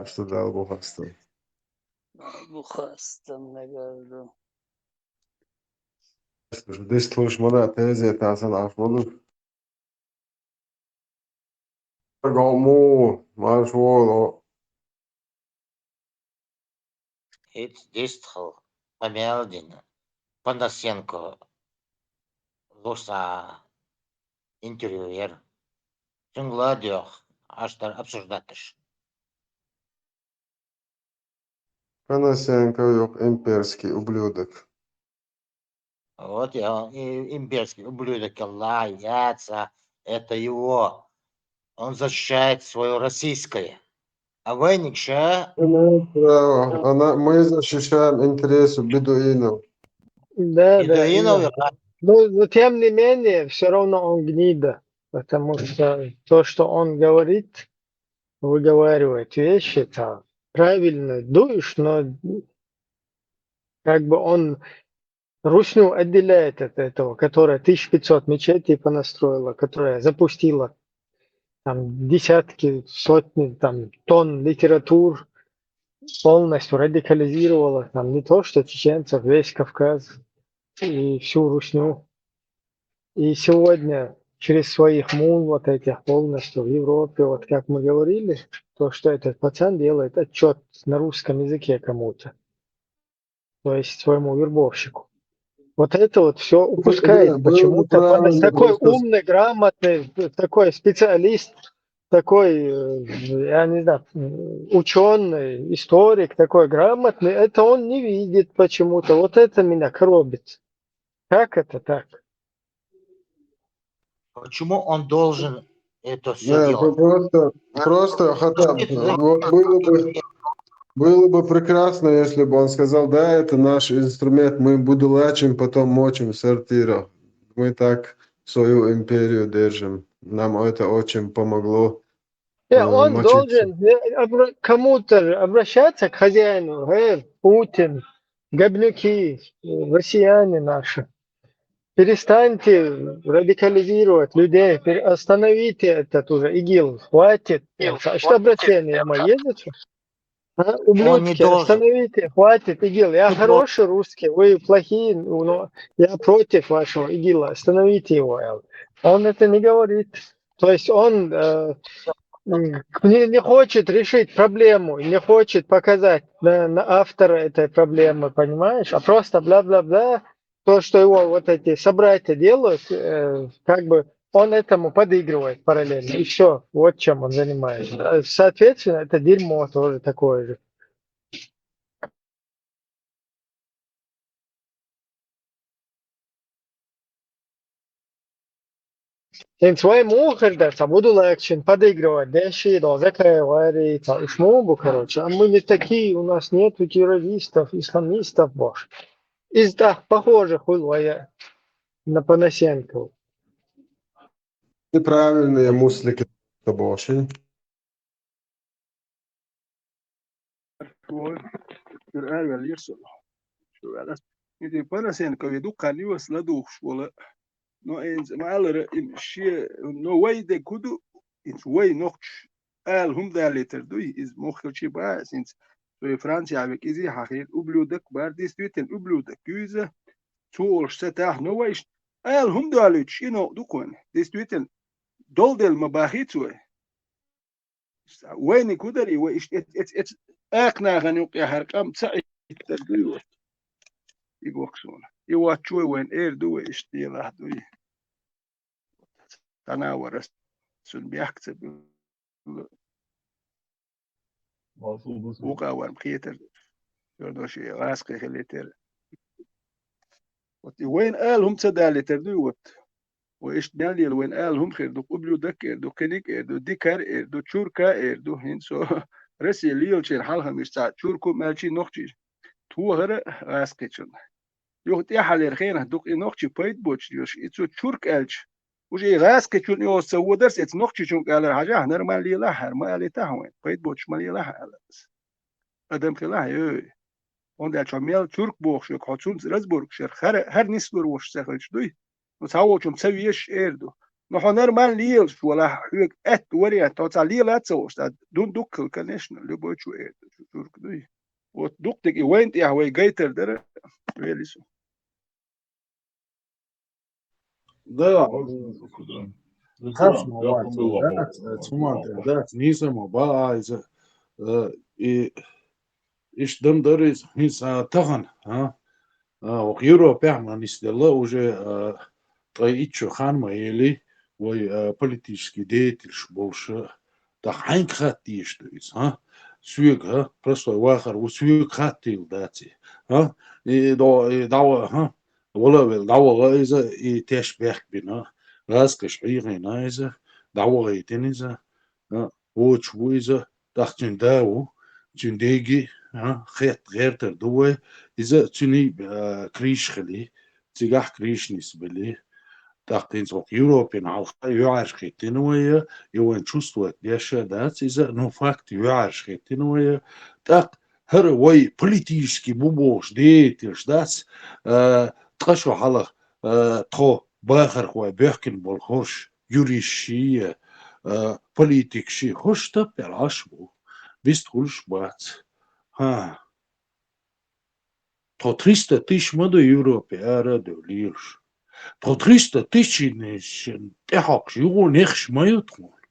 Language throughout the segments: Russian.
что дал Бухастан. Бухастан negadu. Десять луж мода тезе тасан ашмоду. Гому маршволо. It's distro. Помялдин. Панасенко. Луса. Интервьюер. Джунгладиох. Аштар обсуждатыш. Панасенко yok имперский ублюдок. Вот я, имперский ублюдок лаяться. Это его. Он защищает свое российское. А вы ничего. Мы защищаем интересы бедуинов. Да, Бедуинов. Но тем не менее, все равно он гнида. Потому что то, что он говорит, выговаривает вещи, там, правильно дуешь, но как бы он Русню отделяет от этого, которая 1500 мечетей понастроила, которая запустила там десятки, сотни там, тонн литератур, полностью радикализировала там не то что чеченцев, весь Кавказ и всю Русню. И сегодня через своих мул вот этих полностью в Европе, вот как мы говорили, то, что этот пацан делает отчет на русском языке кому-то, то есть своему вербовщику. Вот это вот все упускает Да, почему-то. Такой просто... умный, грамотный, такой специалист, такой, я не знаю, ученый, историк, такой грамотный, это он не видит почему-то. Вот это меня коробит. Как это так? Почему он должен это все делать? Просто хотя было бы прекрасно, если бы он сказал, да, это наш инструмент, мы будулачим, потом мочим в сортирах. Мы так свою империю держим. Нам это очень помогло. Он мочиться. должен кому-то обращаться к хозяину. Путин, говнюки, россияне наши. Перестаньте радикализировать людей, остановите этот уже ИГИЛ, хватит. Что обращение мое есть? Он не Ублюдки, должен. остановите, хватит ИГИЛ. Я хороший русский, вы плохие, но я против вашего ИГИЛа, остановите его. Он это не говорит. То есть он не хочет решить проблему, не хочет показать на автора этой проблемы, понимаешь? А просто бла-бла-бла. То, что его вот эти собратья делают, как бы он этому подыгрывает параллельно. И все, вот чем он занимается. Соответственно, это дерьмо тоже такое же. Своему хардаться буду легче подыгрывать, да щидо, закрывать, шмугу, короче. А мы не такие, у нас нету террористов, исламистов, боже. Из так похожих было на Панасенкова. Неправильные муслики больше. Panasenko du kan ju sladu shwola no ens malere in she no way de kudu it's way noch al hum da liter du is mochchi ba since so Francia avec izi hakhir ubludek bar distriten ubludek güze tool setah no way al hum da lit shino du kon distriten doldel mabahitsu وين كودري وإيش إت أقنع غنيوك يا هرقام تسعي تدوي يقوكسون يواتشوي وين إير دوي إشتيلا دوي تناور سن بيحكتب وقا وان بخيتر يردوشي غاسقي خليتر وين قالهم تدالي تردوي وإيش دالي وين قالهم خير دو قبلو دكير دو كنيك دو ديكار دو تشوركا دو هنسو رسي ليل شير حالها مش ساعة تشوركو مالشي نوختي تو هر غاسقي شن يوت يا حالي الخير دوك نوختي بايت بوتش يوش إتسو تشورك ألش وجي غاسقي شن يو سو درس إتس نوختي شن قال حاجة نرمال لي لحر ما لي تهوين بايت بوتش ما لي لحر أدم خلاها يوي وند أشميل تشورك بوخ شو كاتون رزبورك شر هر نسلور وش سخرش دوي وتهاو شم سويش إيردو nog normaal liels wala hug et waria tot al liela tsos dat doen dukkel kaneshna lubo chu et turk dui wat duktik I went ja we gaiter der weliso Да, خاف مواد ذات ثم ذات نيسا موبايز إيش دم دريز نيسا تغن ها وغيرو بيعمل نيستلا уже троичу хан маели ой политический деятель больше да хайн хати что из сүйек просто вахар у сүйек хатил дати и дава ولا دعوة إذا تشبه بنا راسك شعيرنا إذا دعوة إذا وش وإذا تحتين داو تنديجي خيط غير تردوه إذا تني كريش خلي تجاه كريش نسبلي تحتين سوق يوروبين على يعرش خيتينوية يوين чувствует يشا دات إذا نو فاكت يعرش خيتينوية так هر وي политический бубош деятель дат تقشو حالا تو باخر خواه بيحكن بالخوش يوريشي بوليتيكشي خوش تبال عشبو بيست خلش بات تو 300 тысяч مدو يوروبي دو ليرش تو 300 тысяч نشن تحقش يغو نخش ما يدخون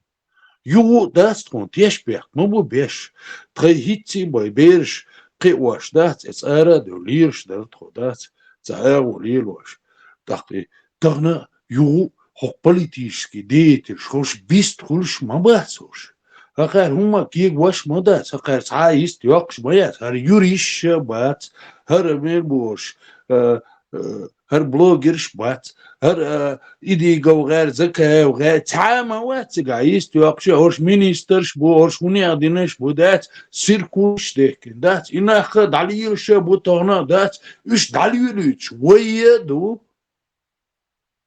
يغو داستخون تيشبيخ مبو بيش تغي هيتسي باي بيرش قيواش دات اتس دو ليرش دات خو دات تعاو ليلوش تحقي تغنى يغو حق политический деятель خوش بيست خلش ما باتسوش هقار هما كيك واش ما دات هقار تعايست يوقش بيات هر يوريش بات هر ميربوش هر بلوجرش بات هر إيديغا وغير زكاة وغير تعامى واتسق عايست يوقش هورش مينيسترش بو هورش هوني عدينش بو دات سيركوش ديكن دات إنا خد عليش بو تغنى دات إش داليوليش ويدو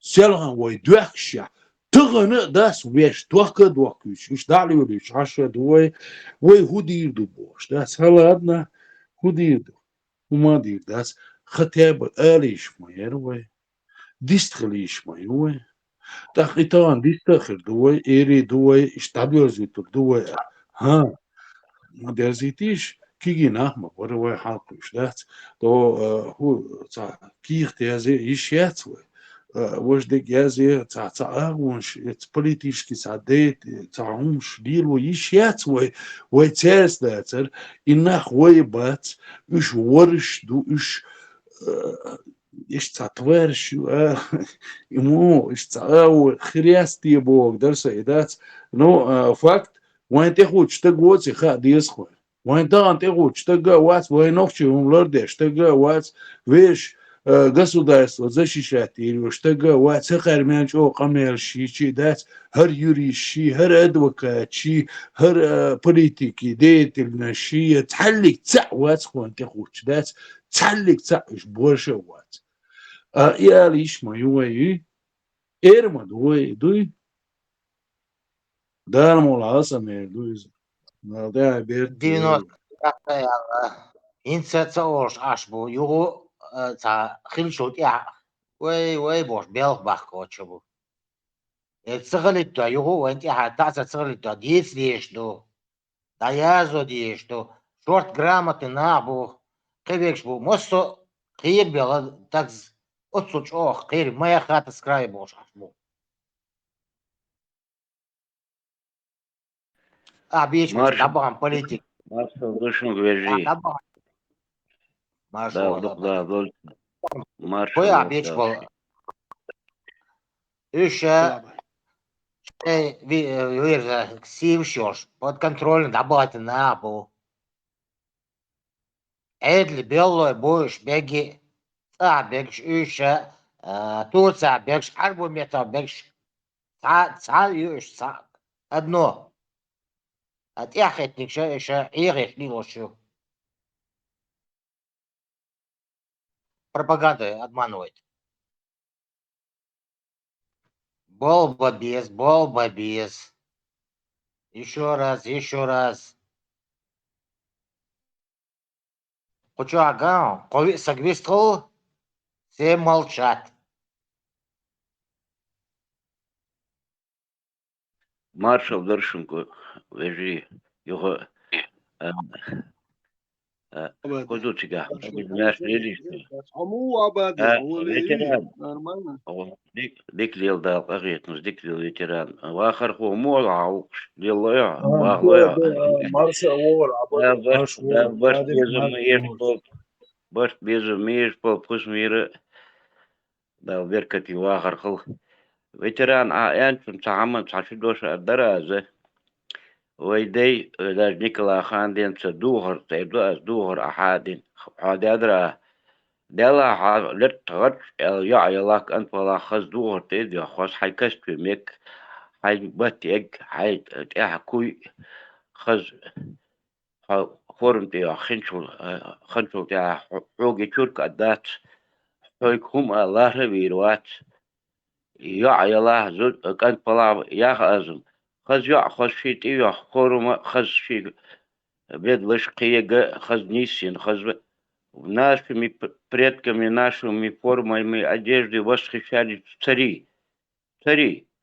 سيلغان ويدوكشا تغنى داس ويش توكا دوكيش إش داليوليش عشا دوي وي هودير دو بوش داس هلا أدنا هودير دو وما دير داس ختاب آليش ما يروي ديستغليش ما يروي تاخيطان ديستخر دوي إيري دوي إشتابيوزيتو دوي ما دازيتيش كيجي نحما بروي حالكوش دات تو هو كيخ تازي يشياتوي واش ديك يازي ونش политический садет تعومش ديلو يشياتوي ويتاز داتر إنخ ويبات إش ورش دو إش إيش تعتوارش يمو إيش تعاو خرياستي بوك درس إدات نو فاكت وين تاخد شتاقوات يخا ديسخوي وين تاغن تاخد شتاقوات وين نوخشي وملردي شتاقوات ويش государство защищатель штаговать сахармянч о камерщи дать хар юрищи хар адвокатчи хар политики деятельности تعلق تعوات خوان تخوش دات تعلق تعوش больше وات يا ليش ما يوي إيرما دوي دار مولاصة ميردويز ده بيرت 90 إنسات أوش أشبو يغو تا خلشوت يا وي بوش بيلخ باخكوتشبو تسغلت يغو وانت حتى تسغلت ديس ديشتو دايازو ديشتو شورت грамоты набу قبيكشبو موسو خير بيلا تاكز أتسوش أوخ خير ما يخات سكراي بوش أشبو بيش طبعا политик Маршал вышел гвержи. طبعا Да, маршал да, дольше. كوي Маршал بيش это. بول إيش вирза сившош под контролем дабат набу эдли беллой бош беги бегш إيش توسع бегш арбу мета бегш يوش одно от яхетник ша ирих лилошу пропагандой обманывает болба без еще раз хочу агам кови сагвистхол все молчат Маршал Доршенко вежи его خدوا سجاح الناس ليش عمو عبادي هو فيتران نورمال ديك ليل دا قريت نص ديك ليل فيتران واخر هو مو عوقش ليل يا ده واغلا يا ده مارس أول دا عبادي بس مارس دا أول بس هذا بيزم مارس مير أول بس بيزم مير بس مير دا بركتي واخر خل فيتران انت تعمل تعشدوش الدراسة ويدي دا نيكولا خان دين تدوهر تيدو دوهر أحادين حاد أدرا دلا لت غد يا يلاك أنت ولا خز دوهر تيدي خاص حي كشف ميك حي بتيج حي تحكوي خز فورم تيا خنشل تيا حوجي تشورك أدات حوك هم الله ربيروات يا يلا زود أنت ولا يا خازم خز يا خز شيء تيا خورم خز شيء بيد لش قيقة خز نيسين خز нашими предками, нашими формами одежды восхищались цари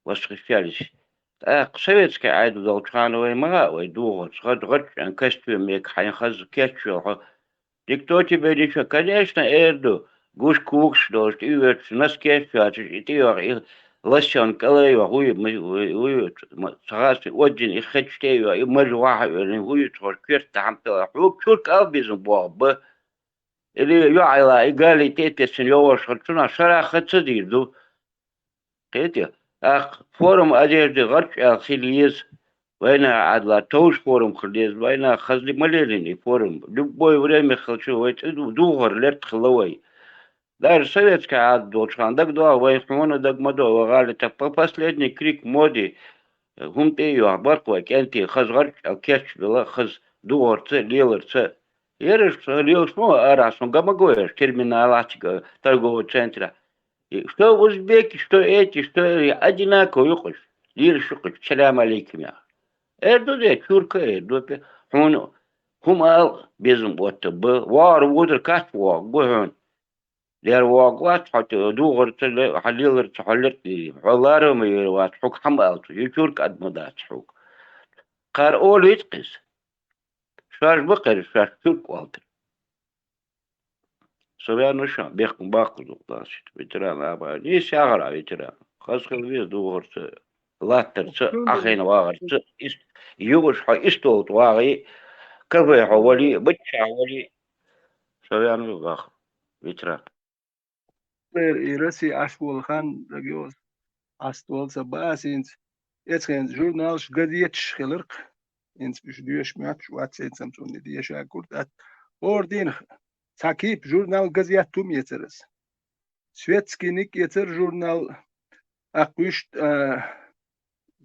восхищались. Так, советская айду долчановой мага, дугот, сход, an костюм, мек, хайн хаз кетчу, никто тебе ничего, конечно, эрду, гуш кукш, дождь, и вот, нас кетчу, и ты, и лосян, калею, хуй, сагаси, один, и хечтею, и мажуаха, и хуй, трошкет, там, хук, чурк, албизм, бог, اللي يعلى قال لي تيتي سنيور شرطنا شرا ختصدي دو تيتي اخ فورم اجير دي غرش اخيليز وين عدلا توش فورم خليز وين خزلي مليليني فورم دبوي وريمي خلشو ويت دوغر لرت خلوي دار советская عاد دوشان دك دوا وين حمونا دك مدو وغالي تبقى последний крик моди هم تيو عبارك انتي خز غرش او كيش بلا خز دوغر تي ليلر تي Ереш, лишь раз, он гамагоешь, терминалатика торгового центра. И что узбеки, что эти, что одинаково, юхаш. Лишь юхаш, салям алейкум я. Это да, чурка, это хум ал, безум вот был. Вар, вудр, каст вак, бухун. Лер вак, ват, хати, дугар, халилер, халер, халарам, и ват, хук хамал, и чурка адмадат, хук. Кар ол итқис. Шаш бакар, шаш чурк валтер. Совяну шо, бехкун бахку дуктасит, ветеран аба, не сягара ветеран. Хасхал виз дугорцы, латтерцы, ахейна вагарцы, югош ха истолт ваги, каве хавали, быча хавали. Совяну бах, ветеран. إيرسي أشول خان رجوز أستول سباسينز إتخن جورنالش قديتش خلرق إنس بش ديش ماتش واتسين سمسوني ديش أكورت أوردين تاكيب جورنال قزيات توم يترس سويتسكي نيك يتر جورنال أقوشت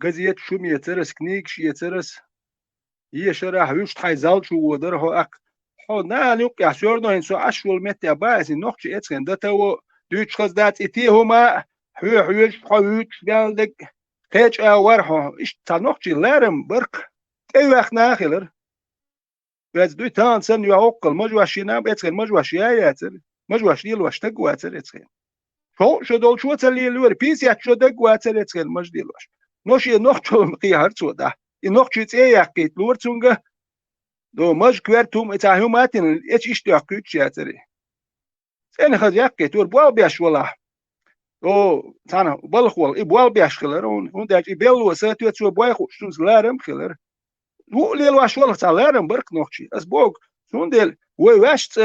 قزيات شوم يترس كنيكش يترس يشرح ويشت حيزال شو ودر هو أق هو نال يوقع سورنو إنسو أشول متى باسي نوخش إتخن دتو دوش خزدات إتي هما حوش قالدك خيج أورحو إش تنوخش لارم برق أيوة ناخلر بس دوي تان سن يعقل مجوش ينام إتخن مجوش ياتر مجوش يل وش تقواتر إتخن شو دول شو تلي لور بيسيات شو تقواتر إتخن مج ديل وش نوش ينوخشو مقيار سودا ينوخش يتأيقيت لور تونغ دو مج كويرتوم إتاهماتين إيش إشتاقيت ياتري سين خد يقيت ور بوال بيش ولا او تانا بالخول إبوال بيش خلر هون داج إبيل وساتو تسو بواي خوشتوز لارم خلر هو ليل واش ولا تالارم برك نوخشي أس بوغ سون ديل واشت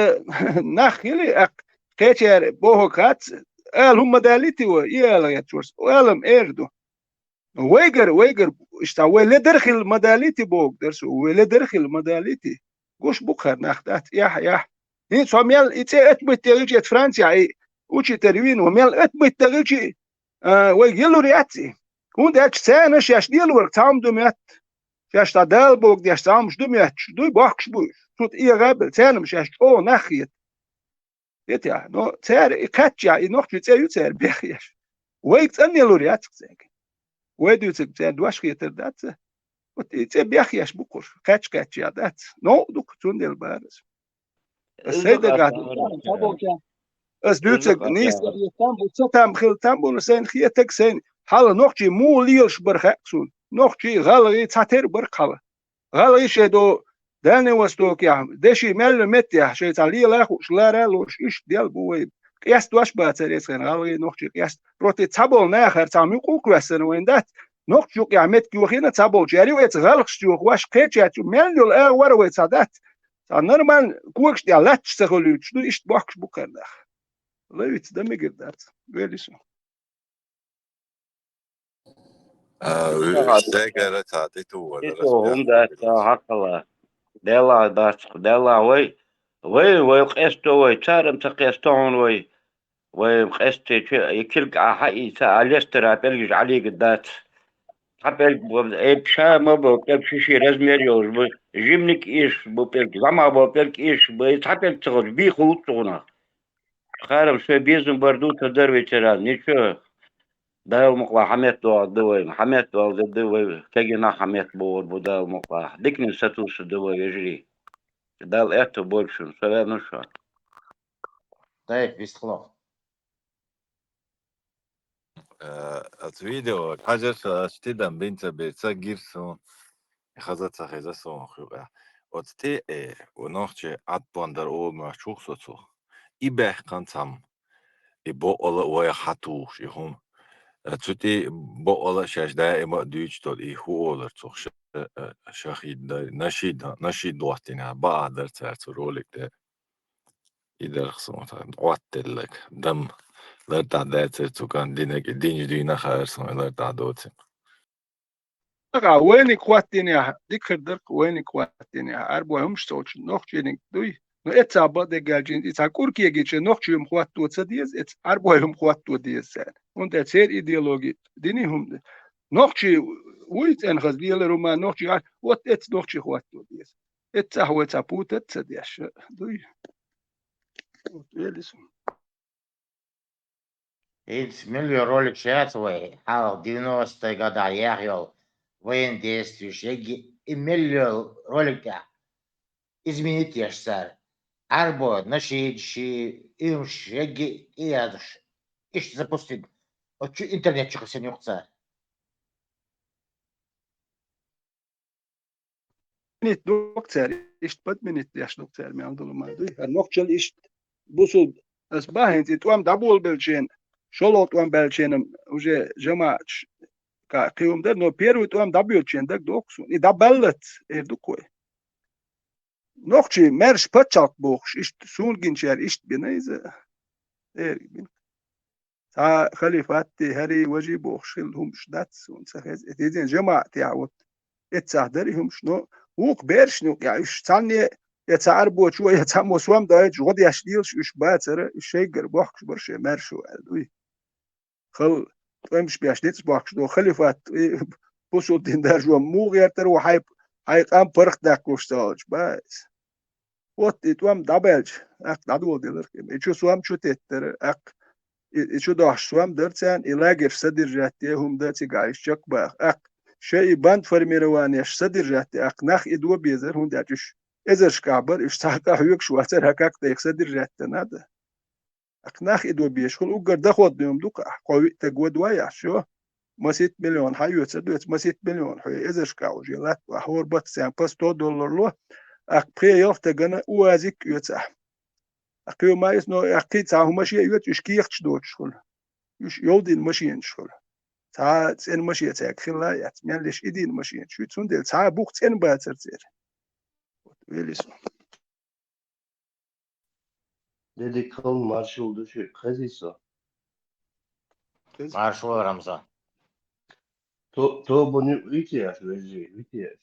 ناخيلي أق كيتير بوهو كات هم داليتي ويالا يتورس ويالم إيردو ويجر اشتا ولا درخل مداليتي بوغ درسو ولا درخل مداليتي قوش بوخر ناخدات يح هين سوميال إتي أتبت تغيجي فرنسا وشي تروين وميال أتبت تغيجي ويجيلو رياتي هون داش سانش ياش ديال ورك تام دوميات ياش تدال بوغ دياش تامش دوميات دوي باخش بوش توت إيه غابل سانمش ياش أو ناخيت يتيا نو تار كاتيا ينوخش تيو تار بيخيش ويك تنيلو رياتك زيك ويدو تك دواش خيتر دات وتي بيخيش بوكر كاتش يا دات نو دوك تندل بارس السيدة قاعد اس دوتك نيس تامبو تام خيل تامبو سين خيتك سين حالا نوخشي مو ليلش برخاكسون نوخشي غالغي تاتر برقبة غالغي شدو داني وستوك يا دشي مل متيا شي تعلي لا خوش لا رالوش إيش ديال بوي قياس دوش باتريس كان غالغي نوخشي قياس روتي تابل ناخر تعمي قوك وسن وين دات نوخشو يا مت كيوخينا تابل جاري ويت غالغش جو واش قيتشات مليول ورا ويت صادات نورمال كوكش ديال لا تشتغلوش دو إيش بوكش بوكردخ لويت دمي قدرت ويليسو Segera tādi tu Itu rasmiyah هم ده هكلا دلا ده دلا وي قستو وي تارم تقستون وي قست يكلك حقي سالستر بلج علي قدات حبل ابشا ما بقى شي رزمير يوز جيمنيك ايش بقى زعما بقى ايش بيتحبل تغل بي خلطونا خارم شو بيزن بردو تدروي ترى نيشو ده مقلا حميت دوي حميت دوي تجينا حميت بودا مقلا ديكني ستوس دوي يجري ده الاتو بولشن سلا نشا طيب يستخلص az video حاجة شتيدم بنت بتسجيرسون خذت خذت سون خيوة وتتي ونوخش عطبان أول ما شوخ سوتو إبه كان تام إبو الله ويا حتوش يهم تشتي بو الله شاش دائما دويتش تول هو الله تخش شاخيد نشيد وقتنا بعد درت رولك ده إذا خصمت وقت دم لا تعدات تكان دينا خيرسون لا تعدوت وين كواتينيا ديك درك وين كواتينيا أربعة هم شتوش نوخشينك دوي نو إتسا بعد جالجين إتسا كوركي يجيش نوخشيهم خواتو تسديز إتس أربعة هم خواتو ديز سان وانت تسير إيديولوجي ديني هم نوخشي ويت إن خز ديال روما نوخشي وات إتس نوخشي خواتو ديز إتسا هو إتسا بوت تسديش دوي ويلسون Эти миллион ролик сейчас, вы, а в 90-е годы ехал, воендействующий, и миллион ролика изменить я сэр. Арбо, наши, им шеги, и я ищ запустить. Интернет чего сегодня ухца. منيت دكتور إيش بد منيت ياش دكتور من عند ما دوي النقطة إيش بوصل أصبح أنت توام دبول بلشين شلون توام بلشين وجه جماعة كيوم ده نو بيرو توام دبيوتشين ده دوكسون إدبلت إردوكوي نقطة مرش بتشاك بوخش إيش سون جنشار إيش بنيزة بين تا خليفاتي هري وجي بوخش لهم شدات سون سخز إتيزين جماعة تعود إتصدرهم شنو وك بيرشنو يعني ثانية يتعربوا شوية يتعموا سوام دايج غد يشديلش إيش باتر الشيجر بوخش برشة مرشو دوي خل تمش بيشديتس بوخش دو خليفات بوسو دين درجوا مو غير ترو هاي قام فرق داكوش تاج بس وات توام دابلج اك دادو ديلر إيشو سوام شو تتر اك إيشو داش سوام درتسان إلاقي في صدر جاتيهم داتي قايش شك باخ اك شيء باند فرميروانيش صدر جاتي أقناخ إدوى بيزر هون داتش إزر شكابر إش تحقا هيوك شواتر هكاك تيك صدر جاتي نادا أقناخ إدوى بيش خل أقر دخوت ديوم دوكا قوي تقوى دوايا شو ما 6 مليون حيو تسدوت ما 6 مليون حيو إزر شكاو جيلات وحور بات سان باس $2 لو أق بخي يلفتا غانا أوازيك يوتسح أقيو ما يسنو أقيد ساهو ماشي يوت يشكيخش دوتش خل يش يولدين ماشيين شخل تا تسين ماشية تاك خلا يتمنى ليش إدين ماشية شو تسندل تا بوق تسين باتر تير ويليسو Dedical marshal dışı kazıysa Маршал Рамзан. to bunu ihtiyaç verecek ihtiyaç.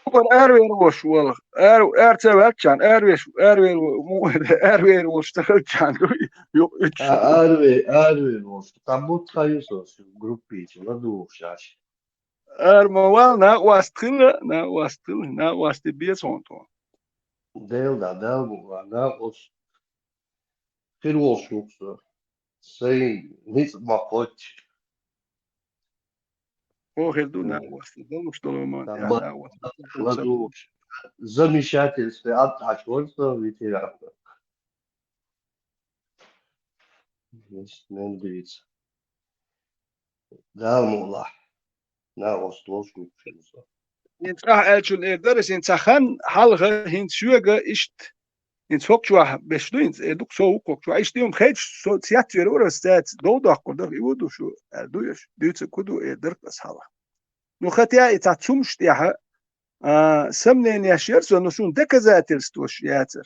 Bugün erver boş wal ertevel can erver boş can yok üç Arve olsun. Tam bu sayısı olsun. Grup için. Ne doğuşaş. ermaval na wastıl bir sonton Değil bu var. Ne olsun. Bir olsun yoksa. Sayın hiç makot. o heldu na wastıl dolmuş doluman Tam ya bu na ne wastıl doğuş. Замешательство от очкольства ветерана. Значит, надо двигаться. لا المغلح نا غسطوش مكشنسا ينصح ألشون إدرس ينصحن حلقة هين سوغا إشت ينصحك شو بشتو يدوك سو كوك شو إشت يوم خيج سو سيات يرور استات دو داق ده يودو شو دويش دويتس كودو إدرك بس حلا نو خاتيا يتعتشوم شتيها سمنين ياشير سو نشون دكزاتلستوش ياتر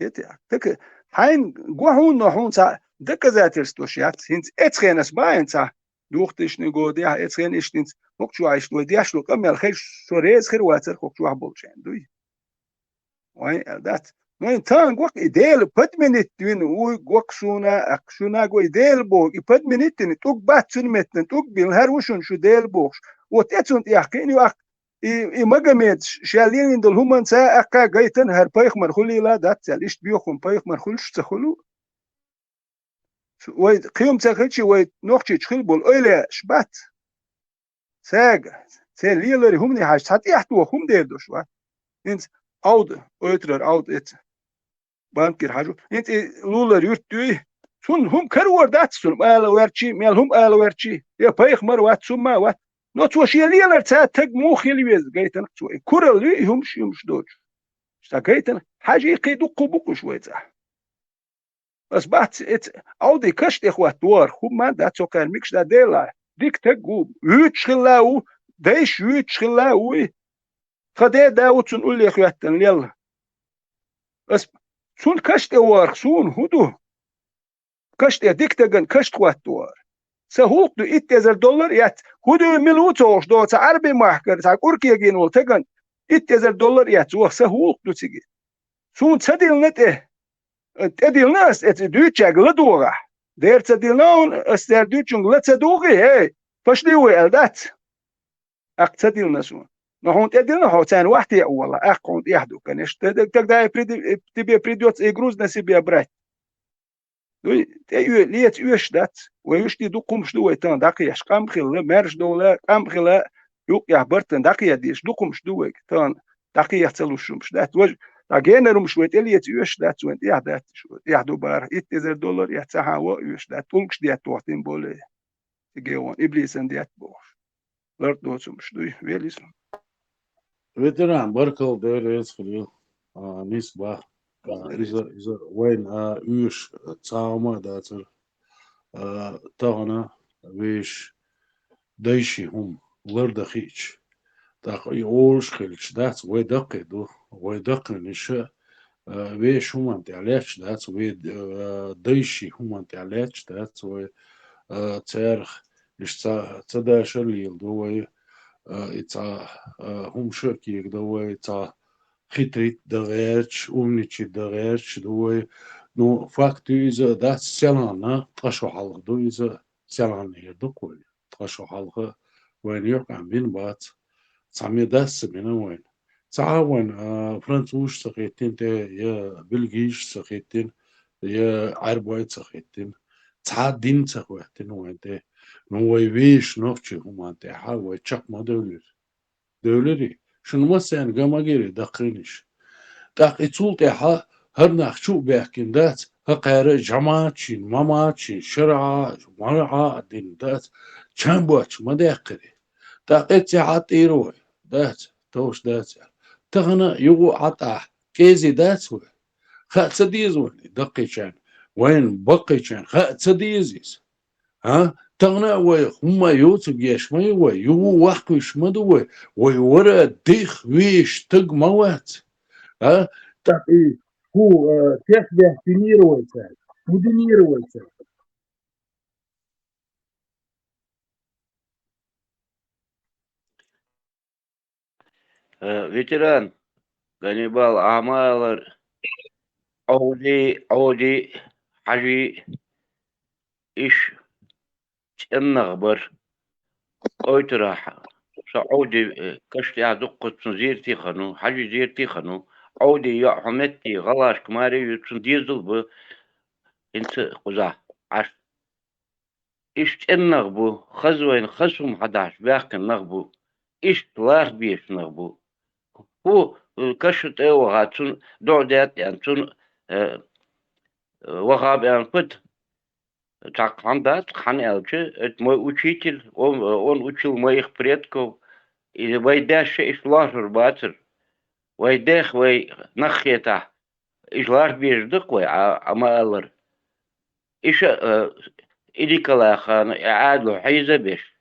يتيا دك حين جوهون نحون سا دكزاتلستوش يات هين اتخينس باين سا دوختش نگو دیا اتخين اشتينس وقت شو عايش لو دياش لو كم الخير سوريز خير واتر كوك شو بولشين دوي وين ذات وين تان وقت إديل بد منت وين وقت شونا أكشونا جو إديل بوك بد منت توك بات شون متن توك بالهر وشون شو ديل بوكش وتأتون يحكيني وقت مجمد شالين دول هم سا أكا جيتن هر بايخ مرخولي لا ذات ليش بيوخم بايخ مرخولش تخلو وين قيوم تخلشي وين نوختي تخل بول أيلا شبات ساق ساليلري هم نهاش حتى يحتوا هم ديل دوش وقت انت عود ötrer عود ات بانكر حاجو انت لولر يرتوي سون هم كرور دات سون مال ورشي مال هم آل ورشي يا بايخ مر وات سما وات نو توشي ليلر تا تك مو خيلويز جايتن تو كورل لي يمش دوش شتا جايتن حاجه يقيدو قبوق شويه بس بات ات عودي كشت اخوات دور هم ما دات سو كان ميكش دا ديلا ديك تجو يتشلاو دايش يتشلاو خدي داوت سون قول لي اخواتن يلا بس سون كشت وار سون هدو كشت ديك تجن كشت واتوار سهوك دو $1000 يات هدو ملوتوش دو عربي محكر تاع أوركيا جينول تجن $1000 يات سهوك دو تيجي سون تديل نته تديل ناس دوتشاج لدورة دير تديل نون استر دوتشونج لتدوغي هي فشليوي الدات اق تديل ناسون نحن تديل نحو تان واحد والله اقون يحدو كانش تقدر تبي بريدوت اجروز نسيبيا برات ليت يوش دات ويوش دي دو قمش دو ويتان داقياش قام خلا مرش دولا قام خلا يوق يا برتن داقيا ديش دو قمش دو تان داقيا تلوشمش دات وج داقينا روم شويت ليت يوش دات وين يا دات شو يحدو بار $1000 يا تسعة يوش دات تولكش ديات توحتين بولي تجيوان ابليس ديات بوش لرد دوتسمش دوي ويليس veteran barkal deres خليل نسبة إذا وين يوش تساوما داتر تاغنا ويش دايشي هم لرد خيش تاق يوش خيلش دات ويدقي دو ويدقي نشا ويش هم انت علاش دات ويد دايشي هم انت علاش دات وي تارخ إيش تداش اللي يلدو إتا هم شاكيك دوي إتا خيتريت دغيرش أمنيتش دغيرش دوي نو فاكتو إذا دات سيلانا تقشو حلق دو إذا سيلانا يردو كولي تقشو حلق وين يوقع بين بات تعمي داس بينا وين تعاون فرنسوش سقيتين تا يا بلغيش سقيتين يا عربويت سقيتين تعدين سقيتين وين تا نو ويش نوفشي هما تا حاوي تشاك ما دولري شنو مثلا قام غيري دقينش دقي تولتي هر نخشو بيحكين دات هقير جماعتشين ماماتشين شرعا مرعا دين دات چند باش ما دقري دقي تعطي روي دات توش دات تغنى يغو عطا كيزي دات خا تديزون دقي كان وين بقي كان خا تديزيز ها تغنى وي هما يوتب يش ما يوي يو وحكوش ما دوي وي ورا ديخ ويش تق موات ها تقي هو تخبه تنير ويسال ودنير ويسال Veteran Ganibal Amalar عودي حاجي إيش النغبر أوتراح عودي كشتي عدقة زير تيخنو حاجي زير تيخنو عودي يا حمتي غلاش كماري يتسنديزل ب انت قزح عش إيش النغبو خزوين خزهم حداش باق النغبو إيش طلاق بيش نغبو هو كشت ايوه هاتون دعدات يعني تون وغاب يعني فت Чакхан да, хан элче, это мой учитель, он учил моих предков, и вайдаше ишлажур бацер, вайдех вай нахета, ишлаж беждык вай, амалар. إيش إليك الله خان عادل حيزة بيش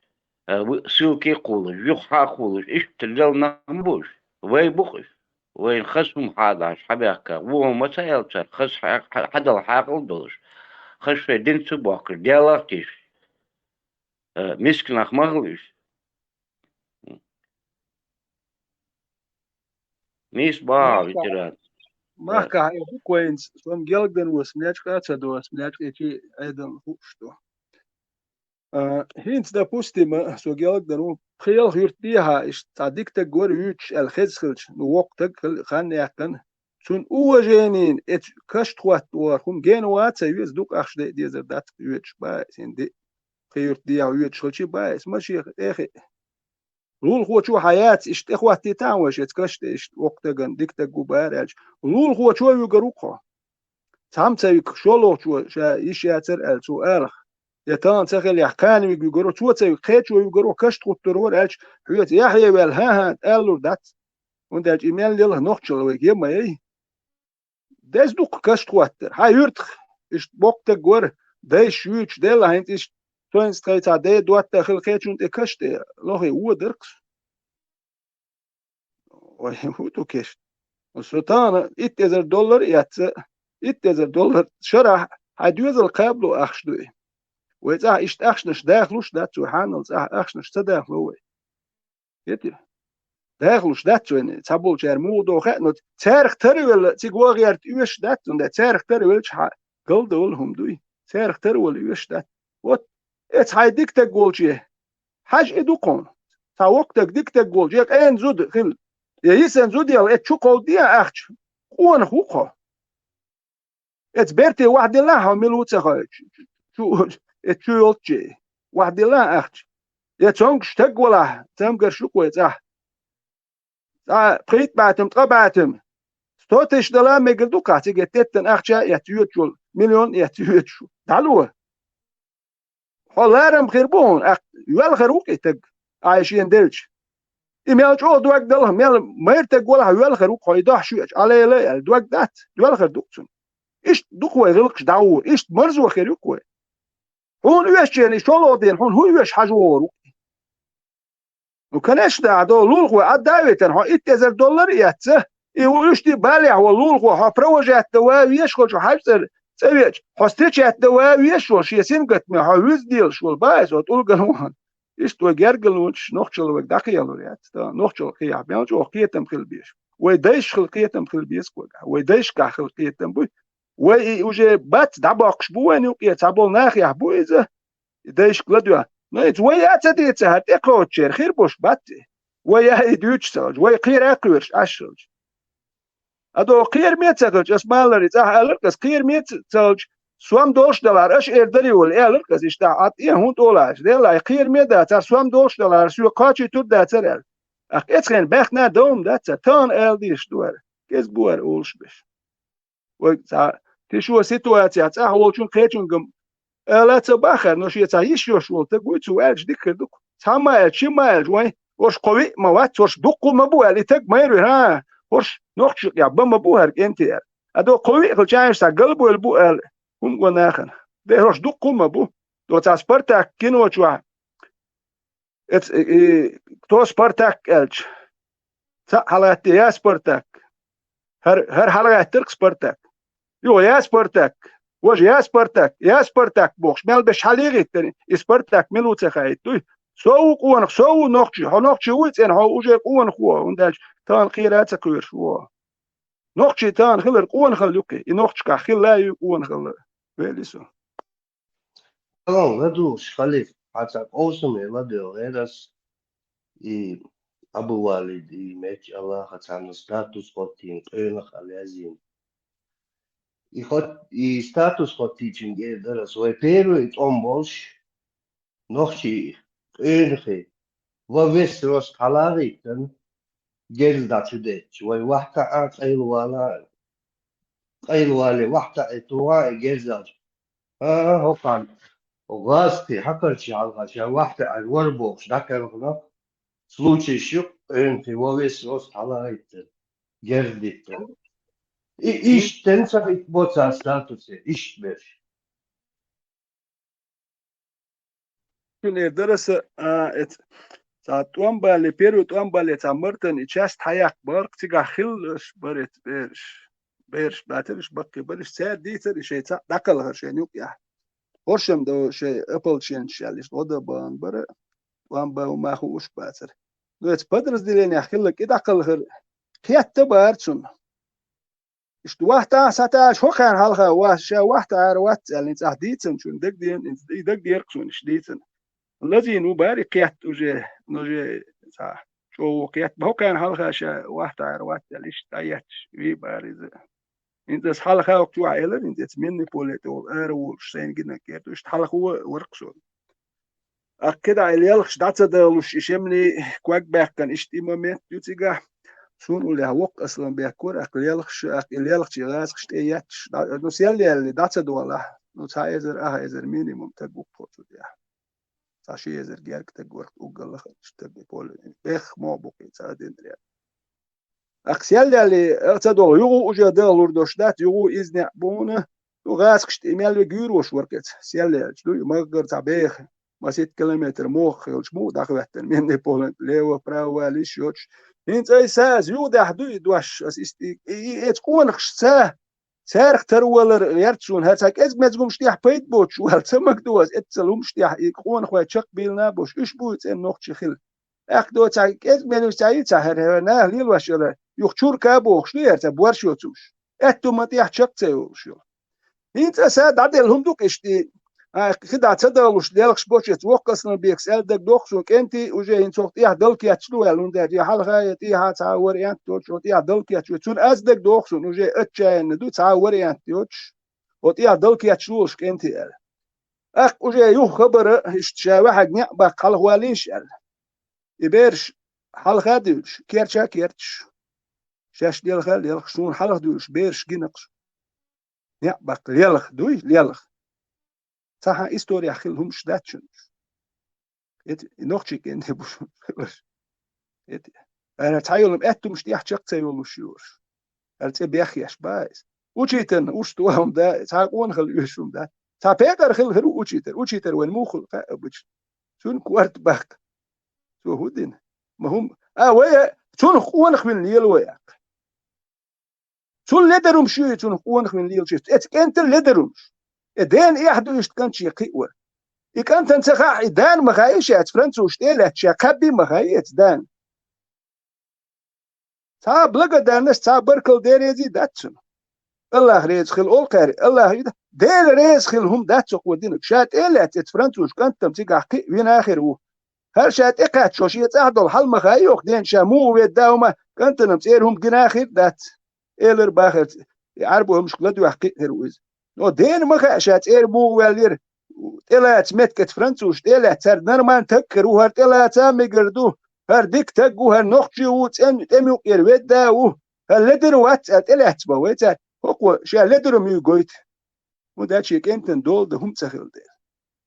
سوكي قولش يخا قولش إيش تلل نمبوش وين بخش وين خصم حاداش حبيكا وهو ما سألت خص حدا الحاقل دولش خش في دين سباكر ديالاتيش مسكناخ مغلوش ميس با ويتران Mahka haja bukoins, som gelgden was mlečka cados, mlečka či eden hušto. Hins допустим, so gelgden u khil hurtiha is tadikte gor üç el khizkhilch nu waqtak khan yakan sun uwajenin et kashtwat war hum gen wat yüz duk akhshde dizer dat üç ba sindi khiyurt dia üç khilchi ba ismashi ekhi لول هو شو حياة إشت إخواتي تاوش إتكشت إشت وقت جن ديكتا جوبارج لول هو شو يجروقه سام تسوي شلو شو شا إيش ياتر ال شو أرخ يتان تخيل يحكان يجرو شو تسوي خير شو يجرو كشت قطرور إلش حيات يحيى والها ألو دات وندج إيميل لله نقشل ويجيب ما إيه ده دوك كشت قطر هاي يرتخ إشت وقت جور ده شويش ده لهنت إشت توينس تايتا ده دوات داخل خير شو إكشت لوهي هو دركس هو توكيش وسلطان $1000 ياتس $1000 شرح هدوز القابلو أخشدوي وإذا إشت أخشنش داخلوش داتسو حانلز أخشنش تداخلوي يتي داخلوش داتسو إن تابول جار مودو خانو تاريخ تريول تيجوا غيرت يوش دات وند تاريخ تريول شح قلدول هم دوي تاريخ تريول يوش دات وات إتس هاي ديكتا جولجي حاج إدوكون تا وقتك ديكتا جولجي أين زود خل يسن زوديال اتشوكو ديا اخش قوان خوخو اتس بيرتي واحد الله ملوتسا شو اتشويلتشي واحد الله اخش يتشونك شتقولا تمقر شوكو يتسح بريت باتم تقباتم ستوتش دلا ميقردو قاتي يتتن اخشا يتيوتشول مليون يتيوتشو تعالوا حولارم خيربون يوال خيروك يتق عايشين دلش إيميل جو دوك دله ميل ميرتك ولا هيول خروق هيدا شويش على لا دوك دات دوال خر دوكسون إيش دوكوا يغلقش دعوة إيش مرزو خيروكوا هون يوش يعني شلو دين هون هو يوش حجورو وكانش ده عدو لولغوا عداويتن هو $1000 ياتسه يقولوش دي بالي هو لولغوا ها بروجات دواوي يشغل شو حاجة سويش هستيش دواوي يشغل شي سنقت ما هو ديل شو البايس وتقول قنوان إيش تو جرجل وش نخشل وقداقي يلوريات نخشل قيا بيانج وقيتم خلبيش ويدايش خلقيتم خلبيس كوجا ويدايش كا خلقيتم بو ويجي بات دباقش بو انو قيت ابول ناخي بو اذا يدايش كلدوا نيت ويات ديت هات اكوتشر خير بوش بات ويا يدوش سوج وي قير اكويرش اشوج ادو قير ميت سوج اسمالري صح الركس قير ميت سوج سوام $2 اش اردري ول الركس اشتا ات $100 دلا قير ميت دا سوام $2 سو قاچي تو دا ترل اتخن بخنا دوم دا تان ال ديش دور كيس بور اولش بش و تشو سيتواتيا صح ولچون قيچون لا تباخر نوش يتايش يوش ول تقوي تو الج ديك دوك تما تشما وين وش قوي موات وش دوق مبو اللي تك ماير ها وش نوخش يا بما بو هر انت ادو قوي خلچايش تا قلبو البو ال هم قناخن ده روش دوق مبو دو تا سبارتاك كينو چوا ات تو سبارتاك الج تا حالات يا سبارتاك هر حلقه ترك سبارتاك يو يا سبارتاك وش يا سبارتاك بوخش مال بش حليغت سبارتاك ملو تخايت سو قوان سو نوخشي هو نوخشي ويت ان هو وجه قوان خو ونداش تان خيرات كوير شو نوخشي تان خلر قوان خلوكي نوخش كا خلا قوان خل بيلسو Não, Ledus, falei, até ouço mesmo, Ledus, eras e Abu Walid e Met Allah Hatan status hotin, Önach Aliazin. E status hotin, eras, o Peru e Tombosch, Nochi, Önche, وفيستروس حلاريتن جلدة تدش وواحدة قيل والي واحدة اتواء جلدة هو كان وغاستي حكرتي على الغاشة واحدة الوربوش ذكر هنا случай شق انت وويس روست على هيت جردت إيش تنسى بوتسا ستاتوسي إيش بيش شنو درس توان بالي بيرو توان بالي تمرتن إتشاست حياك بارك تيجا خلش بريت بيرش باترش بكي برش سير ديتر شيء دقل هرشي نيوك يا هرشم دو شيء أبل شين شاليش ودا بان برا وان با وما خوش باتر دوت بدرس ديلين يا خلك إدقل هر كيات تبارتشون إشت واحدة ساتاش هو كان هالها واشا واحدة عروات اللي تحديتن شون دق دين دق ديركسون إش ديتن الذي نبارك كيات نجي صح شو كيات هو كان هالها شا واحدة عروات اللي إش تايت في بارز إنت هالها وقت عائلة إنت مني بوليتو أرو شين جنا كيات إشت هالها هو ورقسون أكيد عيالش دعت ده لش إشمني كواك باكن إشت إمامات يتيجا شون ولا وق اصلا بيكور اقليالخ غاز خشتيات نو سيالي اللي داتsa دولا نو تايزر اهايزر مينيموم تقو بوتو ديا تاشي يزر جارك تقور وقال تقو بول بخ مو بوكي تادين دريا اقسيالي اللي تدول يغو وجا دالور دوشدات يغو ازنع بونه وغاز خشت ايميل جيروش وركت سيالي شلو مغر تابيخ ما 6 كيلومتر موخ يلش مو داخلت من بولند ليو براوا ليشوتش انت اي ساز يودا حدو يدواش اس استي اي تكون خشتا سارخ ترولر يرتسون هاتاك از مزغوم شتيح بيت بوتش والتمك دوز اتسلوم شتيح يكون خويا تشق بيلنا بوش اش بوت ان نوخ خيل اخ دو تاك از منو تاي تاهر هنا ليل واشلا يخشور كابو خشير تبورشوتوش اتو متيح تشق تيوش انت ساد عدلهم دوك اشتي كده تصدقوا ديالك سبوتش توقصنا بيكسل دك دوخسون كنتي وجاي انتو تيح دلك يتشلو يالون ده دي حلقه تيح تعور انت تو تيح دلك يتشون از دك دوخسون وجاي اتشان دو تعور انت يوتش وتيح دلك يتشلوش كنتي اخ وجاي يو خبر اشتشا واحد نعبا قالواليش يبيرش حلقه دوش كيرشا كيرتش شاش ديال خال ديال خشون حلقه دوش بيرش جنقش نعبا ليلخ دوي ليلخ صح استوري خلهم شداتشن noch chick in the bush. أنا تعيلم أتو مش تيح شق تيولو شيور. أرتي بيخيش بايس. وشيتن وشتوهم ده تعقون خل يشوم ده. تعبير خل هرو وشيتر وين موخل فأبش. شون كوارت باك. شو هودين. ما هم ويا شون خوانخ من ليل ويا. شون لدرهم شيء شون خوانخ من ليل شيء. أنت لدرهم. إدين يحدو يشتكن شيء قوة. إكان تنسخ دان مخايش فرنسا وشتيلة شاكبي مخايش دان. تا بلغ دانس تا بركل ديريزي داتسن الله ريز خل اول قاري الله يدا دير ريز خل هم داتسق ودينك شات إلا تفرنسوش كنتم تيقع وين آخر هو هل شات إقات شوشية أهدل حل مخايوك دين شامو ويداوما كنتم تيرهم جناخر دات إلر باخر عربو مش قلدو يحقي هرويز نو دين مخا شات إير مو والير إلا تمتكت فرنسوش إلا تر نرمان تكرو هر إلا تامي قردو هر ديك تقو هر نقشي وتن تميو يرويدا و هر لدر وات اتلات بويتا هو شا لدر ميو قويت ودا شي كنتن دول ده هم تخيل دير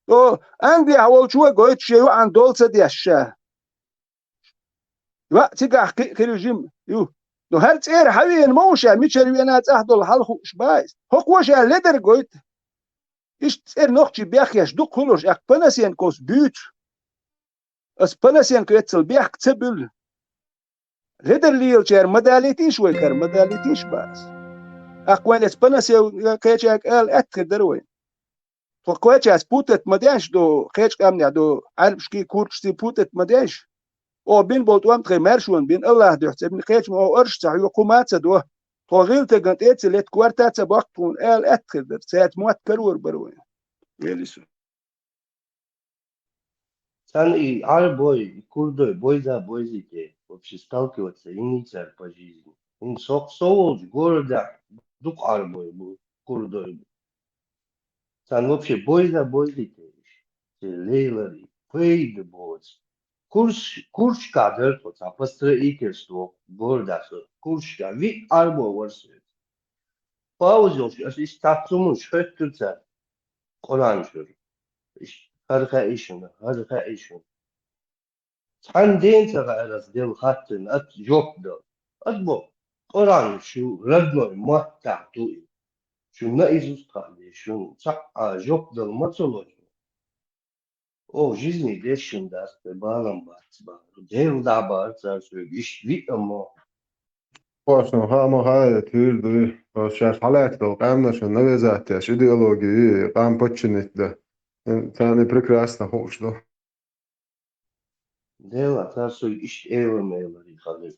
تو عندي اول شو قويت شي عن دول سدي الشا وا تيقع كيلو جيم يو نو هل تير حوين موشا ميشر وينات احدل حلخو شبايس هو شا لدر قويت ايش تير نقشي بيخيش دو كلوش اقبنسين كوس بيوت اسبنسين كيتسل بيخ تبل لدر ليل شير مداليتيش ويكر مداليتيش باس اقوال اسبنسيا كيتشاك ال اتر دروين تو كويتشاس بوتت مديش دو كيتش كامنيا دو عارف شكي كورتشتي بوتت مديش او بين بولت وام تري مارشون بين الله دو حسب كيتش مو ارش تاع يقومات دو تو غيل تغنت اتس ليت كوارتات بوقتون ال اتر در ساعت موت كرور بروين ويليسو San и арбой, и курдой, бой за бойзите, вообще сталкиваться и не царь по жизни. Он соволж города, дук арбой был, курдой был. Сан вообще бой за бойзите, лейлари, пейд боц. Курш кадр, вот, а постро икерство, города, куршка, ви арбой ворсует. Паузош, аж из тацуму шхеттуца. Kur'an şöyle. İşte harika işin, harika işin. Sen deyin sana arası del hattın at yok da. At bu. Kur'an şu Rabbim muhatta tu. Şunla izus kaldı. Şun çakka yok da maçolo. O жизни deşin derste bağlam bağlı. Del da bağlı söyle. İş vi ama. Boşun hama hayat hürdü. O şer halak da qamna şu навязать ideologiyi qam починить. Tani прекрасно hoşdu. Del atar söyle iş evmeyeleri kalır.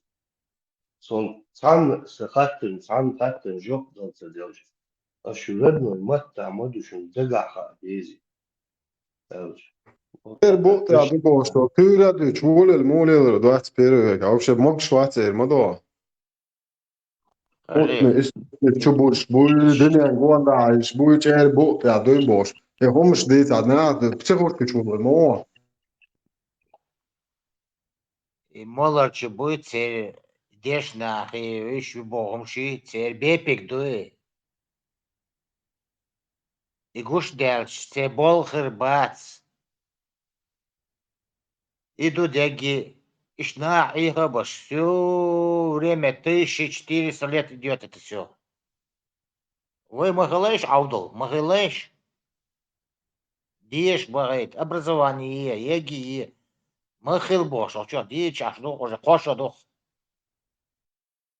Son san hattın yok da del. Aşı Rabbim muhatta ma düşün. Degaha dezi. Evet. Bu tadı boştu. Tüyre de çuğul muğleleri da atsperi. Avşe mok şvatser modo. Bu ne Скажи, is çubuş. Bu dünya gonda ayış. Bu içer bu tadı boş. Homuş değil adına psiholoji çuğul mo. и молодче будет церь дешна, и еще богом ши, церь бепик дуй. И гуш дельч, церь болхер бац. Иду деги, ишна и габаш. Все время 1400 лет идет это все. Вы могылеш, Аудал, могылеш? Деш, говорит, образование, еги, махил бош, а что, дичь, ну, уже коша дух.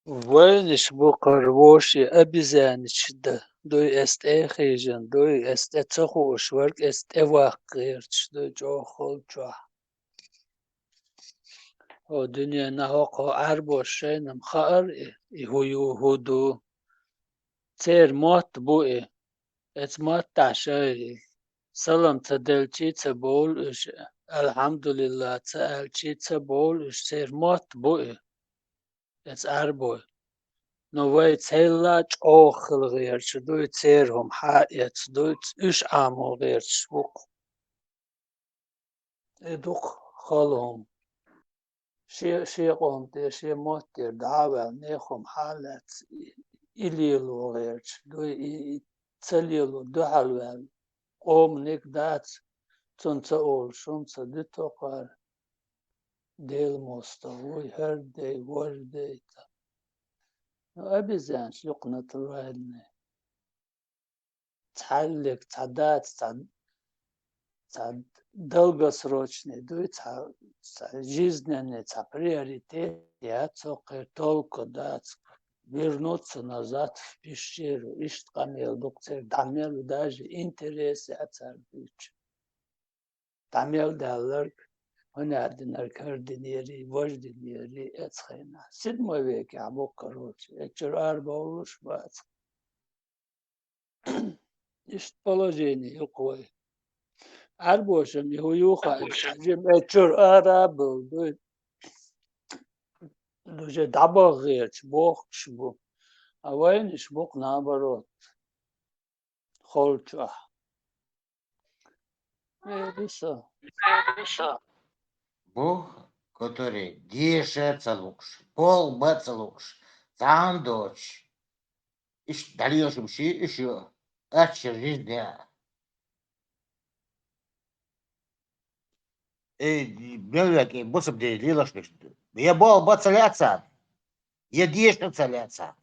وينش بقر ووشي أبيزانش ده دوي است خيجن دوي است تخوش ورك است واقيرش دو جو خل جو و دنيا نهاق عربوشين مخار هو يهودو تير موت بوئي ات موت تعشاي سلام تدلچي تبول اش الحمد لله تالچي تبول اش تير موت بوئي ات عربوي نوای تلا چاخل غیرش دوی تیرهم حیات دوی اش عمو غیرش بق ادوق خالهم شی قوم ده شی مات در دعوه نیخم حالت ایلیلو غیرش دوی تلیلو دو حلوه قوم نیک دات چون تا اول شون تا دو تا قر دیل مستوی هر دی ور دی تا أبي زين يقنط الوالدين تعلق تعدات تعد долго срочный дуй жизненный приоритет я цокер толку дать вернуться назад в пещеру ишт камел доктор дамел даже интерес ацар büyük дамел далар هنادنر كاردينيري وجدينيري اتخينا سيد مويك عبو كروت اتشر اربولوش بات اشت положение يقوي арбошем его юха жим اتشر ارابو دوجه дабагыч бокш бу авайниш бок наоборот холча это Бог, который дешется лучше, пол баца лучше, сам дочь. Иш даешь им еще, ачер жизнь, да. Беляки, босса бде лилаш, я бол бацаляца, я дешно целяца.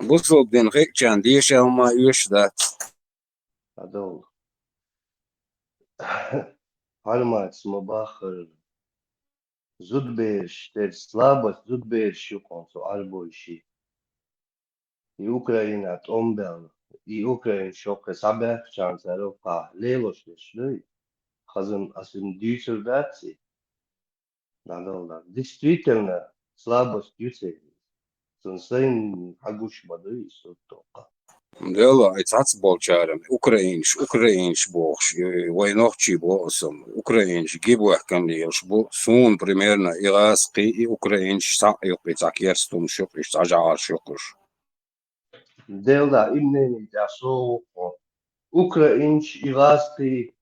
Busıl den hekçan diye ama yuşda. Adol. Palmac mabahır. Zudbeş, ter slabas zudbeş yukonso arboishi. I Ukraina tombel. I Ukraina şokke sabah chansaro pa lelos leşlü. Hazın asın düçürdatsi. Nadollar. Действительно слабость yüksek. Sınırsın haguş badı istotoka. Dela aytsats bolçarım. Ukrainş boğş. Vaynohçi boğsum. Ukrainş gibu ahkamliyos. Bu sun примерно iraski i Ukrainş sa yok bitsak yerstum şok iş acar şokuş. Delda imneni da soğuk. Ukrainç irasti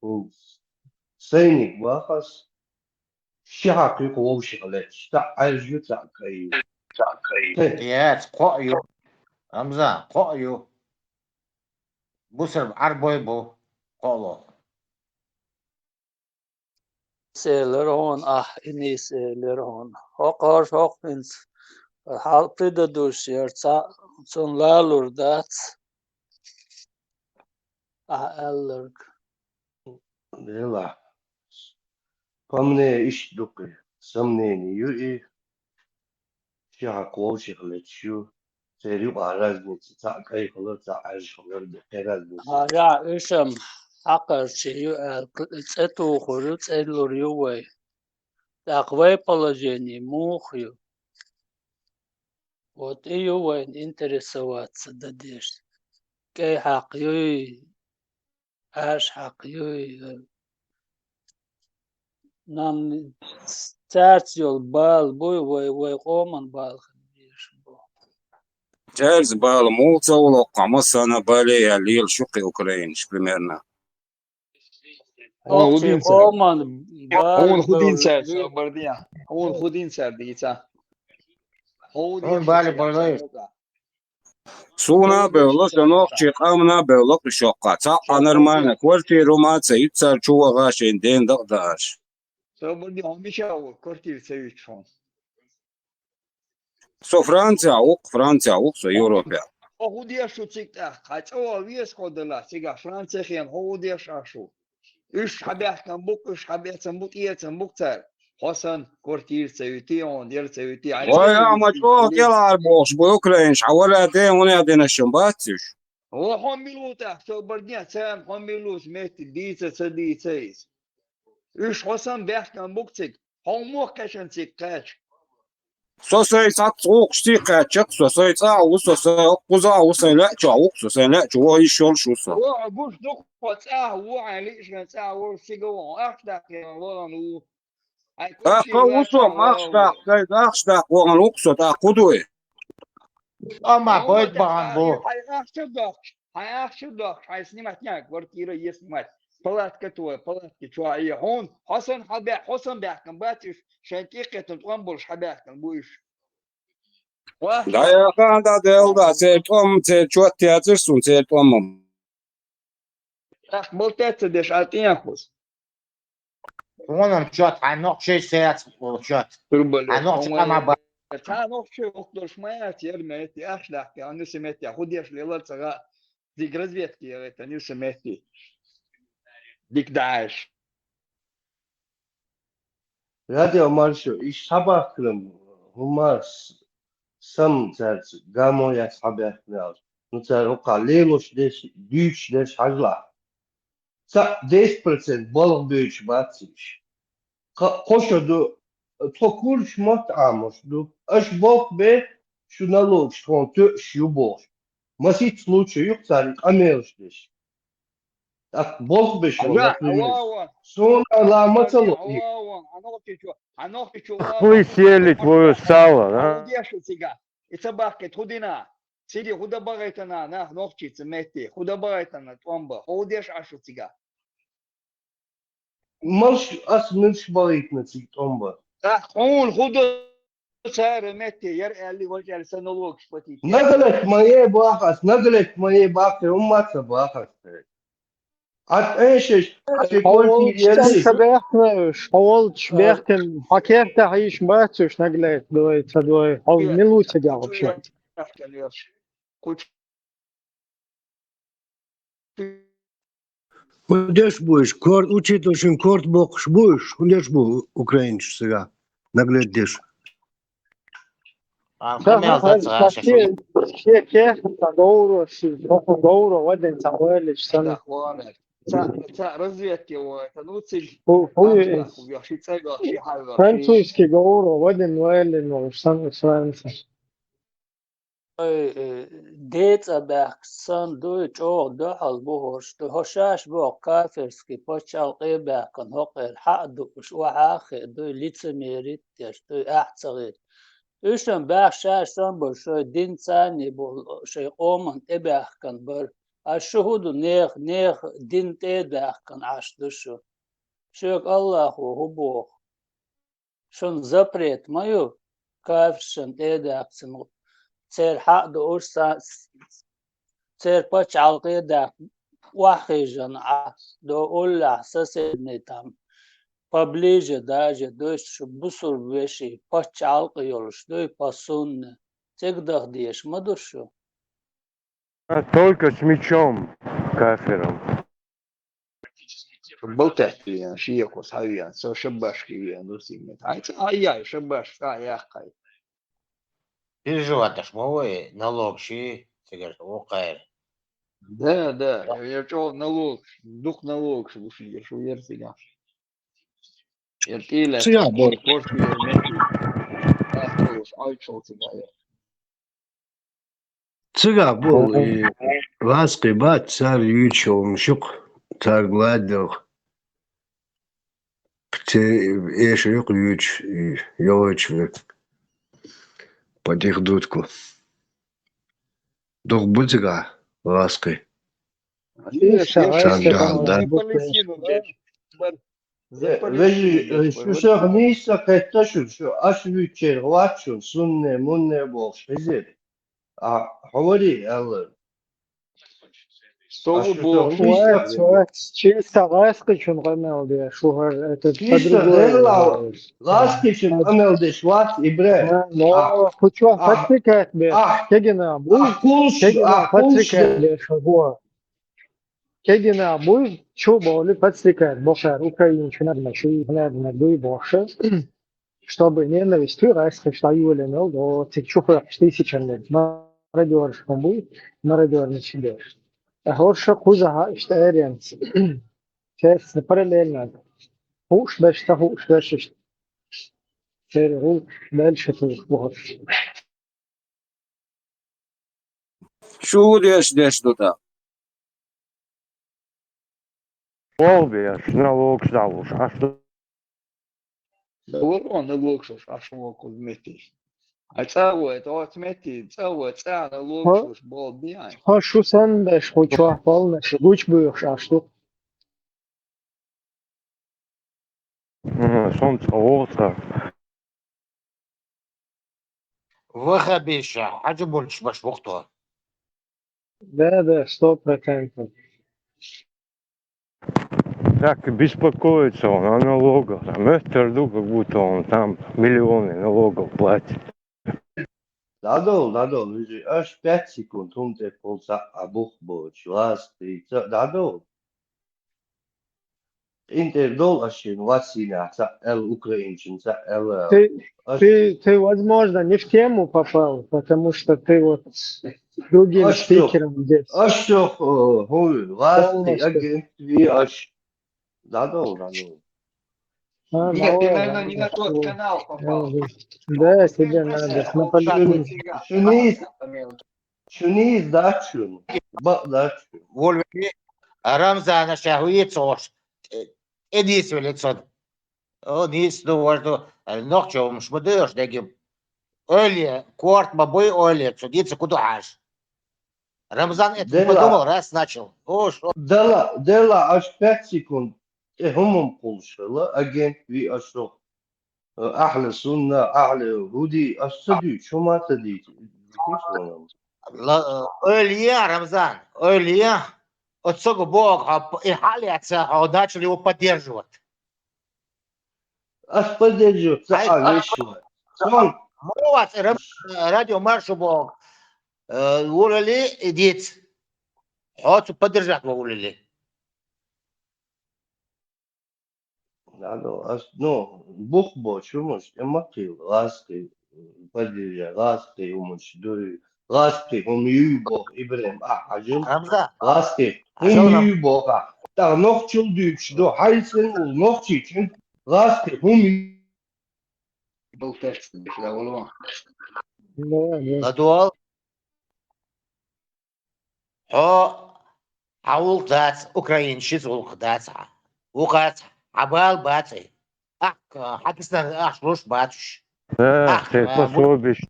seynik vahas. Şahak yok ovşiqlet. Ta ajyu ta kayu. Яц, кою. Амза, кою. بوسر عربوي بو قولو Seler hon ini seler hon. Hok ins halpida dusjer son lalur dat eller Dela. Pamne iş duke. Samneni yui. Şaha kovşi hletşu. Seri raznici. Ta kay khala ta arş khala de raznici. haja isham hakar chiyu etu khurut elur yuwe. Taqway palajeni mukhyu. Вот iyo wen интересоваться дадеш. Кай хақ юй аш хақ юй нам царц yol bal boy way qoman bal khdish bo. Чарльз бал молца улоqa masana bale ya lil shuqi Ukrainish примерно. Oqchi خودين سر qoman bal هون خودين سر برديا هون خودين سر ديتا هون هون بالي بولويش Suna bello sanoq chiqamna bello qishoqa ta nормально квартиру маца итсар чуага шенден дaqdash. سر برديا هم بيشاو كورتير سويت شون So Franция уq so Европа. هوديا شو تيكتا خاطوا ويس خدلا سيغا فرنسا خيم هوديا شاشو ايش حبيت كان بوك ايش حبيت سمبوك ايه سمبوك تار حسن كورتير سويتي اون دير سويتي Oya ma çoq yalar boş bu Ukrainish awala de ona dena shambatish. هو هم ميلوتا سو برديا سام هم ميلوس ميت ديتا سديتيس ايش حسن بيحكي كان بوكتك هم مو كاشن تيكاش So say sat uq stiqa chiq so say tsaw so say quzaw so la chawq so say la chwa ishol shu so. هو بوش دوك فتاه هو عليش نتا هو سيغو اخدا كان هو هاي كل شيء Qawso maqshtaq kay daqshtaq waqan uq so ta qudwe. اما هو بويت بغان بو هياخشدك هيسنمت ناك كورتيرا يسمت палатка твоя палатки чуа هون حسن بيحكم باتش شنتيقة تنبول حبيحكم بوش Da واحدة ya qanda delda seltom te chwat teatr sun seltom. اخ بولتات دش عطينكوس هون شات عنق شي سيات شات تربل عنق شقما با تا نوخشي وقتلش ما يرميتي اخلاق انا سمعتي خديش ليلة صغا ديك разведки это не سمعتي ديك داعش Radio Marsho iş sabah kılım. Humas sam zerz gamo ya sabah kılım. Nutsar o kalelos des düç des hajla. Sa 10% balık büyüş batmış. Koşudu tokur şmat amosdu. Аж бог be şu налог что ты шубо. Масит случаев царь амелштиш. Так бог be что, لا например. واوا Sonra la matalo. واوا هنوقف شو Хуй съели твое сало, да? هوديش تيجا اتباك تودينا سيدي خدا بغيتنا نا نوقتي تمتي خدا بغيتنا تومبا هوديش عشو تيجا Малш as milch balık nasıl tomba. هون خدا صار متي ير اللي وجه سنولوج فتي Nagalet maye bakas, nagalet maye bakır, ummatsa bakas. At eşeş, حاول şekolti yerli. شبيحنا حاول شبيحتن حكيت عيش باتش نقلت دوي تدوي حاول ملو تجاوب شو قلت Кудеш будешь? Корт учит очень корт бокш будешь? Кудеш бу украинш сега? Наглядишь. خمي أزاد صغار شوي شيء كيف تدوروا شيء تدوروا ودن تعوالش سنة اخوانك تا разведки وتنوتسج هو ويحشي تساقا شي حاجة فرانسويسكي دوروا ودن ويلن وسنة فرنسا ديت أباكسان دويتش أو دحل بوهرش دهشاش بو كافرسكي بوشال قيباكن هقر حق دوش وحاخي دوي ليتسميريت يش دوي أحتغيت إيشن باخشاش سنبو شو دين تاني بو شي قومن إباكن بر الشهود نيخ دين تيداكن عش دوشو شيك الله هو بوخ شن запрет мою кафшен إيداكسن تير حق دوش تير بوش عالقيدا واحد دو أولى سسني там поближе даже, дойш бусур веши, пачалка ёлш, дой пасун, цегдах деш, мадушу. Только с мечом, кафером. بوتحكي شيخ حاليا سو شباشكي نسيمت هاي شباش يا أخي Переживать мой налог щи, теперь окей. да я чё налог дух налог что версия Ertile Сыга бол. Porski Meti Afterwards Aichel together. Сыга бол. Ласки бат цар ючел мшук цар гладдох. Те эш юк юч ёч под их дудку. Дух бутига лаской. Шандал, да? За Палестину, да? За Вежи, Палестину. şu neyse kayıtta şu aş bütçe vaçun sunne munne boş hezir. Havali Allah. Что Бог Суэц, чисто ласкочун гамелди, шугар, этот Чисто по-другому. дела ласкичим амelde шват ибре. Но хочу подстрекать беш, кегина буй, кегина подстрекать беш, во. Кегина буй, чу боли подстрекать, бошар, украинчина, наверное, дуй боше, чтобы ненавистью раскочтаю мел до текчуха тысяча лет. Мародершком буй, мародерничий беш. Горше куза اشتهرينس تاس параллельно хуш бешта хуш бешш тер хуш бешта хуш شو ديش دوتا Полбеш, налог залуш. А что? Да он налог что ашло кузмети. А цело это вот мети, цело ця налог что был бьян. ها شو سن بش خوچو احوال نشه گوچ بویخش اشتو Солнце, волоса. Выхабиша, حاجة больше баш вахто. да 100%. Так беспокоится он о налогах. Там жду, как будто он там миллионы налогов платит. Dadol, aş 5 sekund te polsa abuch boç lasti. Dadol. Интер дол ашин васина за эл украинчин за эл. Ты, возможно, не в тему попал, потому что ты вот другим спикером здесь. Ашох хой васти Полностью. агент ви аш. Dadol. Нет, ты, наверное, не на тот канал попал. Да, тебе надо. На полигон. Шуниз дачун. Бак дачун. Вольвери, Рамзана шахует сош. Эдис лицо. О, нис, ну, важно, ночью мш мудешь, дагим. Оля, корт, бабой, Оля, судиться куда аж. Рамзан это не подумал, раз начал. О, что? Дела аш 5 секунд. هم قلشلا agent vi ashok. أحلى سنة أحلى هودي أصدق شو ما تدي Илья, Рамзан, Илья, от цього Бога, и халица, начали его поддерживать. أصدق تعال Вот, радио Маршу Бог, улили, идите, хоть поддержать его улили. Ну, Бог бочу, муж, эмакил, ласки, поддержа, ласки, умуч, дури, ласки, умию Бог, Ибрахим, ажил, Рамзан, ласки, умию Бога. Так, нохчул дюч, до хайсен, нохчи, чин, ласки, умию. Был текст, да, волва. Надуал. Аул дац, украинщиц улх дац, ухац, абал бацай. Ах, Пакистан, ах, шлуш бацуш. Да, ты пособишь.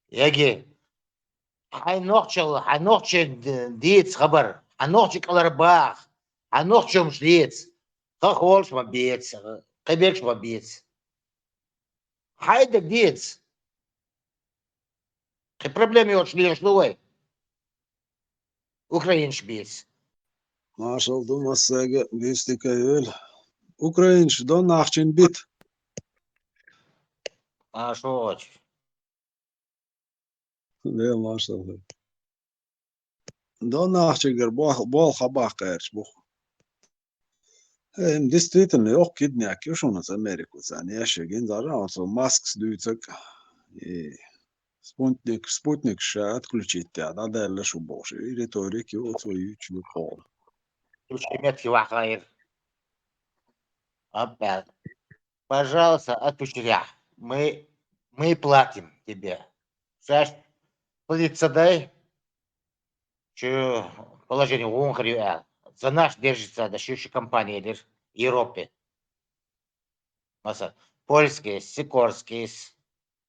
Яги. Хай нохче диц хабар. Хай каларбах. Хай мшлиц. Хахолш мабец. Кайбекш мабец. Хайда диц. Хай проблемы от шлиеш луай. Ukrainisch biz. Marshall Dumassaga Güstika öl. Ukrainç don nachçin bit. А что очень? Ne Marshall. Don nachçiger bol xabaq qerç bu. Действительно, yok kidnyak юшунас Америку цан яшеген зара so masks дүйцек и спутник ша отключить да да шу бош и риторики вот свою чу пол. Ключеметки вахаир. Опять. Пожалуйста, отпусти. Мы платим тебе. Сейчас полиция дай. Че положение в Унгарии. За наш держится дощущая компания в Европе. Маса. Польские, Сикорские,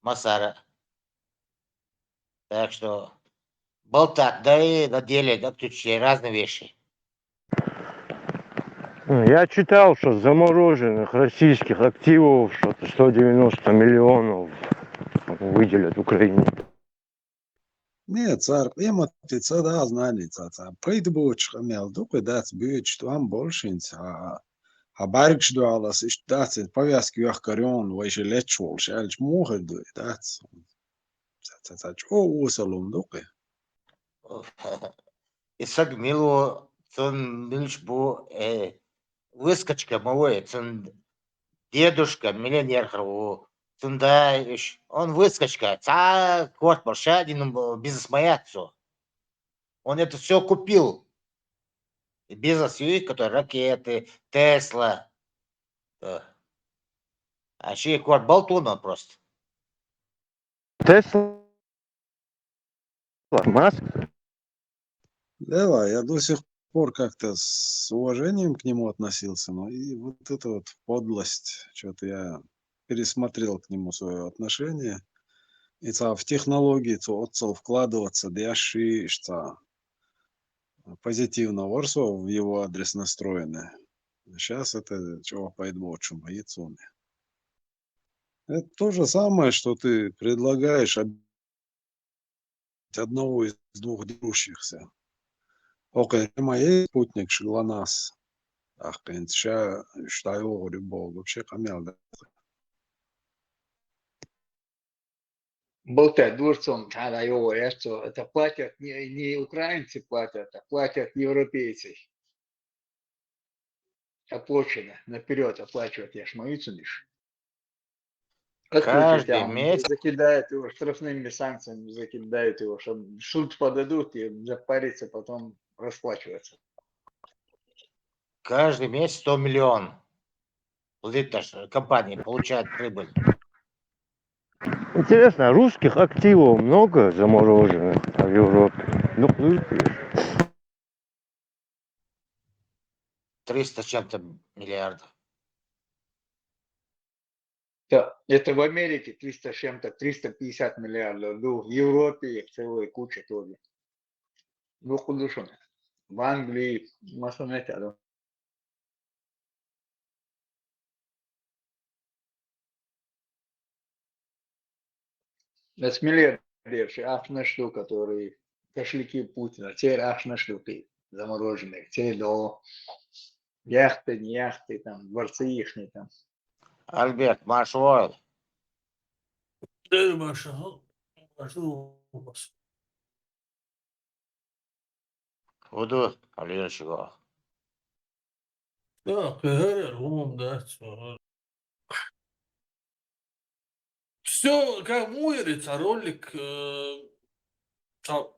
Масара. Так что болтать, да и на деле отключить разные вещи. Я читал, что замороженных российских активов что-то 190 миллионов выделят Украине. Нет, цар, ты да знали, цар. Придбуч хамел, дукой дац бюч, там больше, а барикш дуалас, иш дац, повязки вахкарион, вайше лечвол, шальч мухер дуй, дац. О, усалум, дукой. И сагмилу, цон милчбу, выскочка мой, цон дедушка, миллионер, цундаиш, он выскочка, кварт один бизнесмен, он это все купил. И бизнес, который ракеты, Тесла. А еще и кварт болтун он просто. Тесла, Маск. Да, я до сих пор как-то с уважением к нему относился, но и вот эта вот подлость, что-то я пересмотрел к нему свое отношение. И в технологии отцов вкладываться, дяши, что позитивно ворсо в его адрес настроены. Сейчас это чего пойду, чем боится он. Это то же самое, что ты предлагаешь одного из двух дерущихся. Окей, моей спутник Шиланас. Ах, ща считаю, говорю, Бог, вообще камел, да. Болтать дурцом, когда его, что это платят не украинцы платят, а платят европейцы. Оплачено, наперед оплачивать, я ж мою ценишь. Отключить, Каждый месяц. закидают его штрафными санкциями, закидают его, чтобы в суд подадут и запариться, потом расплачиваться. Каждый месяц 100 миллионов. Компании получают прибыль. Интересно, русских активов много замороженных в Европе? Ну, 300 с чем-то миллиардов. Да, это в Америке 300 с чем-то, 350 миллиардов, ну, в Европе их целая куча тоже. Ну, худошено. В Англии, масонете, да. Это миллиардерши, аж нашли, которые кошельки Путина, теперь аж нашли замороженные, теперь до яхты, не яхты, там, дворцы ихние там. Альберт, Маршал. Да, Маршал. Маршал. Буду, Алешего. Да, говорю, да. Все, как муерится, ролик там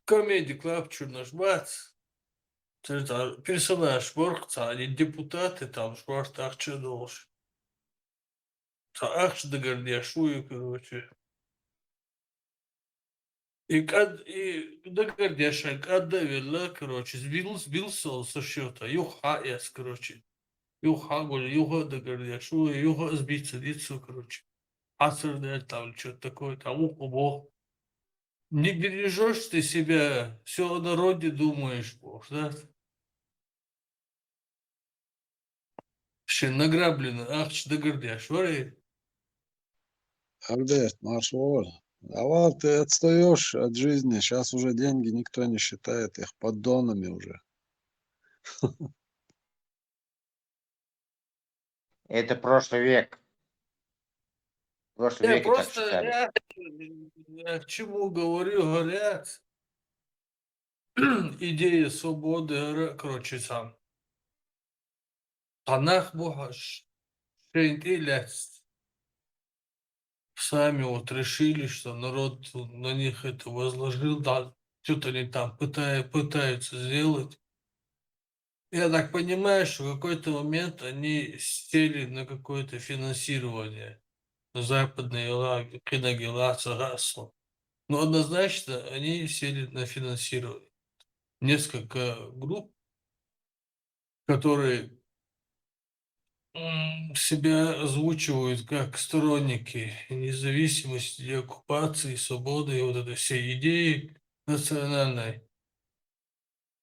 Comedy Club чернаш бац. Персонаж борца, они депутаты там, шварт ахче долж. Ахч догордяшую, короче. И догордяша, когда вела, короче, сбился со счета. Юха яс, короче. Юха, говорю, юха догордяшую, юха сбиться лицо, короче. Асердер там, что-то такое, там, бог. Не бережешь ты себя, все о народе думаешь, бог, да? Ще награблено, ахч догордяш, вари. Альберт, Маршал. Давал, ты отстаешь от жизни. Сейчас уже деньги никто не считает, их поддонами уже. Это прошлый век. В прошлом Не, веке так просто считали. я к чему говорю, говорят, идея свободы, короче, сам. Танах бухаш, сами вот решили, что народ на них это возложил, да, что-то они там пытаются сделать. Я так понимаю, что в какой-то момент они сели на какое-то финансирование. Западные киногела, Сарасу. Но однозначно они сели на финансирование. Несколько групп, которые себя озвучивают как сторонники независимости, оккупации, свободы и вот этой всей идеи национальной.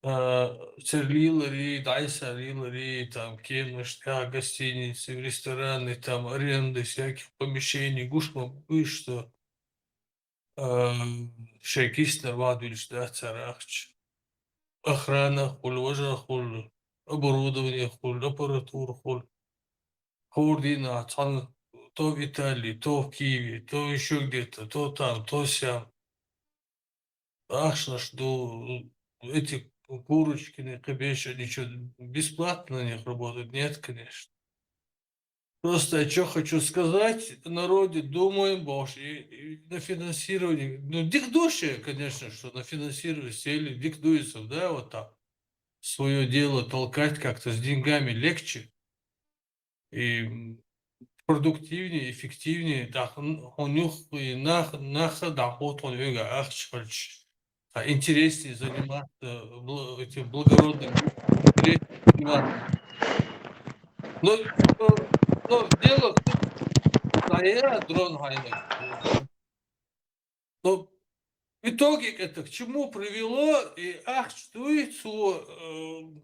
Сэр Лилари, Дайса Лилари, там, Кемышля, гостиницы, рестораны, там, аренды всяких помещений, гушма, что Шейкистер Вадвильш, да, Царахч, охрана, хуль, вожа, хуль, оборудование, хуль, аппаратура, хуль, координат, то в Италии, то в Киеве, то еще где-то, то там, то сям. Ашна, что эти Курочкины, Кобещи, они что, бесплатно на них работают? Нет, конечно. Просто я что хочу сказать, народе думаем, боже, и на финансирование, ну, диктующие, конечно, что на финансирование сели, диктуется, да, вот там, свое дело толкать как-то с деньгами легче и продуктивнее, эффективнее, так, у них и доход, он интереснее заниматься этим благородным, интереснее заниматься. Но дело Наверное, дрон Хайнек. Но в итоге это к чему привело? И что это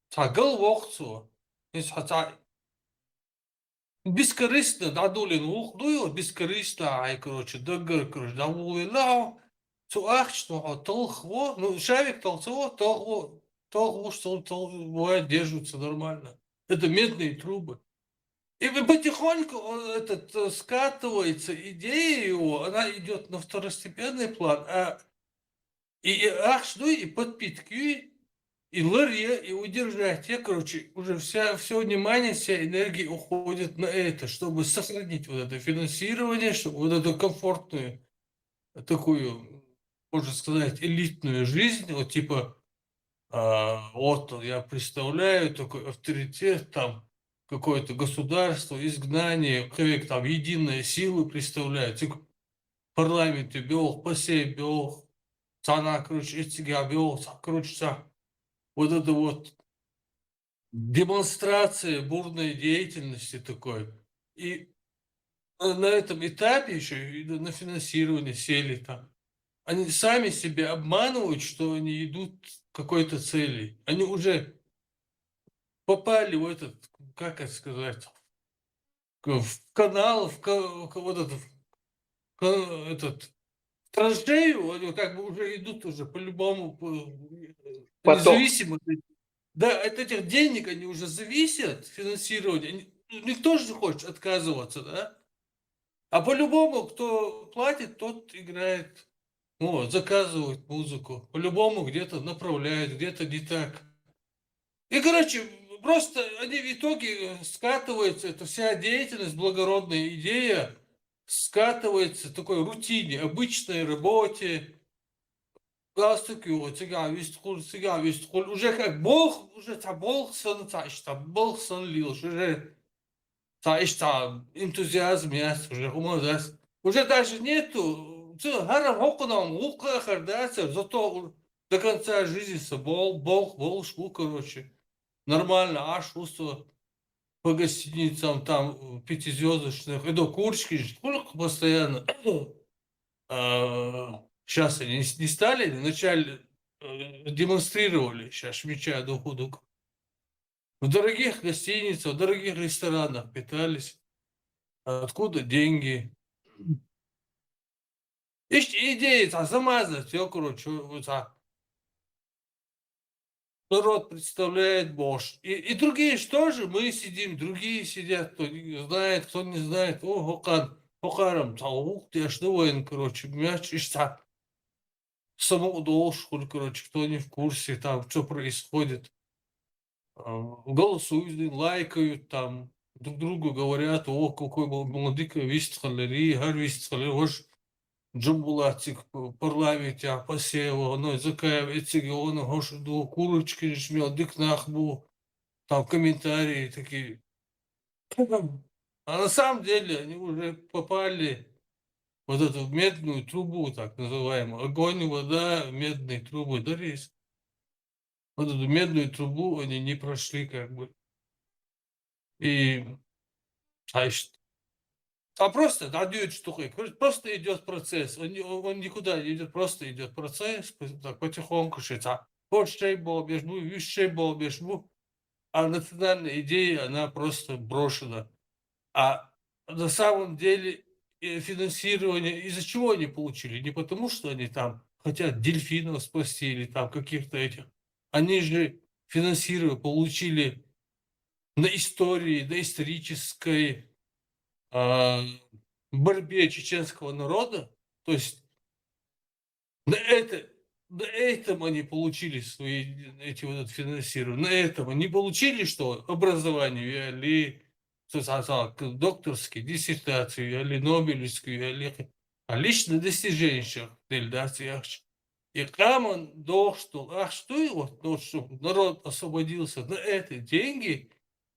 тагал вохцу. Бескорыстно, да, долин ухдую, бескорыстно, короче, дагар, короче, да, улилау. Что толхво, ну, шавик толхво, что бывает, держатся нормально. Это медные трубы. И потихоньку этот скатывается идея его, она идет на второстепенный план, что и подпитки, и ларье, и удержать. Короче, уже все внимание, вся энергия уходит на это, чтобы сохранить вот это финансирование, чтобы вот эту комфортную, такую, можно сказать, элитную жизнь, вот типа, вот я представляю такой авторитет, там, какое-то государство, изгнание, как там единая сила представляет. В парламенте бел, посей бел, цана, короче, этига бел, короче, вот это вот демонстрация бурной деятельности такой. И на этом этапе еще и на финансирование сели там. Они сами себя обманывают, что они идут к какой-то цели. Они уже попали в этот, как это сказать, в канал, вот этот траншею, они как бы уже идут уже по-любому, Поток. независимо. Да, от этих денег они уже зависят, финансирование. Никто же не хочет отказываться, да? А по-любому, кто платит, тот играет, вот, заказывает музыку. По-любому где-то направляет, где-то не так. И, короче, просто они в итоге скатываются, эта вся деятельность, благородная идея, скатывается в такой рутине, обычной работе, галстуки, вот, сега весь хуль, уже как Бог, уже Бог сан лил, уже энтузиазм есть, уже humor, уже даже нету, гарам хокунам, лукахар, да, зато до конца жизни Бог, короче. Нормально, чувство по гостиницам, там, пятизвездочных, и до Курчки, сколько постоянно. Сейчас они не стали, вначале демонстрировали, сейчас шмеча дух. В дорогих гостиницах, в дорогих ресторанах питались. Откуда деньги? Идея замазать все, короче, вот так. Народ представляет Бош. И другие что же? Мы сидим, другие сидят, кто знает, кто не знает. О, Хокаром, ух ты, аж воин, короче, мяч, ишта. Самоудошку, короче, кто не в курсе, там, что происходит. Голосуют, лайкают, там, друг другу говорят, о, какой молодик, вистхалери, гар вистхалери, ваш Джамбулатик парламенте, посеял, ну, закаивается, он, гош, до курочки, жмел, дикнах был, там комментарии такие. А на самом деле они уже попали в вот эту медную трубу, так называемую. Огонь, вода, медные трубы. Да, есть. Вот эту медную трубу они не прошли, как бы. И, просто дают штуки. Просто идет процесс. Он никуда не идет, просто идет процесс, так, потихоньку шится. Больше был бежбу, вище был бежбу. А национальная идея, она просто брошена. А на самом деле финансирование из-за чего они получили? Не потому, что они там хотят дельфинов спасти или там каких-то этих. Они же получили на истории, на исторической борьбе чеченского народа. То есть на этом они получили свои эти вот это финансирование. На этом они получили что? Образование или докторские диссертацию, или Нобелевскую, или личное достижение. И Каман достал, что его, чтобы народ освободился, на это деньги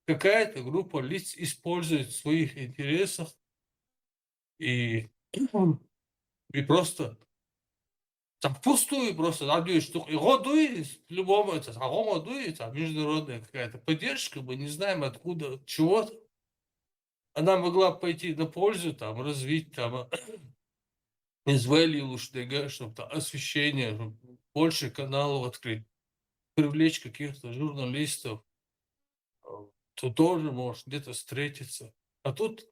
какая-то группа лиц использует в своих интересах и просто там впустую просто надеюсь, что его дует, по-любому это, Рома дует, международная какая-то поддержка, мы не знаем откуда, чего-то. Она могла пойти на пользу, там, развить, там, извалил чтобы там освещение, чтобы больше каналов открыть, привлечь каких-то журналистов, то тоже может где-то встретиться. А тут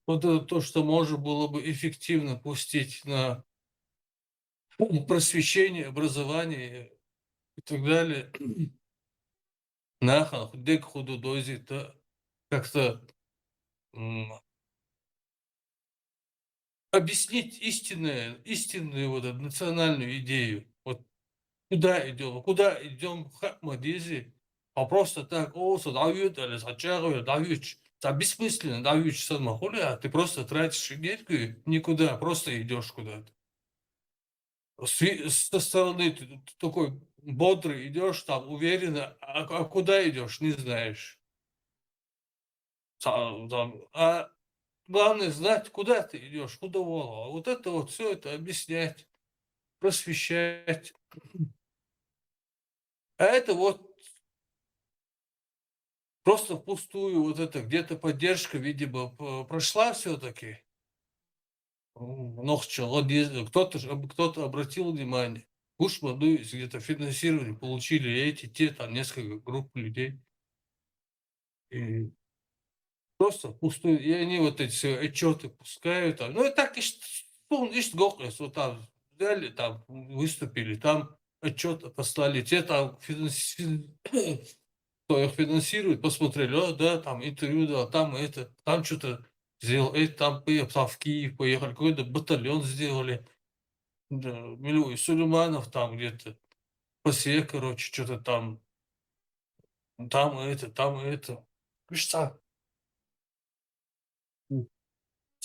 вот это то, что можно было бы эффективно пустить на просвещение, образование и так далее. Нахал, дек худодози-то как-то объяснить истинную вот эту национальную идею. Вот куда идем в Мадизи, а просто так, дают или зачаривают, дают. Это бессмысленно, дают самохуля, ты просто тратишь энергию никуда, просто идешь куда-то. Со стороны ты такой бодрый идешь, там уверенно, а куда идешь, не знаешь. А главное знать, куда ты идешь, куда воло. А вот это вот все это объяснять, просвещать. А это вот просто впустую вот это где-то поддержка, видимо, прошла все-таки. Кто-то обратил внимание. Кушману где-то финансирование получили те, там несколько групп людей. И просто впустую. И они вот эти все отчеты пускают. Там. Ну и так, вот там взяли, там выступили, там отчет послали. Те там кто их финансирует, посмотрели, да, там интервью дал, там это, там что-то сделал, там в Киев поехали, какой-то батальон сделали. Да, Милуй Сулейманов там где-то, Пасе, короче, что-то там это. Видишь,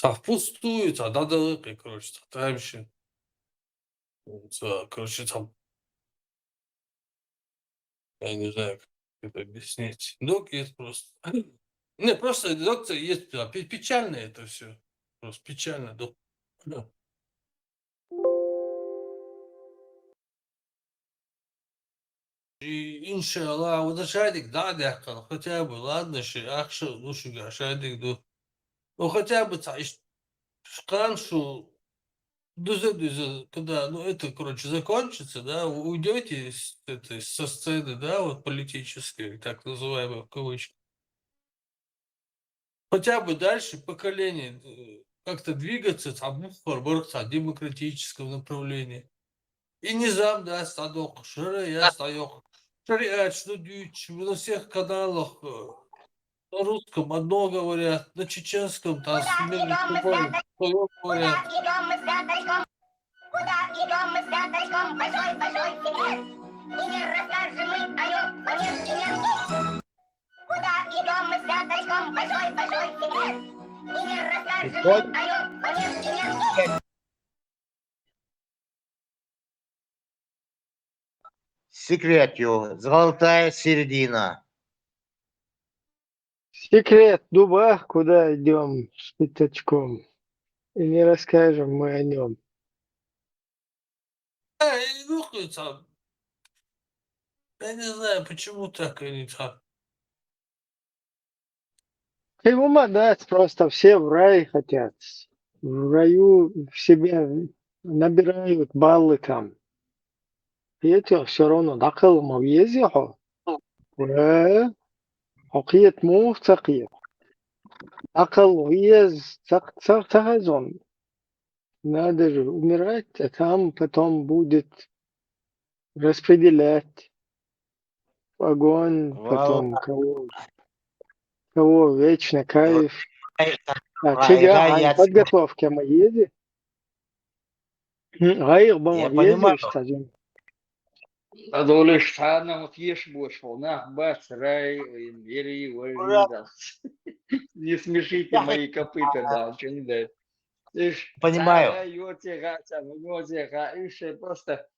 впустую, надо, короче, там еще, короче, там, я не знаю, как это объяснить. Док есть просто. Не, просто доктор есть, печально это все. Просто печально, док. И иншаллах, вот шадик, да, дяхкал, хотя бы, ладно, ахша, лучше шадик, ну хотя бы, шканшу, когда, ну это, короче, закончится, да, вы уйдете со сцены, да, вот политической, так называемой, в кавычках. Хотя бы дальше поколение как-то двигаться, там, в демократическом направлении. И низам, да, стадок, шария, стоек, шариат, что дичь, на всех каналах, на русском одно говорят, на чеченском, там, свое говорят. Куда идем мы с Пяточком? Большой-большой секрет. И не расскажем мы о нем померке. Куда идем мы с Пяточком? Большой-большой секрет. И не расскажем мы о нем померке. Секретью. Золотая середина. Секрет дуба, куда идем с пятачком. И не расскажем мы о нем. И рухаются. Я не знаю, почему так или так. Ему мадать просто все в рай хотят. В раю в себе набирают баллы там. И это все равно дакыл мавьезихо. حقية مو ثقيل عقل ويز تغزون надо же умирать, а там потом будет распределять огонь, потом кого вечно кайф. А тебя عن подготовке мы ездим. غير بما понимаю. ездишь, هذول شحالنا وتيشبوا شغلنا بس راي ويميري وريدا. Не смешите мои копыта, да, что не дает. Понимаю. Просто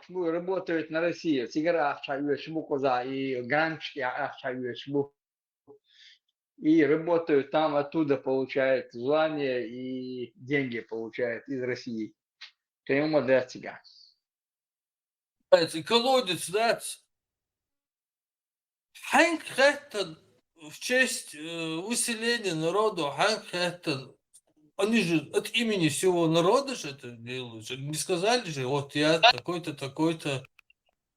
шму работают на России. Сигара шму коза и гранчки шму. И работают там, оттуда получают звание и деньги получают из России. Кому дать тебя? Колодец, да? Хэнк Хэттон в честь выселения народу, Хэнк Хэттон, они же от имени всего народа же это делают. Не сказали же, вот я такой-то, такой-то.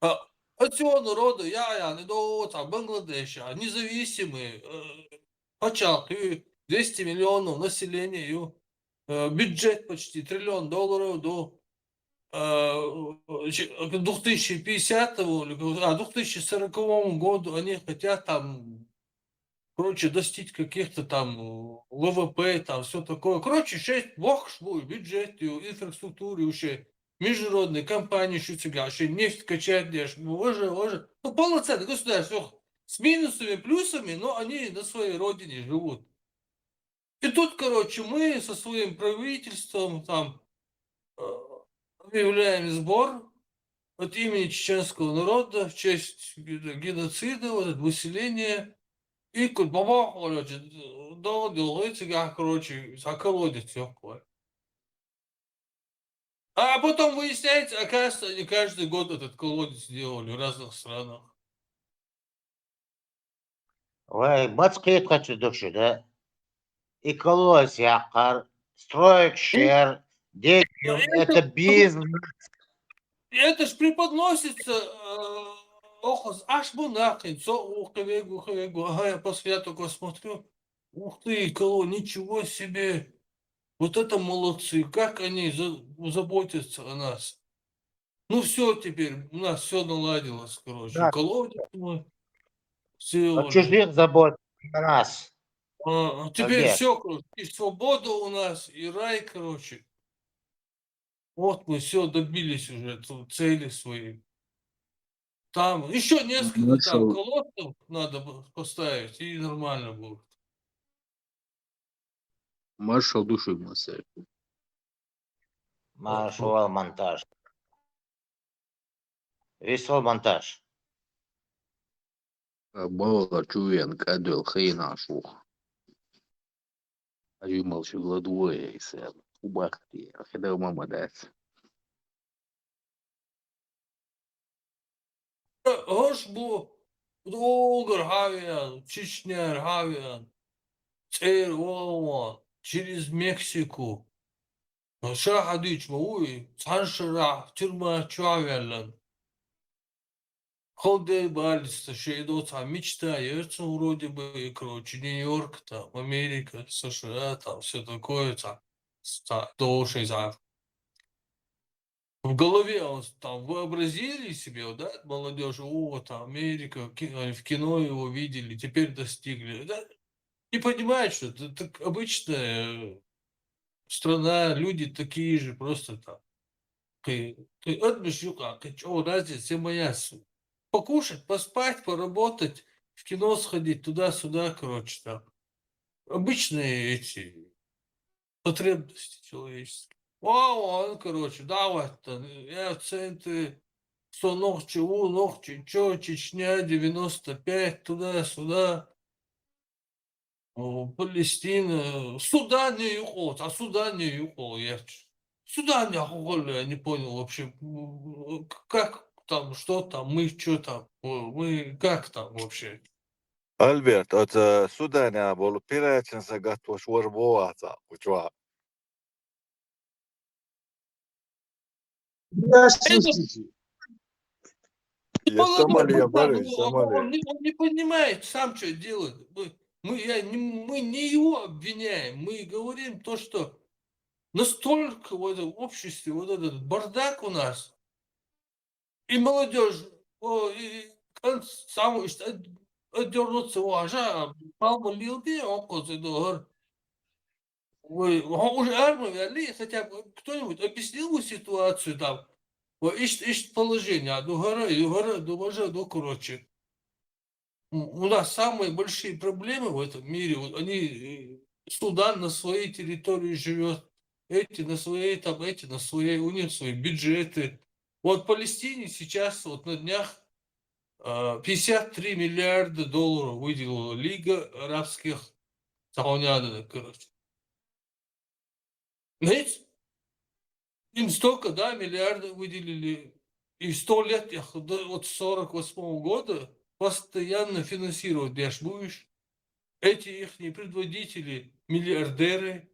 От всего народа, я, там, Бангладеша, независимый, почал, 200 миллионов населения, бюджет почти $1 триллион до 2050 2040 году они хотят там, короче, достичь каких-то там ВВП, там все такое. Короче, 6 бог бюджет, инфраструктуры вообще, международные компании шутига, вообще нефть качать, уже. Ну, полноценное государство, с минусами, плюсами, но они на своей родине живут. И тут, короче, мы со своим правительством там объявляем сбор от имени чеченского народа в честь геноцида, вот это выселение. И баба, короче, короче, околодец такое. А потом выясняется, оказывается, они каждый год этот колодец делали в разных странах. Ой, бацкает хочу души, да? И колодец якар, строек шер, дети, это бизнес. И это ж преподносится, аж бы нахрен, ага, я после я только смотрю, ух ты, ничего себе, вот это молодцы, как они заботятся о нас. Ну все теперь, у нас все наладилось, короче, Да. колодец мы, все От чужих забот на нас. теперь Обед. все, короче, и свобода у нас, и рай, короче. Вот мы все добились уже цели своей. Там еще несколько там колодцев надо поставить, и нормально будет. Маршал души массе. Маршал монтаж. Весел монтаж. Бала чуен кадел хейна шух. Aju молчу гладуэ и сэр. Убахти, ахедал мама дать. Hoş bu Долгар Хавиан, Чечня Хавиан, Цейр Вован, через Мексику. Шахадич Мауи, Цаншара, тюрьма Чавиан. Холдебальство, там мечтается вроде бы, и, короче, Нью-Йорк, там, Америка, США, там, все такое, там, души, там. В голове там вообразили себе, да, молодежь, там, Америка, они в кино его видели, теперь достигли, да, не понимают, что это так обычная страна, люди такие же, просто там. Что разница моя? Покушать, поспать, поработать, в кино сходить, туда-сюда, короче, там. Обычные эти потребности человеческие. Он, короче, давай, я в центре, 100 ногти, чё, Чечня, 95, туда-сюда. Палестина, Судан не ехал, Судан не ехал, Судан не ехал, я не понял вообще, как там, что там, мы что там, мы как там вообще? Альберт, от Судания был пирачен загату шворбоваться, учва. Я Сомали, Барыш, Сомали. Он не понимает сам, что делает. Мы не его обвиняем, мы говорим то, что настолько в этом обществе вот этот бардак у нас, и молодежь, сам отдернуться, палма лилби, он козыдор. Уже армию вели, хотя бы кто-нибудь объяснил бы ситуацию там, ищет положение, короче. У нас самые большие проблемы в этом мире, вот они, Судан на своей территории живет, эти на своей, там, эти на своей, у них свои бюджеты. Вот в Палестине сейчас, вот на днях, 53 миллиарда долларов выделила Лига арабских стран, короче. Знаете, им столько, да, миллиардов выделили, и 100 лет, вот с 48 года, постоянно финансировать Беш будешь. Эти их предводители, миллиардеры.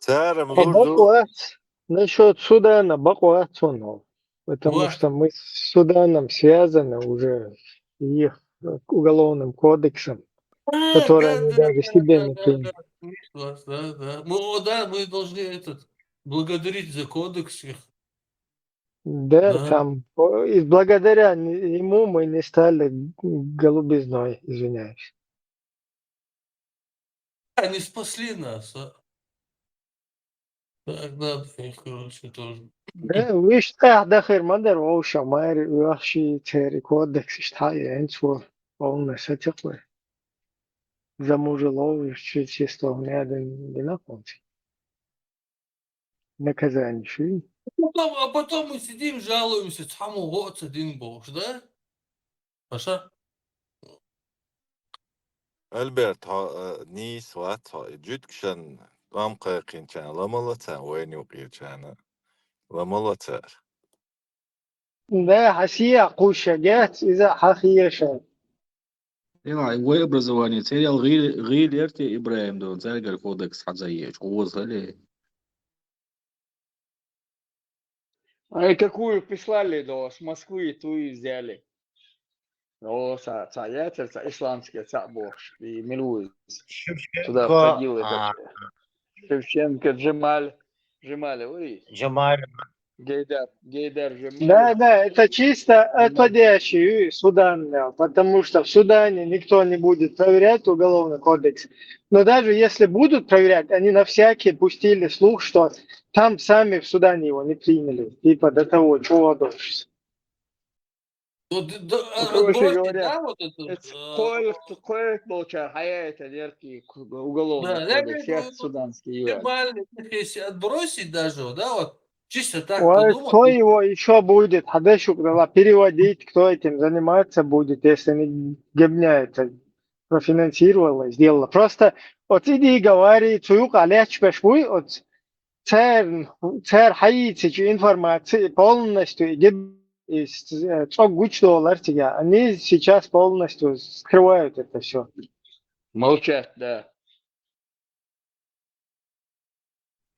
Бакуат. Насчет Судана, Бакуат он. Потому что мы с Суданом связаны уже их уголовным кодексом, который они даже себе не приняли. Мы должны благодарить за кодекс их. Да, там, и благодаря ему мы не стали голубизной, извиняюсь. Они спасли нас, Так надо их, короче, тоже. Да, ويش داخل مدر أو شمار وحشي تاري كودكس اشتهاي انتو قولنا ستقوى замужило чисто рядом бинаконти. Наказание шли. А потом мы сидим, жалуемся, саму год один бог, да? Паша? Альберт, نيس واتها جدكشن رام قاقين كان لملتا وين يوقير كان لملتا. Да, Россия кушает, из-за хахиеша. وي образование терял غير يرتي إبراهيم دون زرقر كودكس حزايش ووصل А какую прислали с Москвы, ту и взяли. Яйца, исламские, бог, и милуют. Туда входил этот Шевченко, Джемаль, ой. Джемаль. Гейдар Джемаль. Да, это чисто отводящий Судан, потому что в Судане никто не будет проверять уголовный кодекс. Но даже если будут проверять, они на всякий пустили слух, что там сами в Судане его не приняли. Типа до того, чего дольше. Короче говоря, получается, это яркий уголовный кодекс, всех суданский. Если отбросить даже, да, вот, чисто так Ой, подумать. кто его еще будет, переводить, кто этим заниматься будет, если не Гебня это профинансировала, сделала. Просто вот иди и говори, цуюк аляч пешвуй, вот цер хаити информации полностью, $100 они сейчас полностью скрывают это все. Молчат, да.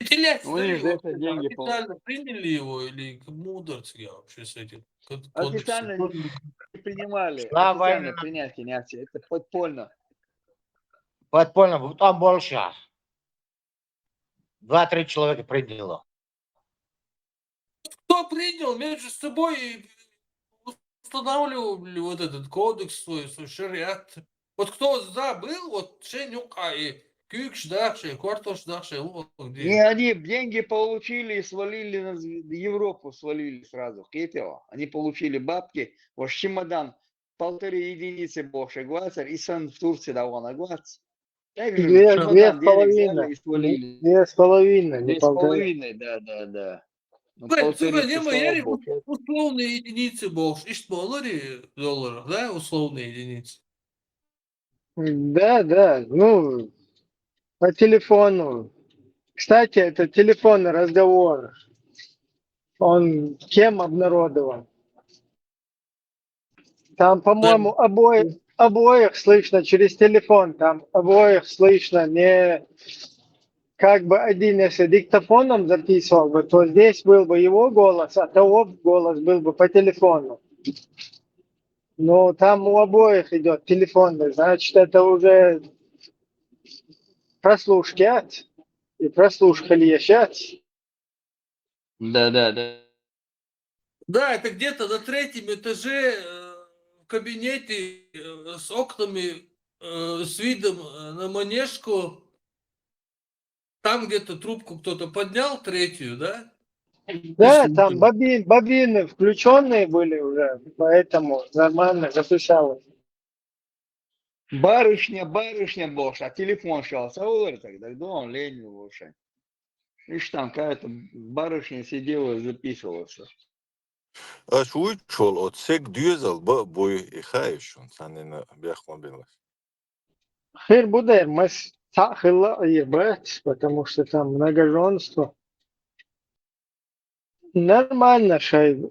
У них за это деньги официально приняли его или мудрцы вообще с этим? Официально принимали Шла официальное война. принятие не акции, это подпольно. Подпольно, там больше. 2-3 человека приняло. Кто принял между собой устанавливали вот этот кодекс свой шариат. Вот кто забыл, вот Шенюка и Кюкш Дахши, Квартош Дахши, вот И где. они деньги получили и свалили на Европу, свалили сразу. Кипело. Они получили бабки, ваш чемодан 1,5 единицы больше гвацер, и сан в Турции давно гвац. Также Две с чемодан денег половиной. взяли и свалили. 2,5, не 2,5, да. Ну, Сука, 1,5 не слава яри богу. условные единицы больше. И что, долларов, да, условные единицы. Да, ну, по телефону. Кстати, это телефонный разговор. Он кем обнародован? Там, по-моему, обоих слышно через телефон. Там обоих слышно не как бы один, если диктофоном записывал бы, то здесь был бы его голос, а того голос был бы по телефону. Но там у обоих идет телефонный, значит, это уже прослушки и прослушали сейчас. Да. Да, это где-то на 3-м этаже в кабинете с окнами, с видом на Манежку. Там где-то трубку кто-то поднял, 3-ю, да? Да, там бобины включенные были уже, поэтому нормально записалось. Барышня больше, а телефон сейчас. А говорит тогда, да он лень больше. Видишь, там какая-то барышня сидела и записывала все. Шуй чол от сек дюзел бой и хаешун санина бяхмобилась. Хер буде, мы сахила ебать, потому что там многоженство. Нормально, шай.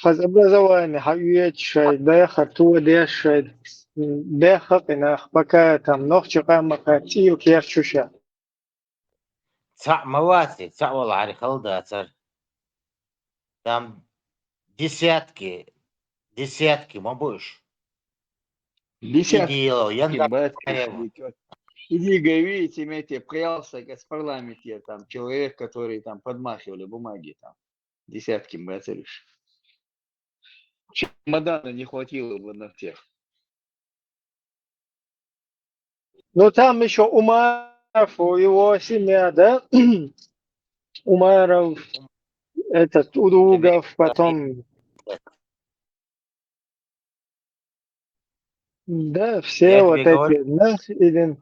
Образование, хавьет, шай, деха, ту, дешай, деха, пинах, пока там ногчу камака, тил, керчуша. Моати, Валари Халдацар. Там десятки, мабуш. Десятки, батюшки. Иди говорите, имейте, прялся с парламенте, там, человек, который там подмахивали бумаги, там, десятки, батюшки. Чемодана не хватило бы на всех. Ну там еще Умаров, его семья, да? Умаров, этот Удугов, потом... Да, все Я вот тебе эти,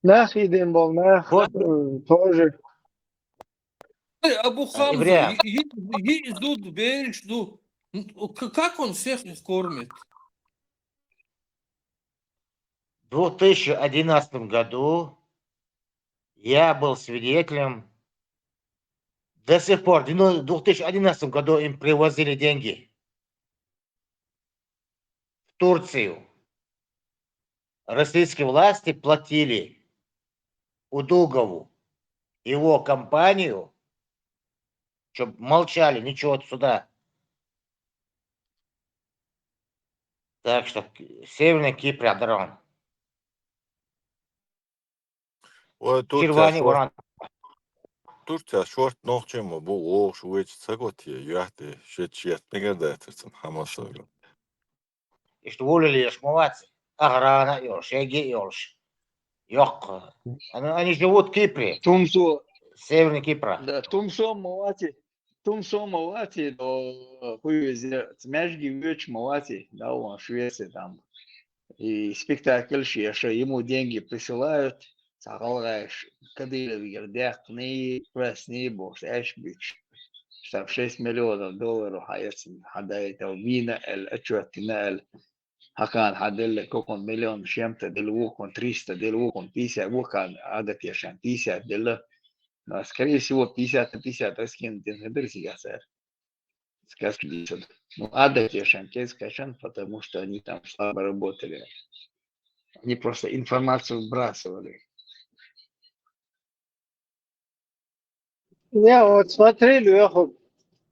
Нахидин был, тоже. Абу Хамза, Еврея. Езуд, Бериш, ну, как он всех их кормит? В 2011 году я был свидетелем. До сих пор, в 2011 году им привозили деньги в Турцию. Российские власти платили Удугову, его компанию, чтобы молчали, ничего сюда. Так что Северный Кипр адрон. Турция шорт нохчемо бу оош уеч цаготие юахте шечият мегадайтерцем хамасойлу. И что волили ешмовать, Аграна ёлш, Эге ёлш. Ёк. Они живут в Кипре. Тумсо. Северный Кипр. Да, Тумсо Малати, до хуйзе, Цмяжги Веч Малати, да, он Швеция там. И спектакль Шеша, ему деньги присылают, Сагалрайш, Кадыров, Гердях, Кни, Красный Бокс, Эшбич. Там 6 миллионов долларов, хада это вина, отчетина, هكان حدل كوكون مليون شيمتا دلوكون 300 دلوكون 50 وكان عدد يشان 50 دل но скорее всего 50 раскинут на дырси сказки десят. Ну адать яшан кешан, потому что они там слабо работали. Они просто информацию вбрасывали. Я вот смотрели,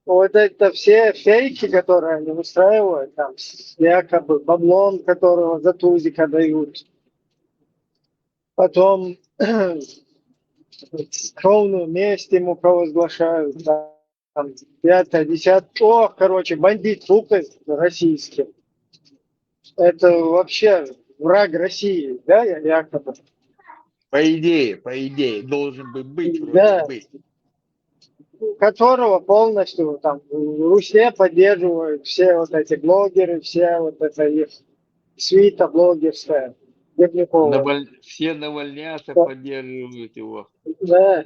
Вот это все фейки, которые они устраивают, там, с якобы баблом, которого за тузика дают. Потом кровную месть ему провозглашают. Там, 5, 10. О, короче, бандит Лукас российский. Это вообще враг России, да, якобы? По идее, должен бы быть, вроде Да, бы. которого полностью там в Русе поддерживают все вот эти блогеры, все вот это их свита блогерская, Герняковая. Все навальнятся, Да. поддерживают его. Да.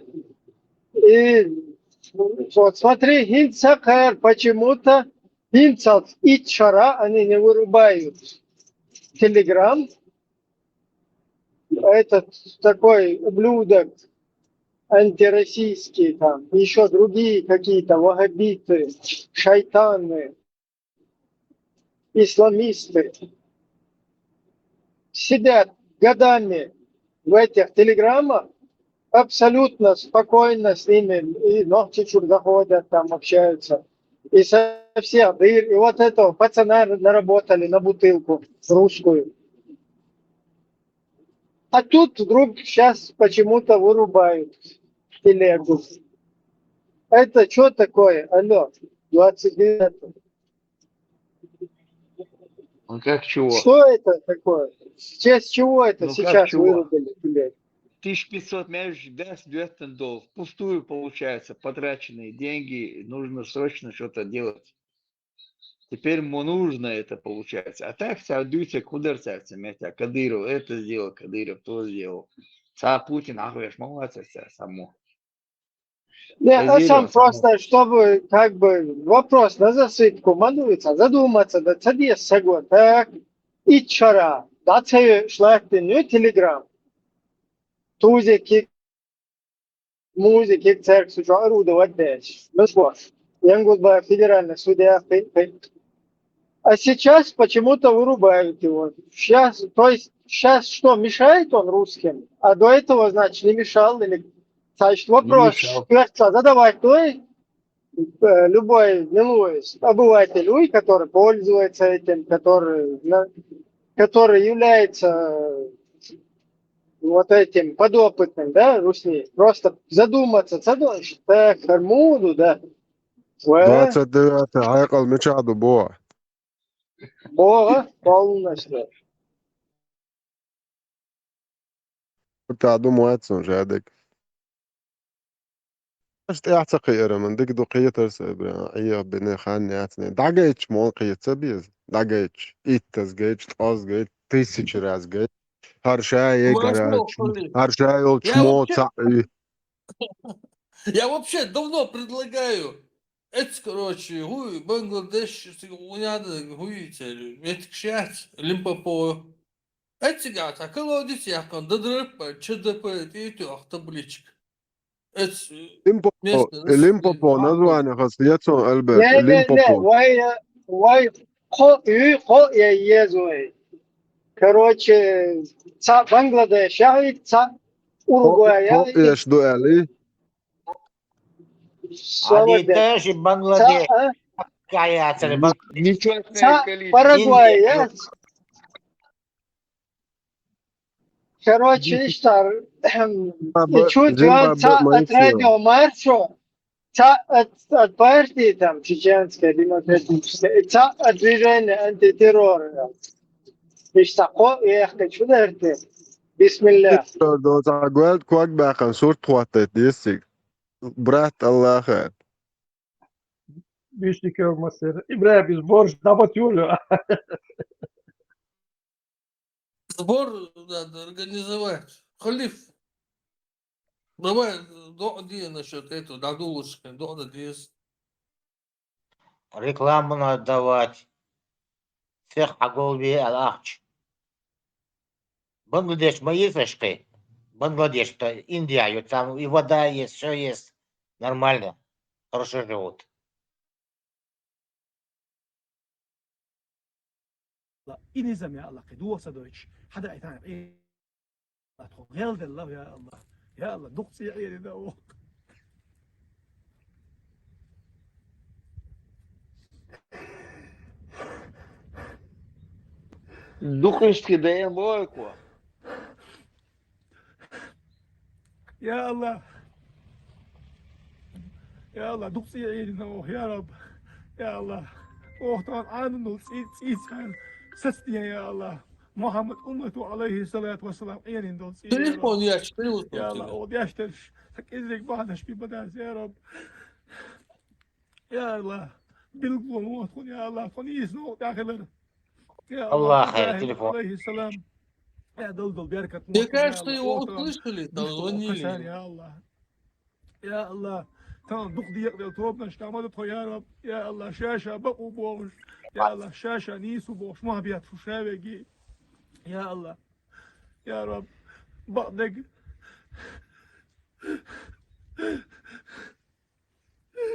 И вот смотри, Гинцакер почему-то Гинцев и Чара они не вырубают Телеграм. Этот такой ублюдок антироссийский, там, еще другие какие-то вахабиты, шайтаны, исламисты сидят годами в этих телеграммах, абсолютно спокойно с ними, и ногти чур заходят, там общаются. И совсем, и вот этого пацана наработали на бутылку русскую. А тут вдруг сейчас почему-то вырубают телегу. Это что такое? Алло, 29. Ну как чего? Что это такое? В честь чего это Ну как сейчас чего? вырубили телегу? 1500 мяч, $200. Пустую получается, потраченные деньги, нужно срочно что-то делать. Теперь ему нужно это получается. А так сядуйте, куда сядуйте, Кадыров это сделал, Кадыров то сделал. Путин, ахуешь, молодец, само. Не, а сам Кадыров, просто, чтобы как бы вопрос на засыпку мануется, задуматься, да цади сагон, так, и чара, да це шлахти, не телеграм, тузики, музыки, церкви, что орудовать дальше. Ну что, Янгулба федеральный судья, а сейчас почему-то вырубают его. Сейчас, то есть, сейчас что, мешает он русским? А до этого, значит, не мешал? Или, значит, не вопрос, мешал. задавать той, любой обыватель, который пользуется этим, который является вот этим подопытным, да, русни, просто задуматься, так, Хармуду, да, 29 عيقل مشعد بوع Бога полностью. بتاع مواتسون جادك اشت اعتقي ارمن ديك دو قيتر ايا بني خاني اتني دعجيتش مون قيت سبيز دعجيتش ايتس جيتش تقاز جيت تيسيش راز جيت هرشاي Хорошо, гарач Халиф. هرشاي Я чмо вообще, цаи я вообще давно предлагаю. Это, короче, хуй, Бангладеш, уняда, хуй, меткшат, Лимпопо. Это гад, а когда дите, я кон, ДДРП, ЧДП, это табличка. Это ليمبوبو место, ليمبوبو عقل. نزواني خاصيتهم البرت Не, ليمبوبو я езуй. Короче, ца Бангладеш, ца Уругвай, هو ايش دو علي هذه Славодек, تاشي ца, بنغلاديش كايات Нечестное количество. Парагвай, Индия. короче, Иштар, и чуть он زيمبابوي ца ما от يصير радио Маршо, ца от партии там, чеченская, демократическая, и ца от движения антитеррора. Иштар, я хочу дойти. Бисмилля. دو تعقوال كواك باقن صورة تواتت ديستيك برات الله خير Бишники мастер. Ибрahim из Борж, на Батюлю. Сбор надо организовать. Халиф, давай, доди насчет этого, дадулушки, доди. Рекламу надо давать. Всех оголби алахч. Бангладеш мои фешки. Бангладеш, то Индия, и там и вода есть, все есть. Нормально. Хорошо живут. إني زمي الله قدوة صدوش حدا يتعرف إيه غير الله يا الله نقصي عيني ذوق Духнешь даем бойку. يا الله يا الله دقسي عيننا يا رب يا الله طبعا عنه سيسان سستيا يا الله محمد أمته عليه الصلاة والسلام عينين دول يا رب Telefon yaş, telefon يا الله tabii. ودياشترش حق إذنك بعدش ببداس يا رب يا الله بالقوة موتكم يا الله فنيسنو داخل يا الله الله خير إبراهيم تليفون عليه السلام يا دلدل بركة Мне موتكم يا кажется, الله его أوتران услышали, там دكتور звонили قسان ему. يا الله يا الله تمام دق دي يقدر توبنا اشتعملته يا رب يا الله شاشة بقوا بوش يا الله شاشة نيسو بوش ما بيات شابقي يا الله يا رب بقدق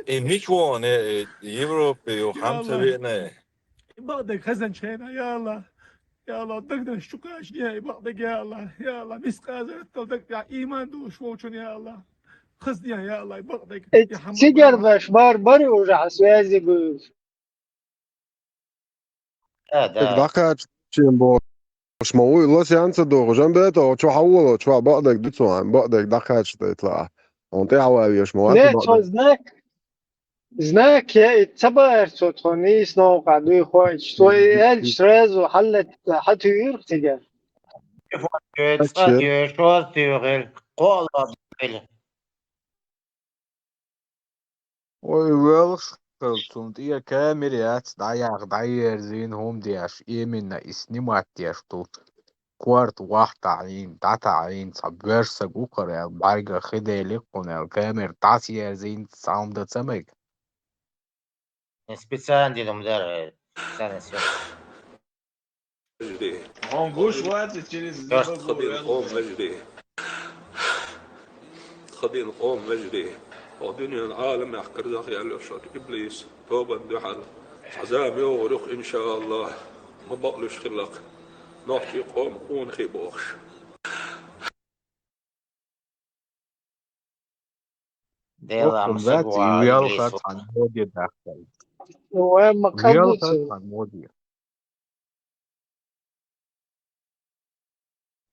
In Michwan, Europe, يا Hamza الله ne? بقدق خزن شينا يا الله يا الله دقنا الشكاش دي بقدق يا الله مسقازر التلدق يا إيمان دوش ووشن يا الله خزني يا الله بقدق يا حمد Cigar baş bari uğraş sözü bu. هذا دقات شين بوش موي لوس يانسا دوغ جنبيته شو حولو شو بقدك دتسو عن بقدك دقات يطلع اونتي حواويش موات Ne to بقدك znak ya tabar to ni sno qadu khoy to el shrezo halet hatu yurtiga. تليفون ديو شوز ديو غير قول Oi, Welsh zum ihr kämer jetzt da ja dair زين هم دياش إيمنا إسنيمات دياش تو كوارت واحد تعلين تا تعلين صبرس بكرة بارجا خدي لكم الكامير تاسي زين سام ده سمك سبيتسان دي مدار سنة Он гуш хватит через خبير قوم مجدي خبير قوم مجدي ودنيا العالم يحكر ذاك على شر إبليس توبة دحل عذاب يورق إن شاء الله ما بقلش خلق نحكي قوم ونخي بوخش ديلا وكم ذاتي مصبوع ويال إبليس خط عن مودي داخل وما ويال خط قبضت عن مودي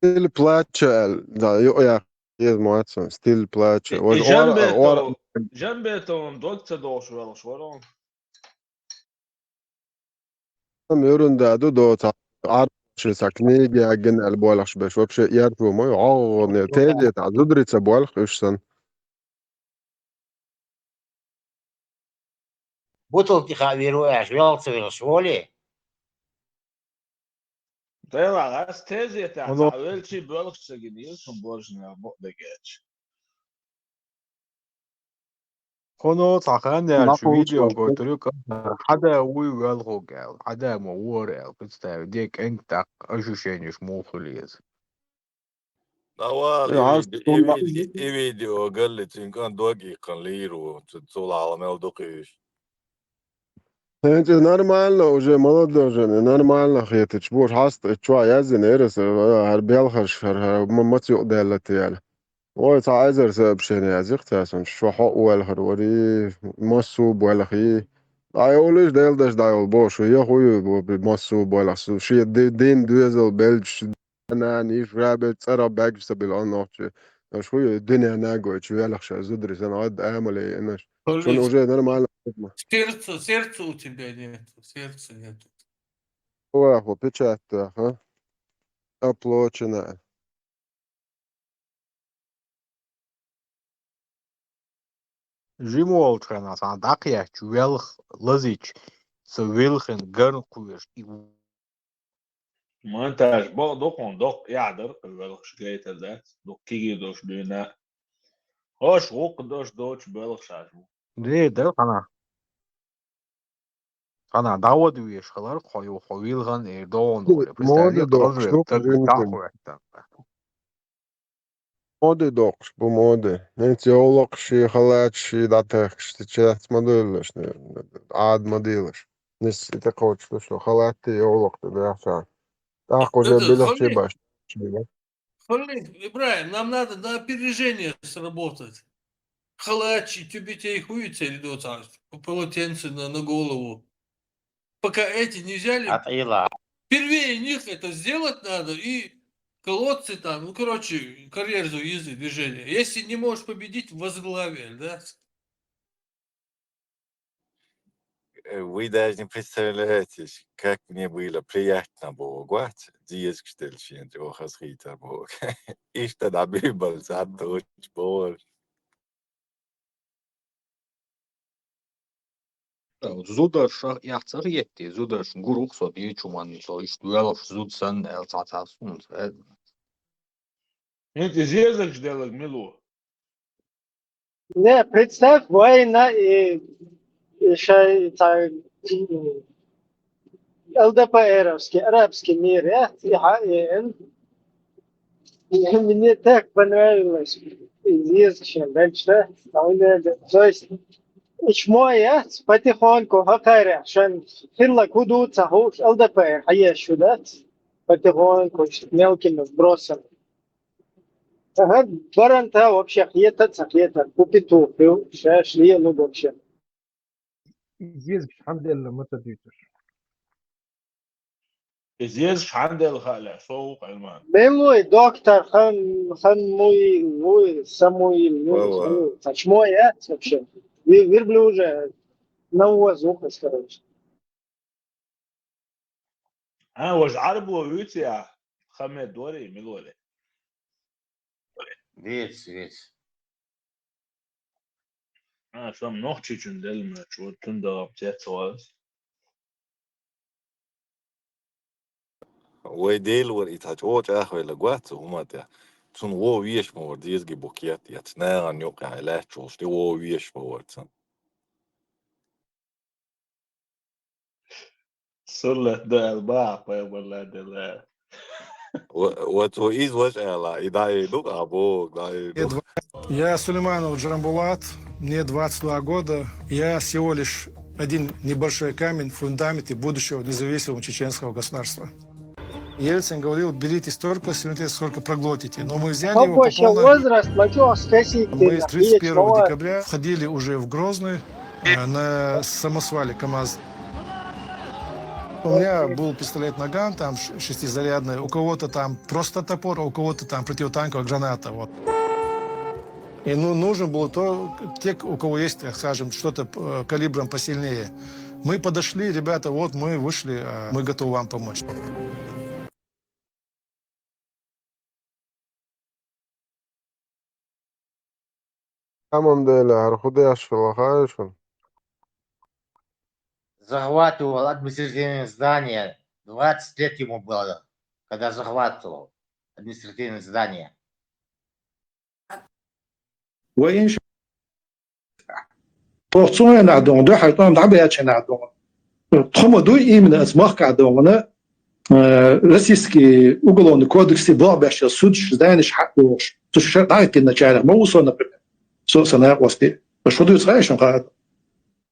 ستيل بلاتشل دا يا مواتسون ستيل بلاتشل ورا جنبيته دوت دوش ولا شورون يورون دا دو عارف ساكنيجي اجن البولخش باش وبش يعرفوا ما يعاون تيجي تاع زدريتس بولخ وشسن بطل تخاويرو ايش يالصوير شوالي طيب غاس تيزي تاع خلاص تعويلشي بولخ سجنيل سن بورجنا بقدقاش خلاص عخان شو نقول فيديو شوال قلت لك حدا وي ويال قال حدا مور بس ديك انت اشو شينش مو خليز Nawal عارف i video قال لي إن كان دوقي قليل تطول على مال دقيش. انت نورمالno уже молодожены нормально خيتش بوش حاست شو يزن ارس هربيلخش ما تيقدر يعني وي تعايزر سبب شيء يزيق تاسم شو حق ولا خروري مصوب ولا خي ايولش دايلدش دايل بوش يا خوي بمصوب ولا سو شي دين دوزل بلش انا نيش رابط صار باك سبيل انوتش شو الدنيا ناقوش ولا خش زدري انا قد اعمل ايه انا شو уже нормально Сердца у тебя нет, сердца нет. هو печать ها оплачено جيمو الترانا سان داقيا ويلخ لزيج سويلخن جرن قويش ما انتاش بق دوقون دوق يعدر بولخ جايت ذات دوق كيجي دوش بينا هوش غوق دوش دوش بولخ شاشو ليه ده انا دعوة ويش خلال خويلغن ايردون دولي بس مودي تالي دوخ قلبي شنو تلقي يمكن تاقوة مودي دوخ بمودي انت يولق شي خلات شي داتخش تشات ما دولش عاد ما ديلش نس تقوتش شو خلاتي يولق ده عشان تاخو جاي Это, بلخ شي باش Ибраим, нам надо на опережение сработать. Халачи, тюбетей, хуица или полотенце на голову. Пока эти не взяли, عطيلا Первее них это сделать надо и колодцы там, ну, короче, карьеру езды, движения. Если не можешь победить, возглавить, да? Вы даже не представляете, как мне было приятно богать, диескштельщин, охасхитер бог. И что на библ задуч бог. Zudar яхцар yetti, zudar guruk so bir çuman so iş duyalım zud sen el tatasın. Инти зезак жделак милу. Не, представь, война и так, ЛДПРовский, арабский мир, мне так понравилось. Изъездочно дальше. То есть, شوية потихоньку هكذا عشان كل حدود تهوش ЛДПР هي شدت потихоньку мелкими вбросами. Ага, баранта вообще хьета, купиту, шли, ну вообще. يزيزك الحمد لله ما تديتش زيزك عندي الخالع سوق علمان. Мой доктор, хан мой, Самуил, ну, шмоя вообще. Верблюже на воздух, короче. أنا وش عربو ويوتيا خمي دوري ملولي. Весь. أنا شو منوخشي جندل ما شو تندر بتيت سواس. ويديل وريتاج اوج اخوي لغوات ومات تون وو ويش مور ديزغي بوكيات يتنا نيوق على تشوش دي وو ويش مور تن صلة ده الباع ولا ده وتو из وش على идai дук абок дай дук. Я Сулейманов Джарамбулат, мне 22 года. Я всего лишь один небольшой камень в фундаменте будущего независимого чеченского государства. Ельцин говорил, берите столько, сколько проглотите. Но мы взяли его по полной... возраст, скосить. Мы с 31 декабря входили уже в Грозный на самосвале КамАЗ. У меня был пистолет Наган, там шестизарядный, у кого-то там просто топор, а у кого-то там противотанковая граната. Вот. И нужен был те, у кого есть, так скажем, что-то калибром посильнее. Мы подошли, ребята, вот мы вышли, мы готовы вам помочь. Самом деле, архудеш шелахаешен. Захватывал административное здание. 20 лет ему было, когда захватывал административное здание. وإنش توصلنا نعدون ده حيطان دعبيات نعدون تخم دو إيمن أسماح كعدونا رسيسكي أقولون كودكسي ضابش السودش زانش حقوش تشرط دعك النجارة ما وصلنا سو سنة وستي بس ودو يتغيرش نقاعد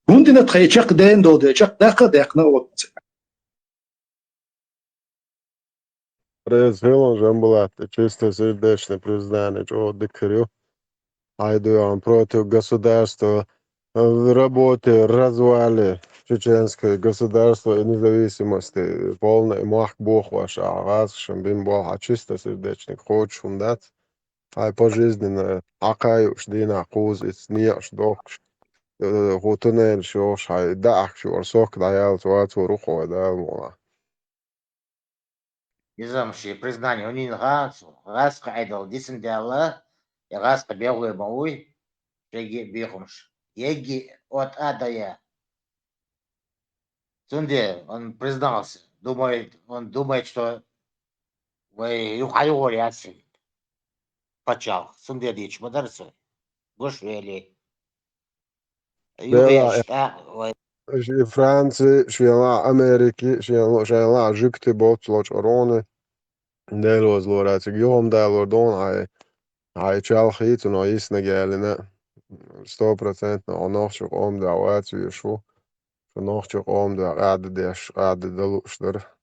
هندنا تخيشق دين دو شق دقنا وقت Произвел Жамбулат, чисто сердечное признание, что докорю. Айду против государства в работе, развале чеченское государство и независимости, полный мах бог ваш, а раз шамбин бог, чисто сердечник, хочешь дать, ай пожизненно, акаюш дина кузиц, ниеш докш, хутунен шош, ай дах шор, сок даял, туату рухо, да, мола. Низамши признание, он раз кайдал, дисен дела, я раз побегаю мауй, шеги бихумш. Еги от Адая. Сунде, он признался, он думает, что вы юхайори отсюда. Почал. Сунде дичь, модарцу. Гошвели. Франции, Швейла, Америки, Швейла, Жикты, Ботлоч, Ороны, Делоз, Лорацик, Йом, Делордон, ай чалхит, но есть на гелине. 100% نوخشق عمد عوات ويشو نوخشق عمد عاد ديش عاد دلوشتر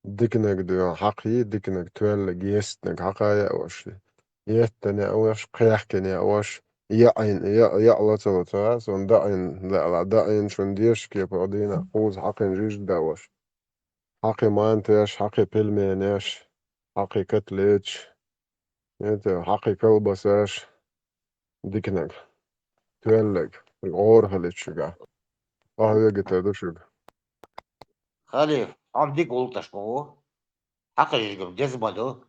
ديكنك دو حقي ديكنك تول جيستنك حقايا وش يتني وش قيحكني وش يعلى تلتاس وندعين لا دعين شون ديش كيف عدينا قوز حقين جيش داوش حقي مانتيش حقي بيلمينيش حقي كتليتش حقي كلبساش ديكنك تولك الغور هلتشجع يجي تدوشج خليف عم ديك قلتش مو حقي يجب جزمة دو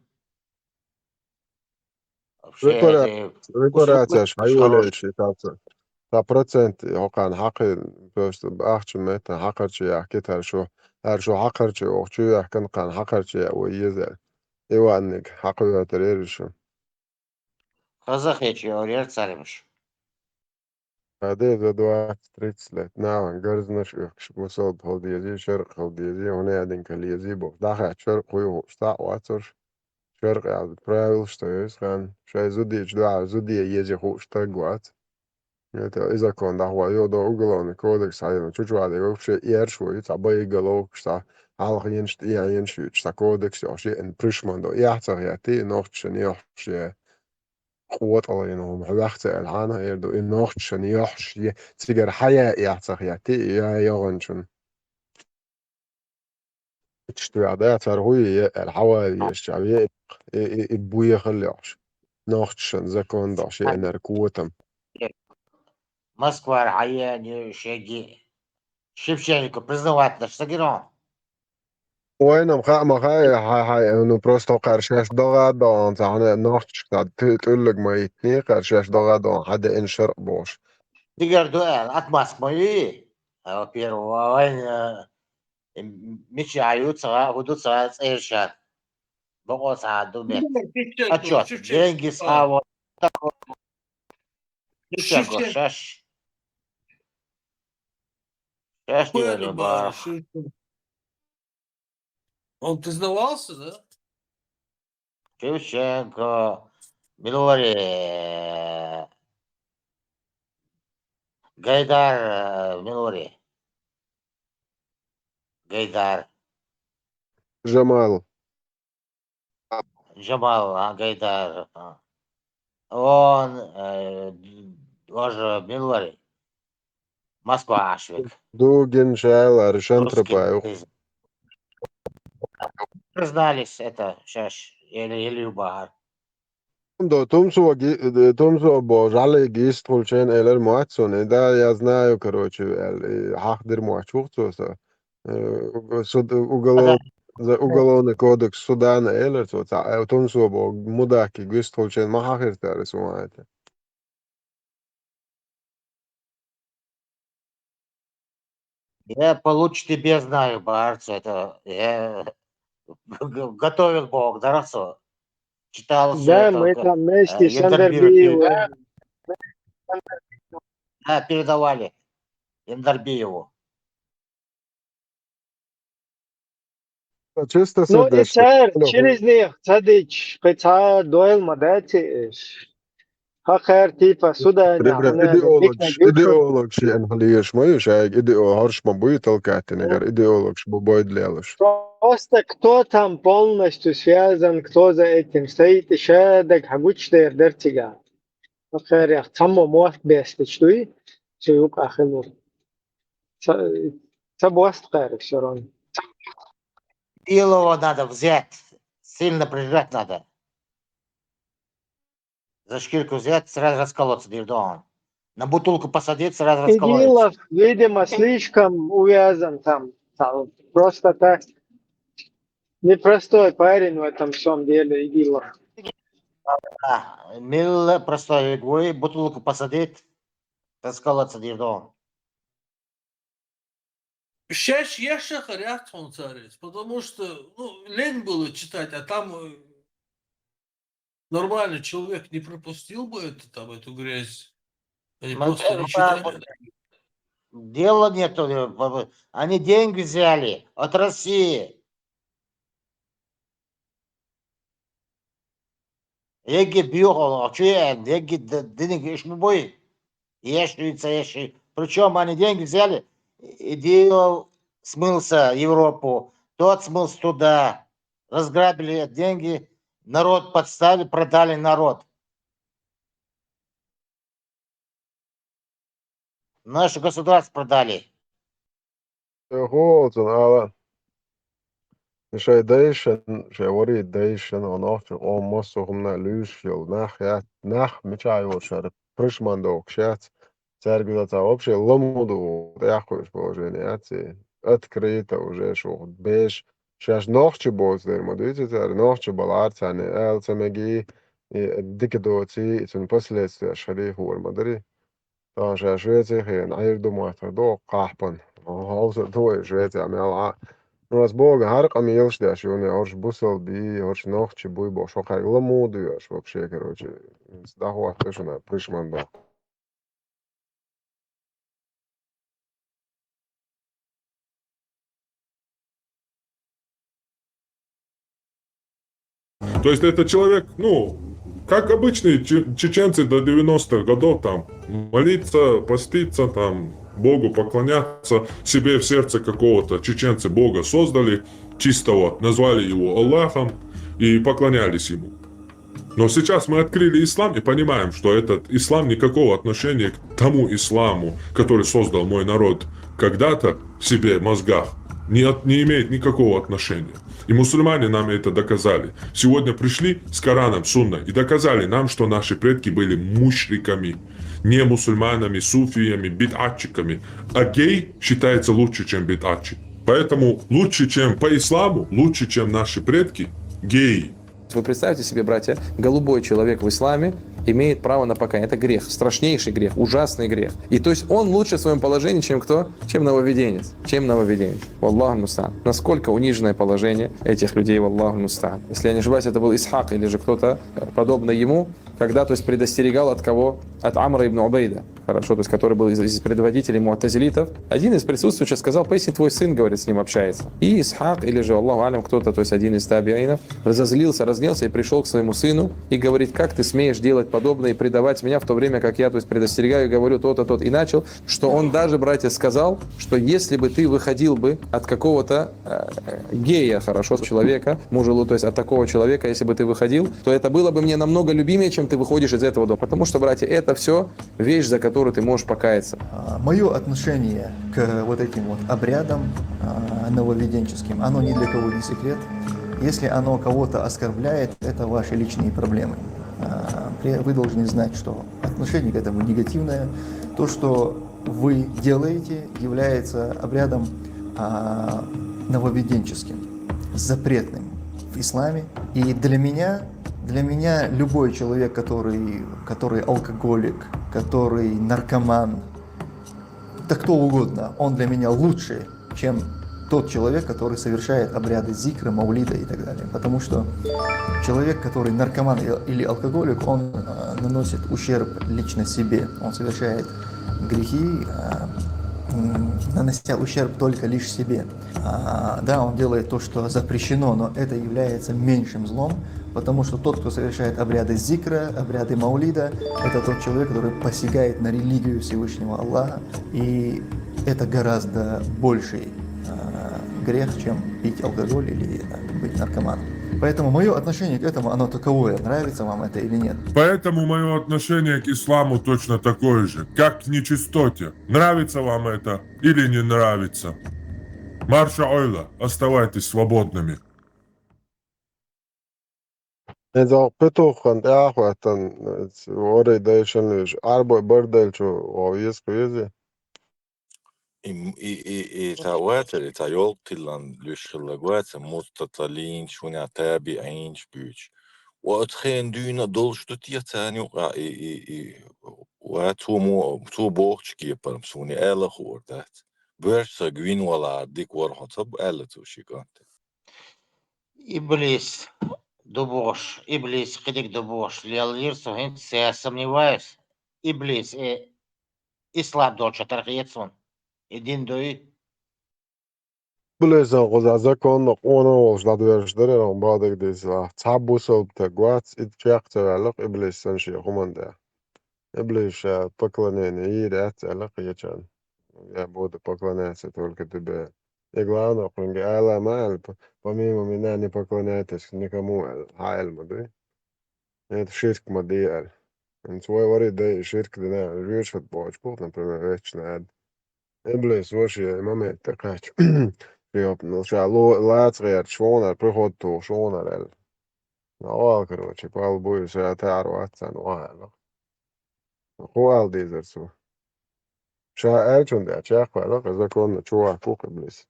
شيء ريكوراتش حيوليش تا процент هقان حقي بس بأخش متى حقرش يحكي هرشو حقرش أخشو يحكن قان حقرش ويزل إيوانك حقي تريرشو Kazak geçiyor yer sarmış. هذه ذا 30 لت نعم جرزنش يخش مصاب هوديزي شرق هوديزي هنا يدين كليزي بو داخل شرق ويو شتا واتر شرق يعني برايل شتايس كان شاي زودي جدا زودي يجي خو شتاقوات إذا كان ده هو يوضا أوغلون كودكس هاي تشوفوا على يوفش إير شوي تعبي يقلو شتا على ينشت ينشت شتا كودكس أو شيء إن بريشمان دو يحتر يعطي نوخش نيوخش قوات الله ينهم حبخت العانا يردو إن نوخش نيوخش تيجر حياة يحتر يعطي يا يغنشن تشتوي عدايا ترهوي الحوالي الشعبية إبوية خليعش نوخش زكون دا شيء إن ركوتم Москва районе шаги. Шевченко признавать что герой. وين مخا انه بروستو قرشاش دغا دون تاعنا نوختش تقول لك ما يتني قرشاش دغا دون حدا انشر بوش Тигр дуэл от Москвы. Во-первых, мечаются, будут совершать. Богос думает. Отчет. Деньги схавал. Шевченко, Шевченко. шаш. Шаш Понял, не бар. Шевченко. Он признавался, да? Шевченко. Милори. Гайдар Милори. Гайдар. جمال Джамал Гайдар. Он тоже Милори. Москва Ашвик. دوجن شال ارشان Русский. تربايو Признались это шаш. Или Любар. دو تمسو بوجعل جيسترولشين الى المواتسون دا я знаю короче حقدر مواتشوختو суд уголовный кодекс Судана элер томсу бо мудаки гиstrolchen махахиртар сумаете Я получше тебе знаю, Барцу. Это я готовил Бог, дарцу. Читал все Да, это. мы там вместе с Яндарбиеву. Андербиевым. Да, передавали Яндарбиеву. чисто Ну и сердечно царь, через них, цадич, قطعة دويل مداتي خير تيفا سودا Ребят, نعمنا ديك نجوشو идеолог شي انهليش مايوش идеолог harsh мабуи толкати негар идеолог бобой длелыш Просто кто там полностью связан, кто за этим стоит, еще так хагучтер дертига. خير يا تمو موافق بيستشتوي سيوك آخر تبوست خير شرون Илова надо взять. Сильно прижать надо. За шкирку взять, сразу расколоться дирдон. На бутылку посадить, сразу расколоться. Игилов, видимо, слишком увязан там. Просто так. Непростой парень в этом всем деле, Игилов. Мил простой иглой, бутылку посадить, расколоться дирдон. Сейчас я шахарят он царец, потому что лень было читать, а там нормальный человек не пропустил бы эту грязь. Они просто не читали. Дела нету. Они деньги взяли от России. Еги бьюхал, еги деньги ишь мы бой. Еши. Причем они деньги взяли, и делал смылся в Европу. Тот смылся туда. Разграбили деньги, народ подставили, продали народ. Наше государство продали. هو على شيء وريد ديشن ونوخ او مصوغنا لوشيل ناخيات ناخ مچايو شر برشمان دوكشات سرگزاتا вообще ломуду яхуш положениyaci открыто уже шо беш сейчас нохчи боздер модуйте цар нохчи баларцане элцемеги дикдоци ицун последствия шари хур мадри та ша Швеция хен айрдумата до кахпан хауса до Швеция мела Nos Бога харка милшдяш, и он орш бусал би, орш нохчи буй бо шохай ломуду яш вообще, короче, сдахуа тоже на пришман да. То есть это человек, ну, как обычные чеченцы до 90-х годов, там, молиться, поститься, там, Богу поклоняться, себе в сердце какого-то чеченцы Бога создали, чистого, назвали его Аллахом и поклонялись ему. Но сейчас мы открыли ислам и понимаем, что этот ислам никакого отношения к тому исламу, который создал мой народ когда-то в себе в мозгах, не имеет никакого отношения. И мусульмане нам это доказали. Сегодня пришли с Кораном, Сунной и доказали нам, что наши предки были мушриками, не мусульманами, суфиями, бид'атчиками. А гей считается лучше, чем бид'атчик. Поэтому лучше, чем по исламу, лучше, чем наши предки, геи. Вы представьте себе, братья, голубой человек в исламе имеет право на покаяние. Это грех, страшнейший грех, ужасный грех. И то есть он лучше в своем положении, чем кто? Чем нововведенец. Чем нововведенец. Валлаху муста'ан. Насколько униженное положение этих людей, валлаху муста'ан. Если я не ошибаюсь, это был Исхак или же кто-то подобный ему, когда, то есть, предостерегал от кого? От Амра ибн Убейда. Хорошо, то есть, который был из предводителей му'тазилитов. Один из присутствующих сказал: поясни, твой сын, говорит, с ним общается. И Исхак, или же, Аллаху алям, кто-то, то есть один из табиинов, разозлился, разгневался и пришел к своему сыну и говорит: как ты смеешь делать подобное и предавать меня, в то время как я, то есть, предостерегаю и говорю то-то, то-то. И начал, что он даже, братья, сказал, что если бы ты выходил бы от какого-то гея, хорошо, человека, мужелу, то есть от такого человека, если бы ты выходил, то это было бы мне намного любимее, чем ты выходишь из этого дома. Потому что, братья, это все вещь, за которую ты можешь покаяться. Мое отношение к вот этим вот обрядам нововведенческим, оно ни для кого не секрет. Если оно кого-то оскорбляет, это ваши личные проблемы. Вы должны знать, что отношение к этому негативное. То, что вы делаете, является обрядом нововведенческим, запретным в исламе. И для меня любой человек, который алкоголик, который наркоман, да кто угодно, он для меня лучше, чем тот человек, который совершает обряды зикра, маулида и так далее. Потому что человек, который наркоман или алкоголик, он наносит ущерб лично себе. Он совершает грехи, нанося ущерб только лишь себе. Да, он делает то, что запрещено, но это является меньшим злом, потому что тот, кто совершает обряды зикра, обряды маулида, это тот человек, который посягает на религию Всевышнего Аллаха, и это гораздо больший грех, чем пить алкоголь или быть наркоманом. Поэтому мое отношение к этому, оно таковое, нравится вам это или нет. Поэтому мое отношение к исламу точно такое же, как к нечистоте. Нравится вам это или не нравится? Марша ойла, оставайтесь свободными. Ezo petuhan ähvatan ori deishanlyš arbo bardelču o ieskuizi. تعواتر تعيوق تلان لشخلقوات مستطلين شونا تابعين شبيش واتخين دينا دولش دوتيا تاني وقع واتو تو بوخش كيبرم سوني آلا خور دات برسا قوين ولا عديك ورحطب آلا توشيقانت Иблис, дубош, Иблис, кидик дубош, лиалирсу, хин, я сомневаюсь. Иблис, ислам доча, тархиецун. Един дои. Bilesen qozazakon ona olşladı verişler on badak deysa. Çabusol ta guats it çaqçalık iblisan şey humanda. Iblis поклонение и ряцалык ячан. Я буду поклоняться только тебе. И главное, что Аллах мал, помимо меня не поклоняйтесь никому, хайл мады. Это ширк мадиаль. Он свой варит, да, ширк, да, решит бочку, например, вечный ад. Иблис, вообще, момент такач. Ну, сейчас лācriet švona приходу švona. Ну, короче, palbuju šajā tēru atcenu ēnu. Хуал дизерсу. Ша элчунде чахва, да, закон чуа кука близ.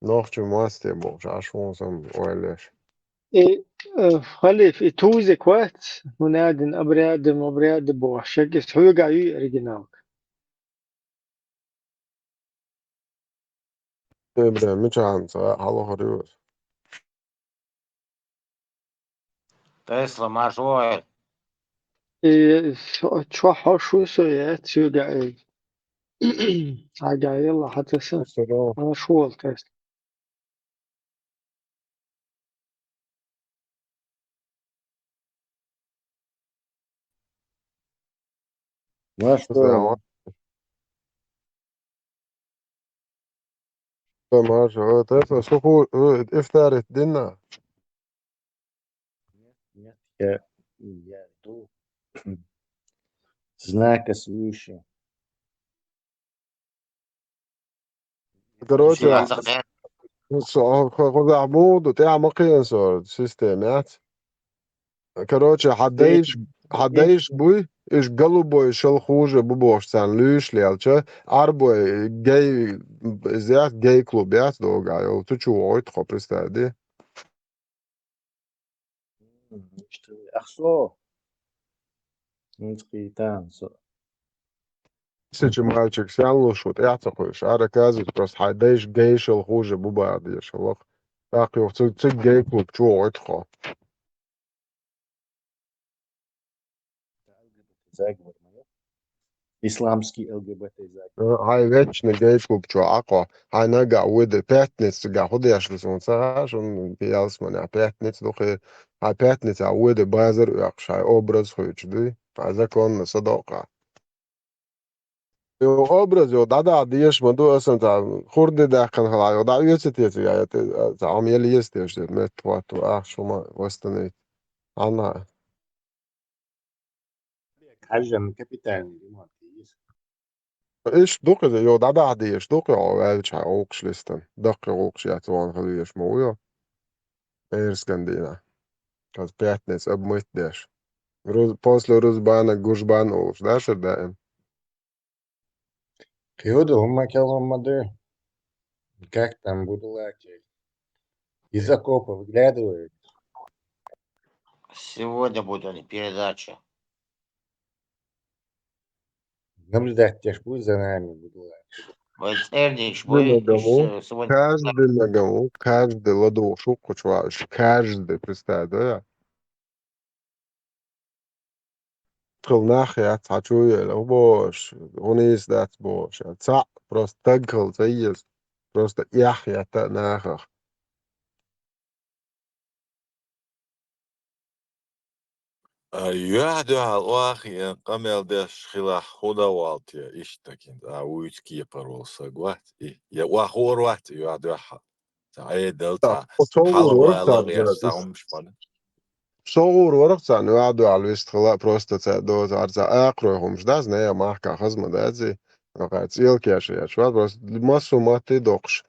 Нохчу масте бо, шашвон сам ойлеш. إيه خليف توزي كوات منادن أبرياد بوح شكس حوقع أريجينال Ebre, mičāns, halo harjūs. Tesla mažoja. إيه شو حشو سويات سوقع إيه عجا يلا حتى سن أنا شو التست Selamat. Mažo, Tesla, šuku, iftārit dinā. Я иду. Знака свыше. Короче, خذ عمود وتعمل مقياس سيستمات. Короче, حدايش بوي إيش قلبوي شل خوجة ببوش سان ليش ليالچه أربوي جاي زيات جاي كلوبيات دوغا يو تشو ويت خو представляди. Что ахсо. Нински танцо. Сичи мальчик сял шут яцахуш ара казит просто حدايش جاي شل خوجة ببعض يشلق تاقي وقت جاي كلوب чу ويت خو. Заговор, исламский ЛГБТ заговор. هاي вечный جاي كلوب чу أقوى هاي نقع ود بيتنس قا خديش لسون شون بيالس من بيتنس دوخي هاي بيتنس ود بازر يقش هاي أوبرز خويش دي هذا كون صداقة يو أوبرز يو دادا ديش مدو أصلا تا خورد داخل هلا يو دا يستيتي يا تا عم يلي يستيش دي مت واتو شو ما وستني أنا حجم كابيتال إيش دوقي يو دادا ديش دوقي عوالش هاي أوكش لستن دقي أوكش ياتوان خليش مويا إيرسكندينا كاز بيتنس أب ميتداش после Рузбана Гужбан уж, да, сюда? Кюду, ума киломады. Как там будулаки? Из окопа выглядывают. Сегодня будет передача. Наблюдать тебя ж будет за нами, будулаки. Вот Эрнич, вы сегодня... Каждый ладу шутку, чувак, каждый, представь, да? تدخل ناحية تعشوية لو بوش غنيس دات بوش تسع بروست تدخل زيز بروست يحيى تناخخ يهدها الواخي قمل داش خلاح خدا والتيا إشتكين ويتكي بروسا قوات يا واخور وات يهدها تعيد دلتا تصور حلو ورقة على غير ساومش من صور ورقة انه قعدوا على الاستغلاء بروست تسعدوز عرزا اقروهم مش داز نيا ماحكا خزمة دازي وقعد سيل كاشي شوات بروست ماسو ما تدوقش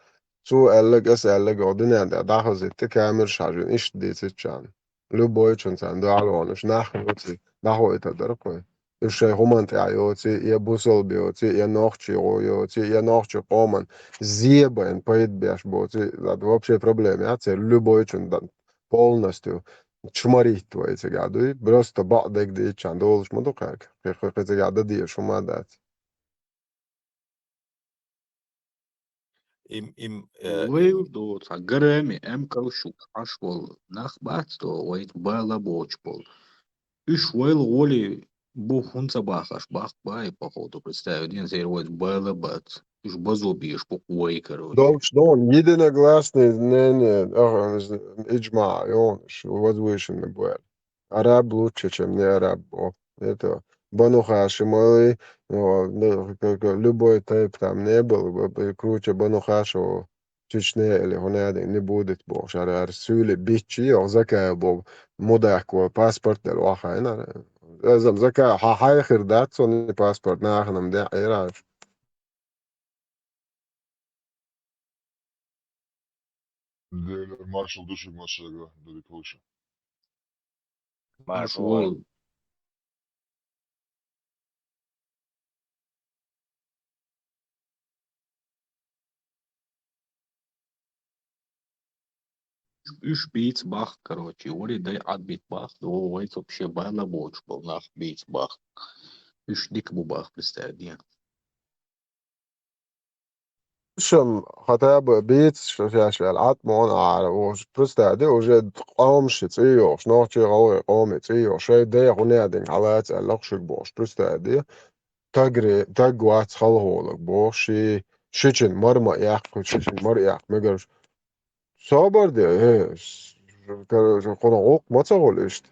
سو قالك اسألك عدنا داخل زيت كامل شعجون ايش دي سيتشان لو بويتشن ساندو علوانش ناخلوتي داخل اتدركوي إيش همان تعيوتي يا بوسل بيوتي يا نوخشي رويوتي يا نوخشي قومن زيبا بيت بيش بوتي ده вообще проблема я це любой чундан полностью чморить твои цигады просто بعدك دي чандолш мудукак خي цигада دي شو ما دات им ويلدو تاجرامي ام كوشوك عشوال نخباتو ويت بالا بوچبол إيش ويل волі був хунца бахаш бах бай походу представь один зервать бала бат إيش базобиеш покой короче Дон единогласный мнение إجماع يونش возвышенный был араб лучше чем не араб это Бану Хашимовой любой тайп там не был круче Бану Хашимова Чечне или هناك не будет больше арсюли бичи زكاة بو مداك وباسبورت الواقع هنا لازم زكاة حاخر دات صوني باسبورت ناخنا مدع إيراج Marshall düşük maçlara dedi koşu. Marshall. Швол. Üç beats бах, короче, Ори дай отбить бах, его войц вообще бала боч был, нах beats бах. Üç dik bu bах, представь, شم хотя بيت شاش العط مون على وش برستادي وجد قام شتي وش نوتي غوي قومي تي وشي دي غنيادين على تسألق بوش برستادي تجري تجوات خلهولك بوشي شيشن مرمى يحكو شيشن مر يحك مجرش صابر دي هيش قناعوق ما تقول إشت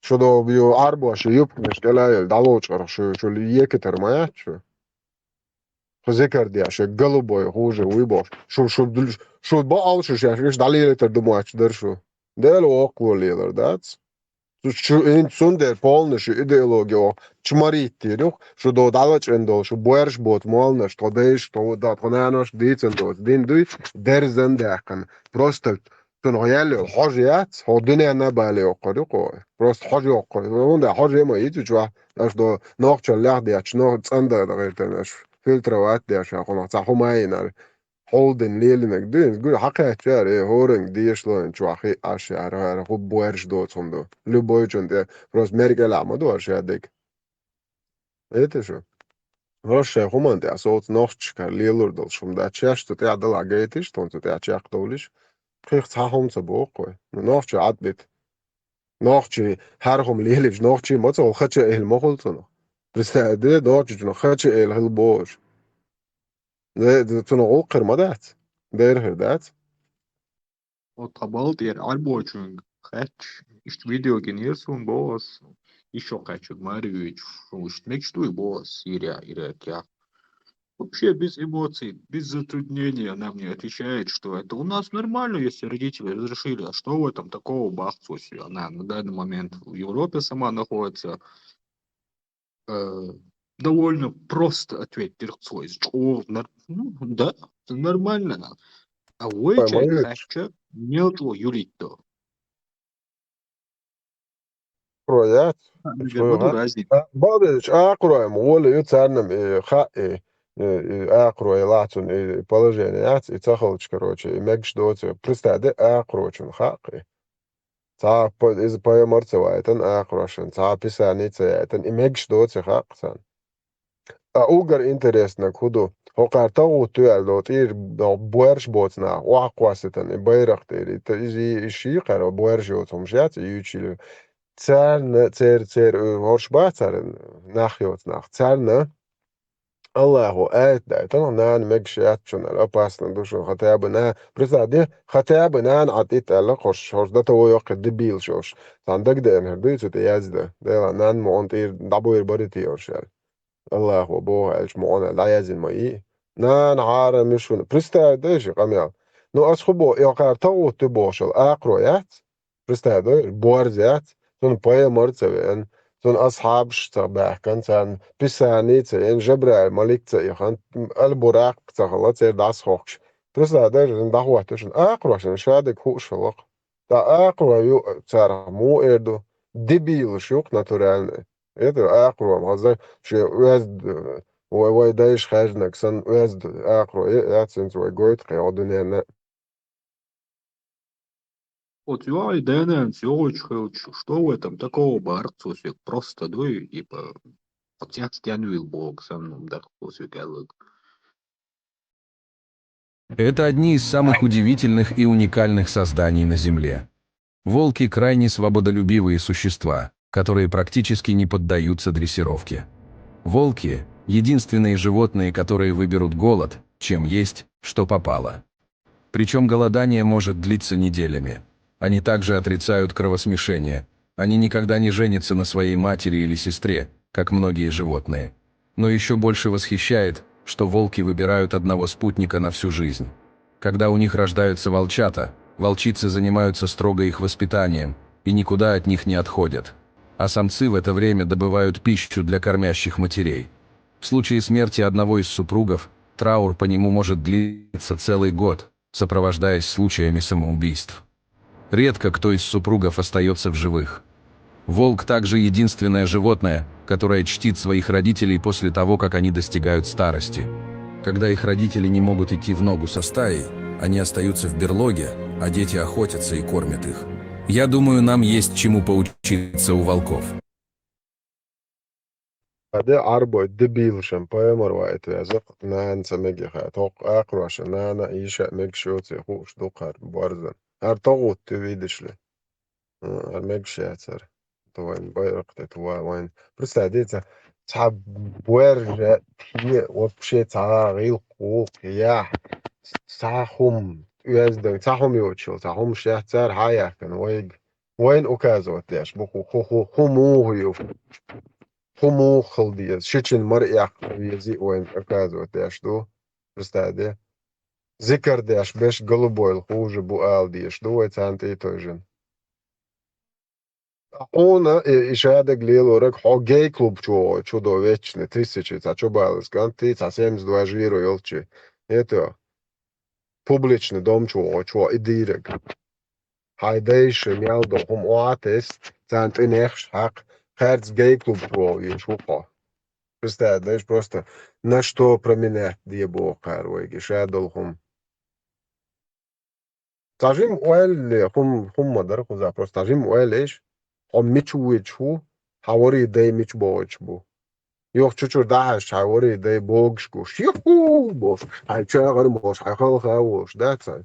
شو دو بيو أربعة شو يبكنش دلائل دالوش شو اللي يكتر ما يحشو فذكر عشان قلبه هوجه ويبوش شو بقى شو ايش دليل تردموش درشو ده لو اقوى ليدر داتس شو انت سندر полностью идеологию чмарити شو دو دالچ اندو شو بورش بوت مالنش то деш то да тонанаш дицендо диндуй дерзендакан просто تنغيال حاجيات هو الدنيا نبالي وقريقو بروست حاجي وقري وندا حاجي ما يتجوا اش دو نوخ لحدي اش نوخ تصندر غير تنش filtrawat det عشان خلاص حماينا هولدن ليلنك دين قول حقيقة شاري هورنج ديش لو انشو اخي اشعر هذا هو بويرش دوت صندو لبوي جند بروس ميريكا لعما دو اشعدك ايه شو روش همان ده صوت نوختش كار ليلور دل شم ده تشاش تتاع دل عقيتش تون تتاع تشاق دولش خيخ تحهم تبوقوي نوختش عدبت نوختش هارهم ليلش نوختش مطا وخدش اهل مخلصنا بس ده نوختش نوختش اهل هالبوش ده تنغوقر مدات دير هدات Otabal diğer alboçun kaç işte video genersun boss еще kaçık Марьевич устмек что и босс Сирия Ирак я вообще без эмоций без затруднения она мне отвечает что это у нас нормально если родители разрешили а что в этом такого бахцуси она на данный момент в Европе сама находится довольно просто ответить терцой ну да нормально а вычай хача нету юлито قرويات برضه разница بعدش اقرا مول يتسنم خا اقرا لاتون положеният и цахалч короче мегш доц пристаде اقروچن خاقي تا из поеморцевайтен اقрошен та писаницеятен и мегш доц خاقсан اوگر интересно куду هقرتو تيالوت إير بورش بوتنا وعقوستن بيرختيري تيجي شي قرا بورش يوتهم جات يوتشيل цер воршбацарен нахьот нах царна Аллаху айт да это нан мегшат чунал опасно душу хотя бы на присади хотя бы на атит алла хош да то yok дебил шош сандак да нердуй цут язда да нан монтир дабуир барити yorshal Аллаху бо алш мона ла язин май нан ара мишун пристадеш камя ну асхубо якартау ты бошал акроят пристадой борзят تون پای مرتبه تون أصحاب شتبه كان تان بساني تين جبر ملك تيخان البراق تخلص داس خوش بس هذا جن دعوة تشن أقرأ شادك هو شلق دا أقرأ يو ترى مو إردو دبيل شوك ناتورال إيه أقرأ هذا شيء وزد ويدايش خارجنك سن وزد أقرأ إيه سنت ويقول قيادنا вот я и Дэнэн что в этом такого барцуси просто дуй типа вот я стянул бог со мной да Это одни из самых удивительных и уникальных созданий на Земле. Волки – крайне свободолюбивые существа, которые практически не поддаются дрессировке. Волки – единственные животные, которые выберут голод, чем есть, что попало. Причем голодание может длиться неделями. Они также отрицают кровосмешение. Они никогда не женятся на своей матери или сестре, как многие животные. Но еще больше восхищает, что волки выбирают одного спутника на всю жизнь. Когда у них рождаются волчата, волчицы занимаются строго их воспитанием и никуда от них не отходят. А самцы в это время добывают пищу для кормящих матерей. В случае смерти одного из супругов, траур по нему может длиться целый год. сопровождаясь случаями самоубийств. Редко кто из супругов остается в живых. Волк также единственное животное, которое чтит своих родителей после того, как они достигают старости. Когда их родители не могут идти в ногу со стаей, они остаются в берлоге, а дети охотятся и кормят их. Я думаю, нам есть чему поучиться у волков. هذا عربو دبيل شمبايمر وايت ويزق نان سمجي توق اقرش نانا ايشا ميك شوتي خوش دوقر بارزن هر طغوت تبيدشلي هر ميك شاتر طوين بايرقت وين بس هديتا تعب بورجا تي وبشي تعاغيل قوق يا تعهم يزدن تعهم يوتشل تعهم شاتر هايكن وين اوكازو تيش بخو خو خمو يوف خمو خلديز شيتشن مرئي ويزي وين اوكازو تيش دو بستادي ذكر ديش بيش голубой الخوج بو آل ديش دو ويتانتي توجن Ona išāda lielu hokej klubu čudo večne 1000, a čobālis gan 372 žīro ilči. Ieto publični dom čo idīreg. Haideiši mjeldo oates, cent inekš hak herz gej klubu čo ješupo. Представляешь, просто на что променять дебо карвайги, шадолхум. Тажим уэль хум мадар хуза, просто тажим уэль эш. ميتشويتشو حواري داي ميتش بوتشبو يوخ تشور داش حواري داي بوغشكوش يوهو بوش هاي تشاغر موش هاي خل خاوش داتساي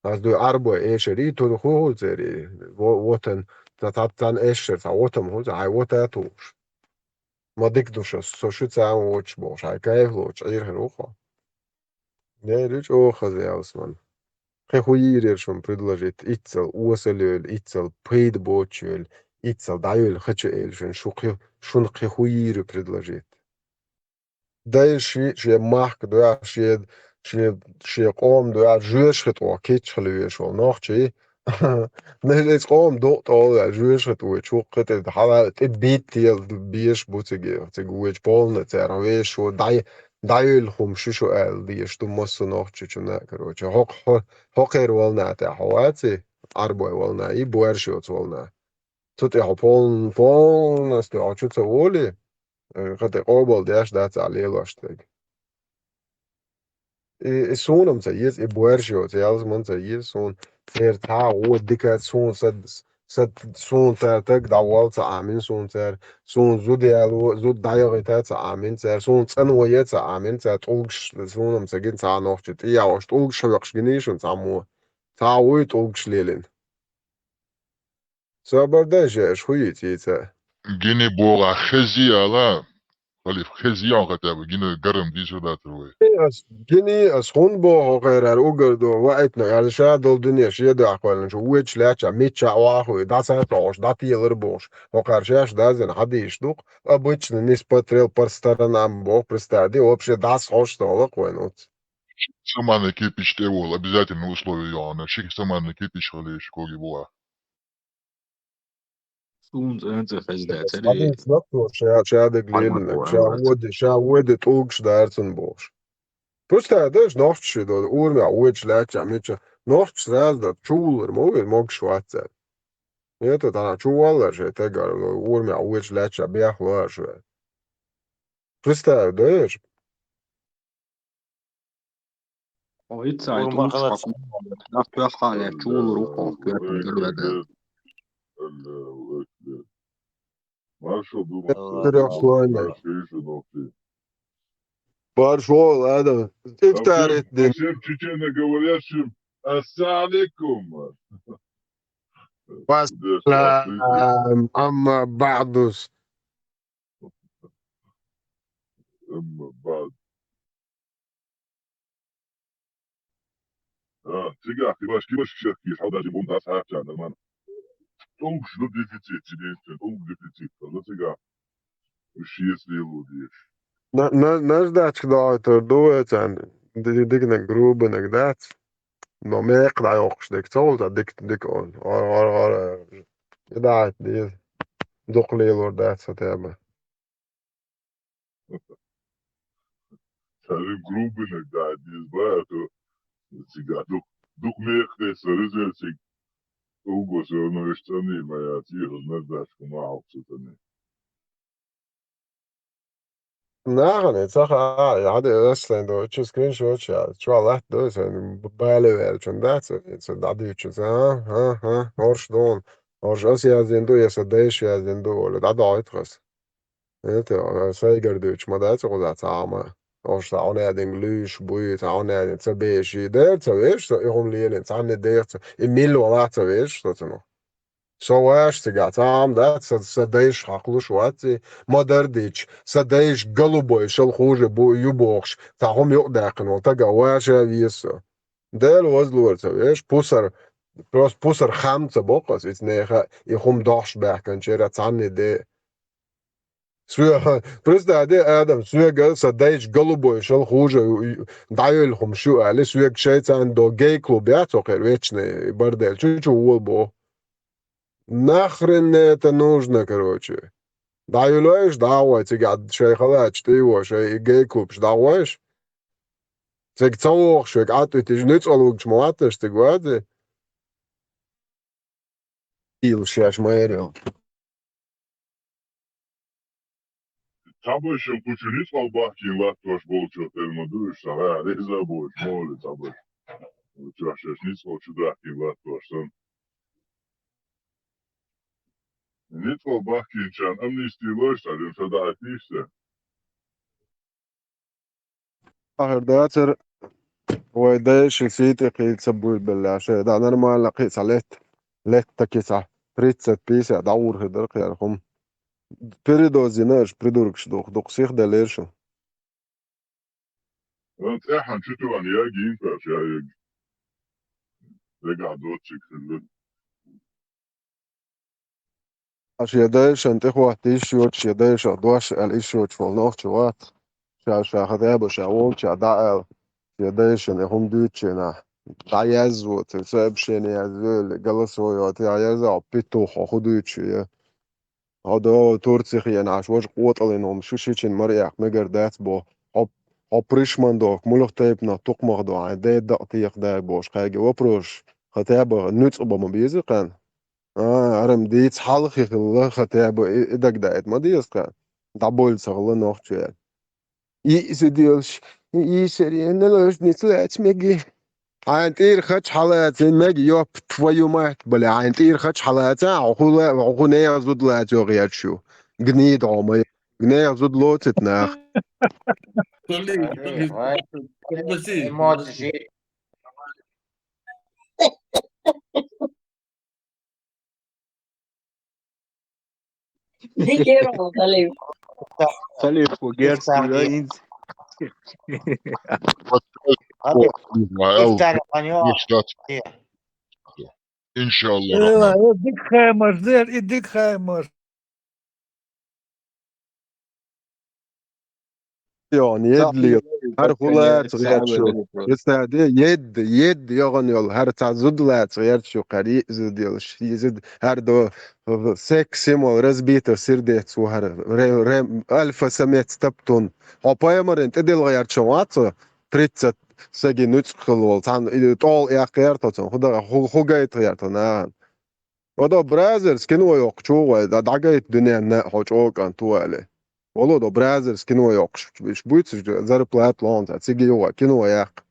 از دو اربو ايشري تو خو زري وطن تاتان ايشر تا وطن هو هاي وطاتوش ما ديكدوش سوشيتسا ووتش بوش هاي كايفلوش اير هروخو نيريش اوخ زي اوسمان خيخويريرشم предложить ицел уосалёл ицел пейдбочёл ицел даёл хачёл шун хихуиру предложить. Дальше ше мах да ше qom да жөшхет о кетхлёш о нохчи нэлэс qom дот о жөшхет о чукхет хава тэ бител биш буцеге цэгуэж полна цэравэш о даёл хум шишо эл диш ту моссо нохчи чуна короче хокер волна та хавати арбой волна и буэршиот волна. Тут я полностью очуца воли خاطر قابل داش دات عليه لاштег. И сонам за есть и буэршиот ялз мон за есть сон та о дика сон сад сон так давал за амин сон цер сон зуд дайгыта за амин цер сон цан оя за амин цер толгш сонам за ген за нохчит я ош толгш швакш гниш und само та ой толгш лелен. Сабардаже шхуит яйца. Gene boğa xeziala. Halif xeziya qatabu gene garam diso datruy. جني أسخون بو غير الأوجردو وقتنا يعني شادل دنيا شيء ده أقوال شو ويتش لاتشا ميتشا واحد ده ساتوش ده تيلر بوش وقارشاش ده زين حد يشدوق обычно не смотрел по сторонам бог представьте вообще да схож то лаквенут. Саманный кирпич требовал обязательно условие Иоанна. Шик саманный кирпич халиш коги буа. Сунц энце хаздец Один али снапто шада глелен шаводе толгш дартен бош. Просто да ночь до урмя уч лача меча ночь сразу да чулер мог шваца. Это да чувала же тега урмя уч лача бяхла же. Представь, да? Oit sai tuuks nahtu jahale chuul ruko kyöpyn kylvätä. Marshal Duba. Трехслойная. Пошел, ладно. Ифтарит дин. Всем чечено говорящим ассалейкум. والسلام أما بعد أما بعد. تيجي كيفاش كيفاش حاول اجيبهم تاع صحاب تاعنا مان طونك شنو ديفيتيت تبين طونك ديفيتيت لا تيجي وش يسليلو ديش Naš dačka da tur dojan, digna gruba nekdāt, no mēkla jokš, dik colta, dik on, dāt, dok lielor dāt satēma. تعرف جروب انك قاعد يسبقته تيجي دوك ميخدس رزلسك وقوس انه يشتني ما ياتيه نداش ما عوصتني Nākamais, hade Östlän då, just screenshot ja, tror lätt då så bäle från det så hade ju så hors då, hors Asien ändå är så det är ändå eller det har ytras. Det säger du inte, men det är så att samma. Hors så han är den lys boy, så han är så beige det så är så i homlien så han är det så i milo lat så är så nu. سواش تقاطعم ده سدايش حقلوش واتي مدرديش سدايش قلبوي شل خوجة بو يبوخش تعهم يقداقن وتقا واشا بيسو ده الوزلور تبيش بوسر بروس بوسر خمسة بوقس اتنيخا يخوم دوش باحكن شيرا تعني ده سويا برسدا ده آدم سويا قل سدايش قلبوي شل خوجة دايلهم شو علي سويا شيطان دو جاي كلوبياتو خير ويتشني بردل شو هو بو Нахрен это нужно, короче. Даюлаешь, давай, тигад, шейхалач, ты его, шей гей-клуб, даваешь? Цег цалох, шек, а ты ж не цалук, чмуаташ, ты гвади? Ил, шеш, майрил. Табыш кучерис албахкин латтош болчо телмадуш сара реза бош моле табыш учашеш ниц волчудахкин латтошсан ниц албахкин чан амнисти лоштаден садаатиште آخر داتر ويداش سيتي قيل سبوي بالله ده أنا ما لقيت لت تكيسة بريتسة بيسة دور هدرق يالهم بريدو زيناش بريدوركش دوك سيخ داليرشو انت احن شتو ان ياجي ينفع شايق رجع دوتشك خلت Als je deze en toch wat is, je deze doos el is het vol nog te wat. Gaat hebben, je woont je daar. Je deze en hoe doet je na? Daar is wat, het is je niet wil. Galas hoor je, daar is al pitto, hoe doet je? Hadden toert zich je naast was goed alleen om sushi Maria, meger dat bo. Op Richmond ook, moeilijk tape na toch mag doen. En dat die daar boos. Kijk je op roos. Gaat hebben nuts op mijn bezig gaan. أرم ديت حالخي الله ختابو إدك دايت ما ديس كان دابول سغلا نوختشال يسديلش يسري أنا لوش نطلعت مجي عين تير خدش حالات مجي يوب твою мать بلا عين تير خدش حالات عقوني زود لا جوغيات شو جنيد عمي جنيه زود لوتتنا Emocije. خليف وجيرسي لا ينزل افتح القناة ان شاء الله ايوه الرحمن يديك خامر زين يديك خامر يعني يد لي هر خلات غير شو يستعدي يد يغن يل هر تعزد لات غير شو قري زد يلش يزد هر دو سيمول رزبيت سيرديت سو هر رم الف سميت ستبتون هو مرن تدل غير شوات بريتس سجي نوتس خلول تان طول يا قيرتو خدا خو جايت غيرتو نا ودا برازرز كنو يقچو دا داغيت دنيا نا هوچو كان توالي والله ده برازرز كنو يقش مش بويتس زر بلات لونز تيجي يوا كنو ياق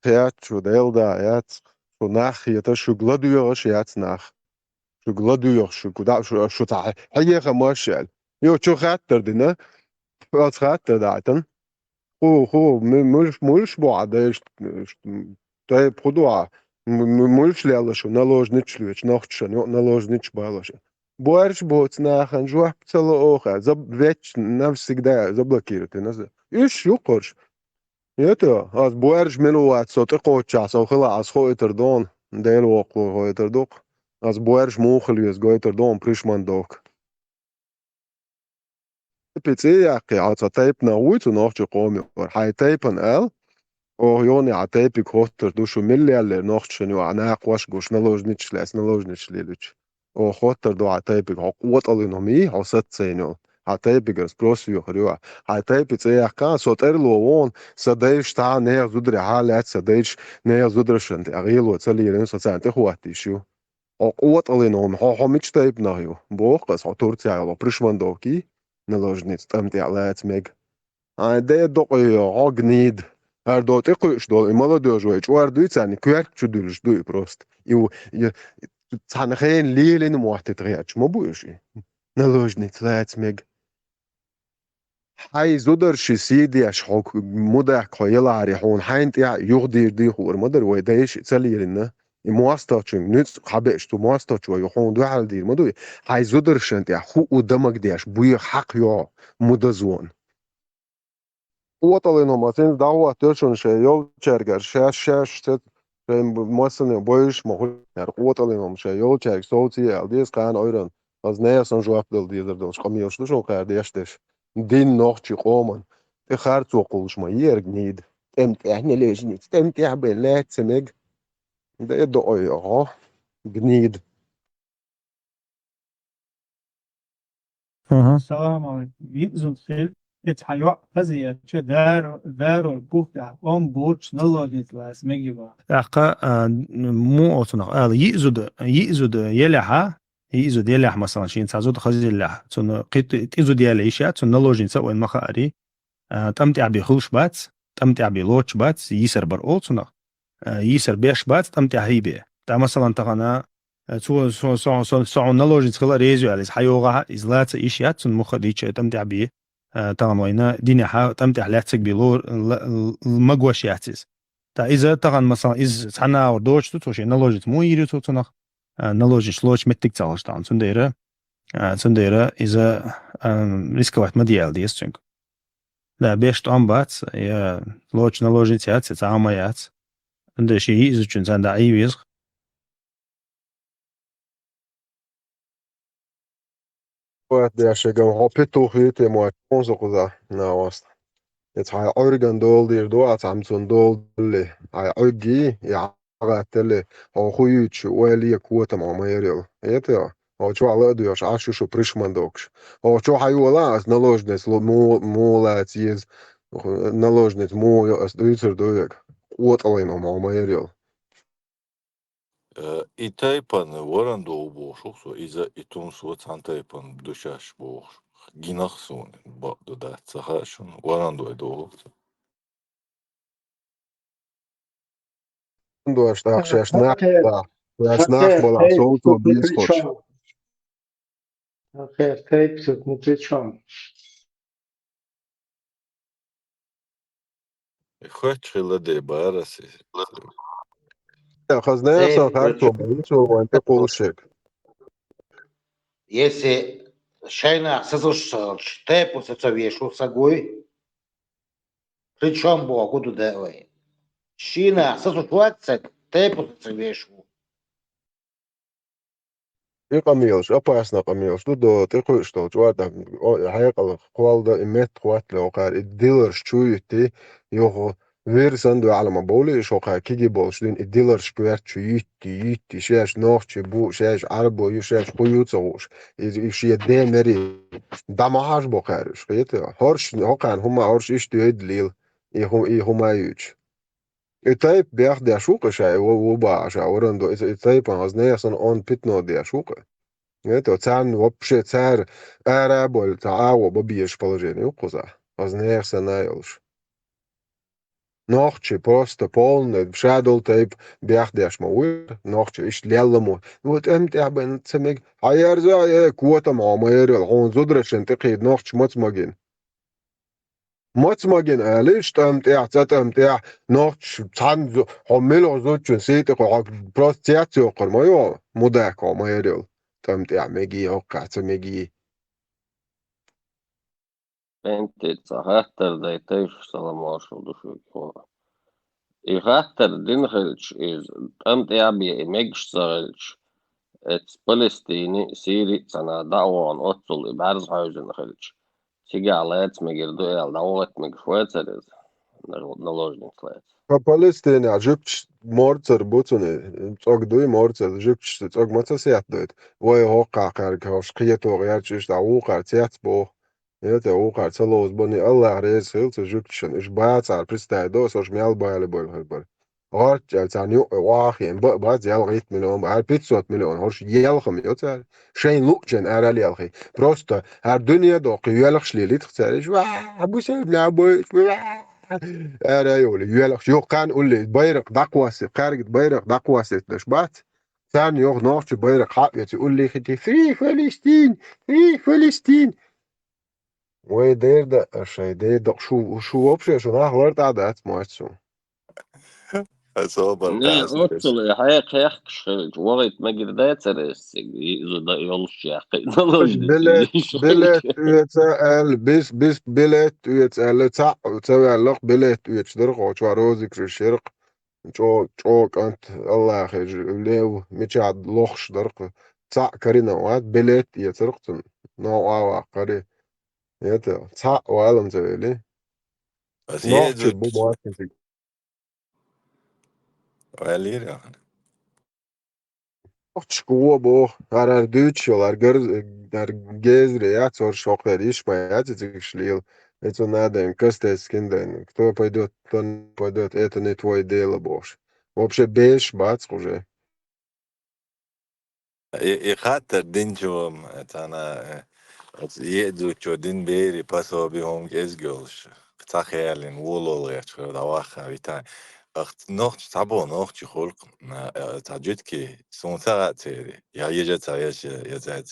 يات شو ديل دا يات شو ناخ يتا شو غلاديوش يات ناخ شو غلاديوش شو كدا شو تاع هي خماشل يو شو خاطر دينا فاس خاطر داتن هو مش بعدش طيب خدوها مش لالش наложнич луч нахчан наложнич балаш борщ боц нахан жуах целооха заб веч навсегда заблокируйте нас иш юқорш это аз борщ менуат соты кочас охла аз хойтер дел оклу хойтер док аз борщ мохлиес гойтер дон пришмандок пицце яқи аз тайп на уйт нахч qomi хай тайпан ал يوني عتايبي كوتر دوشو ملي اللي نوختشن يو عناق واش قوش نلوجنيتش لاس نلوجنيتش ليلوش او خوتر دو عتايبي قوت الينومي او ست سينو Hataypigars prosio hriwa. Hataypitsayaka soterlovon sadeish ta neer zudre halat sadeish neer zudreshent agilo tsaliren sosante huatishu. Oot alinom homich tape nahu. Bokas Turcia lo prishmandoki naложниц там делает meg. А де доqyo gnid. Ардот иqysh dol молодежь чвардуйцани кверк чудулш дуй просто. И цанхен лилин муахтетриач мобуйши. Наложниц лац meg. Хай зударши сидиаш хок мудах койлари хон хайнт я югдир ди хор модер вайдеш цалирина. И муастачун нуц хабеш ту муастач ва хон дуал дир модуй. Хай зударшент я ху удамак деш буй хак yo mudazon. Otalinum atin dawa töchön şey yol çerger şeş masını boyuş mu her otalinum şey yol çerg soğuti aldiz kan oyran az ne son cevap dildir dol şamıyordu şu kardeşler din noch çıkoman de her çokuluşma yer gnid temtehnelejni temteh belet semeg de do oyo gnid. السلام عليكم يأذن خير يتحيوا فزية دار البوفة بوتش نلوجيت لاس ميجيبا أقا مو أصنع يأذد يلح مثلا شين تعزود خزي اللح تون قيت تأذد يليشة تون نلوجين سوى المخاري تمتع بخوش بات تمتع بلوتش بات يسر برقول صنع يسر بيش بات تمتع هيبه تا مثلا تغنى سو نلوجين سخلا ريزو على حيوغا إزلات إيشيات تون مخديش تمتع بيه طبعا وينا دينها تمتع لاتك بلور المقوشياتيز تا إذا طبعا مثلا إذا تحنا ودوش توشي نلوجيت مو يري توتنخ نلوجي شلوش متك تالش طبعا سنديرة إذا ريسكوات مديال ديس تشنك لا بيش طعمبات يا لوش نلوجيتيات تعاميات عند شيء إذا كنت عند عيويز Det är jag har pitto hit i mot konsokoza na wast. Det har organ dol dir do att Samson dol le. Ai ogi ya gatele o khuyuch wali kwota ma mayrel. Это о чё ala дуешь ашу шо пришмандокш. О чё хаюла наложность молать из наложность мо дуйцер дуек. Вот алайно ма mayрел. İtaypan varan doğu boşuqsa iza itun su çantaypan döşaş boş. Ginaxsun baqdı da çaxaşun varan doğu. Duaş da xşaş nach da. Duaş nach bola soğutu biz hoş. Ахер, тейп тут ни при чем. Xaçıla de barası. Ya khaznaya sa karto buncho wante qolshek. Если шайна сазушал, штепу сацовешу сагой, причем Богу дудевай. Шина сазушуатся, тепу сацовешу. Iqamiyos apasna qamiyos do tiqishto jwada hayqal qwalda imet qwatla oqar idilers chuyuti yogo versando alama boli shoqa kigi bolshdin idilers kwert chuyuti shesh nochchi bu shesh arbo yushesh quyutsosh ishie demeri damahaj boqarish qiyete horsh hoqan huma horsh ishtidlil huma yuch Etayip beacht der Schuke schei wo ba scha orando etayip az neson on pitno der Schuke. Это цан вообще цар арабол тааво бобиеш положение укоза. Az neersa nailш. Нохче просто полный шадол тайп beacht der schmauer нохче ist lellamo. Вот бен цемиг аярза квота мамер он зудрашен тقيد нохче моцмаген. Motsmagen ehrlich, der noch Zahn Homelo so schön sieht, auch Prozessio Kormoyo, Modeko, Moedel, der Megi, auch Katze Megi. Entit sahatter de teish salamashul dushukho. I hatter dinhelch is amtiabi megshzarelch. It's Palestine, Syria, sana dawan otsul I Barzhausen helch. Сигалец мегердуэл давот мегшвецерез наложник слец. По Палестине ажипч морцер бутуне цогдуй морцер жипч цог мацасят дойт. Ой хоqa qarkosh qiyatoq yarchish da uqar tiats bo Это уқар целоз бони Аллах рез хилца жуктшен иш баацар пристай дос ош мял байли бол хабар. Орт цаню вахин бац ял 100 миллион бар 500 миллион хош ялхам yotar. Шейн лукчен арали ялхи. Просто ар dünya доқ ялх шлилит хцариш ва абу сел лабой ара يولي يلخ يو كان قولي بيرق دقواسي خارج بيرق دقواسي دش بات ثاني يوغ نوخش بيرق حق يقول لي ختي في فلسطين في فلسطين ويدير ده الشيء ده شو вообще شو ناخ ورد عادات مواتسو صوبر Ne, قاس otsuli hayakşkış vagit magirdatsar izo da yolş yaqi naложницы بلت lişlik. يتسأل بس بلت يتسأل تاع وتسوي لق بلت يتشدرق وشواروزك في الشرق چوك انت الله خير ليو ميشاد لوخش درق تاع كرينا وات بلت يترقتن نوع قري يتا تاع وعالم تبيلي بس نوخش يدو بو مواتن ولير يا نوخش قوة بو هرر دوتشيولار در gezri я цор шоклер иш паять тикшлил это надо им костес кинден кто пойдет кто не пойдет это не твое дело бош вообще беш бац уже يخاطر دينجوم انا يدو تشو دين بيري باسو بيهم ازجولش تخيلين وولو يا دواخا بتاع اخت نوخ تابو نوخ خلق تاجد كي سونتا تيري يا يجت يا زاد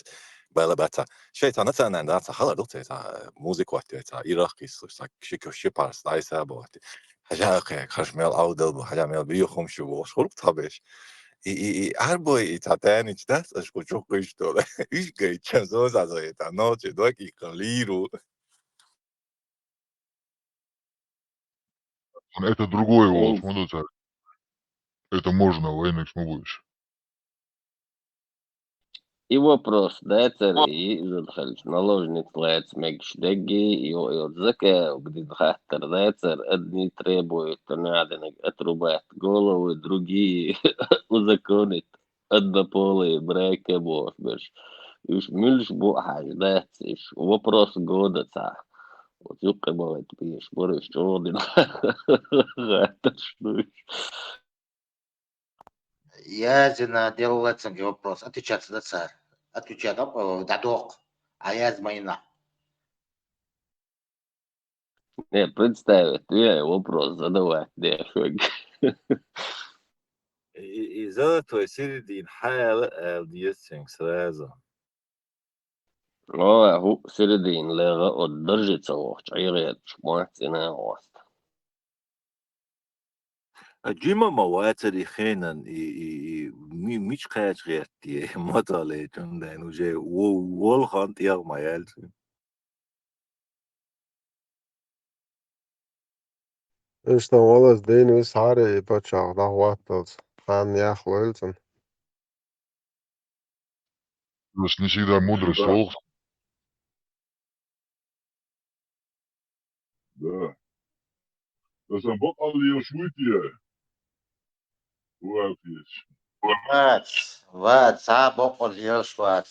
بلا بتا شيطان تانا ندا خلا دوت تا موزيك وقت تا عراقي سك شيكو شيبارس دايسا بوت حاجه اخي خشمل او دلبو حاجه مل بيخم شو خلق تابش arboj ta tēniņš tas, ar ko čuku to izgaičam zozāzoja tā noči doki ka лиру. Это другой волос, смотрите. Это можно, военных смогуешь. И вопрос, дацар изо дхалж наложниц лац мегш деги и зака где хаттер дацар одни требуют надо отрубать головы, другие узаконить однополые браки бошбеш. Уж мильш бо хаждатиш. Вопрос года ца. Вот юбка бывает, пьешь, борешь, что один. Это что? Я зина делал вопрос. Отвечать за царь. Отвечать дадок. А я змайна. Не, представь, я вопрос задавать, да, шок. إذا توسير دين حال ديستين سرازة هو سردين لغا الدرجة سووش عيغيت شمعتنا واسط. الجيمة مواتر خينا مش قاعد غيرتي ما طالعت عندنا وجاي والخانت يا ما يالتي إيش تولز دين ويس هاري بتشاغ ده واتلز خان ياخلولتن То есть не всегда мудрость волос. Да. بس بقى اللي يشويتي واقفيش. Ват, сабок он шват.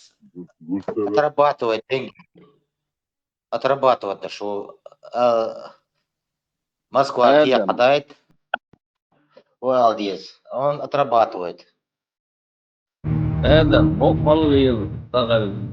Отрабатывать деньги. Отрабатывать, что Москва Киев подает. Валдис. Он отрабатывает. آدم بقل يشتغل.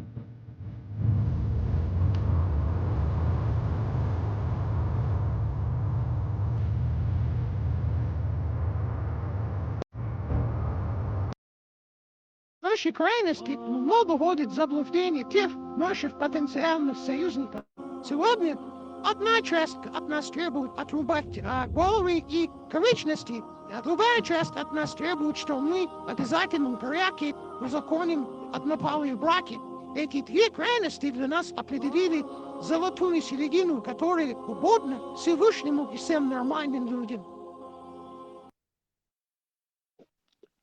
Наши крайности много вводят в заблуждение тех наших потенциальных союзников. Сегодня одна часть от нас требует отрубать головы и конечности, а другая часть от нас требует, что мы в обязательном порядке узаконим однополые браки. Эти две крайности для нас определили золотую середину, которая угодна Всевышнему и всем нормальным людям.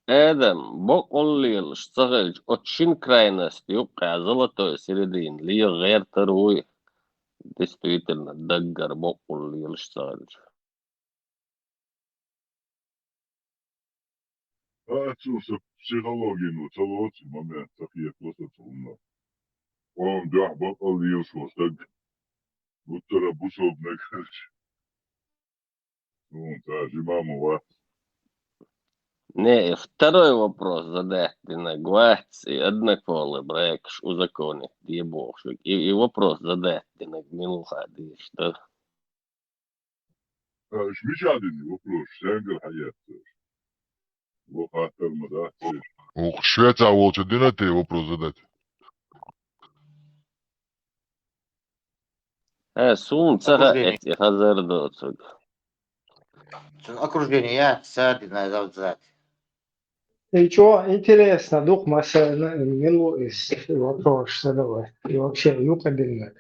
آدم بقل يشتغل أتشين كراينست يبقى زلطة سردين ليه غير تروي действительно دقر بقل يشتغل. Отсюда психология, ну, целый момент, такие просто умно. Он да, бакал ее что, так будто рабусобная, короче. Ну, да, маму вас. Не, второй вопрос задать на гвардии, одноколы, брекш, узаконить, ебошек. И вопрос задать на гмилуха, что... Шмичадini вопрос, шенгер хаятся. Вохатер мадатся. Ух, Швеция волча, дина ты вопрос задать. Сун цара эти хазардоцуг. Окружение, я садина завзать. И что интересно, дух масса милу из вопрос задавать. И вообще, юкадильно.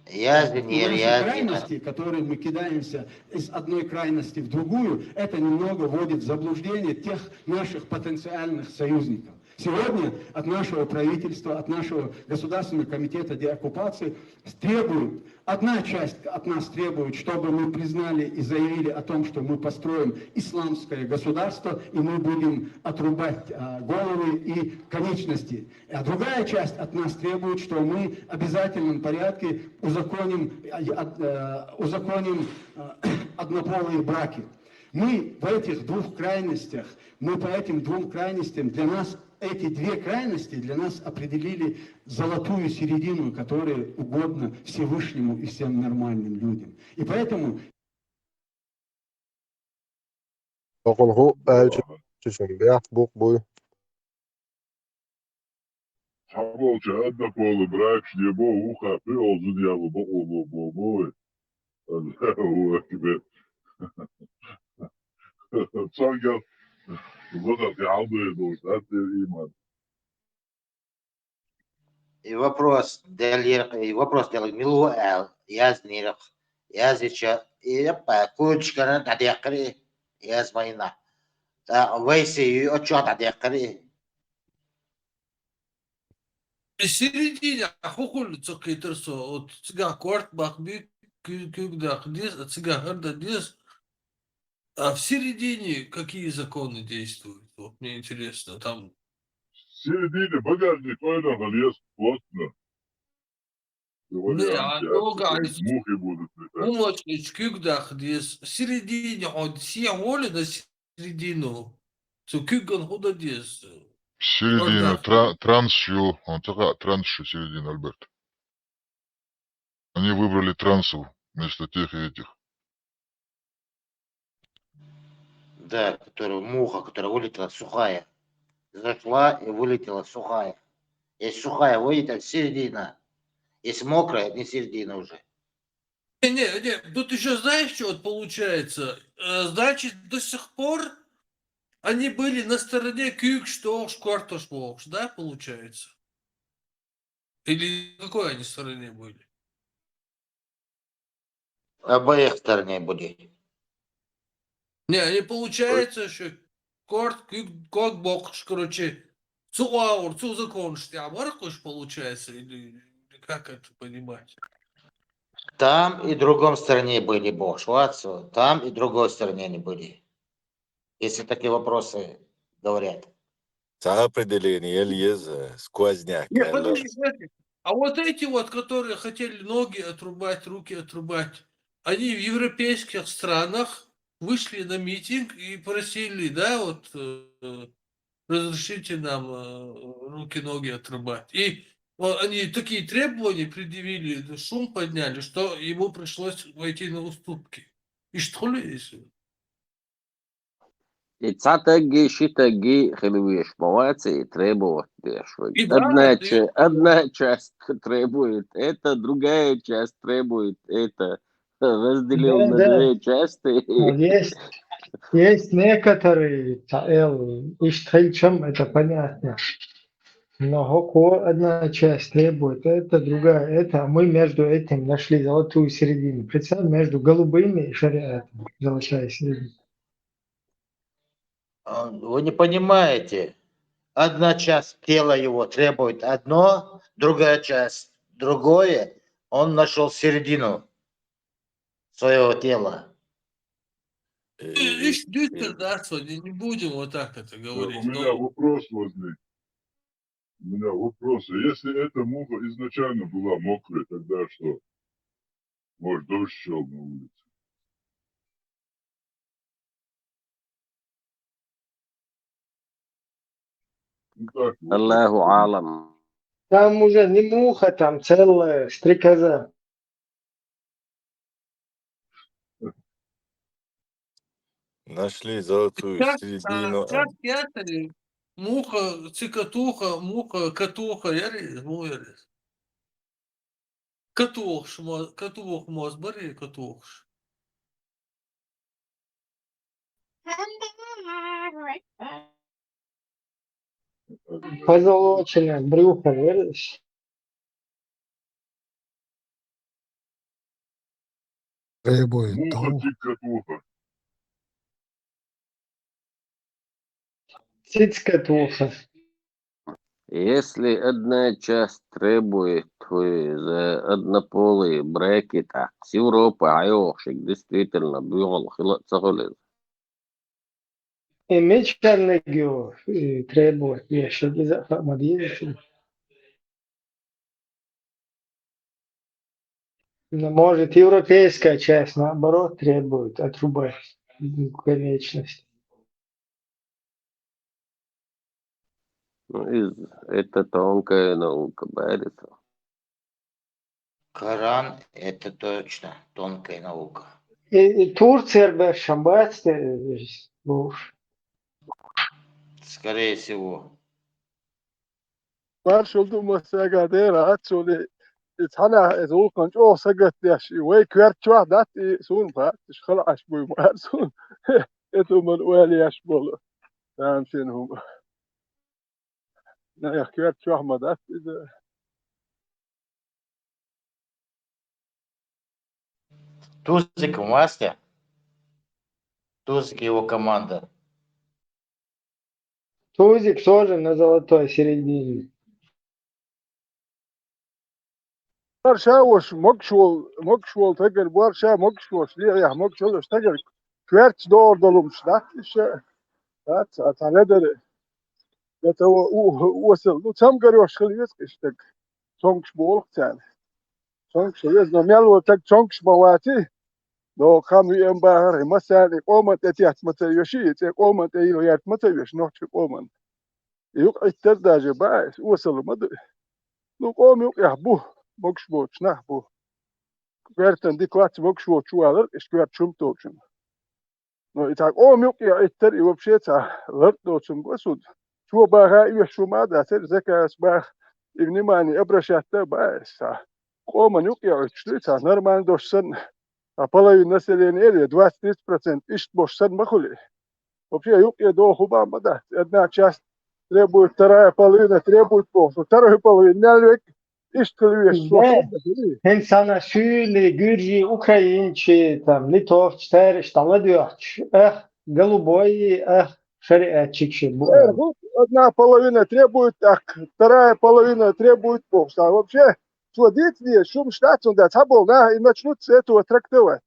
Яздинер, Наши яздина. крайности, которые мы кидаемся из одной крайности в другую, это немного вводит в заблуждение тех наших потенциальных союзников. Сегодня от нашего правительства, от нашего Государственного комитета деоккупации требуют, одна часть от нас требует, чтобы мы признали и заявили о том, что мы построим исламское государство, и мы будем отрубать головы и конечности. А другая часть от нас требует, что мы в обязательном порядке узаконим однополые браки. Мы в этих двух крайностях, мы по этим двум крайностям, для нас эти две крайности для нас определили золотую середину, которая угодна Всевышнему и всем нормальным людям. И поэтому... Волча, одноколы, брак, ебо, уха, ты олзу дьявол, бо-бо-бо-бо. Цангер, вот это алды, это иман. И вопрос делать милу эл, язнирах, язича, и кучка на тадекри, язмайна. Вейси, отчет тадекри. В середине, хухуль цокитерсо, от цыга кварт бахби, кюгдах дис, от цыга харда дис. А в середине какие законы действуют? Вот мне интересно, там... В середине багажник, ойна, лес, плотно. Не, а долго, Мухи будут летать. умочный кюгдах дис. В середине, от все воли на середину. Цу кюган худа дис. Середина, трансшу, он такая трансшу середина, Альберт. Они выбрали трансу вместо тех и этих. Да, муха, которая вылетела сухая. Зашла и вылетела сухая. Если сухая выйдет, середина. Если мокрая, не середина уже. Не, тут еще знаешь, что вот получается? Значит, до сих пор они были на стороне кюкштош, квартошбокш, да, получается? Или на какой они стороне были? Обоих стороне будет. Не получается, что корт, кюк, бокш, короче, цуаур, цузаконш, а маркуш получается, или как это понимать? Там и другом стороне были бошвацу, там и другой стороне они были. Если такие вопросы говорят. За определение Ельез, сквозняк. Нет, подожди. А вот эти вот, которые хотели ноги отрубать, руки отрубать, они в европейских странах вышли на митинг и просили, да, вот, разрешите нам руки-ноги отрубать. И вот, они такие требования предъявили, шум подняли, что ему пришлось войти на уступки. И что ли, если... И цатаги, шитаги, хелевиш, мовацы, требуют дешевых. И правильно, Одна часть требует это, другая часть требует это. Разделил на Да. две части. Есть некоторые, чем это понятно. Но Хоко одна часть требует, это другая, это, а мы между этим нашли золотую середину. Представь, между голубыми и шариатом золотая середина. Вы не понимаете. Одна часть тела его требует одно, другая часть другое. Он нашел середину своего тела. Да, не будем вот так это говорить. У меня вопрос возник. У меня вопрос. Если эта муха изначально была мокрая, тогда что? Может, дождь шел на улице. Ну так, вот так. Аллаху алам. Там уже не муха, там целая стрекоза. Нашли золотую середину. Как ятели? Муха, цикатуха, муха, катуха, яри, ну яри. Катух моз, бери катухш. Позолоченное брюхо, видишь? Требует Муха, то. цикатуха. Цицкатуха. Если одна часть требует за однополые брекета, с Европы айошек действительно бюрол хилацахолез. И мечтальный гео требует еще из-за модели. Но может европейская часть наоборот требует отрубать конечность. Ну, это тонкая наука, Борисов. Коран – это точно тонкая наука. И Турция без шаббатства, Скорее всего. Marshall Massagadera actually it's hana is all control sagat yash way kwertwa that soon fa خلاص بو مرسون اتو من ولي yash bol تام شنو لا يا كwertwa ما that Тузик в масле. Тузик и его команда. Тузик тоже на золотой середине. Warsha was mokshwol tager Warsha mokshwol ya mokshwol tager kwert doordolum dat is dat another dat وصل وتم قريوش خليت اشتك تونكش بولق تاني تونكش يزنا ميلو تك تونكش مواتي لو كانوا ينبهر مثلا قومت اتيات متى يشي قومت ايلو يات متى يش نوتش قومن يوق الترداجة باعث وصل مد لو قوم يوق يحبوه مokش بوش نحبوه كويرتن دي كوات مokش بوش والر اشكوات شوم توشن نو يتاق قوم يوق يا اتر يوبشيتا لرد دوشن قصود شو باها يوش شو ما داتر زكا اسباح ابني ماني ابرشاتا باعث قوم يوق يا اشتريتا نرمان دوشسن половина населения, 20-30% ищет больше махули. Вообще, юг до хубама, да. Одна часть требует, вторая половина требует больше. Вторая половина не ищет вещь. Insana Süli, Gürji, Украинчи, там, Литовчи, Тереш, там, Ладьёч, голубой, шариатчик. Одна половина требует так, вторая половина требует больше. А вообще, что дети, шум штатун, да, табол, да, и начнут с этого трактовать.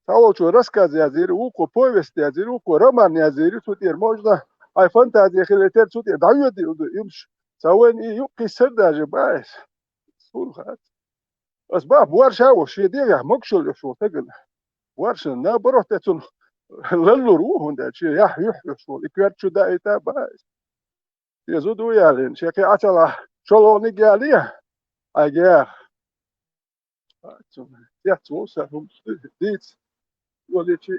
Того, что рассказы языри, уко повести языри, уко роман языри, тут можно, ай фантазия хилитер, тут дают имш. Сауэн и юки сыр даже, байс. Слухат. Асбаб, Варша, уж едига, мокшул, шо, таган. Варша, наоборот, это лаллу рухун, да, че, я, шо, и кверчу, да, это, байс. Язуду ялин, чеки атала, шолони гялия. Agar yatsmasa dit volichi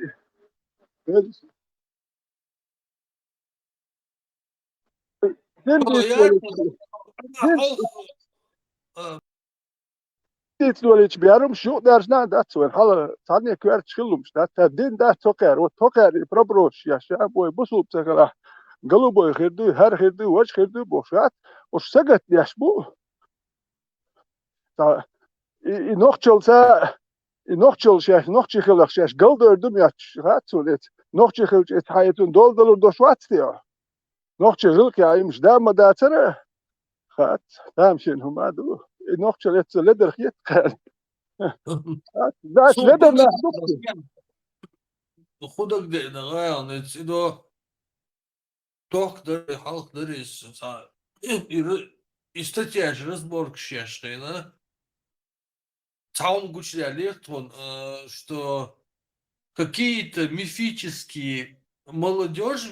dit volichi biarum shu darzna datsu hala tanya kwer chilum stat din da toker o toker probrosh yaşa boy busub sakala голубой хирду her хирду вач хирду бошат o sagat yaş bu и нохчолса и нохчолшаш нохчихлахшаш галдөрдüm yaç ratsulet нохчихлч et hayatun doldurur doşvatıyor нохчихлк yaymış dama datsana hat tamşin humadu нохчолет leder khit qal dat leder nahduk خودك ده غاية نتسيدو توك ده حلق دريس استاتياج رزبورك شاشتينا Цаун Гучлялет, что какие-то мифические молодежь,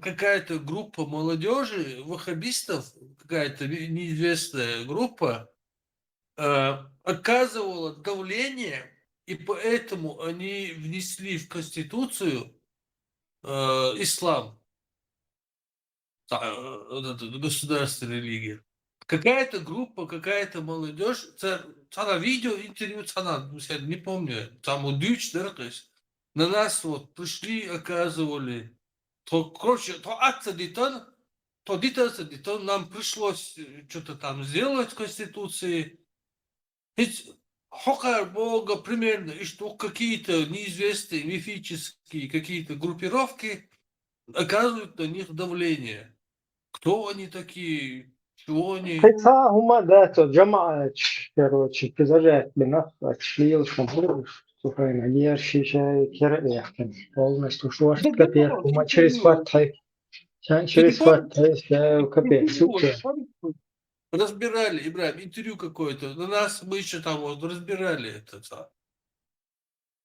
какая-то группа молодежи, ваххабистов, какая-то неизвестная группа, оказывала давление, и поэтому они внесли в Конституцию ислам, вот эту государственную религию. Какая-то группа, какая-то молодежь, цана видео, интервью, цана, я не помню, там у Дюч, на нас вот пришли, оказывали, то, короче, то отца детон, то детон, нам пришлось что-то там сделать в Конституции. Ведь Хокар Бога примерно, и что какие-то неизвестные мифические какие-то группировки оказывают на них давление. Кто они такие? Чего они? Хотя ума, да, то джамаат, короче, пизажат бинах, отшлил, шампуриш, сухой надер, шиша, кереяхтен, полностью шваш капех, ума через фатхай, через фатхай, капех, супер. Разбирали, Ибрахим, интервью какое-то. На нас мы еще там вот разбирали это.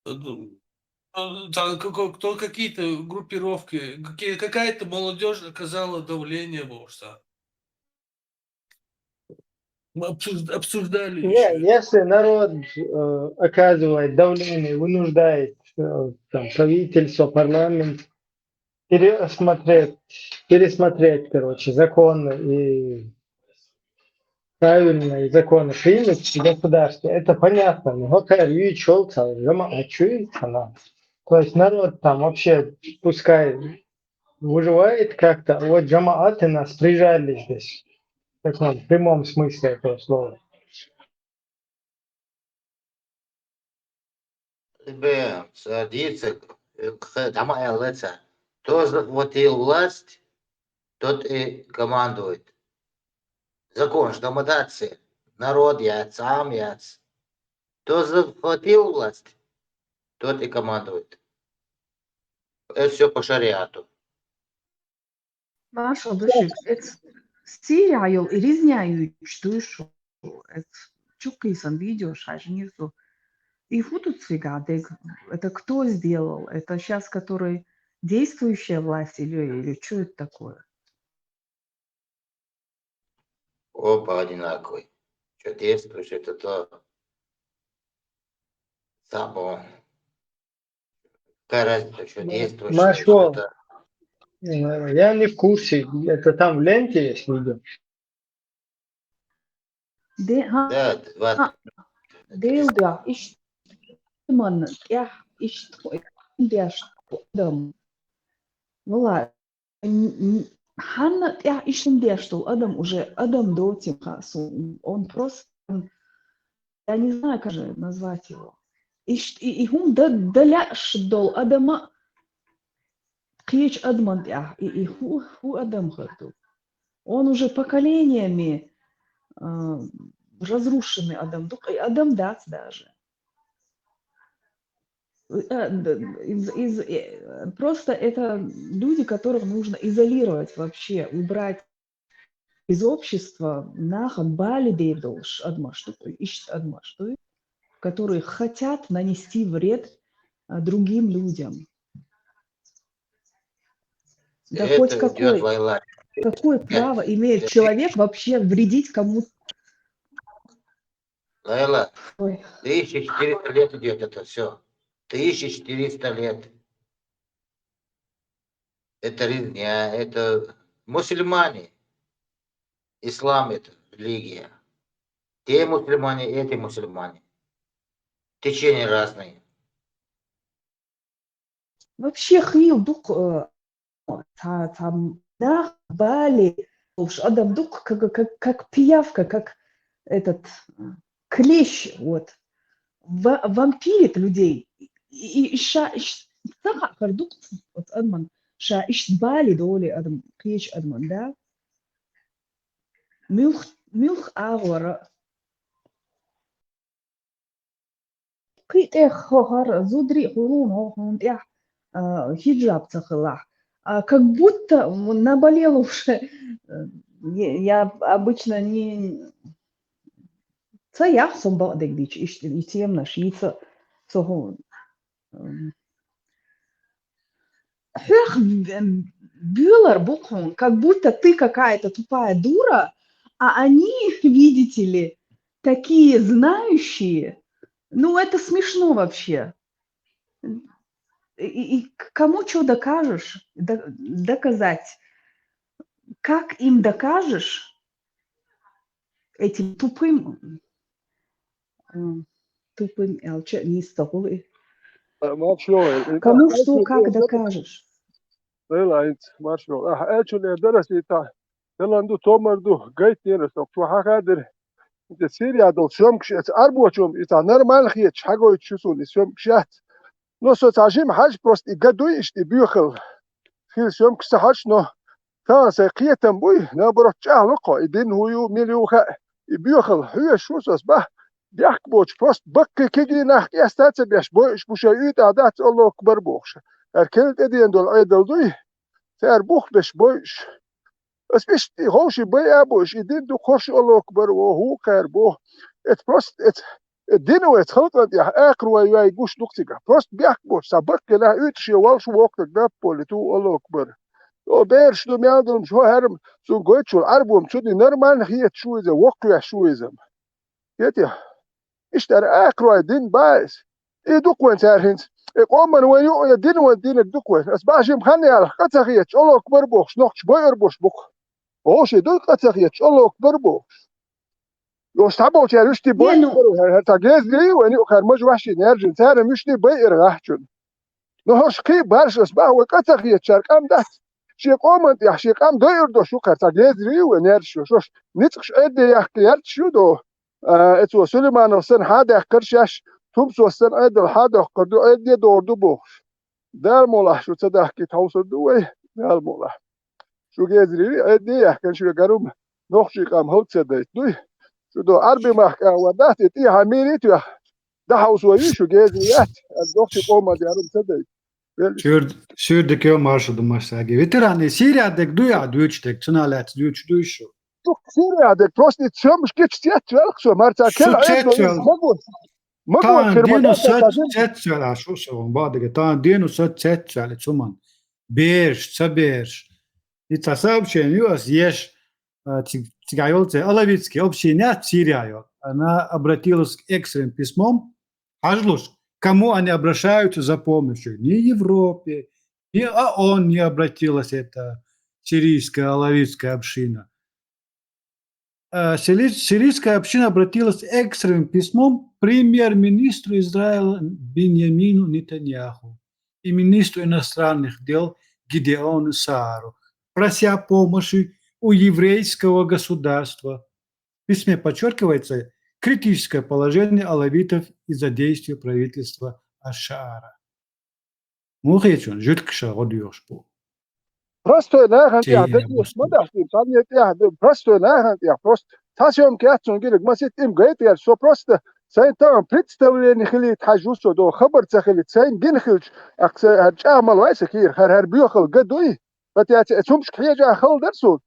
Там кто какие-то группировки, какая-то молодежь оказала давление, может. Мы обсуждали еще. Если народ оказывает давление, вынуждает там, правительство, парламент пересмотреть, короче, законы и правильные законы принять в государстве, это понятно. Но то есть народ там вообще пускай выживает как-то. Вот джамааты нас прижали здесь. В таком прямом смысле этого слова. Тебе садится, дома лица. Кто захватил власть, тот и командует. Закон, что модация. Народ яц, сам яц. Кто захватил власть, тот и командует. Это все по шариату. Maršal Dušik, Sīrijā ir izņēmuši dušu. Чукисан видео шажнизу. И футуцвигадек. Это кто сделал? Это сейчас, который действующая власть или что это такое? Оба одинаковые. Что действуешь, это то само. Какая разница, что действуешь, Нашел. что-то. Я не в курсе. Это там в ленте есть видео? Да, 20. Dēļ man, ja, adam. Вала, Ханна, я что Адам уже, Адам до Тимхасу, он просто, я не знаю, как же назвать его. И он даляш дол Адама, клич Адман, и ху Адам хату. Он уже поколениями разрушенный Адам, Адам дац даже. Просто это люди, которых нужно изолировать вообще, убрать из общества, которые хотят нанести вред другим людям. Да Это хоть идет война. какое право имеет человек вообще вредить кому-то? Лайла, Ой. 1400 лет идет это все. 1400 лет. Это резня, это мусульмане. Ислам это религия. Те мусульмане, эти мусульмане. Течения разные. Вообще хил дух там да бали уж Адам дух как пиявка, как этот клещ вот вампирит людей. И саха кардук вот Адман ша бали доли Адам клещ Адман да мюх агора كي خهر زودري خلون هون хиджаб цахала. Как будто наболело уже. Я обычно не Це я сам бадик дич, и темно, шица, согон. Хех Бюллер, Бухун, как будто ты какая-то тупая дура, а они, видите ли, такие знающие. Ну, это смешно вообще. И кому что докажешь? Доказать. Как им докажешь этим тупым не столы? Кому что, как докажешь? Маршал, درسي تا تلاندو تومردو جيت نيرسو شو حاجة انت سيريا دول شوم كشت أربعة شوم إذا نرمال خيط حاجة يتشوفون شوم كشت نص تعجيم حاج بروست يقدوي إشتي بيوخل خيل شوم كستحش نو تا سقية تنبوي نبرة جاه لقا يدين هو مليو خا بيوخل هو شو سبه بيحك بوش بروست بك كيجي نحك يستات بيش بوش بوشايد عادات الله أكبر بوش أركلت إدين دول عيدل دوي تار بوخ بش بوش بس بيش هوشي بيا بوش يدين دو خوش الله أكبر وهو كار بوه ات بروست ات الدينو اتخلط يا آخر وياي جوش نقطة بروست بيحك بوش سبك لا إتشي والش وقت ده بولتو الله أكبر او بيرش دو ميادلم شو هرم سو goitšul arbom čudni normalni hiet šuize wokļa šuizem. Ietja, ištar ēkroj din bājas. I dukvens ērhins. Oman wen jo ja din wen din dukvens. As bāžim hanjāla kacahiet olok barboks nochts boyerboš buk. Oši duk kacahiet olok barboks. Jo staboč ja rusti boyer her tagez driu en jo her moj washi nerjin tare müşni boyer gahchun. No hoş ki barshas ba wa kacahiet charkam dat. شيقومنت يا شيقام داير دو شو كارتا جيزري ونير شوش نتقش ادي يحكيات شو دو اتو سليمان وسن هذا كرشاش تومس وسن ادي هذا قدو ادي دوردو بوش دار مولا شو تصدق توصل دوي دار مولا شو جيزري ادي يحكي شو قروم نوخ شيقام هوت سديت دوي شو دو اربي محكا ودات تي حميني تو ده حوسوي شو جيزريات نوخ شيقوم ديارم سديت Şuradaki o marşadı maçtaki. Veterani Suriye'deki duya duyuştek. Çınalet duyuşu. Suriye'deki prosti çömüş geç tiyatro akso. Marta kel ayıp Tan dinu sat cela şu savun badege. Tan dinu sat cela çuman. Берж, цаберж. Это сообщение US есть Цигайолце Алавицкий общение от Сирии. Она обратилась к экстренным письмом. Ажлуш. Кому они обращаются за помощью? Ни Европе, ни ООН не обратилась, эта сирийская алавитская община. Сирийская община обратилась экстренным письмом к премьер-министру Израиля Биньямину Нетаньяху и министру иностранных дел Гидеону Саару, прося помощи у еврейского государства. В письме подчеркивается критическое положение алавитов из-за действия правительства Ашара. Мухечун, жуткша годюш бу. Просто нахант я дэгус мадахтим саднет я просто нахант я просто тасьем кятсон гилэг масит им гэйт я со просто сайн там представление хилит хажусо до хабар цахилит сайн гинхилч акса чамал вайсах хир хар биохал гадуй батя цумш хияжа хал дерсу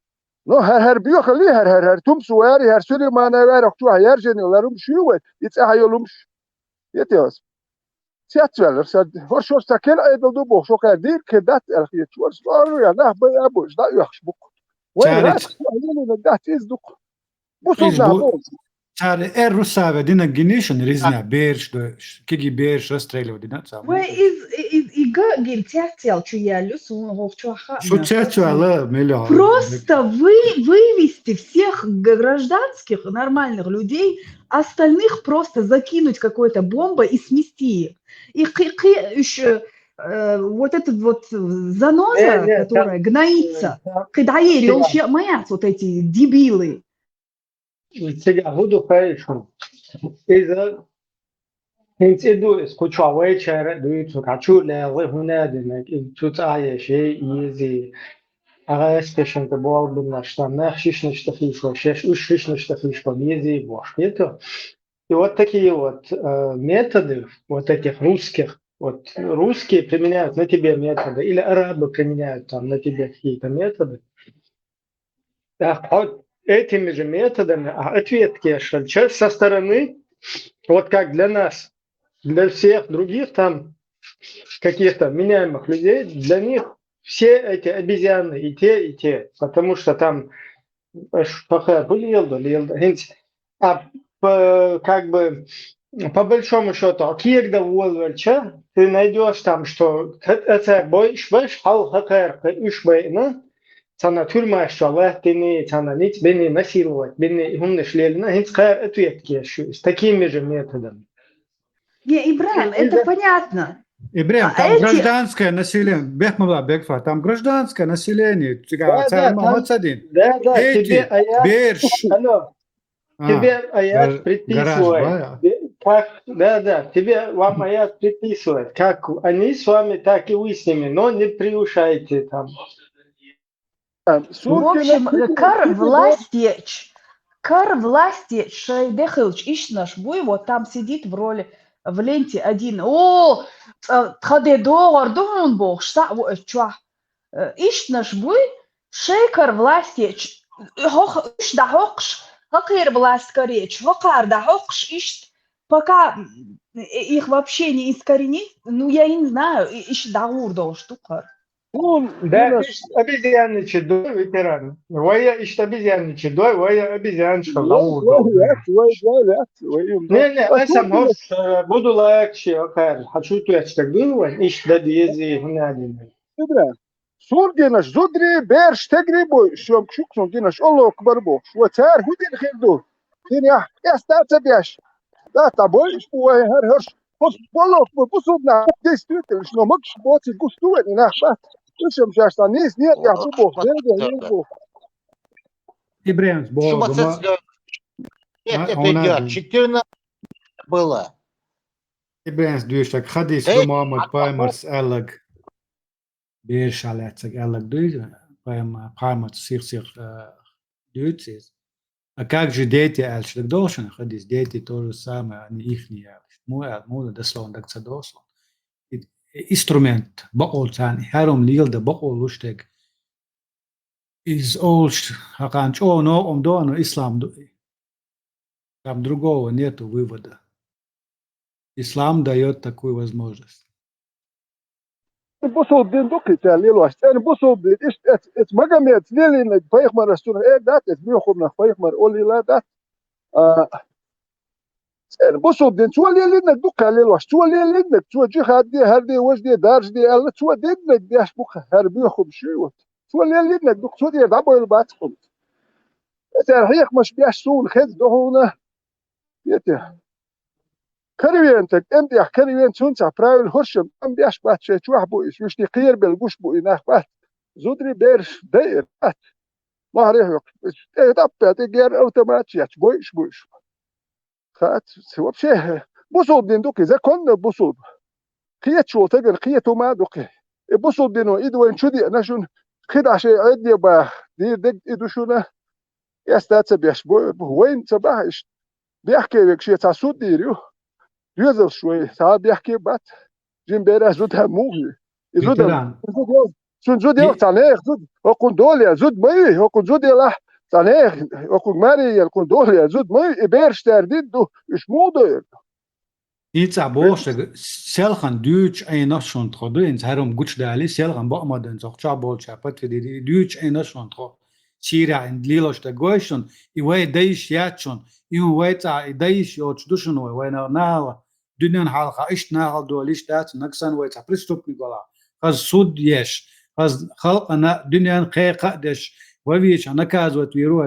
No, her biyokhali her tum suari her Süleyman ver aktu her jenilerum şuvet it's a hayolumş yetiyoruz tiyatrolar sad hoş takel ayda bu çok erdir ki dat erhiyet var ya nah bay abu da yaxşı bu ve dat izduk bu sonra bu Çare Rusave dina ginişin rizna berş kigi berş Australia dina tam. Ve ига гильтятел чуялю сунговчуаха. Что тятяла миллион. Просто вывести всех гражданских нормальных людей, остальных просто закинуть какой-то бомбой и смести их. И вот этот вот заноза, которая гноится, когда вообще моят вот эти дебилы. Hudu Paishun. It's Edu Scotua Wacher, do it to Kachula, Rehunad, to Taya, easy. Arrestation the ball, Nashtana, Shishnish for Shesh, Shishnish for easy, wash it. И вот такие вот методы, вот этих русских, вот русские применяют на тебе методы, или арабы применяют там на тебе какие-то методы. Да, этими же методами ответки решать со стороны, вот как для нас, для всех других там каких-то меняемых людей, для них все эти обезьяны и те, потому что там как бы по большому счету, когда волвальча, ты найдешь там, что это больше хал хакер ишбейна, цана тюрьма что ты цана нить бени насиловать, бени хумны шлельна, хинц хэр ответки с такими же методами. Не, Ибрахим, это понятно. Ибрахим, А там эти- гражданское население, Бехмала Бекфа, там гражданское население, Да, тебе аят, Берш, алло, тебе аят предписывает, как, вам аят предписывает, как они с вами, так и вы с ними, но не превышайте там. В общем, кар власти Шайдехович Ишнаш Буй вот там сидит в ленте один. О, тхаде доғар дұғын боқ, шта, Ишнаш Буй Шейкар власти Иш да хоқш, хакер власть кореч, хакар да хоқш, иш, пока их вообще не искоренить, ну я не знаю, иш да урдо штукар. Да, обезьянничать, да, ветеран. Вая ищет обезьянничать, да, вая обезьянчика. Не, я сам буду легче, окей. Хочу туять так думать, ищет да диези, гнадины. سور جناش زودري بيرش تجري بو شوم شوكسون جناش الله أكبر بو وتار هودين خيردو دنيا استاذ بياش لا تبويش بو هر هرش بص والله أكبر بصودنا ديستريت شنو مكش بوت الجستوة نحبه وش مشاش تانيس نيت يا بو نيرجو Ибрахим, Что Богу, это идет? 14 было. Ибрахim дүйшек, хадис Мухаммад Паймарс Эллаг, Берш Алецек Эллаг дүйшек, Паймарс Сих дүйшек. А как же дети Эльшлик должен? Хадис, дети то же самое, они ихние Эльш. Мула дословно так дословно. Инструмент, бақол Харум лилда бақол уштек. Из Олш, Хаканч, но ислам. Там другого нету вывода. Ислам дает такую возможность. بصوا الدين دوكي تعليل واش انا بصوا الدين ايش ات مقامات ليلي انك فايق مره رسول ايه دات بيخرنا فايق مره قولي لا دات بصوا الدين شو ليلي انك دوكي عليل واش شو ليلي انك شو جي هادي هردي وجدي دارجدي الله شو دين انك ديش بوك هربي خب شو شو ليلي انك دوك شو دي دابو الباتكم تاريخ مش بيش سون خد دهونه يته كريوينتك امدي كريوين سونسا برايل هرشم ام بيش بات شي شو حبو ايش وش قير بالقش بو يناخ بات زودري بيرش داير بات ما ريح ايه دابت غير اوتوماتيك بويش خات سوى بشي بوصود دين دوكي اذا كنا بوصود قيت شو تقل قيتو ما دوكي بوصود دينو ايدو وين شدي انا شون خدع شي عدي با دير دق ايدو شونا يستات بيش وين تبعش بيحكي بك شي تاع سود ديريو يوزل شوي ساعات بيحكي بات جيم بيرا زودها موغي زود تانيخ زود وكون دوليا زود مي وكون زود يلا تانيخ وكون ماري يكون دوليا زود مي بيرش ترديدو ايش مودو Iets aboosje, selgan Duits en nation trodu in herom guts dali selgan ba'maden zog chabol chapat di Duits en nation tro Syria en lilos de goishon I way deish yachon I way ta deish yoch dushon way na dunyan halqa ish na hal dolish dat naksan way ta pristupni gola qaz sud yesh qaz khalqana dunyan qayqa desh wavish anakaz wat wiru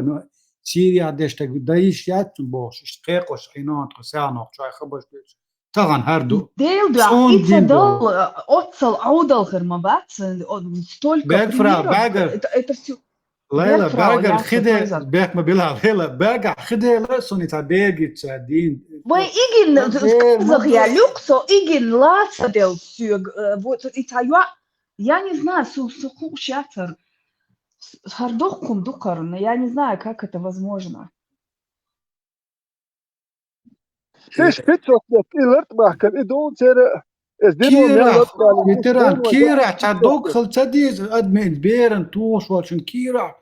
Syria desh ta deish yachon bosh qayqosh inant qasano chay khabash طبعا هاردو Deel iets dal otsal audalger maar wat stolka Berger Leila Berger خده بيك ما بيلعب هلا Berger خده لا سوني تابيجي تساعدين Wij igen zeg ja luxo igen laatste deel zuig вот я не знаю суху шатер хардохкум дукарна я не знаю как это возможно Сеш питсот илерт бахкан идон сера Кира Чадок خلصديز ادمن بيرن توش والشن كيرا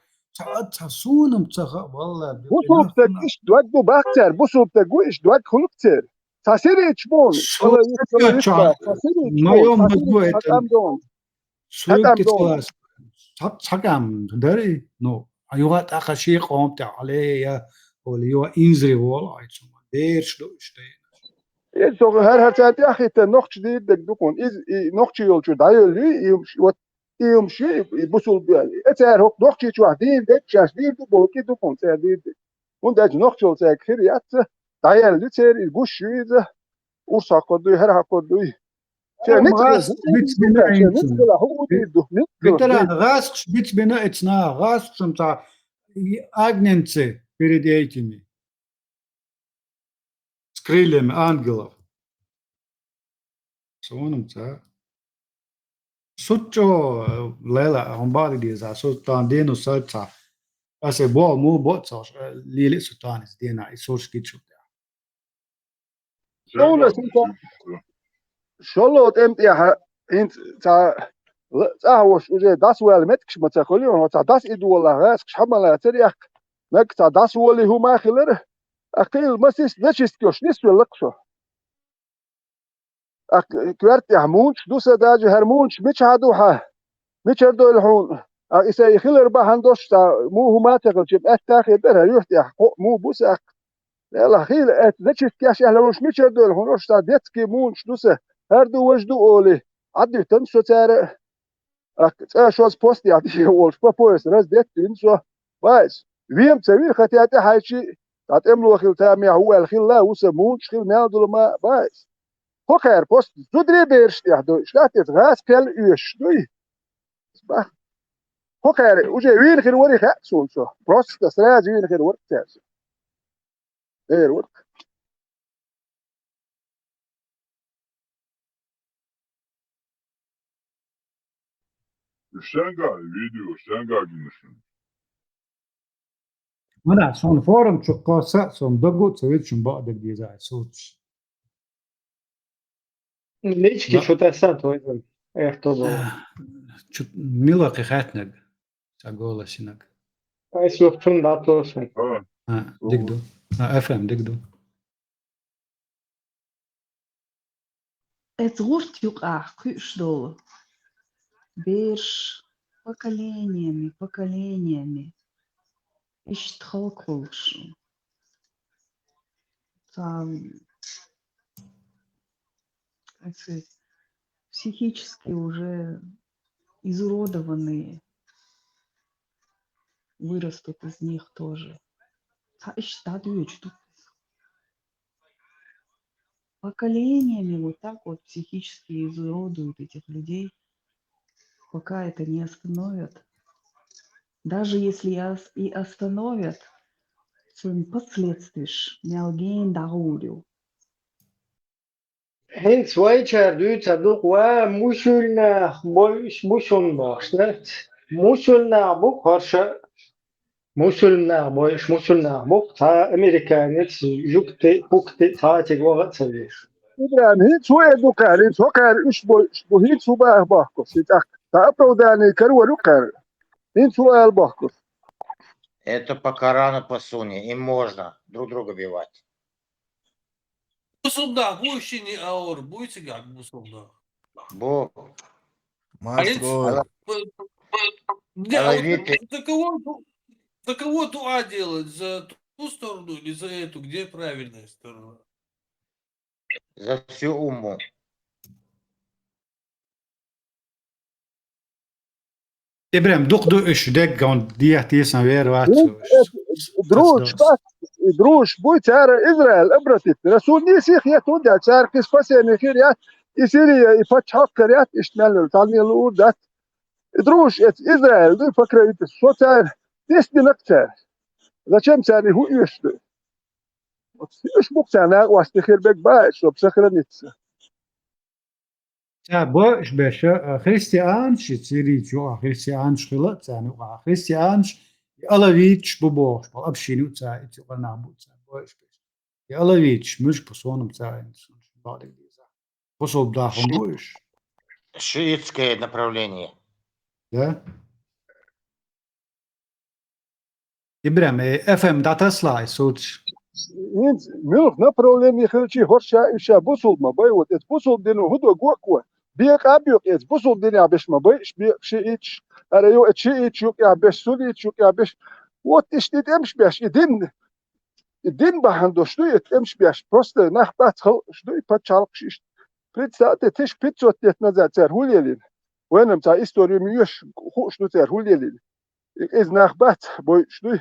صونم تخ والله بوسوبتك إيش دوت باكتر بوسوبتك إيش دوت خلقتر تاسيري تشبون شو الله يسبح تاسيري ما تشبون يوم تاسيري بدو حتى دون سوق حتى دون تسلاس حكام داري نو ايوه تاخشي قوم تاع عليه ولا يو انزري ولا ايتسو ديرش دو اشتي إيه هر ساعة يا أخي تنوخش دي دك دكون نوخش يولشو دايولي يمشي يبصل بيالي أتعرف هوك نوخش شو دين دك شاش دين بولكي دكون ساعة دين دك وندج نوخش يول ساعة خيريات دايل لتر الجوش يده وساق دوي هر حق دوي شو غاس بيت بنا انتم نتكلم هو دي دو بترى غاس بيت بنا اتنا غاس تاع اجننتسي перед этими с крыльями ангелов صونم تاع سوتشو لا هم بعد دي za sultan dino salta ase bo mu bo tsa lili sultan dina isosh kichu دولة انت شلوت امتى انت تا تاوش وجه داس ولا متكش ما تاكلون تا داس ايد ولا غاس حمل تريخ مك تا داس ولي هو ما خلر اقيل مسيس نشيس كوش نس لقشو كوارت يحمونش دوسا داج هرمونش مش هادوها مش هردو الحون إسا خلر بهندوش تا مو هو ما تاكل جيب اتاخي درها يحت يحقو مو بوسك يلا خيل نشيس كاش اهلوش مش هردو الحون تا ديتكي مونش دوسا هردو وجدو اولي عدي تنسو تاري شوز بوستي عدي والش بابويس راس ديت تنسو بايس ويم تسوي ختياتي حاجي تعتملو خيل تامي هو الخيل لا وسمونش خيل نادو ما بايس هو خير بوست زودري بيرش يحدو شلاتي غاس كل يش دوي هو خير وجي وين خير وري خاصون شو بروس تسراج وين خير ورك تاس غير ورك Şenga video Şenga günüsün. انا son forum شو قاسة son دقو تسويت شو بعدك دي زي صوت Нички что то сам твой кто был. ميلا قيخاتنك تقول سينك Ай слухтун да тоже. دقدو افهم دقدو Эцгурт юках кышдол. Беш поколениями. Иштхалкулш. Там, как сказать, психически уже изуродованные вырастут из них тоже. Поколениями вот так вот психически изуродуют этих людей, пока это не остановят. Даже если и остановят, zum последствиsch melgeen darudio. Hens weiter du doch wa musulna musun boş net. Musulna bu karşı musulna boş musulna bu ta Amerika net yukte bukte taati وقت سويش. إبراهيم هيت شو يدوك هيت شو كار إيش بو هيت شو باه باكو سيتك تأبرو داني كرو لوكار هيت شو قال باكو. Это по Корану, по Суне. Им можно друг друга убивать. Musulda bu işini ağır. Bu işi gel Musulda. Бог. Маэстро. За кого дуа делать? За ту сторону или за эту? Где правильная сторона? За всю уму. ابراهيم دقدو ايش دق عن دي تيسن وير واتسو دروش بوي تار إسرائيل أبرتت رسول نيسيخ يتود يا تار كيس فاسي نخير يا يصير يفتح حق يا اشتمل تاني الأول ده دروش إسرائيل دي فكرة يت شو تار ديس دي نكتر ذا كم تاني هو إيش إيش مقتنع واستخير بك باش شو بسخر نيتس باش باش خريستيانش تسيري جو خريستيانش خلط يعني خريستيانش Алавич бубош, общину цай, типа на буца, боишь. Алавич, муж по сонам цай, бадик диза. Посол дахом боишь. Шиитское направление. Да? Ibrahim, FM da Tesla, soç. Milk направление хрчи хорша иша бусул ма бай вот эт бусул дену худо гуаква биек абиок эт бусул дену абеш ма бай биек ши ич арайо эт ши ич юк абеш сули ич юк абеш вот ишти демш беш идин бахандо что эт демш беш просто нахбат что и пачалк шиш представьте тиш 500 лет назад царь хулелин веном та историю миеш что царь хулелин из нахбат бой что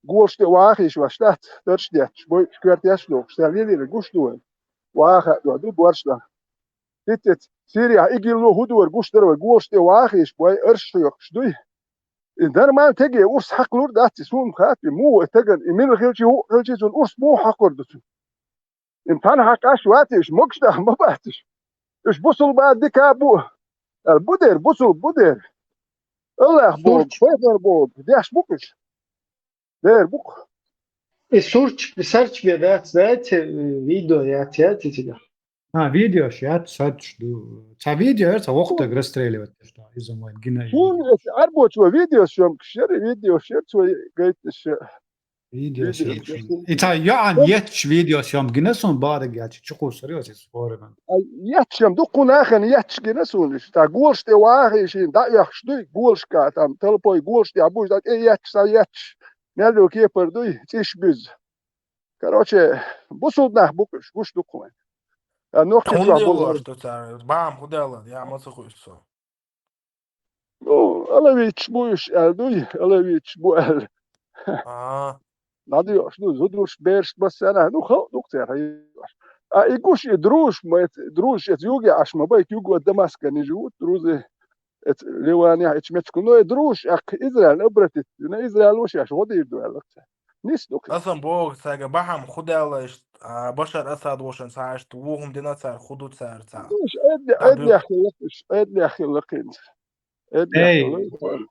Gols de wagen is was dat. Dat is net. Boy, skwert jas nog. Stel je weer goes doen. Wagen door de borstla. Dit Syria, ik wil nog goed door goes door gols de wagen is boy erstig doei. In daar man tegen ons haklur dat is zo'n gaat je moe tegen in minder geeltje zo'n ons moe hakor dat. In tan hakas wat is moksda mabat is. Dus bossel ba dikabu. El buder buder. Allah bob, fever bob. Das bukish. Der boek. Is search weer dat video ja тебя. Видео шат сач ду. Та видео это вахта расстреливать что из-за мой гена. Шун арбочу видео съемки, шери видео шерцу гайтиш. Видео съемки. Это я нет видео съемки, не сон барыг яч чуку серьез спорим. Ячем дукун ахен яч генесун. Та голште вахи шин да яхшды голшка там толпой голште абуж да яч са яч. Мелю кепер дуй тиш биз. Короче, бусуднах букыш, гуш дукумент. А нохти Худела, что царь, бам, худела, я мацухуйся. Ну, алавич буш, дуй, алавич буэл. Надо что, задруш берш бассана, ну хал, дуктер. А и гуш и друж, друж, это юги, аж мабай югу Дамаска не живут, друзы. Это Ливания, это Мексика, но и друж, ах Израиль обратит, на Израиль вообще аж воды иду, نيس دوك اصلا بوغ ساقا بحم خدالة بشر اسد وشن ساعشت وهم دينا سار خدود سار ساعة ادلي اخي لقين Hey,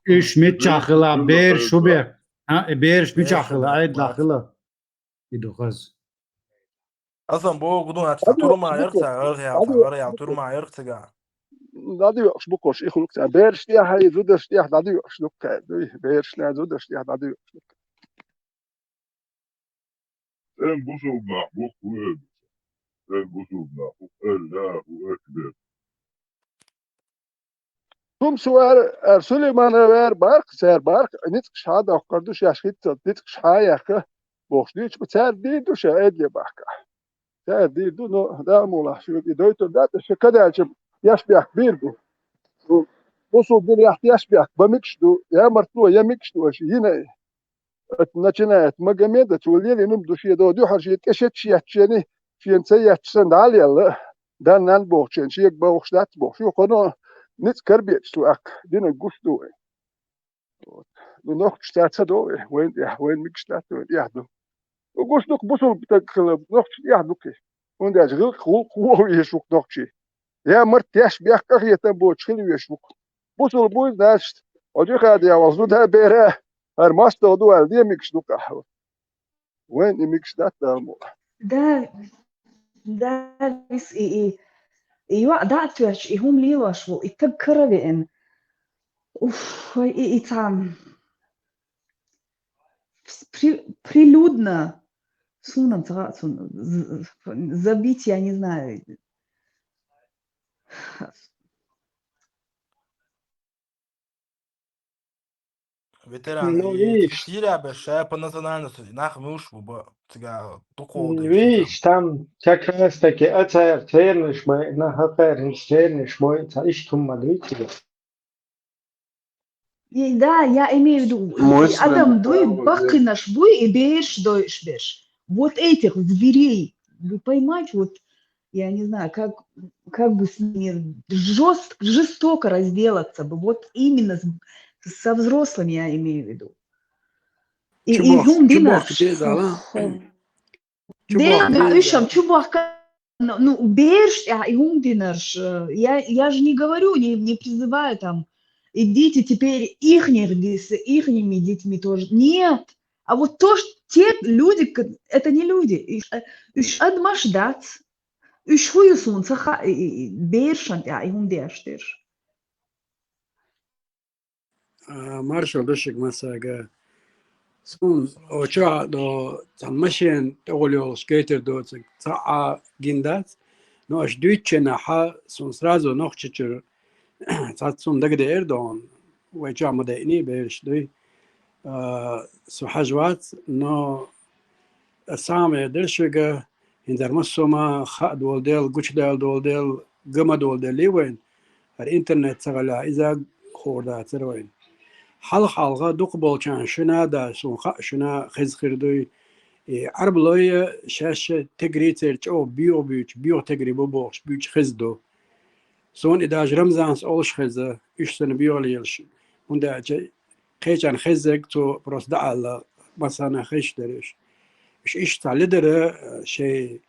üç mitçakıla bir şube. Bir mitçakıla ayet lakıla. İdu kız. اصلا بوغ دون هتطور مع يرقصة غريا طور مع يرقصة Надо još bukoš ih lukta. Berš tija haj zudaš tija надо još lukta. Berš ne zudaš tija надо još lukta. Sen buzulna bu kuel. Sen buzulna bu Allahu Ekber. Tum suar Süleyman'a ver bark ser bark. Nit şada karduş yaşkit nit şaya ka. Boş diç bu ser değil duş edle bak. Ser değil du no da mola şu ki doytu da şu kadar yaş bir bu. Bosul bir yaş bir. Bamikştu ya martlu ya mikştu yine начинает Магомеда тулели нум души до дю харжит кешет шиячени финце ячсан далел дан нан бохчен шиек бохштат бох шу коно ниц карбет слак дина гушту вот ну нох штатса до вен микштат я до гуштук бусул так нох я дуки он даже хул ешук нохчи я март яш бях кахета бочхил ешук бусул буй значит одю хады я возду да бере Her maçta o duel diye mi kişi kahve? When mi kişi da mo? Da bis da tüç ihum lilaş bu ittab karaven. Uf, tam прилюдно суном забить, я не знаю. Ветеран, Ну, видишь, Сирия большая по национальности, нах муж в тебя духовно. видишь, там как раз таки церниш мой, на хакер церниш мой, цариш тум мадрите. Да, я имею в виду, Адам дуй, бахы наш буй и беш дойш беш. Вот этих зверей, вы поймать, вот, я не знаю, как бы с ними жестоко разделаться бы, вот именно со взрослыми я имею в виду. Ну, берешь, я же не говорю, не призываю там, идите теперь ихними детьми тоже. Нет. А вот то, что те люди, это не люди. Уж адмашдац, уж хуюсун, бершан, ихум дерштеш. Маршал Дышик Масага. Ocha do machine tolio skater do ta gindat no aš duitchena ha son srazo noch chicher tat son dagde Erdogan wecha madaini besh dui so hajwat no سامع درشقة إن در مسوما خاد والديل قشدال دولديل قما دولديل ليوين الإنترنت سغلا إذا خوردا تروين حلقة دقبول كان شنا دا سون شنا خز خردوي عرب لوية شاشة تجري ترج أو بيو تجري بوش بيوش خزدو سون إداج رمزانس أولش خزة إيش سنة بيو ليلش وندا جاي خيجان خزك تو بروس دعالة مثلا خيش درش إيش تعلدر شيء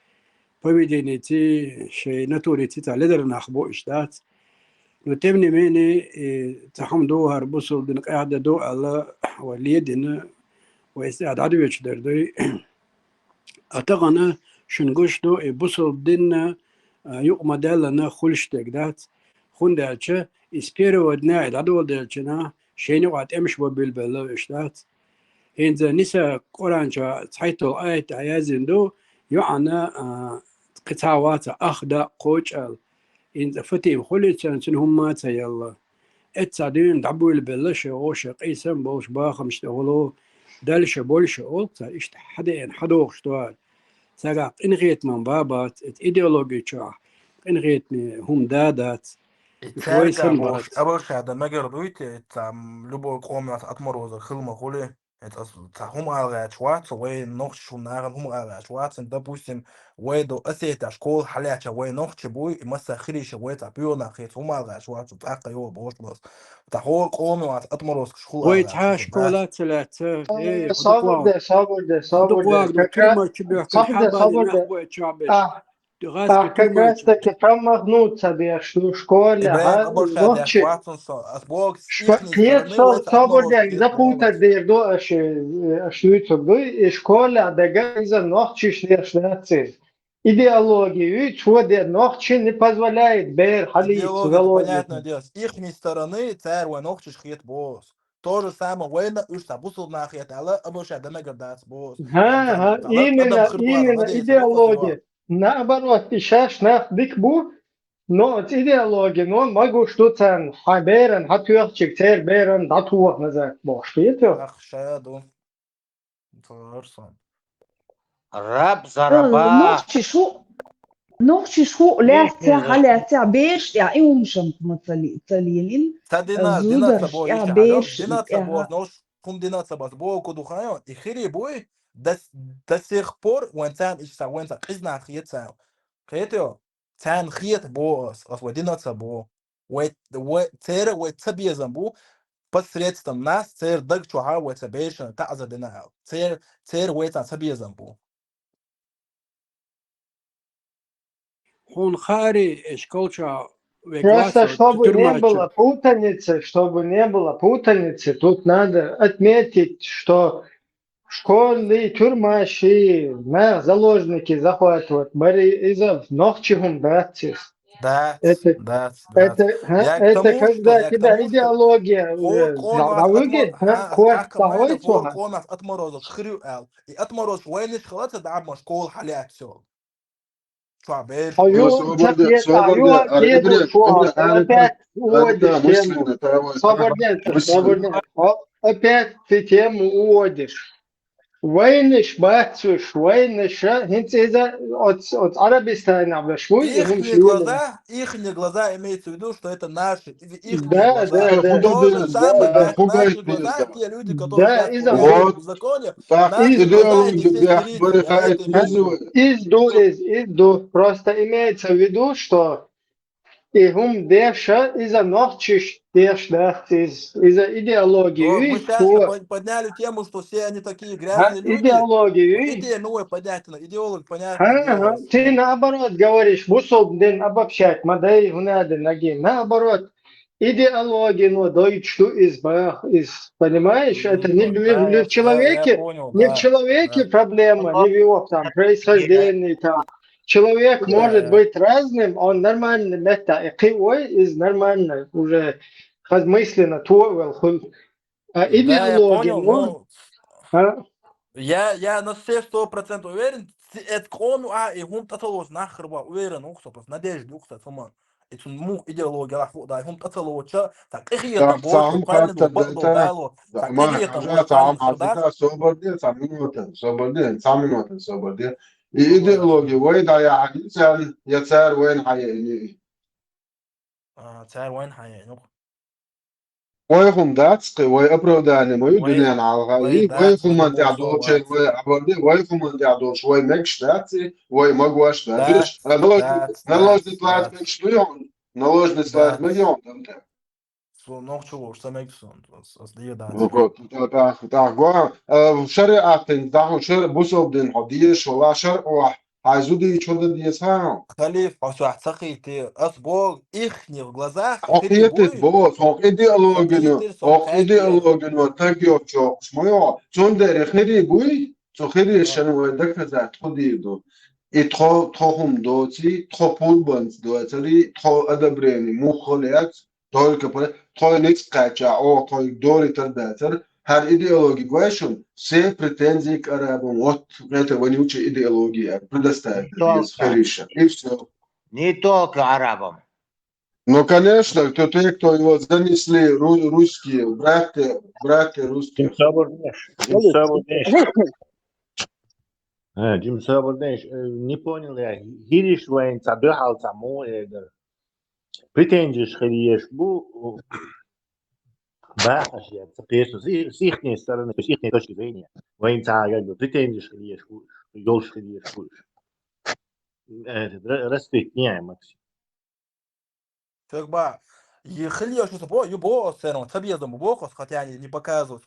بويدينيتي شيء ناتوريتي تعلدر نخبو إشتات نتمنى مني تحم دو هربوسل دين قاعدة دو على وليدنا واستعداد ويش دردوي أتغنى شنقش دو بوسل دين يقوم دالنا خلش تقدات خنداتش إسبيرو ودنا إدادو دالشنا شيني وعد أمش وبالبلا إشتات إنزا نسا قرانجا تحيطو آية عيازين دو يعنى قطاوات أخدا قوشال إنزا فتيم خليتان سنهم ماتا يلا اتسادين دعبو البلش وش قيسم بوش باخم اشتغلو دالش بولش أولتا اشت حدين حدوغ شتوال ساقا إنغيت من بابات ات إيديولوجي شاح إنغيت هم دادات شوي Церква سنبات бош, бош да мегер дуйте, там любой комнат атмороза хилма хули, это хум алга чвац, вей нох шунаган хум алга чвац, допустим, вей до эсета школ халяча, вей нох чебуй, и масса хириша, вей та пиона хит, хум алга чвац, така йо бош бос. Та хол комнат атмороз школ وي алга. تحا شكولات ثلاثة إيه صبر خدقوا ترمى تبيع كل حبة نحوة شعبش تغاز как كترمى раз таки промахнуться беш в школе, Ибрем бош да ночи. хватсон, а бог с ихней Нет, стороны, вей та атмороз соборден хит, запутать дердо ашуйцу бы и школе адага из-за ночи шнершнаци. Идеологию, чего der ночи не позволяет бер халить идеология, понятное заложникам. дело, с ихней стороны царь вой нох чешхет босс. То же самое, война уж табусул нахет, але обоша да наградас босс. Ага, именно идеология. Наоборот, и сейчас нах дикбу, но от идеологии, но могу что-то хаберен, хатюрчик, цер берен, датуах назад. Бош, видите? Ах, шаду. Фарсон. رب زربا نوشي شو لاتيا حالاتيا بيش يا إيوم شمت متليلين Дина زودر собой يا еще, بيش Дина собой, يا но кум Дина собой, бо кудухаю, и хири бой, до сих пор, вон там ищ сам, вон там, изна хиет сам. Хиетё, там хиет бос, а Дина собой. Цер, цебе замбу, посредством нас, цер даг чуха, цебешен, та за Дина. Цер, там цебе замбу. خون خاري إشكالشا Просто ويقلاسو чтобы не было تترمى путаницы, тут надо отметить, что школы, тюрьмаши, заложники захватывают, из-за ногчихум братцев. Это когда тебя идеология давыгет, корт того فوق قومة في أتمرز خريو قال أتمرز وين شغلات دعم مشكول حالات شغل شعبير опять ты тему уводишь. وينش باتسوش وينش انت اذا от Арабистана вошел и их глаза имеется в виду, что это наши, их глаза. То же самое, как наши глаза, те люди, которые сейчас в законе, наши глаза, эти все изду. Просто имеется в виду, что им деша из-за ногчиш из-за идеологии. Мы сейчас подняли тему, что все они такие грязные люди. Идеологию. Идея новая, понятно. Идеолог, понятно. Ты наоборот говоришь, мусульман обобщать, мадай надо ноги. Наоборот, идеология, ну, дойт, что понимаешь, это не в человеке, не в человеке проблема, не в его там происхождении там. Человек может быть разным, он нормальный, это из нормально, уже мысленно, идеология, Я на все 100% уверен, это кому и хум таталос нахрба уверен ухсопов надежды ухсат фоман. Это му идеология лаху да хум таталоча так ихия там больше Сам правильно до хатта дало да, так ma ихия там kaža больше sam правильно сюда. hazika sober dia. Ideologi وين يعني إنسان يسار وين حيعني تعال وين حيانو ويخم داتسقي ويأبروداني ويدنيا على وي الغالي دات ويخم وي من بوسو تعدوش ويعبردي ويخم من تعدوش وي مكش داتسي وي مقواش داتش نلوج نطلعت مكش مليون نلوج نطلعت مليون سو نوخشو سمكسون اس دي دات شرع تنتهو شرع بوسو بدين حديش ولا شرع واحد عايزودي شو دي يساهم خليف عشو احتقيتي اصبوغ اخني в глазах خري Oqiyatid بوي bo soq ideologini son qaytir tagyo çok smoyo son deri khiri bui so khiri shan wa dakza khodido tohum doci topul bans doci to adabreni mukholiat dolke pore to nix qacha o to dori tardater her ideologi gwashun se pretenzii karabon ot это вонючая идеология предоставит без фериша и все. Не только арабам. Ну, конечно, те, кто его занесли, русские, братья русских. Jim Sabordens, не понял я. Гириш вайн цадыхал цаму эдер. Претензиш хриеш бу бахаш я цапесу с ихней стороны, с ихней точки зрения. Вайн цага претензиш хриеш бу, ёлш хриеш бу. Распит не максим. Так ба ехали что то юбо сцену табьезом бохос хотя они не показывают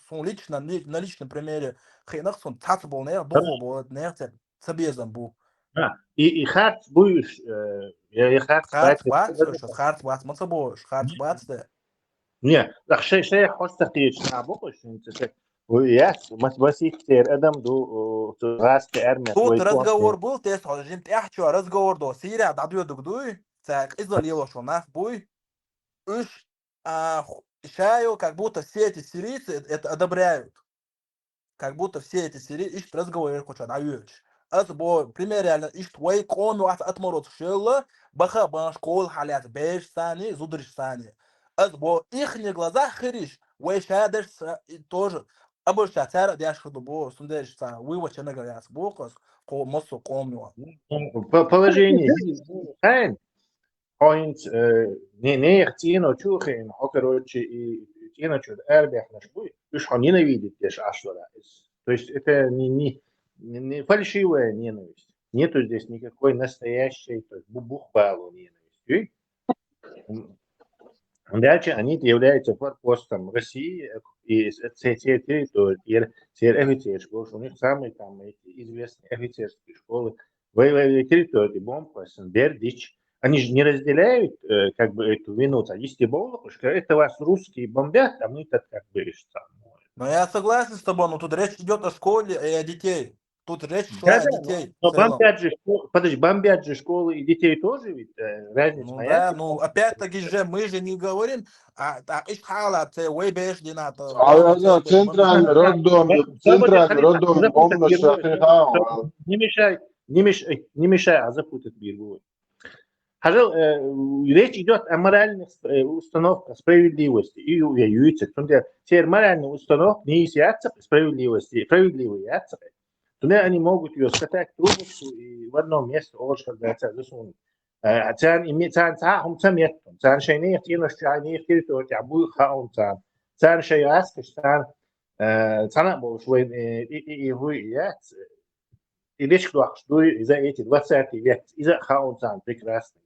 сон лично на личном примере хренах сон татбол не духо бо не табьезом бу И харт будешь, я харт харт бат что харт бат мацабош харт бат да не так шей хостахтич на бохош инте وياس بس يكتير ادم دو راست ارمي тут разговор был ты жим тяхчу разговор до сирия дадю дугдуй так изолило что нас буй уж шаю как будто все эти сирийцы это одобряют как будто все эти сирийцы ищут разговор хочет дают это бо пример реально ищут твой кону от мород шелла баха баш кол халят беш сани зудриш сани это бо их не глаза хриш вы шадер тоже обычно царь дяшху бо сундеш са вывод на говорят бокос ко мосо комно положение хайн point не тино чухин окорочи и тино чуд эрбех наш буй уж он ненавидит те ашвара то есть это не фальшивая ненависть нету здесь никакой настоящей то есть бухбалу ненависти дальше они являются форпостом России и все территории все офицерские у них самые там эти известные офицерские школы воевали территории Бомбасен, Бердич. Они же не разделяют как бы эту вину. Если Болдухушка, это вас русские бомбят, а мы так как бы там. Но я согласен с тобой, но тут речь идет о школе и о детей. Тут речь шла о детей. Но бомбят же, подожди, бомбят же школы и детей тоже ведь разница. Ну да, ну опять-таки же мы же не говорим, иш халат, вейбеш динат. Центральный роддом, бомба, не мешай, а запутать мир. Хажал, речь идет о моральных установках справедливости и уяюется. Теперь моральная установка не яйца справедливости, справедливые яйца. Туда они могут ее скатать в трубочку и в одном месте очень засунуть. Цан имеет цан цахом цамет, цан шейнех тинос чайнех территория тябу хаун цан шейаскиш цана больше и вы яйца. И речь идет, что за эти 20 век из-за хаун цан прекрасно.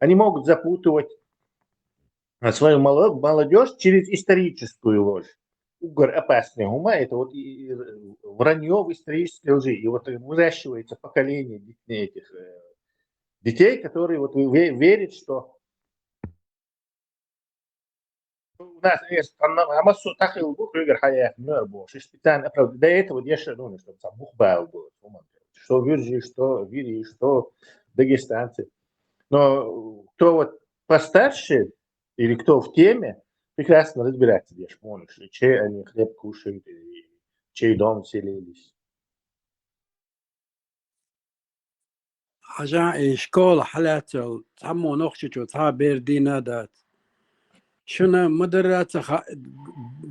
Они могут запутывать свою молодежь через историческую ложь. Угор опасный ума, это вот вранье в исторической лжи. И вот выращивается поколение этих детей, которые вот верят, что у нас есть массу таких игр хаях мир был. Специально, правда, до этого еще, ну, чтобы там бухбал был. Что виржи, что вири, что дагестанцы. Но кто вот постарше или кто в теме, прекрасно разбираться, я ж понял, что чей они хлеб кушают, и чей дом селились. حاجة إشكال حالات تعمو نخشج وتها بيردينا دات شنا مدرات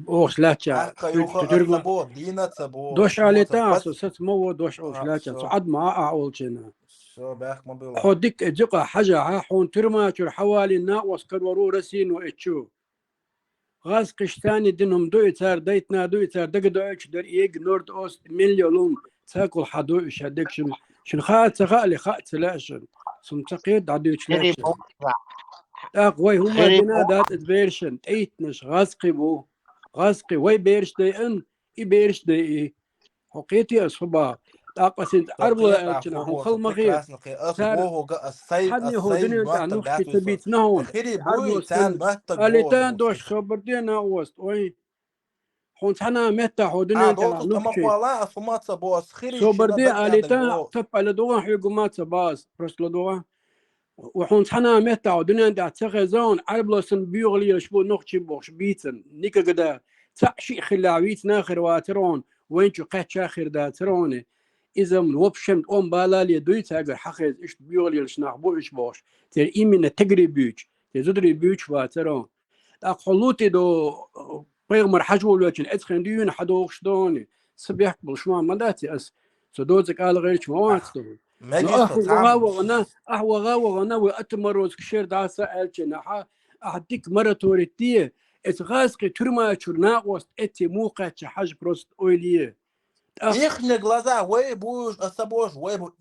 أوش لاتشا Aka yuha تترجم asabo, dina sabo, دوش على moza تاس pas. ست مو دوش أوش لاتشا صعد ما أعول شنا Все, бях ما было. حدك أجقا حاجة حون ترماتر حوالي ناقوس كرورو رسين وإتشو غاز قشتاني دينهم دو إتار ديتنا دو إتار دق دو إتش در إيج نورد أوست مليون تاكل حدو إش هدك شن خاط سغالي خاط سلاشن سمتقيد عدو إتش خري لاتشن بوقت أقوي هما خري دينا بوقت دات إتبيرشن تيتنش غاسقي بو غاسقي وي بيرش دي إن إي بيرش دي إي حقيتي أصحبا تاقسين تقيت أربلا ألشنا هون عفوه خل صدق مغير راس نقي أس سار بوه السيد حدني هو السيد دنيا تاع مهتر نخشي دعت ويصل تبيتنا هون خيري عربو بوي تان سن مهتر قالتان بوه دوش خبرتينا وست وي هون حنا متى هو دنيا تاع دوست أما نخشي قوالا أصمات سبوس خيري شنا صبردي دق عندك قالتان بو تب على دوغان حيقومات سباس برس لدوغان وحون حنا متى ودنيا دا تغزون عربلسن بيغلي شبو نقشي بوش بيتن نيكا قدا تأشي خلاويت ناخر واترون وينشو قاتش آخر دا تروني إذا من وبشمت أم بالالي دويت أجر حقيز إيش بيغلي لشناح بو إيش بوش تر إيمين تجري بيوش تزدري بيوش واترون أقلوتي دو بيغمر حجول وجن أدخن ديون حدوش دوني سبيح بالشمان مداتي أس سدوزك آل غير شموات دون ماجيس وغاوغنا وغاوغنا واتمروز كشير داسا الجناحة أحديك مرة توريتية اتغاسقي ترما شرنا وست اتي موقع حاج بروست أوليه Ихние глаза, вы будешь особож,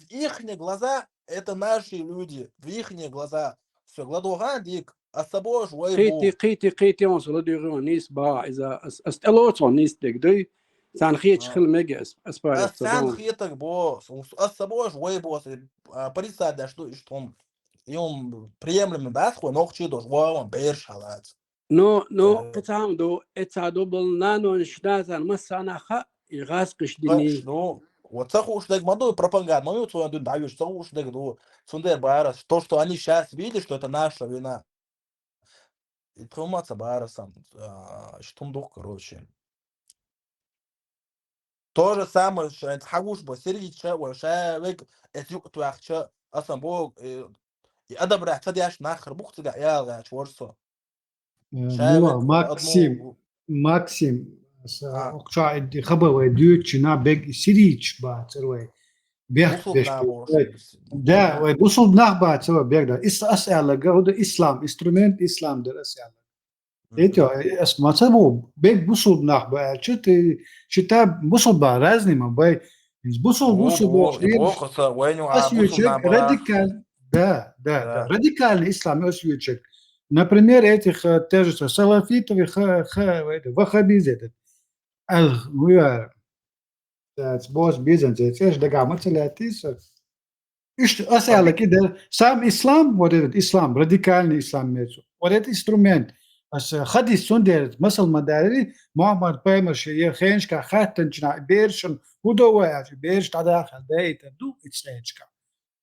ихние глаза это наши люди, в ихние глаза. Все, гладуган дик, особож, قيتي قيتي قيتي ونصل ديغون نيس با إذا أستلوتون نيس ديك دي سان خيتش خل ميجا أسبارت Асан صدون хиток босс, особож, босс, париса да что том, юм приемлемо басху, но чидош, он берш халат. نو قطعم دو اتعدو بالنانو نشدازان مسانا خا يغاسقش ديني Ну, вот цахуш так модую пропаганда, ну вот он даешь цахуш так ну, сунде барас, то, что они сейчас видят, что это наша вина. Информация барасам, что дух, короче. То же самое, что это хагуш бо сирича, وشاوك اتيوك توахча, اصلا بو ادب راح تديش ناخر بوقت يا غاش ورصه. مو شاوك ماكسيم ادمو أقطع خبر وديوتش نا بيج سيريتش باتروي بيخ بوصل بيش نابوش ده وبوصل نخبات سوا بيج ده أسأل جود إسلام إنسترومنت إسلام ده أسأل إيتو اسمع سبب بيج بوصل نخبات شتا بوصل برازني ما باي بوصل بو بوصل بوقصه وينو أسيوتشك بوصل نابراش راديكال ده راديكالный إسلام أسيوتشك например этих те же салафитов и ваххабизм tāds būs bizantīts, viņš degā macēlētīs. أسأل كده سام إسلام ورد إسلام راديكالني إسلام ميتو ورد إنسترومنت بس خدي سندر مثل مداري محمد بيمر شيء خينش كا خاتن جنا بيرشن ودو واجي بيرش تداخل بيت دو إتسنيشكا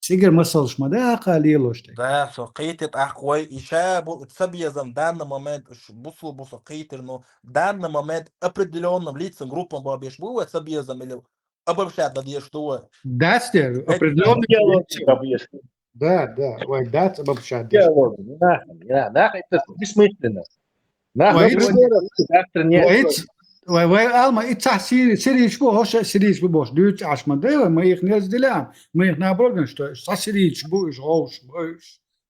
سيجر مثلش مداخل ليلوشتك Да, сокитит ахвой еще в данный момент буслу бусокитер, но в данный момент определенным лицам, группам бабеш будет собьезом или обобщать да где что. That's there определенный да, вот that's обобщать. Диалог, нахуй, это бессмысленно. Нахуй, Vai Alma, it Sirich Bosch, Sirich Bosch, Deutsch Ashmadeva, мы их не разделяем, мы их наоборот, что Сирич Bosch,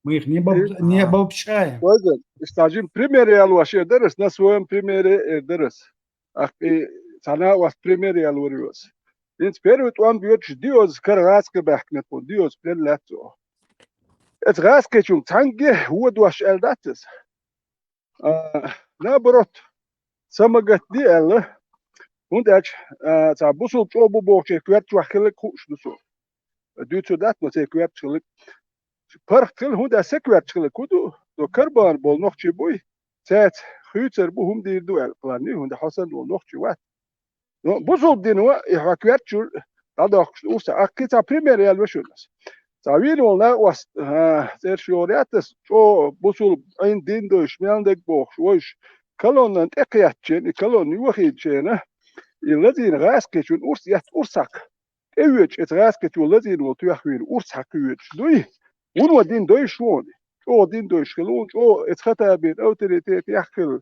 мы их не обобщаем. Стажим примеры алваши дерес, на своем примере дерес. Ах, sana was примеры алвариос. Инс первый он бьет диоз каргаска бахнет, диоз плелато. Это гаска чум танге, уодваш элдатес. Наоборот, самогат ди элла, hundač ca busul čobu boche kvertwa khile kush duso duto dat no te kwert khile par khil hunda sekwert khile kudu do karban bol noch chi boy tet khüter bu hum dir duel plani hunda hasan do noch chi wat no busul dinwa ihwa kwert chul dadok usa akita primer yal veshunas ca vino na was ser shoriates o busul ein din do shmeldek boch woish كلون أنت إقياتشين كلون يوخيتشينا الذين غاسكتون أورس يات أورسك إيوش إتغاسكتون الذين وتوخين أورسك إيوش دوي ونودين دوي شون أو دين دوي شلون أو إتخطابين أو تريتيت يحكل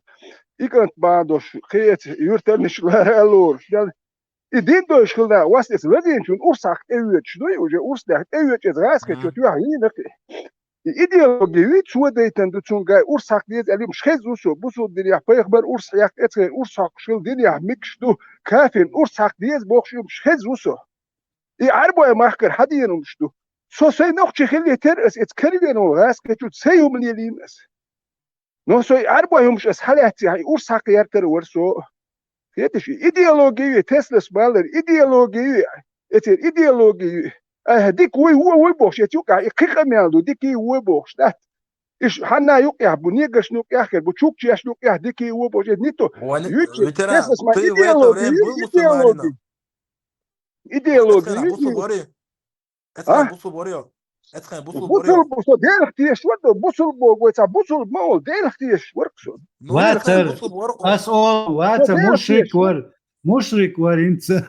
إيكانت بعدوش خيت يرتنش لهالور الدين دوي شلنا واسس الذين شون أورسك إيوش دوي وجا أورسك إيوش إتغاسكتون توخين ideologiyi çuva deyten de çungay ursak diye elim şezusu busu diye peygamber ursak etre ursak şıl diye mikştu kafin ursak diye bokşum şezusu arboya mahkar hadiyen umştu so say noch chkhil yeter es et kergen o ras ketut sayum lielimes no soy arboya umş es halati ursak yerter verso yetiş ideologiyi teslas baler ideologiyi eter ideologiyi هديك ويبوش يتوقع يقيقة مياندو ديكي ويبوش ده إيش حنا يوقع بنيجش نوقع خير بتشوك شيش نوقع ديكي ويبوش نيتو يوتش ветеран, اسمع ты в это время был мусульманином? إيديولوجي ها بوصل دير اختيش ودو بوصل بوغويتا بوصل مول دير اختيش ورقصو واتر أسأل واتر مشرك ورنسا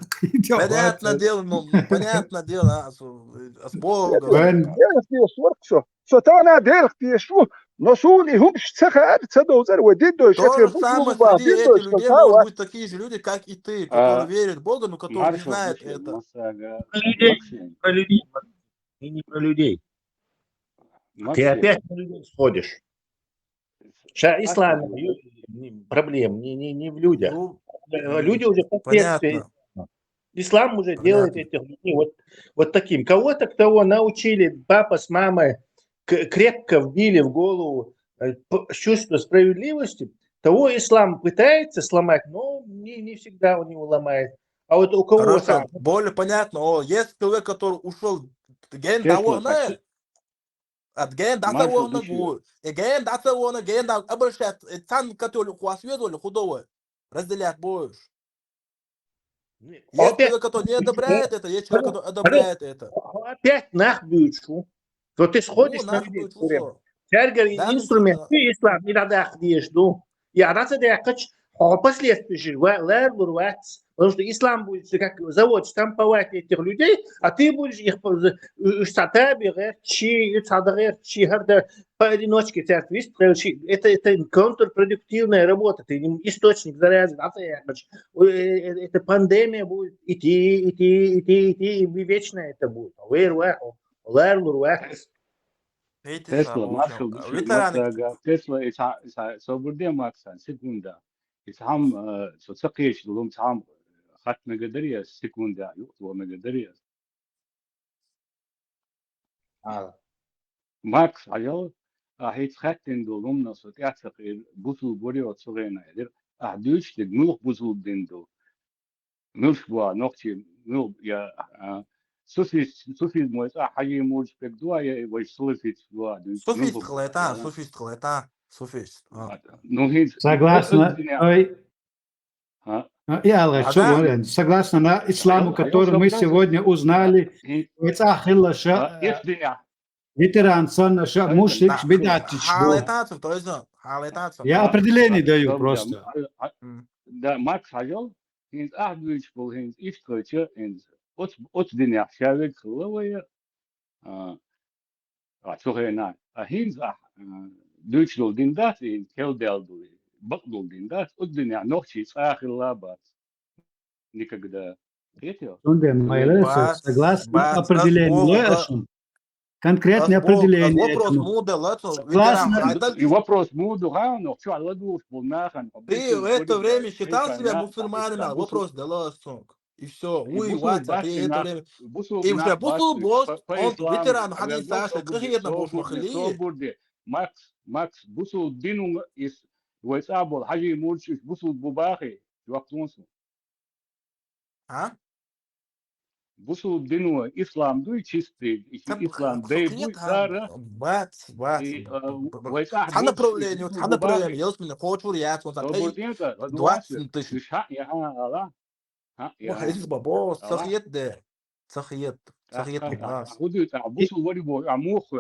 Понятно дело, ну, понятно дело, с Богом. دير اختيش ورقصو ستانا دير اختيش نصولي همش تخيل تصدق وديدو То شكل же самое بوصل среди ديدو этих людей شكل могут быть такие же люди, как и ты, которые верят в Бога, но которые не знают это. Про людей, и не про людей. Ты опять на людей сходишь. Ислам проблем не в людях. Люди уже последствия. Ислам уже делает этих людей вот таким. Кого-то, кого научили папа с мамой, крепко вбили в голову чувство справедливости, того ислам пытается сломать, но не всегда у него ломает. А вот у кого... Хорошо, более понятно. Есть человек, который ушел ген давно, от ген до того ногу, и ген до того на ген до обращать, тан, который хвастает худого, разделять будешь. Есть человек, который не одобряет это, есть человек, который одобряет это. Опять нахбючу. То ты сходишь на людей. Инструмент, ты ислам, не надо ходишь, ну. Я раз это я хочу, последствия, потому что ислам будет как завод штамповать этих людей, а ты будешь их поодиночке. Это контрпродуктивная работа, ты источник заряда. Это пандемия будет идти, и вечно это будет. Tesla, Marshall, Tesla, so بدي ما أحسن سكوندا. إسحام سوتسقيش لهم سحام خط مقدرية سكوندا يقطع مقدرية. ماكس عيال هيت خاتين دولهم نصوت يعتقد بطل بوري وتصغينا يدير أحدوش لجملك بطل ديندو. ملش بوا نقطي مل يا Суфизм это حاجة موج بقدوا يا ويش سلفيت بوا. Суфист خليتا. Ну هيد. Согласно, согласно на исламу, который мы сегодня узнали, ветеран сон мушрик бедатич. Я определение даю просто. Да, Макс Хажал, هيد أحدوش بول هيد إفتكرتش هيد أوت دنيا شاوي كلوية أشوفنا هينز دوتشلو ديندات إن كيلدالدو بقدو ديندات الدنيا نوخشي آخر لابات никогда третьего. Согласно определению, конкретное определение. И вопрос муду, но что Алладу вспомнахан. Ты в это время считал себя мусульманином? Вопрос Даласонг. И все, уйваться, ты это время. И уже Бусул Бош, он ветеран Хадис Саша, крахиетно Бош Махали. Макс, Бусул Дину из Уэсабол, Хаджи Мурч, Бусул Бубахи, Ваклунсу. А? Бусул Дину, ислам, дуй чистый, ислам, да и будет сара. Бац. Та направление, елс меня хочу реакт, он так 20 тысяч. وحديث بابا صخيت ده صخيت بصوا وري بو عموخ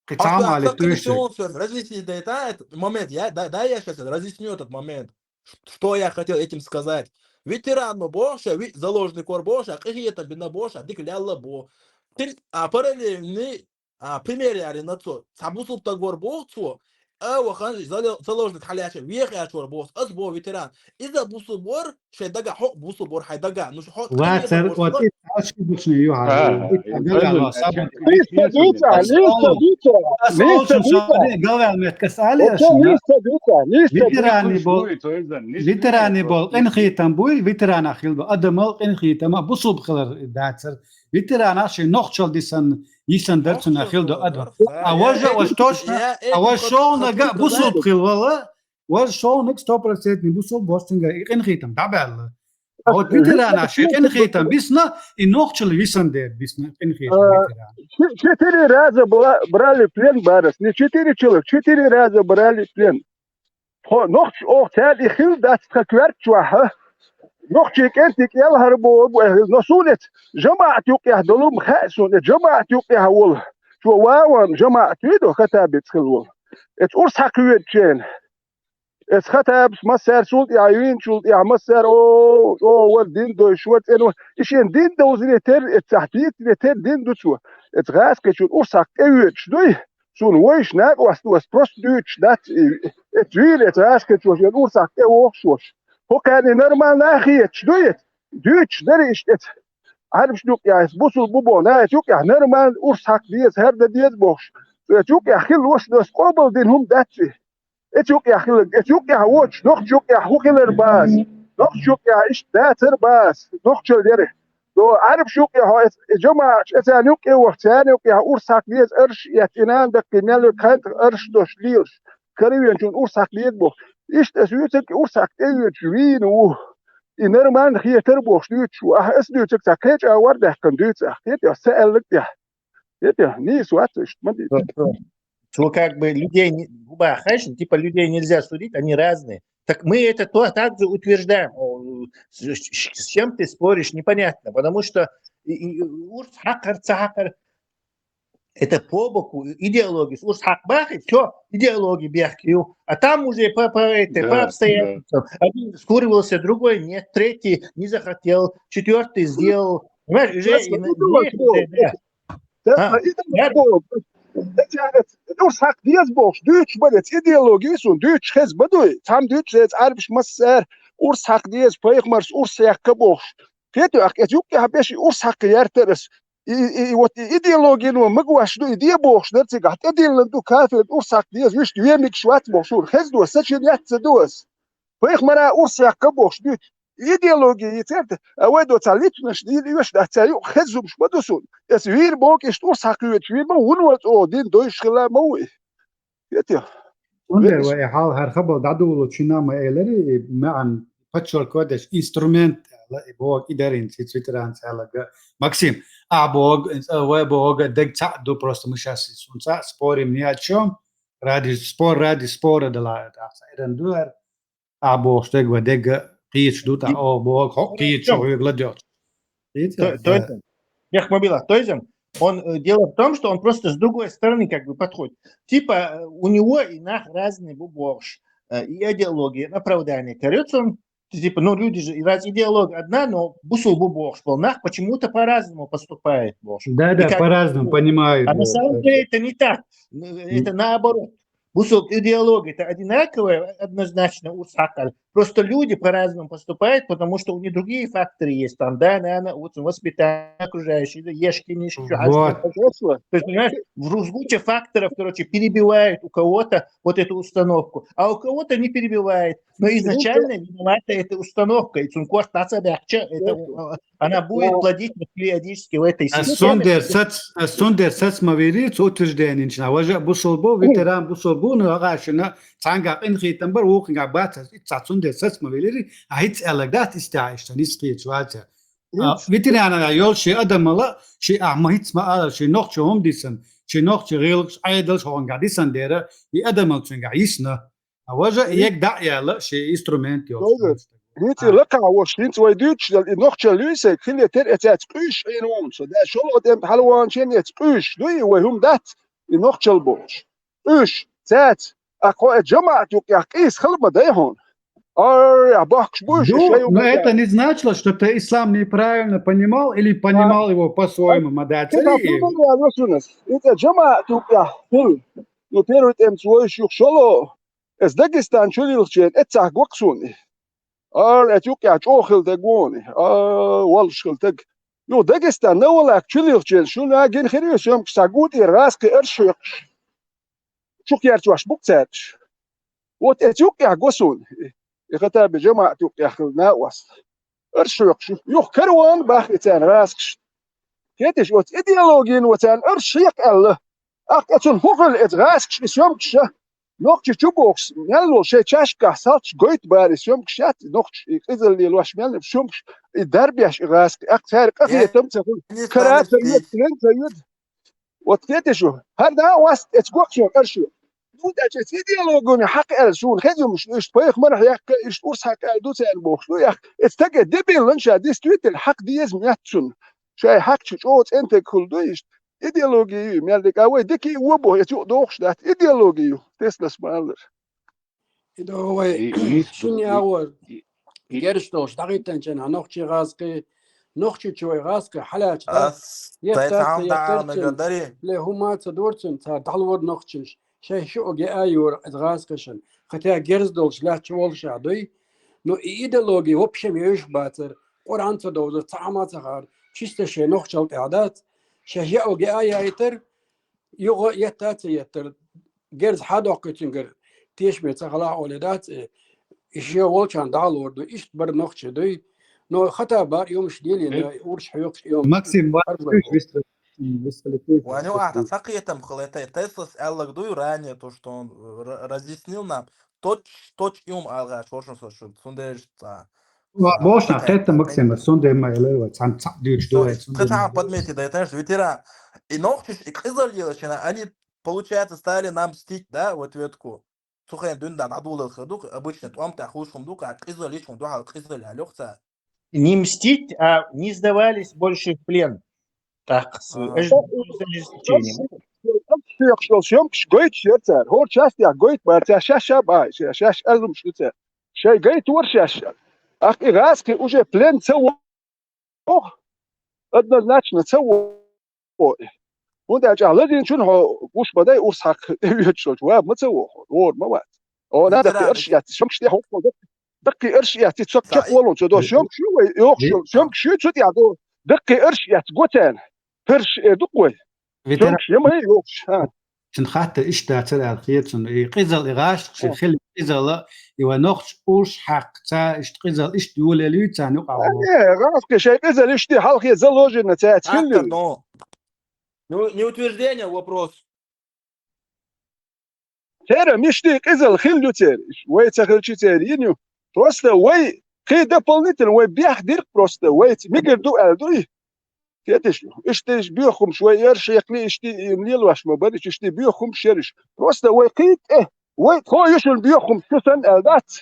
قطعة على Просто تويشة. разъяснить этот момент, да, я сейчас разъясню этот момент. Что я хотел этим сказать? Ветеран Боша, заложный кор Боша, какие-то бина Боша, дик лялла Бо. Параллельный пример я на то. Сабусул тагор Бохцу, وخان заложник халяша, вехя чур Бос, бо ветеран. إذا بوصل بور شيء دقع حق بوصل بور حيدقع نش حق واتر واتي تاشي بوشني يوها. Özün صابن. Lista قال متكسالي Lista فيتراني بول إن خيتم بوي فيترانا خيل أدمل إن خيتم بوصل بخلر داتر فيترانا شيء نخشل ديسن يسن درسنا خيل دو أدم أوجه وشتوشنا أوجه نجا بوصل بخيل والله وشو نك 100% بوصل بوستنجا إن خيتم دعبال أو فيترانا شيء إن خيتم بيسنا إن نخشل يسن در بيسنا إن خيتم Четыре раза брали плен Барас. Не 4 человека, 4 раза брали плен. Nog ochtend ik hield dat gekwerkt was. Nog check ik heel harbo نصونت جماعة يوقع دلوم خاصون جماعة يوقع وول شو واوان جماعة يدو خطابت خلول ات أرس حكويت جين ات خطاب مسار شولت يعين شولت يع مسار او دين دو شوت انو إشين دين دو زي تر التحديد تر دين دو شو ات غاس كشون أرس حكويت شدوي شون ويش ناق was prostitutes dat het weer het raasket was je oorzaak was hoe kan je normaal nageet doe het Duits daar is het عارف شنو يعني بوصل بوبو نا شوك يعني normaal oorzaak die is herde die is box شوك يا خيل وش das قبل دينهم داتشي شوك يا خيل شوك يا وش nog شوك يا هو خيل باس nog شوك يا ايش داتر باس nog شو ديره دو عارف شو يا جماعة إسانيوك وقتانيوك يا أورساك ليز إرش يتنان دك نالو كانت إرش دوش ليش كريوين شون أورساك ليز بو إيش تسويتك أورساك تيوين شوين و إنرمان خيه تربوش دوت شو أسدوتك تكيج أورده كان دوت أخيت يا سألك يا نيس واتش ما دي Что как бы людей, типа людей нельзя судить, они разные. Так мы это так же утверждаем. С чем ты споришь, непонятно. Потому что это по боку идеологии. Урс хакбахи, все, идеологии бяхкию. А там уже по обстоятельствам. Один скуривался, другой нет, третий не захотел, четвертый сделал. Понимаешь, уже... Oorzaak die is box Duits maar het ideologie zo'n Duits ges bedoel tam Duits het Arabisch masser oorzaak die is pleeg maar oorzaak box weet je het ook je hebt je oorzaak jerteres wat ideologie no magwash do idee box dat ze gaat ideologie do kafir oorzaak die is wist weer niks zwart box hoor ges do zet je net ze doos pleeg maar oorzaak box Duits ideologie het away do talitnas die is dat ze ges mش بدوسون es wir bok ist oorzaak het weer maar hoe din Deutsch gela mooi weet je Onder وحال هرخبل دعدو لتشينا ما إلري معن بتشور كودش instrument لا بوق إدارين سيتران سالك ماكسيم بوق دق تعدو بروست مشاسي سونسا سبوري منياتشوم رادي سبور دلا إذن دوار بوق دق ودق قيش دوتا أو بوق قيش شو يغلديوت Он дело в том, что он просто с другой стороны как бы подходит. Типа у него и нах разный буборш, и идеология, оправдание. Короче, он типа, ну люди же, раз идеология одна, но бусул буборш был, нах почему-то по-разному поступает борш. Да, по-разному, понимаю. А на самом деле это не так, это наоборот. Бусул идеология это одинаковая, однозначно урсакаль. Просто люди по-разному поступают, потому что у них другие факторы есть. Там, да, наверное, вот воспитание окружающие, ешки, нишки. Вот. То есть, понимаешь, в куча факторов, короче, перебивает у кого-то вот эту установку, а у кого-то не перебивает. Но изначально виновата эта установка. И она будет плодить периодически в этой системе. Сундер сацмавирит утверждение. Вожа бусулбо, ветеран бусулбо, но агашина, цанга инхитамбар, укинга батас, цацун سسمويلري هيت ألقات استعيش تنسقي شواتها فيتريانا يول شيء أدم الله شيء ما هيت ما شيء نقش هم ديسن شيء نقش غير عيدل شو عن قديسن ديره يأدم الله شنو عيسنا أوجه يك داعي لا شيء إنسترومنت يول Niet lekker was niet zo Duits dat nog chaluse كل تر اتات قش اينوم so ده شو قدام حلوان شين اتقش دوي وهم دات ينقشل بوش إيش تات أقوى جماعة يقيا إيس خلما دايهون я бахш больше, Но это не значило, что ты ислам неправильно понимал или понимал его по-своему. Это джама тупя. Ну первый тем свой шухшоло. Es Dagestan чулилчен, это гоксуни. Это юкя чохил дегони. Волшил тег. Ну Дагестан не волак чулилчен, шуна ген херис юм сагут и раск эршик. Шухярчваш букцерч. Вот это юкя госун. يختار بجماعة يأخذنا وسط أرشيقش يخ كروان باخ إتان راسكش كيتش وت إيديولوجين وتان أرشيق الله أقتون هوغل إتغاسكش إسيومكش نوكش تشوبوكس ميالو شي تشاشكا سالتش قويت باريس يومكشات نوكش إذا اللي الواش ميالو بشومكش الدربياش إغاسك أقتار قخية تمتخل كرات سيد سلين سيد وتكيتشو هذا وسط إتقوكشو أرشيق وده إيديولوجون حق السون خذوا مش بيخ مرح يا إيش أورس حق دوت البوخ شو يا استجد دبل لنشا ديستويت الحق ديز مياتسون شيء حق شوت أنت كل دويش إيديولوجي مالك أوي دكي وبو يتوق دوخش ده إيديولوجي تسلا سمالر إذا هو شنو هو جرشتوش دقيقة جنا نخشي غازقي نخشي شوي غازقي حلاش ده يحتاج لهما تدورتن تعلور نخشيش شيء شو أجي أيور إدغاسكشن خطيا جرزدولش لا تشول شادوي نو إيديولوجي وبشم يوش باتر قرآن تدور تعامات غار شيست شيء نخشل إعداد شيء أجي أيتر يغو يتر جرز حدا كتنجر تيش متغلا ولدات إيش يوالشان دالور دو إيش بر نخش دوي نو خطا بار يوم شديلي نو ورش حيوش يوم ماكسيم Ваню, сакиетам хлетай Теслас аллагдуй ранее то, что он разъяснил нам точ юм алга шошон сошун сундешца. Можно, это Максим, сунде майлева, цан дюч дует. Хотя подметить, да, это же ветеран. И ногчиш, и кызыльелочина, они, получается, стали нам мстить, да, в ответку. Сухая дунда надула ходук, обычно там тахушум дука, а кызыльечум духа, кызыль алёхца. Не мстить, а не сдавались больше в плен. Так, с شومكش قويت شيرتر هو شاست يا قويت بارتا شاشا باي شاش ألم شتر شيء قويت ورشاش أخي غاسكي وجه بلان تسوى أدنى ناتش نتسوى وده جعلدين شنو وش بدأ أرسح يتشوج واب ما تسوى وور ما وات أو نادى أرشيات شومكش دي حكم دقي أرشيات تسكت ولون تدو شومكش شومكش شو يعدو دقي أرشيات قوتان فرش دقوي شومكش يما يوكش ها تنخات إشتا تلا الخيط قزل إغاش خل قزل يونخش أوش حق تا إشت قزل إشت يولي لي تا نقع غاسك شيء قزل إشتي حلقي زلوجي نتاعت كل Не утверждение, вопрос. ترى مشتي قزل خلو تريش وي تخلشي ترينيو просто وي خي дополнительно وي بيحضر просто وي ميقردو ألدوي كيتش اشتيش بيخم شوي يرش يقلي اشتي يمليل واش ما بديش اشتي بيخم شرش просто وي قيت وي خو يشل بيخم سسن ألدات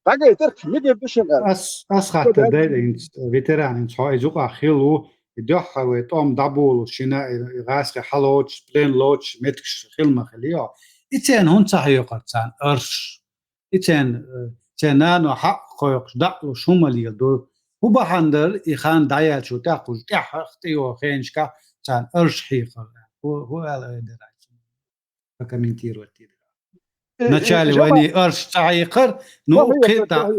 حاجة ترك ميقردوشن أس خاطر دايل فيتران إن شاء يزوق خلو يدوح ويتقوم دابول شنا غاسك حلوش بلين لوش متكش خلما خليه إتين هون صحيح تان أرش إتين تنانو حق خويقش دقلو شمال يدو هو بحندر إخان دايال شو تاقوش تحختيو خينشكا تان أرش حيقر هو على دراج فكمنتير وتير نتشالي واني أرش تحيقر نو قيطع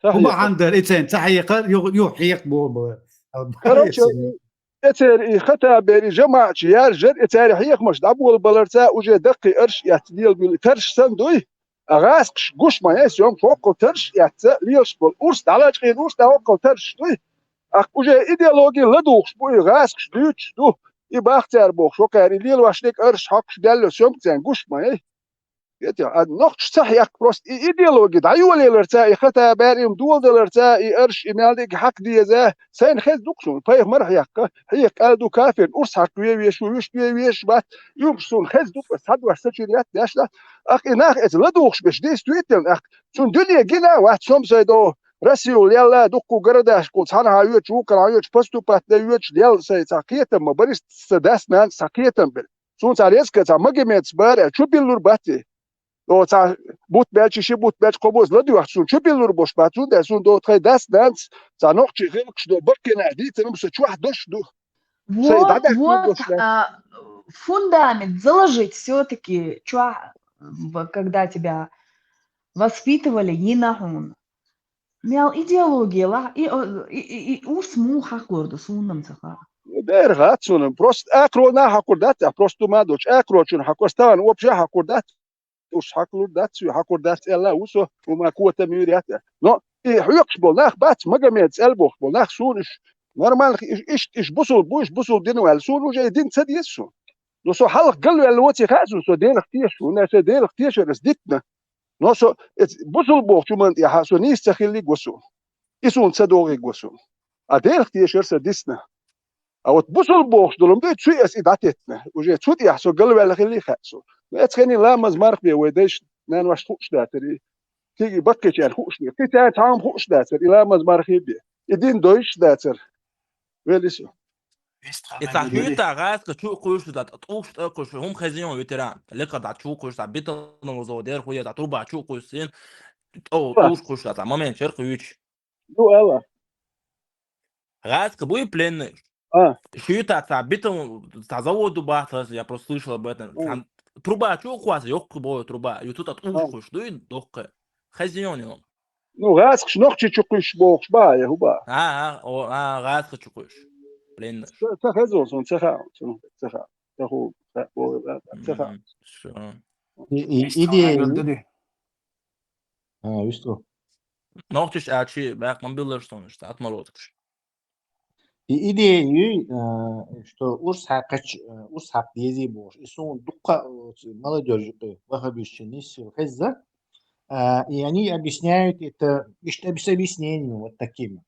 هو بحندر إتين تحيقر يو حيق بو اتر خطا بين جماعة يارجر اتر حيق مش دابول بلرتا وجه دقي أرش يعتديل بالترش سندوي أغاسكش قوش ما يسيوم فوق ترش يعتديل ليش بالأرس دعلاج غير أرس دعوق ترش دوي وجه إيديولوجي لدوخش بوي غاسكش دوش دو يباختار بوخش وكاري ليل واشليك أرش حقش دالو سيوم تان قوش ما يه نقش صحيح بروست إيديولوجي دعيو ليلرتا خطا باريم دول دلرتا أرش إمالك حق ديزاه سين خيز دوكسون فايق مرح يحق هيك قالدو كافر أرس حق ويش ويش بات يومسون خيز دوك بس هاد وحسجريات داشلا أخ إناخ إز لدوخش بش ديس تويتن أخ سون دنيا جنا واحد سوم سيدو رسيول يلا دوكو قرداش كنت هانا هايوش وكان هايوش بستو بات دايوش ديال سي ساقيتن ما بريس سداس مان ساقيتن بل سون ساريس كذا ما جمعت سبارة شو بيلور باتي دو تا بوت بيلش بوت بيلش قبوز لدي واحد سون شو بيلور بوش باتون ده سون دو تخي داس دانس تا نوقش غيركش دو بركنا عدي تنمس شو واحد دوش دو Вот, фундамент заложить все-таки, когда тебя воспитывали не нахун. Мял идеология, и усму хакурду, сунам цаха. داير غاتسون بروست اكرو نا حكوردات بروستو ما دوش اكرو شون حكوستان وبشا حكوردات وش حكوردات سو حكوردات الا وسو وما قوه ميوريات نو اي حيقش بولناخ بات ما جمعت البوخ بولناخ سونش نورمال ايش بوصل دينو على سون وجاي دين تديسو نو سو حلق قالوا على وتي خازو سو دين اختيش وناس دين اختيش رزدتنا نو سو بوصل بوخ شو من يا حسو نيس تخلي غوسو يسون تدوري غوسو ادين اختيش رزدتنا او تبوصل بوخ دولم دي تشي اس اداتتنا وجاي تشوت يحسو قالوا على خلي خازو لا تخني لا مزمارخ بي وديش نان واش خوش داتري تيجي بكيش يعني خوش دي تي تعام خوش داتر الى مزمارخ بي يدين دويش داتر ويلسو إذا حيوتا غاز كشو قوش دا تطوش تأكل هم خزيون ويتران لقى دا شو قوش دا بيتل نوزودير خويا دا تربع شو قوسين أو طوش قوش دا ما من شرق يوش دو الله غاز كبوي بلين حيوتا تا بيتل تزودوا بحث я просто слышал об этом труба شو قوس يوك بو تروبا يوتو تطوش قوش دوين دوق خزيون يوم نو غاز شنو تشقش بوخ با يا هو غاز كشقش بلين تخزو سون تخا تخو تخا идея висту نوختش أشي باق من بيلر ستونش تاعت مراتش идея что урс хак дези бош и сон дука молодежи вахабищенис хезза и они объясняют это с объяснением вот таким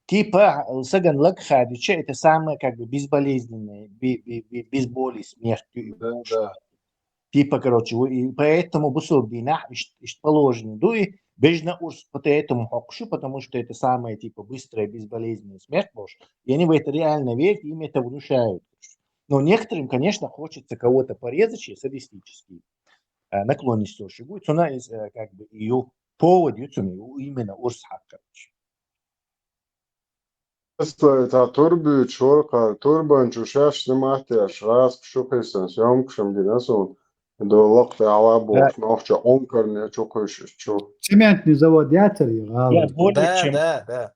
типа саган лакхадича это самое как бы безболезненное без боли смертью типа короче и поэтому бусурбина положено дуи бежно урс поэтому хокшу потому что это самая типа быстрая безболезненная смерть может и они в это реально верят им это внушают но некоторым конечно хочется кого-то порезать садистически наклонности будет она как бы ее повод именно урс хак короче تا تربي شورقة تربان شوشاش سمعتي أشراس بشوكيسن سيوم كشم جناسون دو وقت عوابو نوخش أنكرني شوكيش شو سمعتني زود ياتر يغال да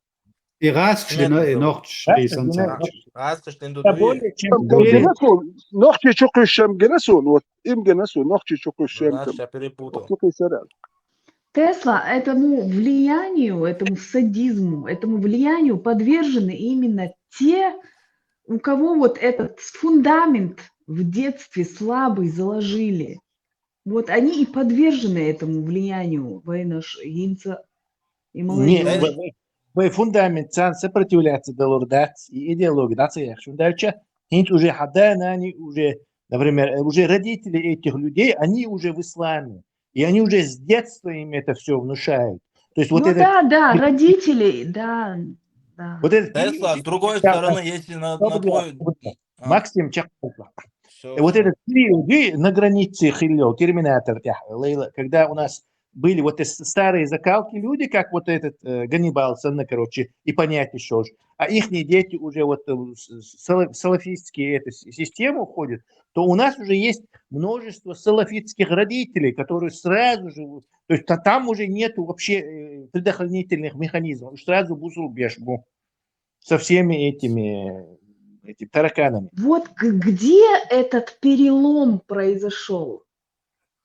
يغاس كشنا نوخش ريسان غاز كشتين دو نوخش شوكيشم جناسون وإم جناسون نوخش شوكيشم Тесла этому влиянию, этому садизму, этому влиянию подвержены именно те, у кого вот этот фундамент в детстве слабый заложили. Вот они и подвержены этому влиянию, войнаш гинца и молодежь. Вы фундамент сопротивляться доллардат и идеологии, да, дальше уже хадана, они уже, например, уже родители этих людей, они уже в исламе. И они уже с детства им это все внушают. То есть вот это... Да, родители, да. Вот это... Тесла, с другой стороны, если на твой... Максим Чакова. Вот этот период на границе Хилло, терминатор, когда у нас были вот эти старые закалки люди, как вот этот Ганнибал, короче, и понять еще же. А их дети уже вот в салафистские системы уходят, то у нас уже есть множество салафитских родителей, которые сразу же, то есть там уже нету вообще предохранительных механизмов, сразу бузул бешбу со всеми этими тараканами. Вот где этот перелом произошел?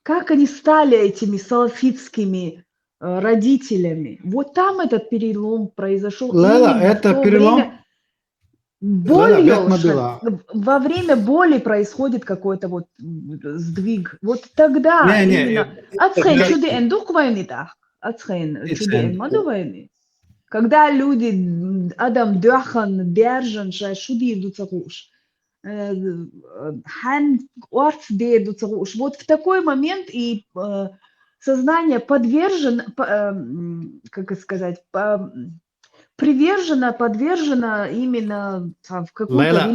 Как они стали этими салафитскими родителями? Вот там этот перелом произошел. Ла, это перелом... Во время боли происходит какой-то вот сдвиг. Вот тогда когда люди Адам Дёхан, Держан, Шуди Дуцаруш, Хан Орц Де Дуцаруш. Вот в такой момент и сознание подвержено, как сказать, подвержена именно в какую-то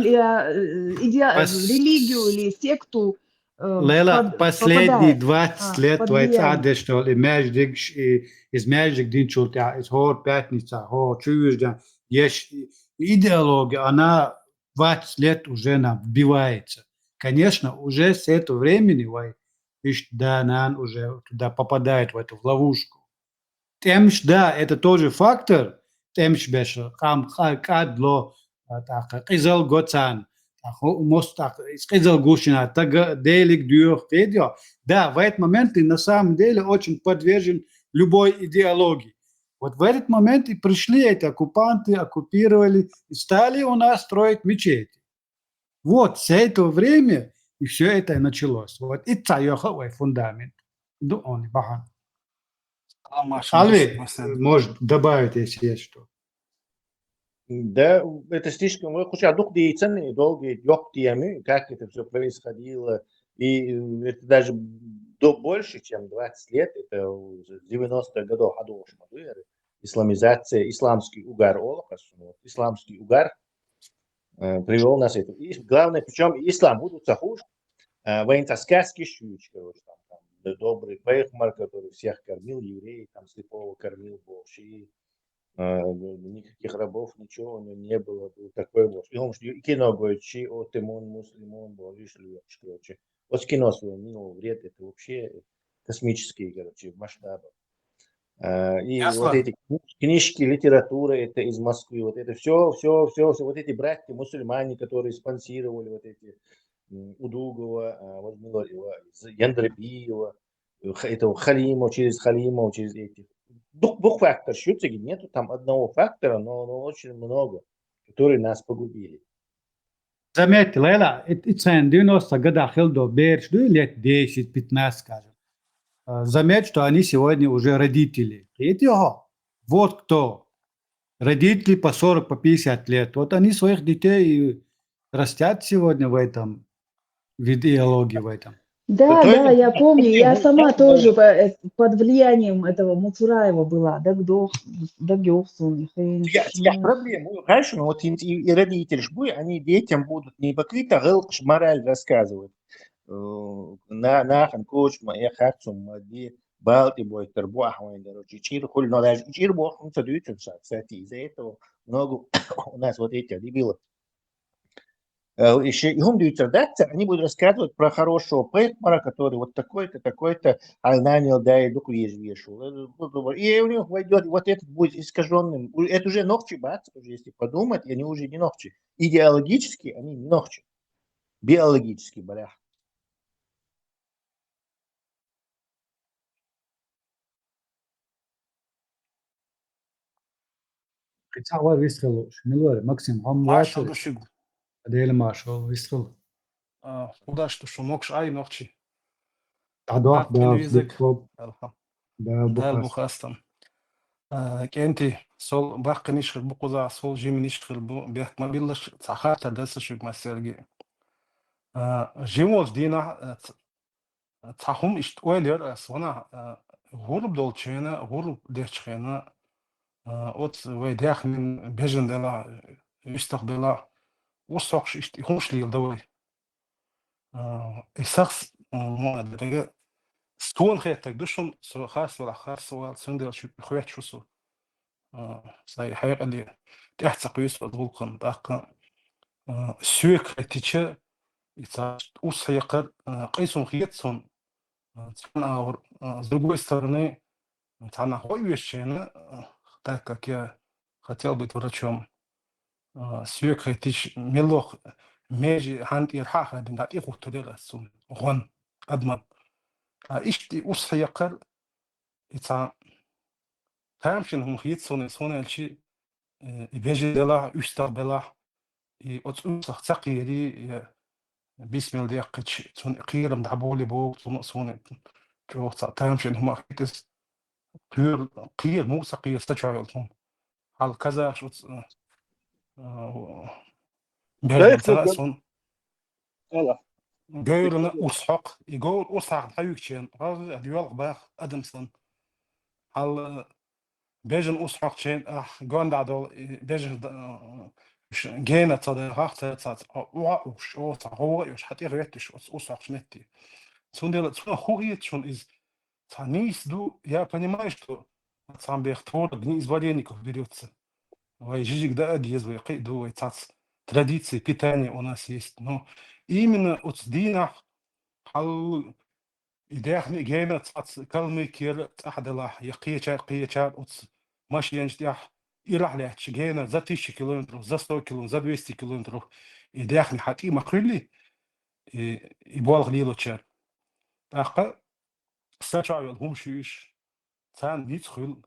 религию или секту Лейла, последние 20 лет под твои влиянием. цады, что ли, из Magic Динчулти, из Хор Пятница, Хор Чувижда, есть идеология, она 20 лет уже нам вбивается. Конечно, уже с этого времени, да, нам уже туда попадает в эту ловушку. Темш, да, это тоже фактор, темш беша, кадло, кизал гоцан, мост, кизал гушина, так делик дюх, видео. Да, в этот момент ты на самом деле очень подвержен любой идеологии. Вот в этот момент и пришли эти оккупанты, оккупировали, и стали у нас строить мечети. Вот с этого времени и все это началось. Вот и цаёховый фундамент. Да, он и бахан. Алви, может добавить, если есть что. Да, это слишком, хотя дух дейцен, долгие темы, как это все происходило, и это даже больше, чем 20 лет, это 90-х годов, исламизация, исламский угар, исламский угар привел нас это. И главное, причем ислам будут захуж, военца сказки щуч, короче, там добрый Бейхмар, который всех кормил, евреев, там слепого кормил, больше. Никаких рабов, ничего у него не было, был такой вот. И он кино говорит, чи о тимон муслимон, болишь ли, короче. Вот кино свое минуло вред, это вообще космические, короче, масштабы. И Ясно. вот эти книжки, литература, это из Москвы, вот это все, вот эти братья мусульмане, которые спонсировали вот эти Удугова, Яндрабиева, этого Халимова, через этих. Двух факторов, шутки, нету там одного фактора, но очень много, которые нас погубили. Заметьте, Лейла, это 90 годах Хилдо Берч, лет 10-15, скажем. Заметь, что они сегодня уже родители. Видите, вот кто. Родители по 40, по 50 лет. Вот они своих детей растят сегодня в этом, в идеологии в этом. Да, я помню, я сама тоже под влиянием этого Муцураева была. Я проблема, конечно, вот и родители они детям будут не какие-то мораль рассказывать. Нахан кучма, я хочу мади, балти бой, тербуах, короче, чир, хули, но даже чир бог, он садуется, кстати, из-за этого много у нас вот эти дебилы. Еще и даются, они будут рассказывать про хорошего Пейтмара, который вот такой-то, а нанял, да, и дух вешал. И у них войдет, вот этот будет искаженным. Это уже ногчи, если подумать, они уже не ногчи. Идеологически они не ногчи. Биологически, бля. قطعة ويستغل شنو ماكسيم هم Машал واتر душигу. هذا ما شاء الله يستغل Куда что мокш ай ногчи. تعدوا Папин ده язык. بكوب ده Дал بخاص бухастам. Кенти сол бақниш букуза сол жимниш бу бях мобилаш цахата дасшиг масерги. Жимос дина цахум ишт ойлер сона гурб долчена гурб дечхена от вайдахнин бежендела يستقبل وصخش يخش لي الدوري الشخص ما أدري ستون خيتك دوشم سو خاص ولا خاص ولا سندر شو خويت شو سو صاي حياة اللي تحت سقيس وضغطن داق سويك تيجي يتعش وسيقر قيسون خيتسون تنا с другой стороны тана хоюшена так как я хотел быть врачом سويك تيجي ملوخ ميجي هانت إرحاها دمدات إخوة تدير سون غن أدمن إشتي وسيقر إتا تامشين هم خيط سون الشيء يبيجي دلا يستقبلا يأتوسخ تقيري بسم الله قتش سون قيرم دعبولي بو سون جو تامشين هم خيطس قير مو سقير استشعرهم على كذا شو بيجي سون Geuren oerschok, ik goor oorzaak huikchen, als die wel bij Adamson. Al bezen oorschokchen, gaan dat al bezen جينا تصدق هاخت تصات وش أو هو يش حتى غيرتش أصعب نتي سوندل سون خويت شون إز تانيس دو я понимаю что сам бехтвор гниз вареников берется жижик да одезвай қиду цац традиции питания у нас есть но именно от дина хал идеяхни гена цац калмы кер ахдала яқия чар от ماشي ينجح يروح له جينا за 1000 километров за 100 километров за 200 километров идеяхни حتى مخرلي يبالغ ليلو чар أخا سأشعر هم شيش تان يدخل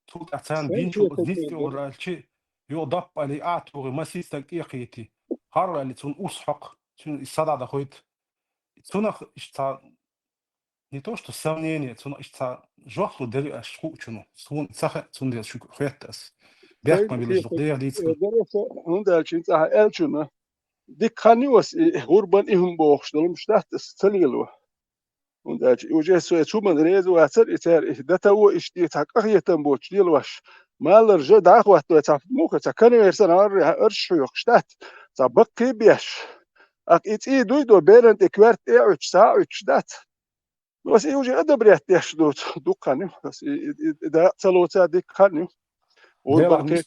توت أتان بينشو قديستي ورالشي يوضب علي أعتبر ما سيستك إيقيتي هارا اللي تون أسحق تون الصدع ده خويت تون إشتا نيتوش تو سامنيني تون إشتا جوحلو دري أشخو تونو تون سخ تون دي شو خويتاس بيحك ما بيلش دقيق ديتسكو هندالشين تاع ألشنا ديك خانيوس غربان إهم بوخشتلم شتات استليلو هندالش وجه شو من ريز واتر إتار ده هو إشتي تحقق يتنبوش ديلوش مال رجع داخل وقت تعرف موقع كان يرسل أرش يخشتات تبقي بيش أكيد إيه دويدو بيرنت إكوارت إيه ساعة شتات بس إيه وجه أدب ريت يشدوت دوكاني بس إذا صلوت ديك خانيو ديلا كيف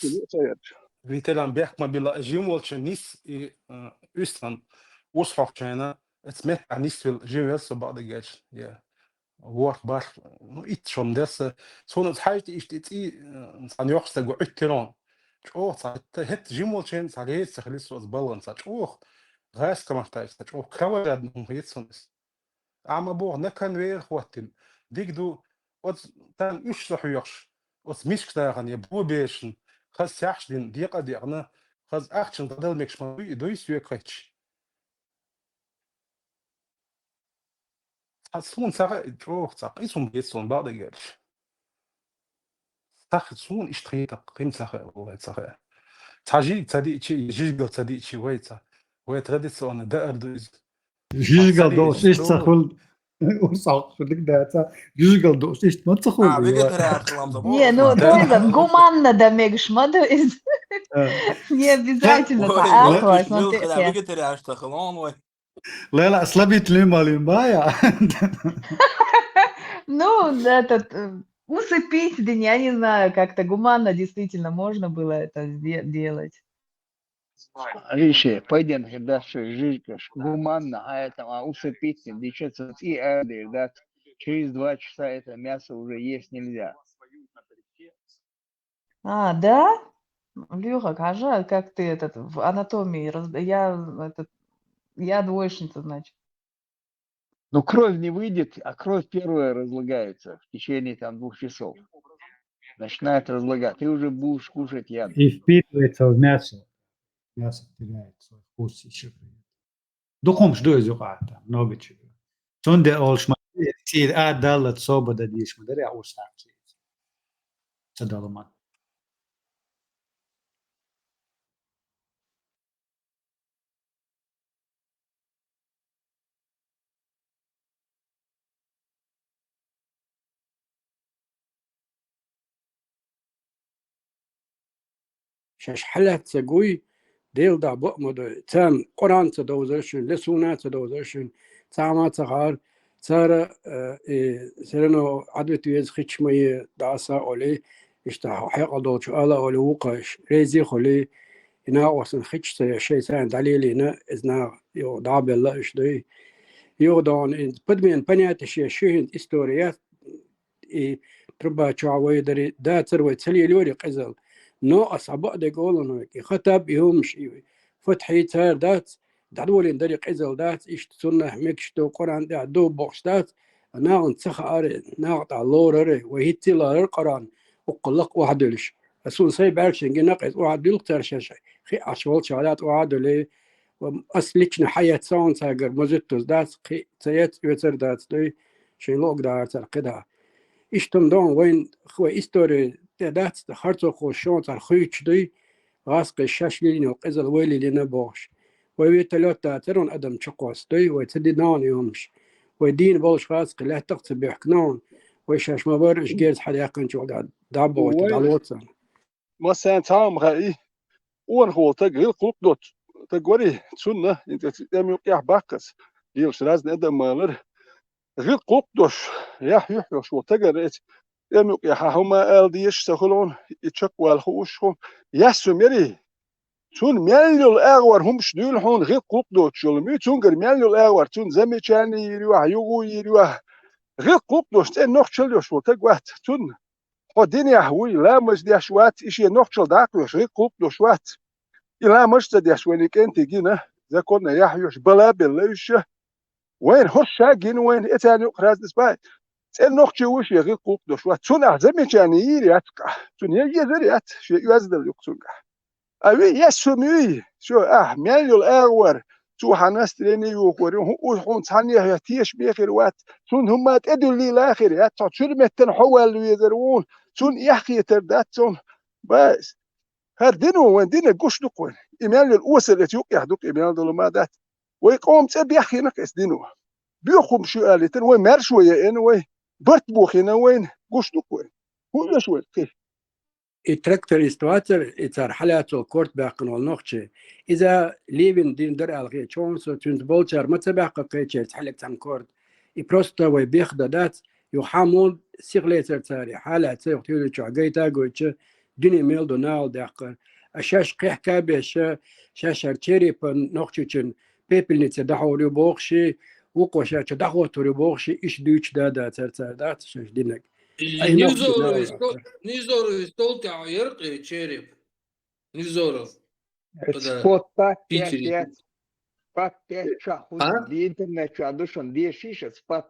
Vitelan بيحك ما بيلا جيم والش نيس أستان وصحف كنا اسمه نيس في الجيل بعد الجيش يا وقت بار إتشون دس صون حاجة إشتي إنسان يخص جو إتران شو صار هت جيم والشين صار هيت سخليس وز بالانس شو غاس كمان تايس شو كراوي عندهم هيت سونس أما بوه نكن وير خواتم ديك دو وز تان إيش صحيحش وز مش كتاعن يبو بيشن خاص ساحشين دقيقة دقيقة خاص أخشن تدل مكش ما دويس يكرتش خاصون ساق جوه ساق إيشون بيسون بعد الجيش ساق سون إشتريت قيم ساق والله ساق تاجي تدي شيء جيجل تدي شيء ويتا ويتردد ده أردوز جيجل دوش إيش تقول وصعق في لك ده جيجل دوش إيش ما تقول Не, ну долго, гуманно да мегш мадуиз. Не обязательно تعاقبك منطقة. لا слабит ли малин бая. Ну, этот усыпить, да я не знаю, как-то гуманно действительно можно было это делать. Риши, пойдем, да, что жижка, гуманно, а это усыпить, дичаться и адер, да, через 2 часа это мясо уже есть нельзя. А, да? Лёха, а жаль, как ты этот в анатомии я двоечница, значит. Но кровь не выйдет, а кровь первая разлагается в течение там 2 часов. Начинает разлагать. Ты уже будешь кушать яд. И впитывается в мясо. Мясо теряет свой вкус еще. دخمش دو زقعة نوبتش تون ده أولش ما تصير دالة صوبة ده ديش ما دري أول ساعة تدلمان شش حلت سجوي ديل دا بقمد تام قرآن تدوزرشن لسونا تدوزرشن تاما تغار تارا سرنو عدوتو يز خشمي داسا أولي اشتاح حق دوتش ألا أولي وقاش ريزي خلي إنا وصن خش شيء سان دليل إنا إزنا يو دعب الله إشدي يو دون بدمين بنيات شيء إستوريات تربى شعوي دري دا تروي تسلي لوري قزل نو أصعب ده يقولون هيك خطب يوم شيء فتحي تار دات دعولين دري قزل دات إيش تسنه مكش تو قرآن ده دو بوش دات ناغن تخار ناغت على لورة وهي تلا القرآن وقلق وعدلش أسون سي بعرشين جنقص وعدل ترشش خي عشوال شعلات وعدلي وأصليشنا حياة سان ساجر مزتوز دات خي سيات يوتر دات ده شيء لوك دار ترقدها إيش تمدون وين خو إستوري دات خرطو خوشون تر خويش دي غاسق الشاش لين وقزل ويلي لنا باش ويتلوتا ترون أدم تشقوس دي ويتدينان يومش ويدين بالش غاسق لا تقص بيحكنون ويشاش ما برش جيرز حد يقن شو دعبو وتدعوتسن ما سان تام غاي وان هو تقل قلق دوت تقوري سنة انت تم يقيح باقس يل شراز ندم مالر غير قلق دوش يح يحوش وتقر يم يقيح هما الديش سخلون يتشك والخوشهم يسم يري تون ميليو الأغور هم شدول هون غير قلق دوت شو مي تون غير ميليو الأغور تون زمي كان يروح يوغو يروح غير قلق دوش تين نوخ تشليوش وتقوات تون الدنيا هوي لا مش دي شوات إشي نوخشل داكوش غير قلق دو شوات إلا مش دي شويني كنت جينا زي كنا يحيوش بلا بلاش وين هرشا جين وين إتاني وقراز نسباي تين نوخشي وش غير قلق دو شوات تون أعزمي كان يريات تون يريات شو يوزدل يقصون أوي يسمي شو ميليو الأغور تو حناستريني يوكوري هون تاني هي تيش بيخير وات تون هم تدل لي الآخر يا تشير متن حوال ويدرون تون يحكي تردات تون بس هردينو وين دينا قش دقون إيميل الأوسر اللي يوقع دق إيميل دلمادات ويقوم تبيحكي نقص دينو بيخم شو قالتن وين مرشوية إن وين برتبوخينا وين قش دقون هو شوي كيف التراكتور استواتر إتار حالاتو كورت باقن والنقشة إذا ليفين دين در ألغي تشونسو تنت بولتر ما تباقى قيتشي تحلق تام كورت إبروستا ويبيخدا دات يحامل سيغليتر تاري حالات سيغتيولي تشو عقيتا قويتش ديني ميل دونال داقر أشاش قيح كابيش شاش ارتيري بان نقشة بيبل نتدحو ريبوخشي وقوشا تدحو تريبوخشي إش دوش دادا ترتار دات شاش دينك أي نقشة نيزورو استولتع يرقي تشيريب نيزورو سبوت بات شاخون دي انترنت شادوشون دي شيشة سبوت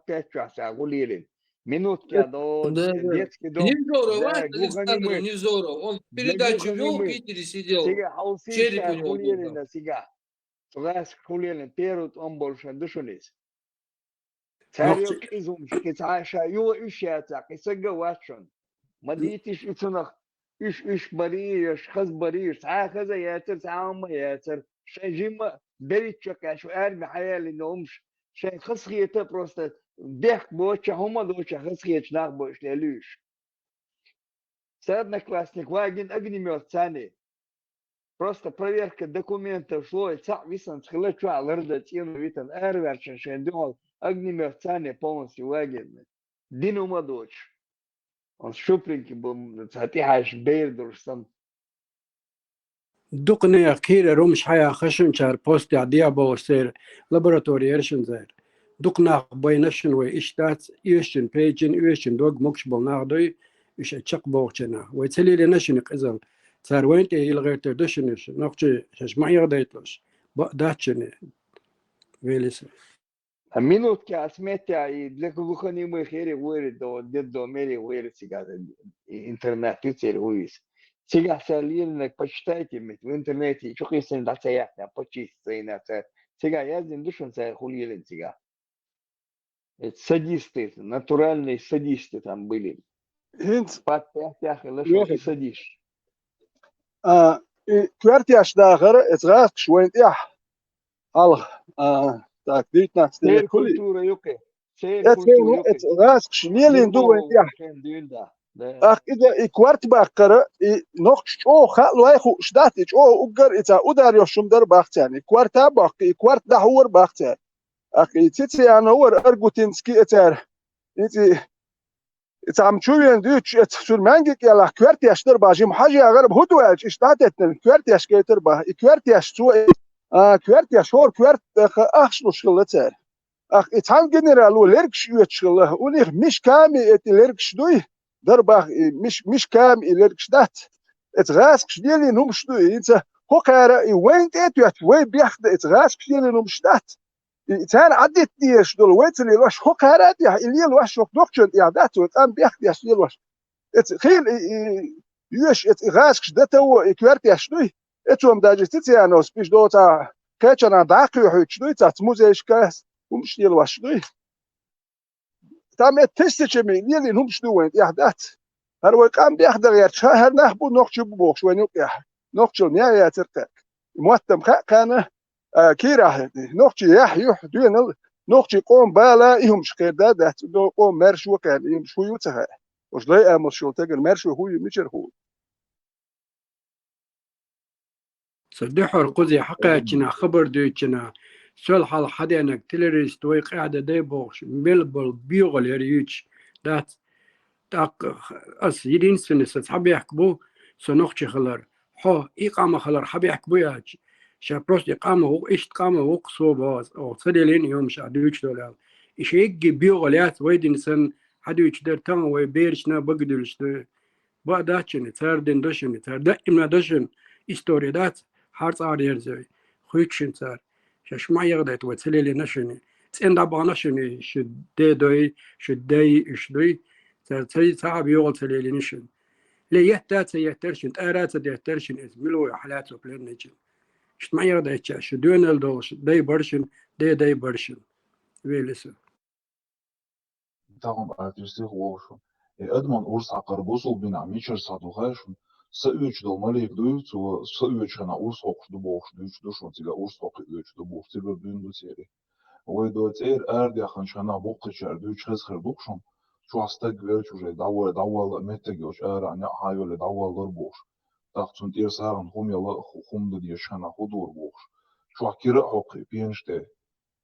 شاغوليرين минут кядо, детский дом. Низору, Александр Низору, он передачу вел, в Питере сидел. Сега Череп у аусиша него был. хулиерина сега. Тогас хулиерин перут он больше душунис. Царек изумш, кицаша ю ишяца, кисага вачон. Мадитиш ицунах إيش بريش خز بريش خذ ياتر ساعة ياتر شيء جيما بريتشك شو أرمي حيالي نومش شيء خز خيته بروست ديك بوش هما دوش خز خيت ناق بوش ليلوش سادنا كلاسنك واجن أجني ميوت ثاني просто проверка документов шло цак висан схлечу алырда тину витан эрверчен шендол огнемет ثاني полностью واجن динума дочь он шупринки был تفتيحش بيرد ورسم دقني أخيرا رومش حياة خشن شار بوست عديا بوسير لابوراتوري إرشن زير دقنا بينشن وإشتات إيشن بيجن إيشن دوغ مكش بالناغدوي إيش أتشق بوغشنا ويتسلي لنشن قزل صار وين تي الغير تردشنش نقطة شش ما يغديتلوش بقداتشني ويلس минут كاسمتي يدلك بخني مو خير وير دو دو ميري وير سيجا интернет يصير ويس سيجا سالين انك почитайте в интернете что если да я почисти на это سيجا я душон за хулилин сига садисты натуральные садисты там были هنت под пятях лошадь садишь كوارتي أشداغر إتغاق شوين إح الله تاكديت ناس سير كولتورا يوكي سير كولتورا إتغاق شنيلين دوين إح أخ إذا إكوارت باقرة نقش أو خلو أيخو شداتش أو أجر إذا أدار يشوم در باختان إكوارتا باقي إكوارت ده هو باختان أخ إتيتي أنا هو أرجوتينسكي إتار إتي عم تشوفين دوتش سور مانجك يلا كوارتي أشتر باجي محاجي أغرب هدو أج إشتاتتن كوارتي أشكيتر با كوارتي أشتو كوارتي أشور كوارت أخشلو شغلتر أخ إتعام جنرالو ليركش يتشغله ونيخ مش كامي إتليركش دوي دربا مش كامي ليركش دات إتغاسكش ديالي نومش دوي إنت هوكارا وين تيتو يت وين بيحد إتغاسكش ديالي نومش دات تان عدت ديش دول ويتلي الوش هوكارا ديح اللي الوش وك دوكشن إعدات وتان بيحد يش ديال الوش إتخيل يش إتغاسكش داتو إكوارتي أشدوي إتوم داجتتي أنا سبيش دوتا كاتشنا داقي وحيش دوي تاتموزيش كاس ومش ديال الوش دوي تام تستشي من اللي نمش دوين إعدات هر وقام بيحضر غير شهر نحبو نقش بوخش وين يقح نقش المياه ترتاك موتم كان كيرا نقش يح دوين نقش قوم بالا يهم شكير دادات قوم مرش وكان يمشو يوتها وش لا أمر شو تجر مرش وهو يمشر هو صدحر قضي حقاتنا خبر دوتنا سول حال حدينك تلريست وي قاعدة دي بوش ملبل بيغل يريوش دات تاق أس يدين سنة حبي يحكبو سنوخش خلر حو إقامة خلر حبي يحكبو ياج شابروس إقامة هو إيش قامة هو قصو باز أو صديلين يوم شادوش دولال إيش يجي بيغل يات ويدين سن حدوش در تان وي بيرشنا بقدرش بعداتشن تاردن دشن تار دائما دشن استوري دات هارت اريرزي خويكشن تار شش ما يغدت وتسلي نشني تسند بانشني شدي دوي شدي اشدي تار تي صعب يغل تسلي نشن لي يحتاج يحترشن تارات يحترشن اسملو حالات بلنجن شت ما يغدت شدون الدوش دي برشن دي برشن ويلسه تاهم ارتيستي خوشو ادمن اورس اقربوسو بنا ميشر سادوغاشن سأوش دو ماليك دويت و سأوش انا اورس خوش دو بوش دويت دوشون تيغا اورس خوش دو بوش تيغا دون دو تيري وي دو تير اردي اخن شانا بوقشار دويت خز خير دوكشون شو استاق ويرش وجي داول متگوش ارا نا هايول داول دور بوش تاختون تير ساغن هم يلا هم دو ديشانا خودور بوش شو كيرا حقي بينشتي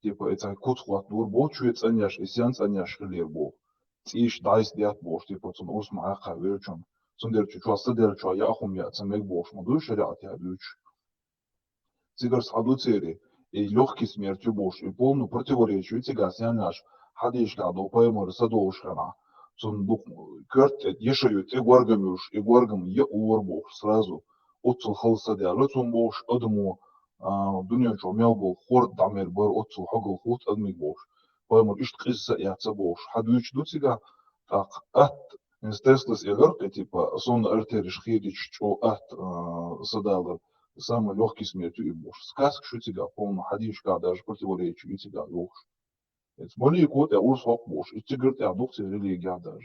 типа это кут хват дур бо чует саняш исян саняш хлер бо тиш дайс диат бош типа цун ус ма ха верчон цун дер чуаста дер чуа я хум я цамек бош мо душ шариат я дуч цигар саду цери и легкий смертью бош и полную противоречию цигар сянаш хадиш гадо поэмор садоуш хана цун дук кёрт ешают и гваргамюш и гваргам е уор бош сразу отцул халса дер цун бош адму دنيا جميع بخور دمر بار أتصل حاجة خوت أدمي بوش بايمر إيش قصة يعتبر بوش حد ويش دوتيجا تاق أت إنستيسلس إلرق تيبا صون أرتيرش خيريش شو أت صدالر سام لوحكي سميتو يبوش سكاسك شو تيجا قوم حديش قاعد أج برتوريش يتيجا يوش مولي يكوت أول صوت بوش يتيجرت يعدوك تيريلي قاعد أج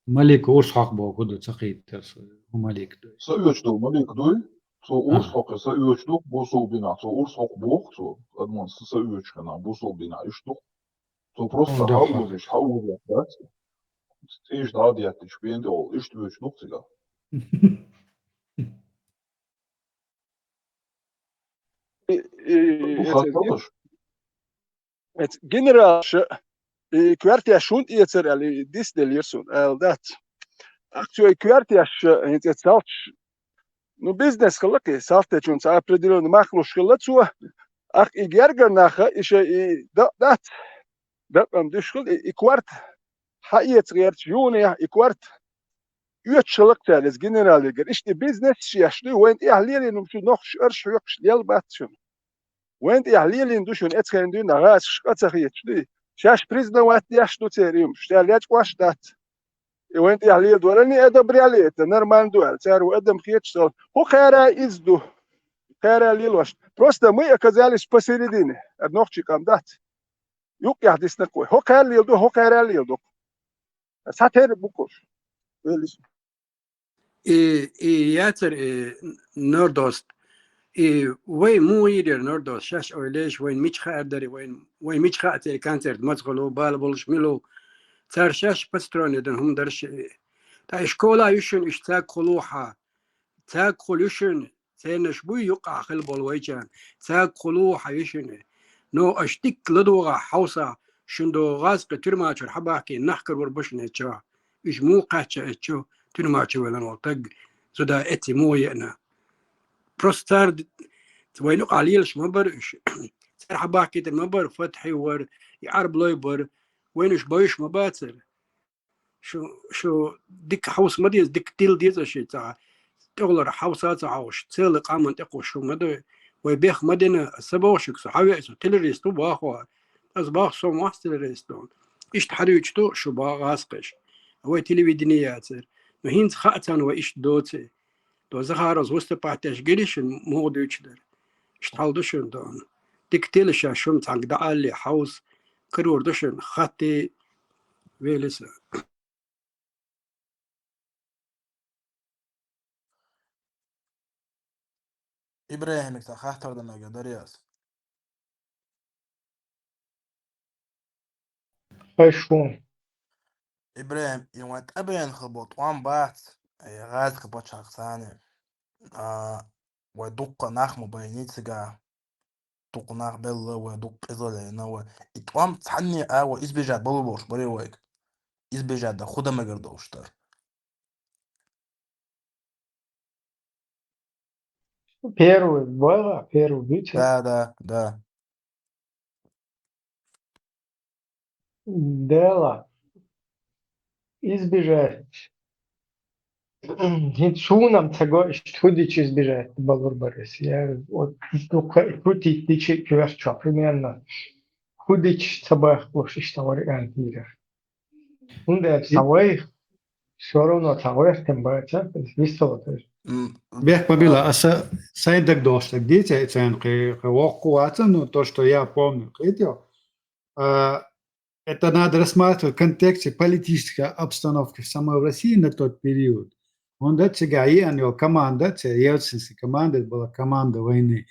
ملك أورس حق بوكو تسقيت ملك سأيوش دو ملك دوي تو أورس حق سأيوش دو بوصل بنا تو أورس حق بوخ تو أدمان سأيوش كنا بوصل بنا إيش دو تو просто حاولش حاول بس إيش دادي هتشبين دو إيش دوش دو تيجا دو خاطرش Het generaal kwartier schon jetzt dis del yersun dat actually kwartier het zelf no business geluk zelf dat ons определенно махлуш geluk so ach ik erger nach is dat am dus ik kwart hayet reaction ik kwart uurtschelijk het generaal is de business يشتي وين اهلين انه شو noch ارش يقش ديال باتشن وين اهلين دوشون اتخن دون غاس شقت يشتي شاش بريزنا وات يشتو تيريم شتاليات واشتات وين اهلين دولني ادبري عليه نورمال دول صار ادم خيتش هو خيرا ازدو خيرا ليلوش просто мы оказались посередине одно чикам дат юг яхдис накой هو خير ليلدو هو خيرا ليلدو ساتر بوكوش ويلس ياتر نوردوست وين مو يدير نوردوست شاش او ليش وين مش خاردري وين مش خاطر كانسر مدخلو بالبولش ميلو صار شاش بسترون دن هم درش تا اشكولا يشن اشتاق خلوحه تاق خلوشن سينش بو يقع خلبول ويجان تاق خلوحه يشن نو اشتك لدوغا حوصا شندو غاز قترماچر حباكي نحكر وربشنه چا اش مو قاچا اچو ترماچ ولا نوطق زدا اتي مو ينا بروستار وين قليلش مبرش صار حباكي المبر فتحي ور يعرب لويبر وينش بايش مباتر شو ديك حوس مديز ديك تيل ديز شي تاع تغلر حوسات عاوش تسل قامن تقو شو مدو ويبيخ مدينه سبوشك صحابي تلريستو باخو از باخ سو ماستلريستون ايش تحريجتو شو باغاسقش هو تلفزيونيات وهين خاتن وايش دوتي دو زهارز وست باتش جريش مو دوتشدر اشتحال دوشن دون ديك تيلشا شوم تاع دالي حوس كرور دوشن خاتي ويلس إبراهيم تاع خاطر دنا قدر ياس Хайшун. إبراهيم يوم أبين خبط وان بات غاز خبط شخصاني ودق ناخ مبينيت سجا دق ناخ بيلا ودق إزالة نوا إتوام تحني إزبجات بلوش بري ويك إزبجات ده خدا ما قردوش تر Первый была, первый вычет. ده Дела. Избежать. Шунам того, что худич избежать Балурбарес. Я вот крутить дичи кверча примерно. Худич собак лучше что вариант мира. Ну да, собой все равно собой тем более, весело тоже. Бег побила, сайдак дошлик, дети, оценки, вокуаться, ну, то, что я помню, видел, это надо рассматривать в контексте политической обстановки самой в России на тот период. Он и его команда, Ельцинская команда, это была команда войны.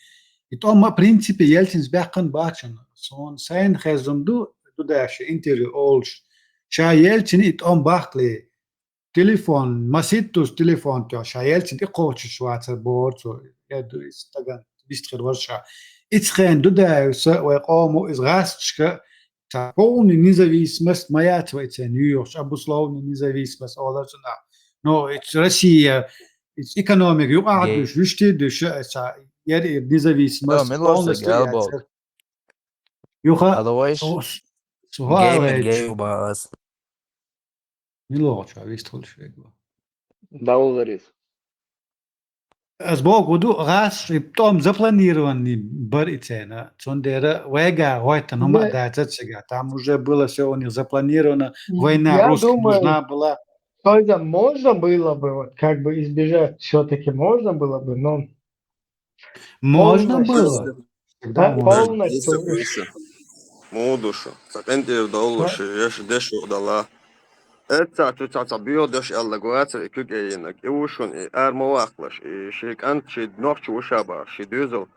И то, в принципе, Ельцин сбеган бачен. Он сайн хезунду, туда еще интервью олш. Ша Ельцин, и он бахли телефон, маситус телефон, то ша Ельцин, и коучи шварцер борт, я думаю, стаган, бистр ворша. Ицхен, туда, ому из растчка, полная независимость, моя твоя Нью-Йорк, обусловленная независимость, но это Россия, экономика, югадуш, виштидуш, я независимость, полностью. Юха, Otherwise, не лучше, а вистол швегва. Да, Уларис. С Богу, раз и потом запланированный баритена, цундера вега, войта, но там уже было все у них запланировано, война русская нужна была. Хотя можно было бы, вот, как бы избежать, все-таки можно было бы, но... Можно было. Полностью. مودوشو فانت يدولش يش دشو دلا اتسا تسا بيو دش الله قوات كيجينك يوشون ارمواقلش شيك انت شي نوخش وشابا شي دوزو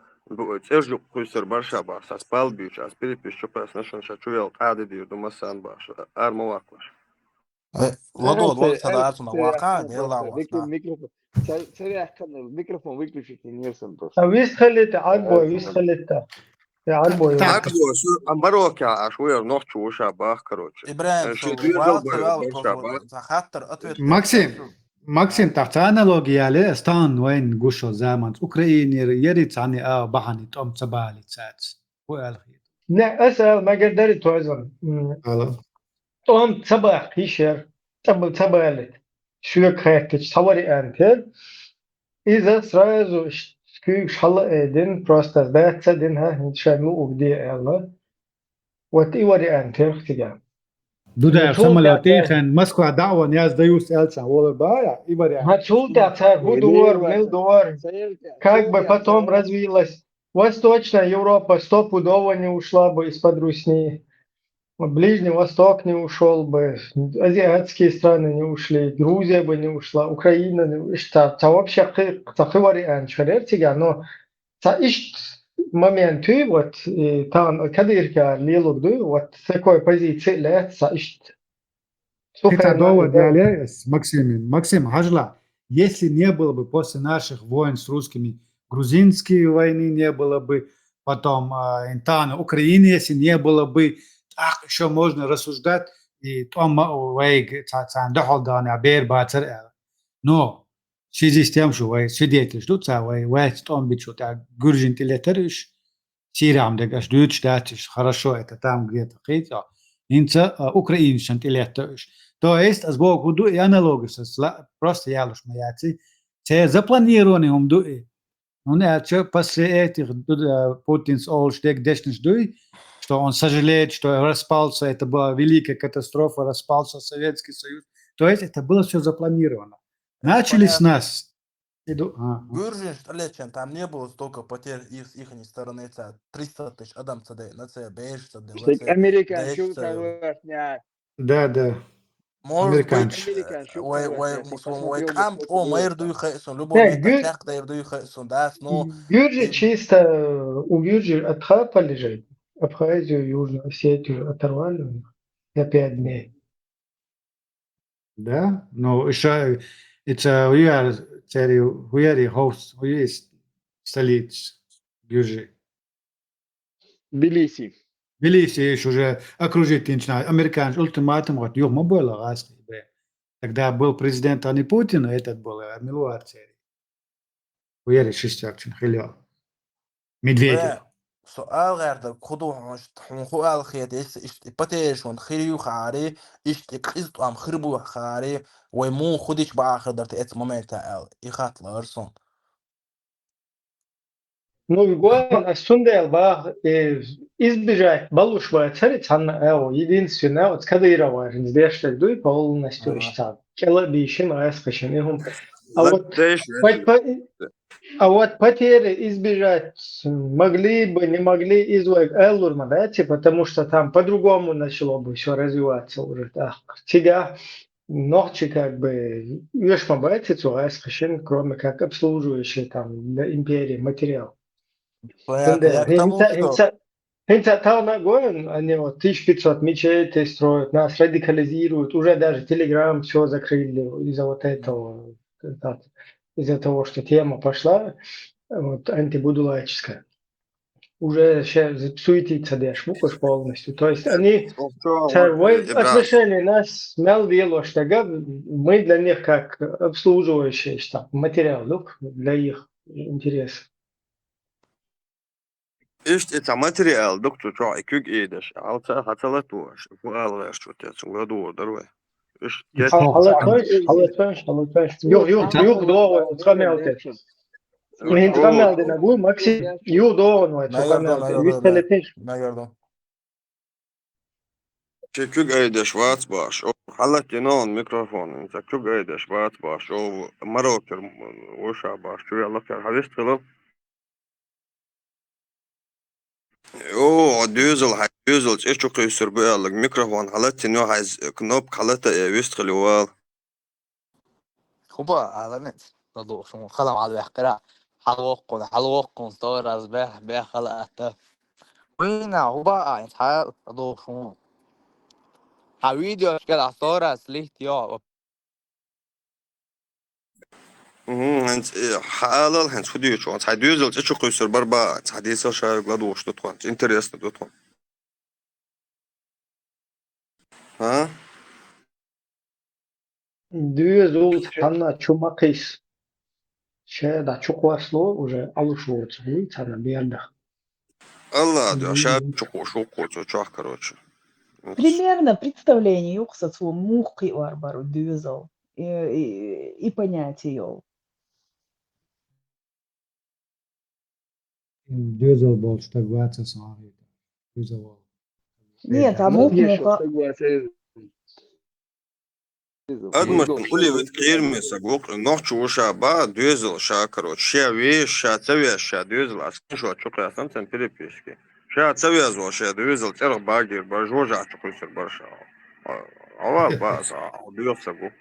تسجو قيسر برشابا ساسبال بيوش اسبيري بيشو بس نشون شاتويل قاعده دير دومسان باش ارمواقلش لدود وقت صدارتنا واقع يلا الميكروفون سريع كان الميكروفون выключите Нильсон просто. А висхалите عربو висхалите. عربو امبروكا شويه نوخش وشابا كروتش إبراهيم Максим, так аналогия стан وين гушо zaman Украине يريد عني بحني توم تبالي تساعد هو الخير. لا أسأل ما قدرت توازن. توم تبع كيشر تبالت شو كهتش تصوري أنت إذا سرازو كيف شلا دين بروستاس ده تدينها شامل وبدي الله وتيوري أنت اختيار. دودا سمالاتي كان مسكوا دعوة ناس دايوس ألسان ولا بايع يبري. Начал тяцар был дуар. Как бы потом развилась Восточная Европа, стопудово не ушла бы из-под Руси. Ближний Восток не ушел бы, азиатские страны не ушли, Грузия бы не ушла, Украина не ушла. Это вообще такой вариант, но моменты, вот, там, когда я лилу, вот, такой позиции, это это довод для Максим, Хажла, если не было бы после наших войн с русскими, грузинские войны не было бы, потом Интана, Украины, если не было бы, так еще можно рассуждать, и там вейг, дохол даны, абер бацер, но в связи с тем, что свидетели ждут, вейг, там быть что-то, грузин телетерыш, Сириам, дегаш, дуть, датиш, хорошо, это там где-то, хотя, инца, украинцам телетерыш. То есть, с Богу, и аналогы, просто я лишь мояцы, те запланированные умдуи. Он после этих Путинс олштег дешниш дуй, что он сожалеет, что распался, это была великая катастрофа, распался Советский Союз. То есть это было все запланировано. Начали с нас. Гуржин, лечен, там не было столько потерь с их стороны, 300 тысяч адам цаде, на це бейш цаде. Да. Может быть, Гюрджи чисто, у Гюрджи от Хапа лежит, Абхазию, Южную Осетию оторвали. за 5 дней. Да? Ну, еще это хуя царь, хуя хост, хуя столица Грузии. Тбилиси. Тбилиси еще уже окружить начинают. Американцы ультиматум вот, ёх, мы было раз. Тогда был президент, а не Путин, а этот был Милуар царь. Хуя шестяк, хилял. Медведев. سؤال غير ده خدوه سؤال خير إيش بتيش وان خيريو خاري إيش تقصد أم خربو خاري ومو خديش بقى خدر تأت مومنتا إخات لارسون Ну, Гуэн, Сундел, Бах, избежать балушва цариц, она, единственное, вот Кадырова, здесь что дуй полностью ища. Кела бишим, раскашем, ихум. А вот потери избежать могли бы, не могли из Эллурма, да, потому что там по-другому начало бы все развиваться уже. Так, тебя ночи как бы, ешь мабайтицу, раскашем, кроме как обслуживающий там для империи материал. Хинца там Гоэн, они вот 1500 мечетей строят, нас радикализируют, уже даже Телеграм все закрыли из-за вот этого, из-за того, что тема пошла, вот, антибудулайческая. Уже сейчас суетится Дешмукаш полностью. То есть они в отношении нас смел дело, что мы для них как обслуживающий материал для их интересов. Ist это материал, доктор, что и как идешь, а хотела тоже, фуал, что ты цугладу, дорогой. Халатваш. Юг долго, схамелте. Мин схамелте на гу, Макси, юг долго, схамелте. Вистелетеш. Че как идешь, вац баш, халати нон микрофон, это как идешь, вац баш, о марокер, уша баш, что я лакер, хавист хило. О, дюзел, إيش شو يصير بقالك ميكروفون حالتي إنه عايز كنوب حالته يشتغل وال. خبا على نت تدو شو خلهم على الحقرة حلوقون طور از به خلقته وينا هبا انت تدو شو ها فيديو كده صور از ليت يا هنت حالل هنت فيديو شو هنت ديوزل إيش شو يصير بربا هنت حديثة شايف قدو وش تطوان إنتريست تطوان. ها؟ Дюзул цана чумакис. Ще да чуквасло уже алушвоц, цана бердах. الله ده شايف شو قوتو شو короче. Примерно представление юкса цу мухи варбару дюзал и понять ее. Дюзел был, что 20 сахит. Дюзел. Нет, а муха. أدمت نقولي بتكير مسجوق نوع وشا با دوزل شا كروت شا ويش شا تسوي شا دوزل أسكن شو أشوف أصلا تنفيذ بيشكي شا تسوي أزوا شا دوزل ترى باقي برجوجا أشوف يصير برشا أول باس دوزل سجوق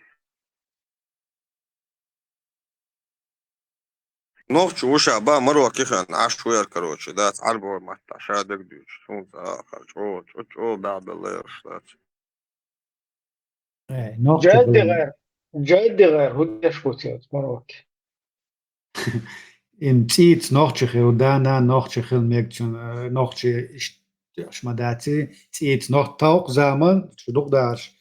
نوع وشا با مرة كيخن عاش وير كروت ده تعربوا ما شا دقديش شو آخر شو ده بالله رشتات جاي غير هو يشوتي مروك إن تيت نوختشي ودانا نوختشي ميكشن نوختشي شمداتي تيت نوخت توق زمان شدوق داش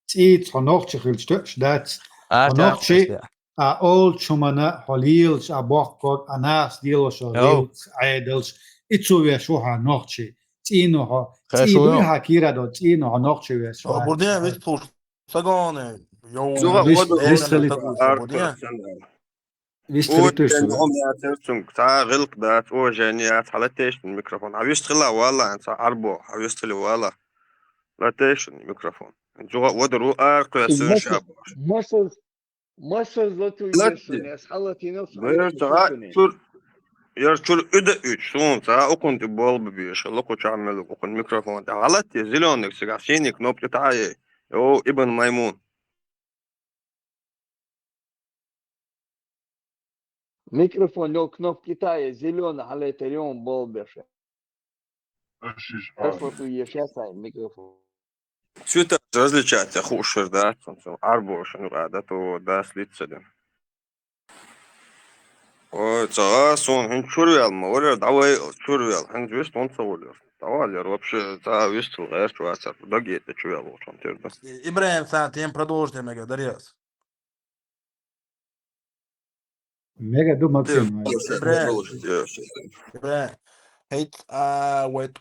تيت نوختشي شتش دات نوختشي أول شمنا حليلش أبوكك أناس ديلش ديلش عيدلش إتسوي شوها نوختشي تينو تينو كيرا دو تينو نوختشي شوها بردين بيستور سجانه غلق دات او جانيات حالتيش الميكروفون هيشتغل والله انت عربو هيشتغل والله لا تيش الميكروفون جوا ودرو ارقى شاب مسز لا تويدسون يا حالتي نفس يرشل أدا شون تا أكون تبول ببيش الله كوش عمله أكون ميكروفون تا حالتي زلونك سجاسيني كنوب تتعاي يو ابن ميمون ميكروفون لو كنوب كتاية زلون على اليوم بول بيش أصلا يشاسع الميكروفون Цвета различаются хуже, да, арбош, ну, да, то да, слиться. Ой, цаа сон хэн чурвял ма оля давай чурвял хэн жвест он цаволер. Давай вообще за весту эст васа. Доги это чурвял вот он терда. Ибраим сам тем продолжите, мега дарьяс. Мега ду Максим. Ибраим. Хейт, вот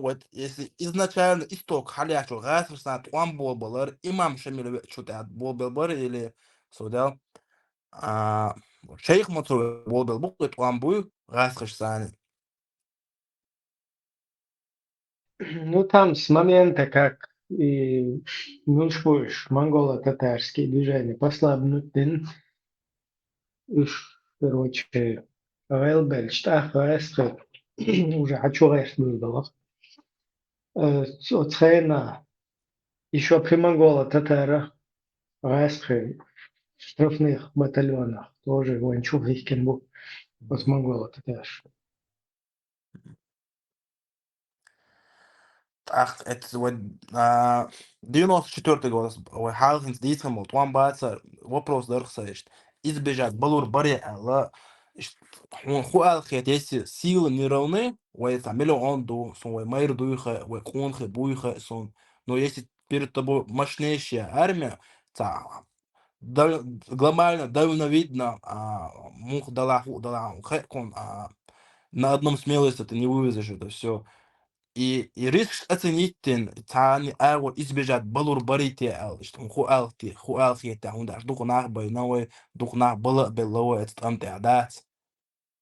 вот если изначально исток халяшу газ, он был имам Шамиль что-то был или судал. Шейх Мацур был букет он был газ сани. Ну, там с момента, как и Мюншбурж, монголо-татарские движения послабнут, короче, Велбель, Штахвест, уже Хачуэш был. Цена еще при монголо-татарах, Вест, в штрафных батальонах, тоже Ванчугихкен был, с монголо-татарш. Ах, это вот 94 год, Халхинс Дитсам, Туан Баца, вопрос дорсаешь. Избежать балур баре, ла, хуал хет, если силы не равны, это миллион ду, сон майр дуиха, конхе буиха, сон, но если перед тобой мощнейшая армия, глобально дальновидно, мух дала, кон, на одном смелости ты не вывезешь это все. И риск оценить тани вот избежать балур барите что хуалти он даже дух нах бой новый дух нах было белое это там дать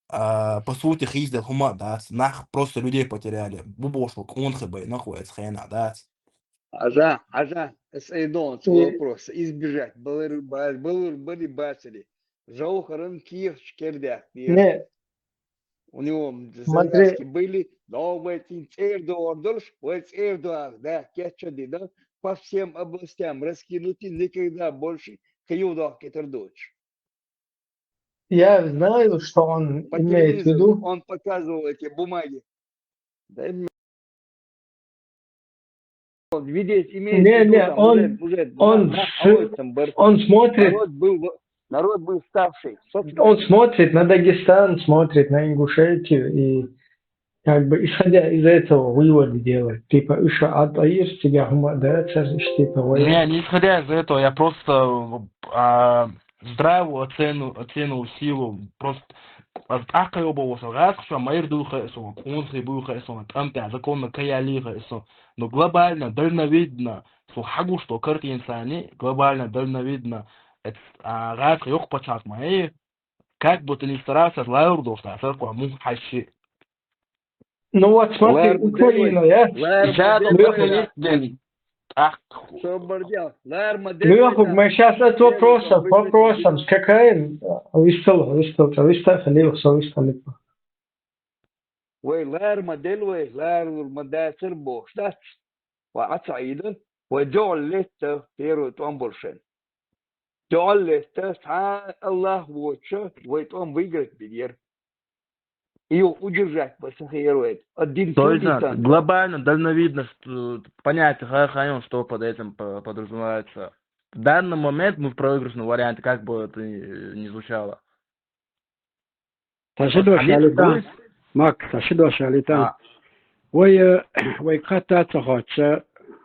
по сути хиздел хума дать нах просто людей потеряли бубошу конхе бой нахуй схена дать. Ажа, это вопрос. Избежать. Балур бari бацали. Жаухаран Киев шкердяк. Не. У него Смотри. завязки были, но в эти да, кетчады, да, по всем областям раскинуты, никогда больше каюдах кетердоч. Я знаю, что он По имеет в телевизору виду. он показывал эти бумаги. Дай мне. Видеть имеет в виду, он смотрит. Народ был ставший. Он смотрит на Дагестан, смотрит на Ингушетию и как бы исходя из этого выводы делает. Типа, еще отдаешь тебя гумадается, типа, Не исходя из этого, я просто здравую оцену силу, просто ах его было раз, что майр духа, что конхи буха, что там законно каялиха, что но глобально дальновидно, что хагу, что картинсани, глобально дальновидно, это раз ёх почат мои, как бы ты ни старался, лаурдов, а церква мух хаши. Ну вот смотри, Украина, я. Мы сейчас от вопросом скакаем, выстал, халил. ويلار مدلوي لار المداسر بوشتات وعصايدا وجعل لسه تيرو تنبرشن جعل لسه سعى الله ووتشه ويتقوم выиграть بدير ее удержать по сахарует один. То есть глобально дальновидно понятие Хайон, что под этим подразумевается. В данный момент мы в проигрышном варианте, как бы это ни звучало. Мак, ташидо шалитан. Вой ката цахача,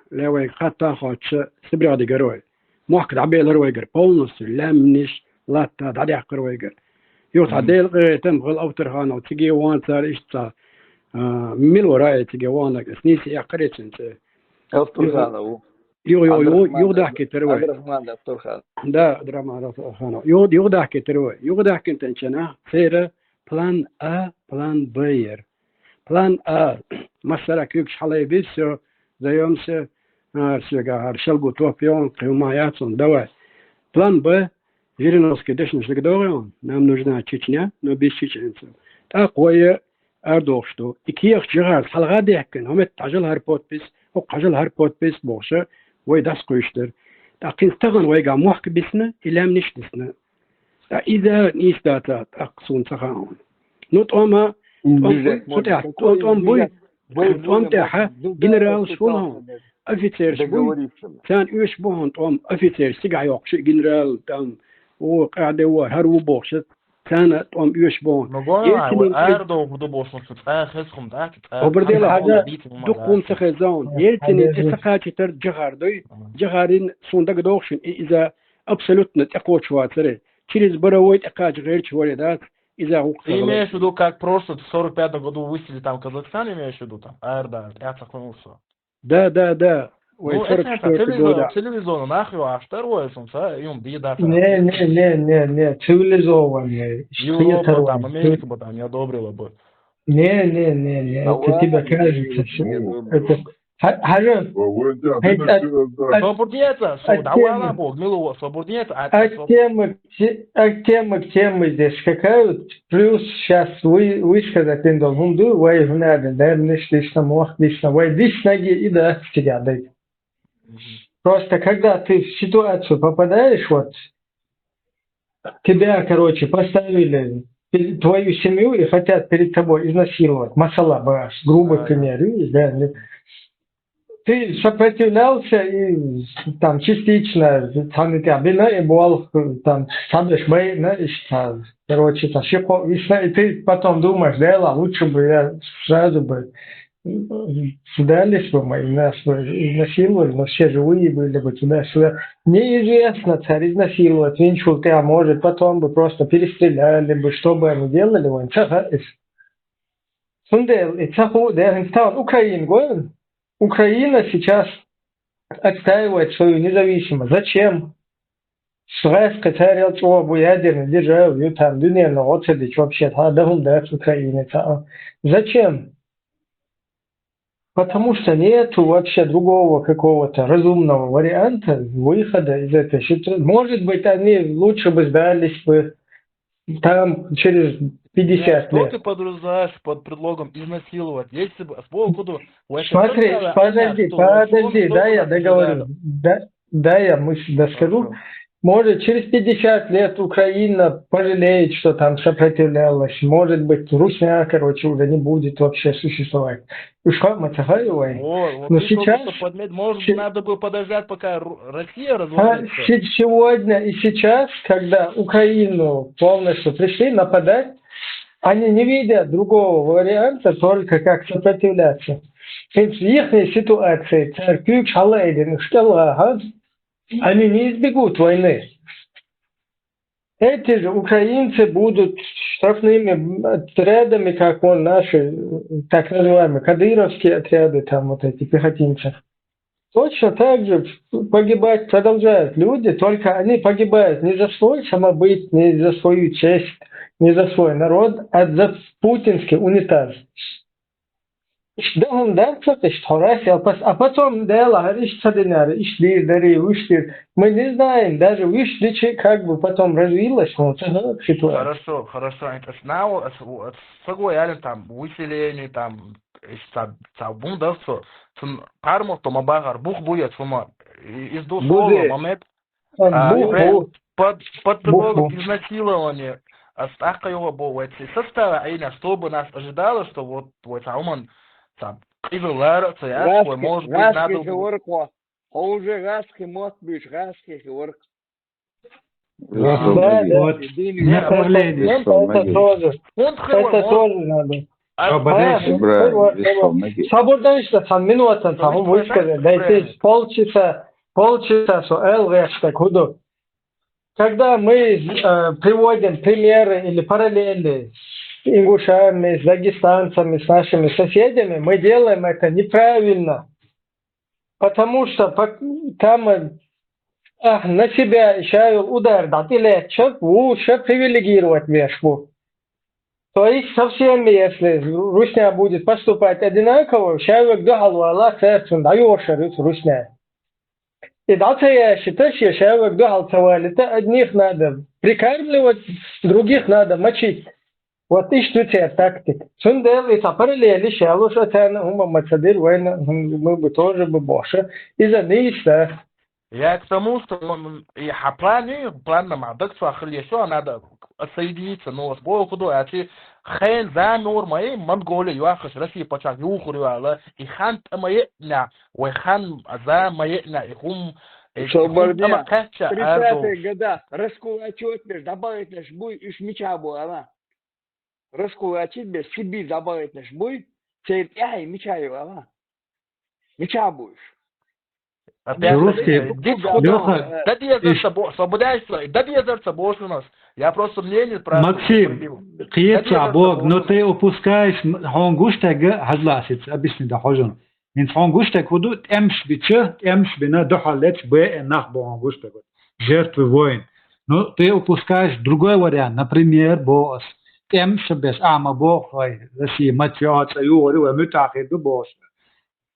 левой ката хача, сибряди герой. Мак дабел ройгер, полностью лемниш, лата дадях ройгер. Йот адел гетем гол аутерхан, او تيجي وان صار اشتا من وراي تيجي وانك سنيسي اقريتنت. اوترخانو. يوضح كتروي. ده درما اوترخانو. يوضح كتروي. يوضح كنت انشنا خير بلان A, بلان B. بلان A مثلا كيكش حلي بيسو زيهم سه سيجا هرشلقو توبيون قيماياتون دواء. بلان B Жириновский дешнешь договорен, нам нужна Чечня, но без чеченцев. Такое ардох что. И киях чигар салгадекен, хамет тажал хар подпис, о кажал хар подпис боша, вой дас куштер. Так инстаган вой га мух бисна, илам ништисна. Та ида нистата аксун сахаун. Нут ома том буй том таха генерал шулон. офицер شبوي договориться. كان إيش بهون طعم أفيتير سجع يوقش جنرال تام وقاعد يوار هرو بوش كان طعم إيش بهون نقول أردو بدو بوش نص آخر خم ذاك وبردي حاجة دقوم سخزان يلتني تسقاطي تر جهار دوي جهارين صندوق دوشن إذا أبسلوتنا تقوى شواتره через боровой أقاج غير شوالي ذات إذا هو Ты имеешь в виду, как просто в 45 году высели там Казахстан, имеешь в виду там? Да, я согласился. Да. Ну, это телевизор, нахуй, а второе солнце, и он беда. Не, цивилизованный. Европа там, Америка бы там не одобрила бы. Не, это тебе кажется, что это... Свободнеца, давала Бог, милого, свободнеца. От темы к теме здесь скакают, плюс сейчас высказать не должен был, вы надо, да, лично мог, лично, вы лично и да, тебя дать. Просто когда ты в ситуацию попадаешь, вот, тебя, короче, поставили твою семью и хотят перед тобой изнасиловать, масала баш, грубо пример, да, ты сопротивлялся и там частично там и был там садишь короче, и ты потом думаешь, да, лучше бы я сразу бы сдались бы мои, нас бы изнасиловали, но все живые были бы туда-сюда. Неизвестно, царь изнасиловать, винчул ты, а может потом бы просто перестреляли бы, что бы они делали, вон, Украина сейчас отстаивает свою независимость. Зачем? Советский царь ядерный державу, там, дунейно, оцедич вообще, дает Украине. Зачем? Потому что нет вообще другого какого-то разумного варианта выхода из этой ситуации. Может быть, они лучше бы сдались бы там через 50 что лет. Что ты подразумеваешь под предлогом изнасиловать? Если бы, подожди, дай я договорю. Дай я мысль доскажу. Может, через 50 лет Украина пожалеет, что там сопротивлялась. Может быть, Русня, короче, уже не будет вообще существовать. Но сейчас... Может, надо было подождать, пока Россия развалится? Сегодня и сейчас, когда Украину полностью пришли нападать, они не видят другого варианта, только как сопротивляться. В их ситуации церковь Шалайдин, они не избегут войны. Эти же украинцы будут штрафными отрядами, как вон наши, так называемые кадыровские отряды, там вот эти пехотинцы. Точно так же погибать продолжают люди, только они погибают не за свой самобыт, не за свою честь, не за свой народ, а за путинский унитаз. А потом мы не знаем, даже вышли, как бы потом развилась ситуация. Хорошо. Это знал, согласен, там, выселение, там, бундовство, пармо, томабагар, бух будет, из дословного момента, под предлогом изнасилования, оставка его была, состава, что бы нас ожидало, что вот Алман, там, изолироваться, может быть, надо... Хуже газки, может быть, газки, говорк. Это тоже надо. Свободно, что там минута, там высказать, дайте полчаса, когда мы приводим примеры или параллели с ингушами, с дагестанцами, с нашими соседями, мы делаем это неправильно. Потому что там на себя еще удар дать или лучше привилегировать вешку. То есть со всеми, если Русня будет поступать одинаково, человек догалвала церкву, даешь Русня. И дальше я считаю, что человек догалвали, это одних надо прикармливать, других надо мочить. Вот и что это тактика. Сундел и параллели, что это мы бы тоже бы больше из-за них. Я к тому, что план на Мадаксу, еще надо отсоединиться, но с боку, خين زانور ما ي منقول يواخش رسي بتشان يوخر ولا يخان ما يقنع ويخان زا ما يقنع يقوم Соборня. أما كاتشا 30-е года раскулачивать без добавить наш буй и шмича была. Раскулачить без себе добавить наш буй, цей яй мечаю ала. Меча будешь. Русские, Леха, я просто мнение про Максим, Киеца Бог, но ты упускаешь хонгуштега хазласиц, объясни да хожон. Ин хонгуштег худут эмш биче, эмш бина дохалец б нах бо хонгуштегу. Жертвы войн. Но ты упускаешь другой вариант, например, бос. Эмш без ама бог, Россия, матьяца, юрю, мютахиду бос.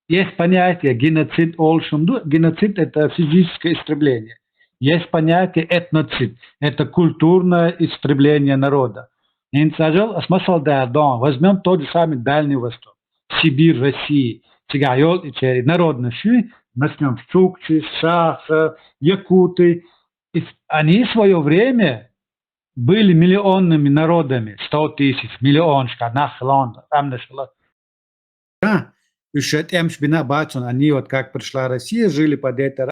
Есть понятие геноцид олшунду. Геноцид – это физическое истребление. Есть понятие этноцид. Это культурное истребление народа. Смысл возьмем тот же самый Дальний Восток. Сибирь, Россия. Цигайол и чери. Народности. Начнем с чукчи, шахса, якуты. Они в свое время были миллионными народами. 100 тысяч, миллион, они вот как пришла Россия, жили под этой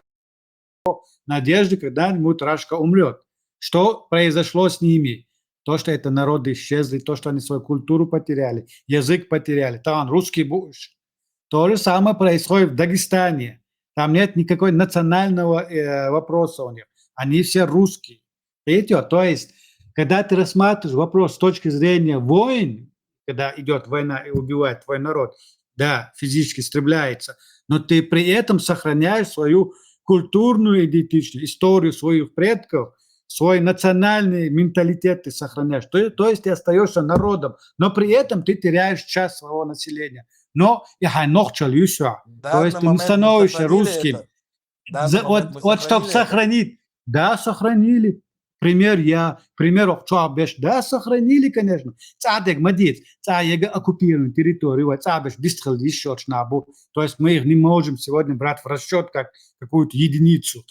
надеждой, когда-нибудь Рашка умрет. Что произошло с ними? То, что это народы исчезли, то, что они свою культуру потеряли, язык потеряли. Там русский будешь. То же самое происходит в Дагестане. Там нет никакой национального вопроса у них. Они все русские. Видите? То есть, когда ты рассматриваешь вопрос с точки зрения войн, когда идет война и убивает твой народ, да, физически истребляется, но ты при этом сохраняешь свою культурную идентичность, историю своих предков, свой национальный менталитет ты сохраняешь. То есть ты остаешься народом, но при этом ты теряешь часть своего населения. Но то есть ты не становишься русским. Вот чтобы сохранить. Да, сохранили. Пример Чуабеш, да, сохранили, конечно. Цадек, Мадец, Цаега оккупированную территорию, Цабеш, Дистхал, еще Шнабу. То есть мы их не можем сегодня брать в расчет как какую-то единицу.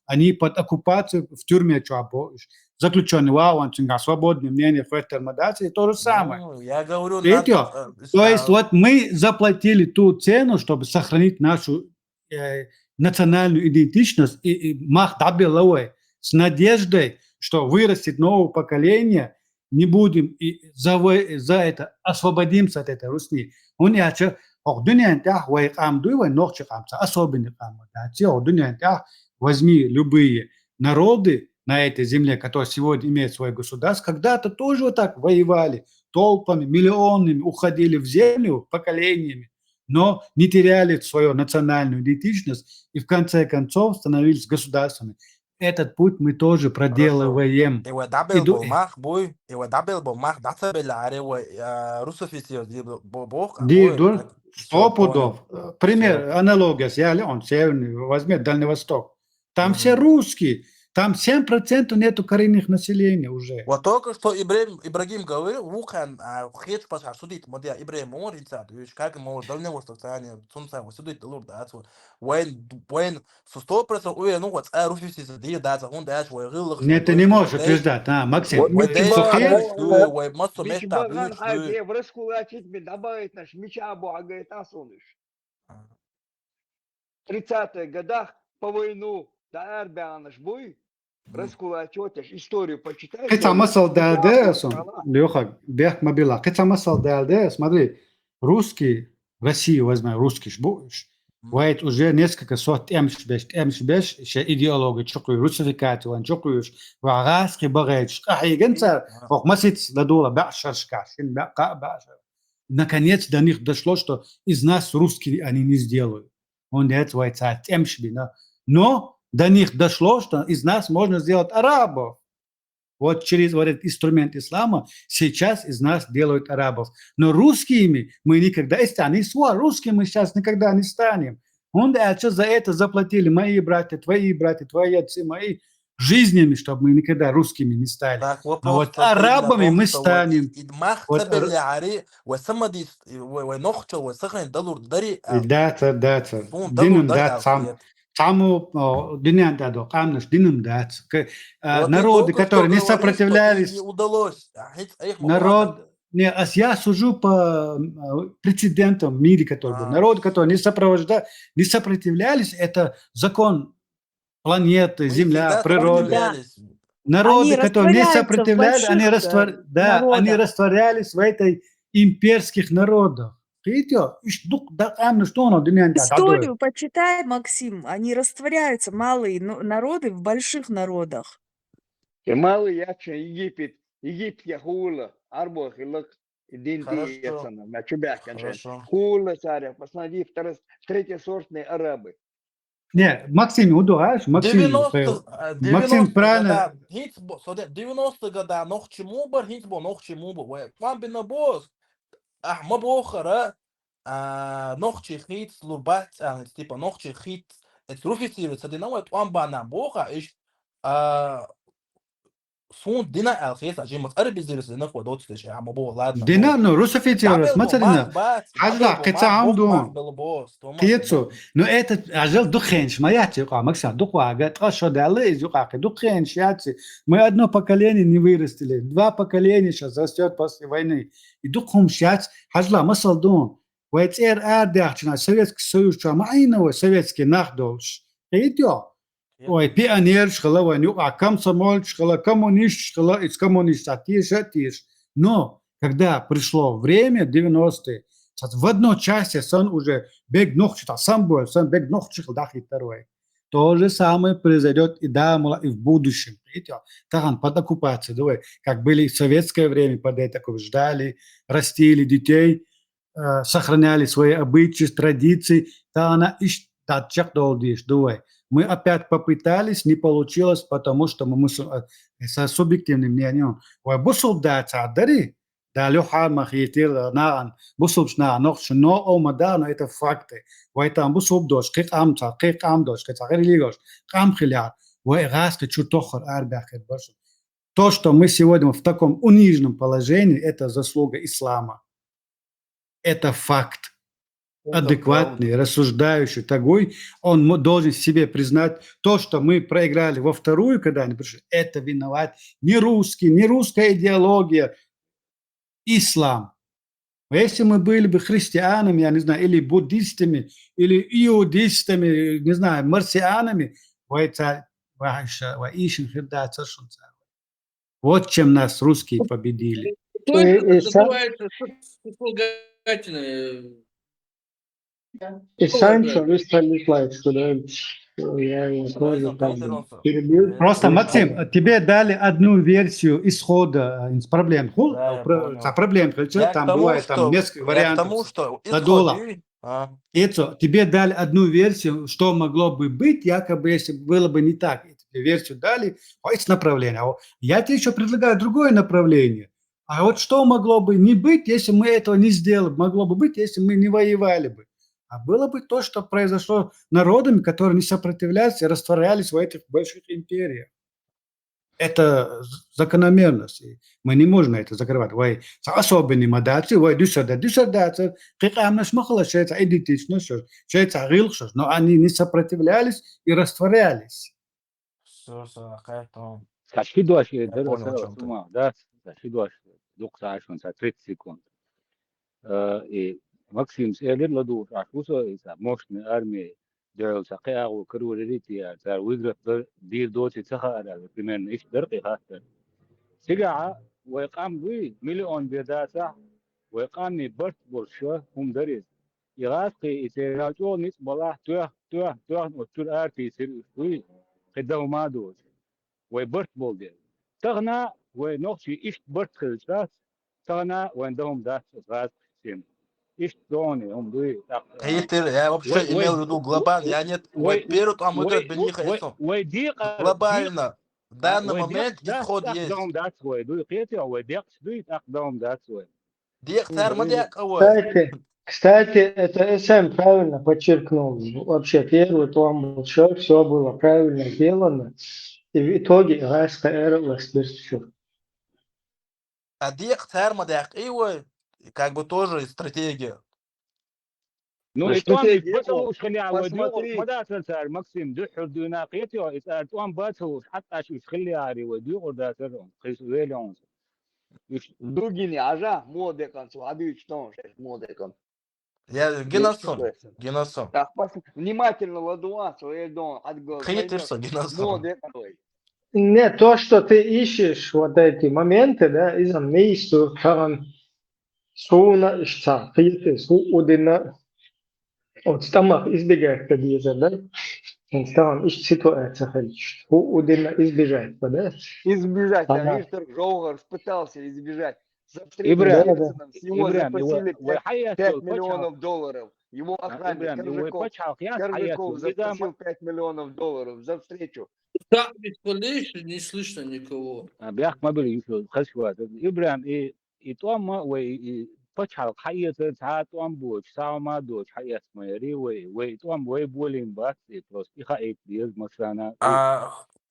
Они под оккупацией в тюрьме Чуабеш. Заключенный Вауанцинга, свободное мнение, фэтермодации, то же самое. Я говорю, то есть вот мы заплатили ту цену, чтобы сохранить нашу национальную идентичность и мах дабеловой. С надеждой, что вырастет новое поколение, не будем за это освободимся от этой русни. Он я че, возьми любые народы на этой земле, которые сегодня имеют свое государство, когда-то тоже вот так воевали, толпами, миллионами уходили в землю поколениями, но не теряли свою национальную идентичность и в конце концов становились государствами. Этот путь мы тоже проделываем. Сто пудов. Пример, аналогия с он северный, возьми Дальний Восток. Там все русские. Там 7% нету коренных населения уже. Вот только что Ибрагим говорил, Вухан, хет паша судит, модя Ибрагим Моринца, как ему Дальний Восток, Сунца, судит Лурд, when со 100% уверен, ну вот, русский язык, да, он дальше, нет, ты не можешь утверждать, Максим. В раскулачить мне добавить наш меча Бога, это сонешь. В 30-х годах по войну, да, наш бой, раскулачивать, историю почитай. Хотя масал дальде, Леха, бег мобила. Хотя масал дальде, смотри, русский, Россию возьмем, русский будешь. Вайт уже несколько сот эмшбеш, еще идеологи, чокую, русификацию, он чокуешь, вагаски баречь, генца, ох, масиц дадула, башашка, наконец до них дошло, что из нас русские они не сделают. Он это вайца эмшбина. Но до них дошло, что из нас можно сделать арабов. Вот через вот этот инструмент ислама сейчас из нас делают арабов. Но русскими мы никогда, если они русскими мы сейчас никогда не станем. Он за это заплатили мои братья, твои отцы, мои жизнями, чтобы мы никогда русскими не стали. Так, но вот арабами мы станем. Саму народы, которые не сопротивлялись, Не, я сужу по прецедентам в мире, который был. Народ, который не сопротивлялись, это закон планеты, Земля, всегда природы. сопротивлялись. Народы, Они которые не растворяются в сопротивлялись, они, больших они народах. растворялись в этой имперских народах. Видите? Историю почитай, Максим. Они растворяются, малые народы, в больших народах. Малый яча Египет. Египет я хула. Арбох и лак. Дин Хорошо. яцана. На чубях кончает. Хорошо. Хула царя. Посмотри, третьесортные арабы. Не, Максим, удуаешь? Максим, 90 правильно. 90 года нох чему бар хитбо нох чему ба ва вам бина боз ахма бохара нох чи хит слурбат типа нох чи хит труфитивит садина ва вам бана боха иш فون دينا الخيس عشان مسألة بيزيرس دينا خو دوت تشي عم بو لادنا دينا نو روسوفيتيروس مثلا حاجة قطع عمدون قيتسو نو это عجل دخنش ما ياتي قا максим духвага трошо дали изюкаки духнш яти мы одно поколение не вырастили два поколения сейчас растет после войны и духом сейчас хажла масалдун ويتير ардахчна Советский Союз чамайного советский нахдолш идё Ой, пионер школа, комсомоль школа, коммунист школа, из коммунистов тишь. Но когда пришло время, 90-е, в одной части сон уже бег ног читал, сам был, сам бег ног читал, да, и второй. То же самое произойдет и да, и в будущем. Видите, там под оккупацией, давай, как были в советское время, под это ждали, растили детей, сохраняли свои обычаи, традиции, да, она ищет, да, чек долдишь, давай. Мы опять попытались, не получилось, потому что мы с субъективным мнением. Бусул да цадари, да лёхан махитир наан, бусул шна нохш, но омадан это факты. Там бусул дош, кик амца, кик амдош, кик агрилигош, камхиля, раска чутохар арбахет башут. То, что мы сегодня в таком униженном положении, это заслуга ислама. Это факт. Адекватный, рассуждающий такой, он должен себе признать то, что мы проиграли во вторую, когда они пришли, это виноват не русский, не русская идеология, ислам. Если мы были бы христианами, я не знаю, или буддистами, или иудистами, не знаю, марсианами, вот чем нас русские победили. И Санчо выставили лайк, что да, я его тоже там перебил. Просто, Максим, тебе дали одну версию исхода из проблем. Проблем, там бывает там несколько вариантов. Потому что тебе дали одну версию, что могло бы быть, якобы, если было бы не так. Тебе версию дали, есть направление. Я тебе еще предлагаю другое направление. А вот что могло бы не быть, если мы этого не сделали? Могло бы быть, если мы не воевали бы. А было бы то, что произошло народами, которые не сопротивлялись и растворялись в этих больших империях. Это закономерность. Мы не можем это закрывать. Особенные модации, диссердация, идентичность, но они не сопротивлялись и растворялись. Максим сэлэр ладу ашусо иса мощный армия дэрэл сакяу кэрүрэрити цар выиграв дир доти цахара примерно иш дэрти хастер сигаа ويقام بي مليون بيداسا ويقام برت برشا هم دريس يغاسقي يتراجعو نيس بلاح توه وطول آرتي يصير وي قدو ما دوش ويبرت بولدير تغنى ونوخشي إيش برت خلصات تغنى وعندهم داس غاز سيم إيش دوني هم دوي Хейтер, я вообще имел в виду глобально, я нет, первый там идет бениха это. Глобально, в данный момент исход есть. Кстати, это СМ правильно подчеркнул. Вообще, первый том был все было правильно сделано. И в итоге иракская эра восстает. А диктар мадяк, как бы тоже стратегия. Ну и там بتوش خلي عوديو مدى سلسال مكسيم دحر ديناقيتي وإسأل توان باتوش حتى شو خلي عاري وديو قرداتهم قيس ويلونس Дугини, ажа, модекан, адыч тоже модекан. Я геносон. Геносон. Так, внимательно ладуан, свой дом, Хейтишься, геносон. модекан. Не, то, что ты ищешь, вот эти моменты, да, из места, там, суна, что, ты, удина, от стамах избегать, подъезда, да? Там ищет ситуация, хочешь, удина избежать, да? Избежать, а Ага. Виктор Жоугар пытался избежать. За Ибрам, встречу с Ельциным с него Ибрам, запросили وحياته 5 البشر миллионов долларов. Его охранник ابراهيم هو Коржаков. بشر قياس Коржаков حياته اذا запросил 5 миллионов долларов за встречу. Так, бесполезно, не слышно никого. بياخ ما بيجي خشوة ابراهيم اي توام وي بشر حياته ساعات توام بوش ساعة ما دوش حياته ما يري وي توام وي بولين بس بلس اخا ديز مثلا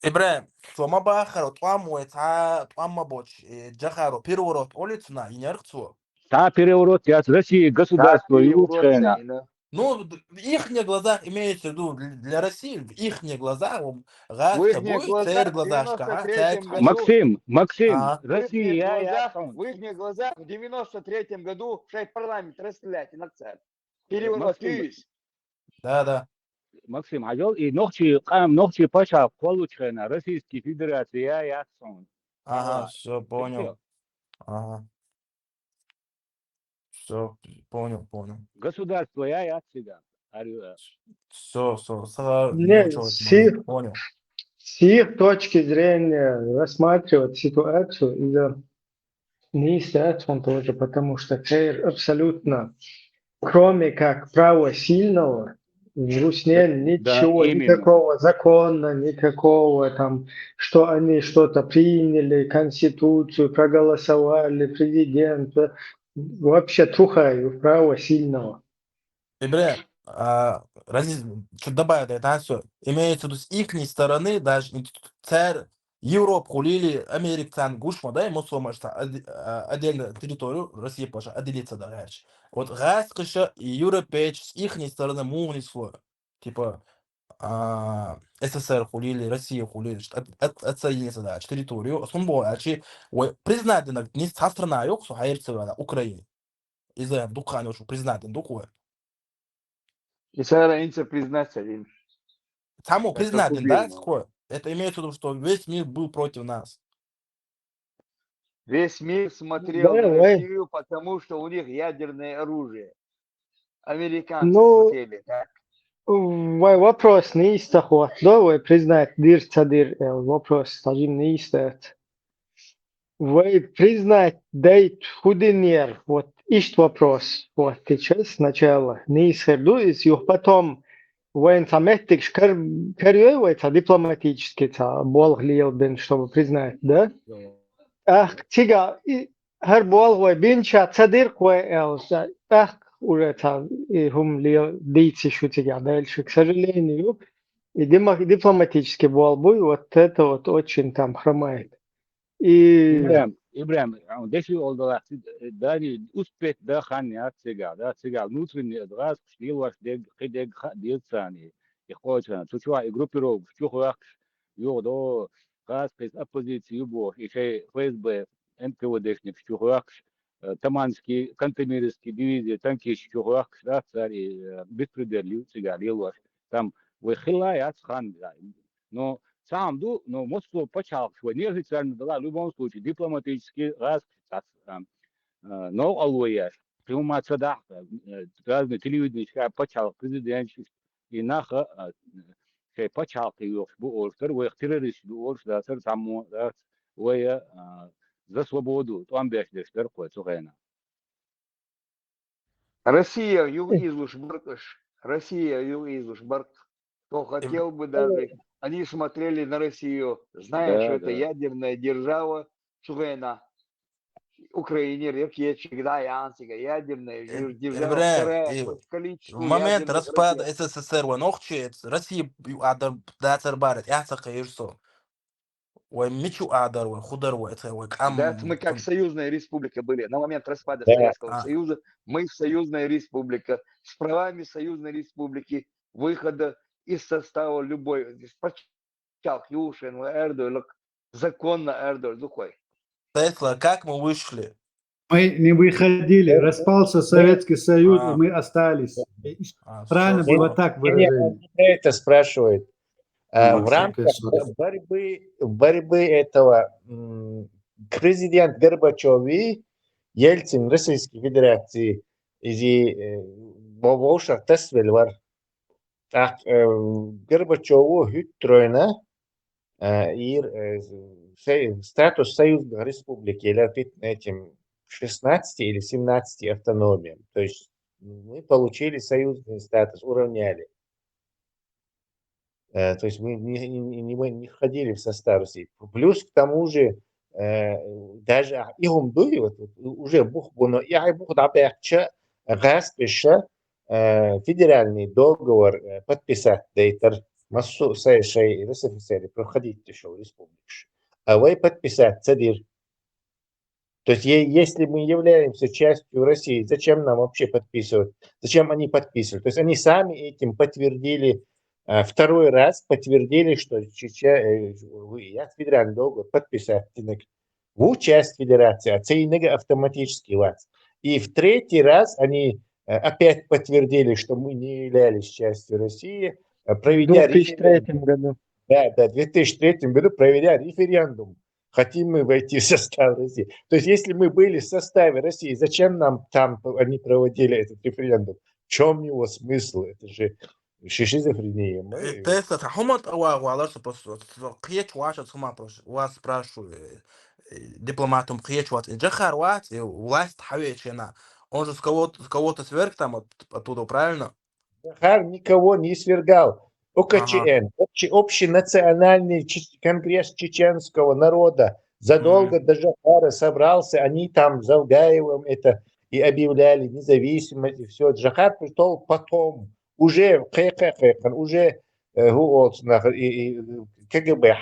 Ибраим, тома бахаро, тоаму тоама боч, джахаро, переворот, улицна, и нерцу. та переворот я России государство Юкрена. Ну, в их глазах имеется в виду для России, в их глазах, В их глазах в 93-м году, Максим, в Россия, их глазах в 93-м году шайт парламент расстрелять на цель. Переворот есть. Да. Максим, عجل и ногчи паша получена Российской Федерации я сон. Ага, все, понял. Ага. Все, понял. Государство я отсюда. Все, Не, понял. с их точки зрения рассматривать ситуацию из-за неистовства он тоже, потому что это абсолютно, кроме как права сильного, в Русне ничего, никакого закона, никакого там, что они что-то приняли, конституцию, проголосовали, президента, вообще тухаю право сильного. Ибраим, что добавить это все, имеется в виду с их стороны, даже царь Европу хулили, американцы, гушма, да, ему что отдельно территорию России пошла, отделиться дальше. Вот Раскиша и Европейч с их стороны мунисло, типа СССР хулили, Россия хулили, отсоединиться дальше территорию, сумбо, признать, не со страна, юксу, хайрцева, Украина. Из-за духа, не признать, духу. И сараинца признаться им. Само признать, да, такое? Это имеется в виду, что весь мир был против нас. Весь мир смотрел на Россию, потому что у них ядерное оружие. Американцы смотрели, так? Вопрос не истахот. Давай признать дир цадир. Вопрос стажим не истахот. Вы признать дать худинер. Вот ищет вопрос. Вот сейчас сначала не исходует, и потом воин саметтик карьевывается дипломатически, болг лил бен, чтобы признать, да? Ах, тига, хер болг вой бинча цадир кой элса. Ах, уже там хум лил дийцы шутига дальше. К сожалению, и дипломатический болг, вот это вот очень там хромает. Ибраим, деши олдала, дани успех да ханья цигал, внутренний адгаз, шлил ваш дег дилцани. И хочется, чучуа и группировок, чухуах, до газ из оппозиции бо, и шей ФСБ, НКВДшник, чухуах, Таманский, Кантемирский дивизия, танки чухуах, царь, беспредельный цигал, ваш. Там выхилая хан, но сам но Москва почал, что неофициально дала в любом случае дипломатический раз, но алояш, прямо цада, разные телевидения, почал президент, и наха, почал его, второй террорист, да, само, да, за свободу, там бежишь, вверху, цугайна. Россия юизлуш баркаш, Россия юизлуш барк. Кто хотел бы даже, они смотрели на Россию, зная, что это ядерная держава, Цугайна. Украине, ракетчик, да, янсига, ядерная держава, вторая по количеству момент ядерных распада ракет. СССР, ونخشى Россия داتر بارد يحسق يرسو ومشو آدر وخضر Да, мы как союзная республика были. На момент распада Советского Союза мы союзная республика с правами союзной республики, выхода из состава любой. Спочатку Юшин, Эрдойлок, законно Эрдойль, духой. Тесла, как мы вышли? Мы не выходили, распался Советский Союз, и мы остались. Правильно всё, было всё. так Не, выражение. он это спрашивает. В Максим, рамках sorry. борьбы этого президент Горбачев, Ельцин, Российской Федерации, изи Бовошах Тесвельвар. Так, Горбачеву Хютройна, статус союзной республики, или этим 16 или 17 автономиям. То есть мы получили союзный статус, уравняли. То есть мы не входили в состав России. Плюс к тому же даже ихом дуи уже бухбуно я бухдабекче гаспиша федеральный договор подписать дейтер массу сайшей РСФСР проходить еще в республике. А вы подписать цадир. То есть если мы являемся частью России, зачем нам вообще подписывать? Зачем они подписывают? То есть они сами этим подтвердили. Второй раз подтвердили, что я федеральный договор подписать в часть федерации, а цейнега автоматически вас. И в третий раз они опять подтвердили, что мы не являлись частью России, проведя В 2003 году. Да, в 2003 году проведя референдум. Хотим мы войти в состав России. То есть, если мы были в составе России, зачем нам там они проводили этот референдум? В чем его смысл? Это же шизофрения. Тесла, хомот аваларса просто қиет ваша сума вас спрашиваю дипломатом қиет вас джахар вас власть хавечена. Он же с кого-то сверх там оттуда, правильно? Захар никого не свергал. ОКЧН, общенациональный конгресс чеченского народа, задолго до Джахара собрался, они там Завгаевым это и объявляли независимость, и все. Джахар пришел потом, уже уже КГБ,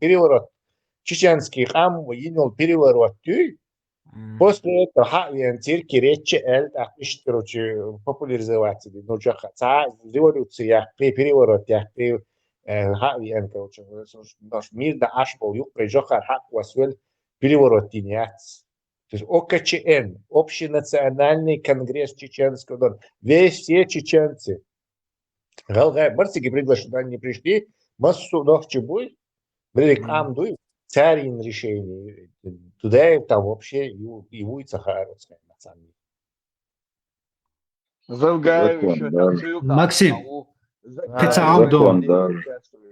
переворот. Чеченский хам военил переворот. После этого Хавиантир Киречи Эль короче популяризовать. Ну, революция, переворот, Хавиан, короче, наш мир да ашпал, юг прижохар хак васвель переворот тинец. То есть ОКЧН, Общенациональный конгресс чеченского народа. Все чеченцы. Барсики приглашены, они пришли, массу ночи будет, брелик амдуй, царин решение. Туда там вообще его и Сахаровская национальная. Завгаев еще там Максим,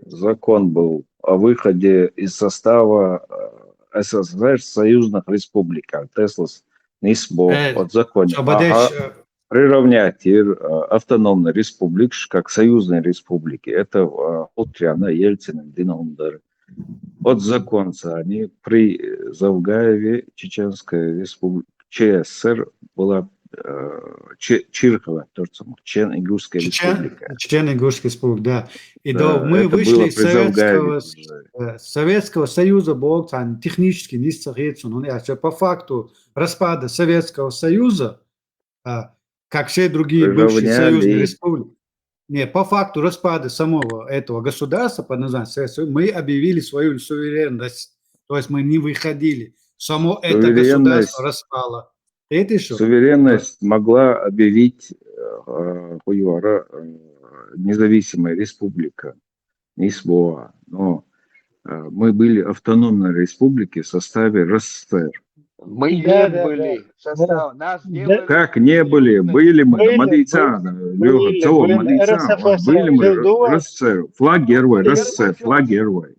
закон был о выходе из состава СССР союзных республик. Теслас НИСБО под законом. Приравнять автономные республики как союзные республики. Это Утряна, Ельцина, Динамдар. От законца они при Завгаеве Чеченская республика, ЧССР была Чирхова, Чечен-Ингушская республика. Чечен-Ингушская республика, да. И да, мы вышли из Советского Союза, технически не согласен. По факту распада Советского Союза, как все другие бывшие союзные республики, не, по факту распада самого этого государства под названием Советский Союз, мы объявили свою суверенность. То есть мы не выходили. Само это государство распало. Это еще? Суверенность могла объявить независимая республика, НИСБОА. Но мы были автономной республикой в составе РСФСР. Мы не были. Состав нас не были. Как не были? Были мы. Мадийца. Были мы. РСФСР. Флаг герой. РСФСР. Флаг герой.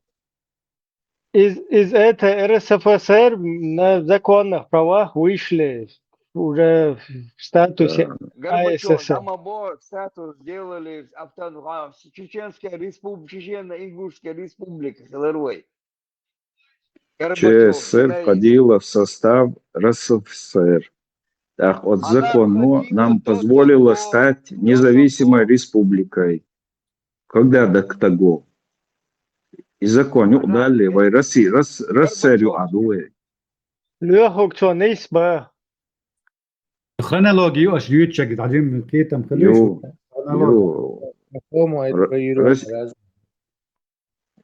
Из этой РСФСР на законных правах вышли уже в статусе Горбачев, там оба статус сделали Чеченская республика, Чечено-Ингушская республика, Хиларой. ЧССР входила в состав РСФСР. Так, от закону нам позволило стать независимой республикой. Когда до того? И закону дали в России, РСФСР адуэ. Лёхок что не сба. Хронологию аж ютчак, один кетам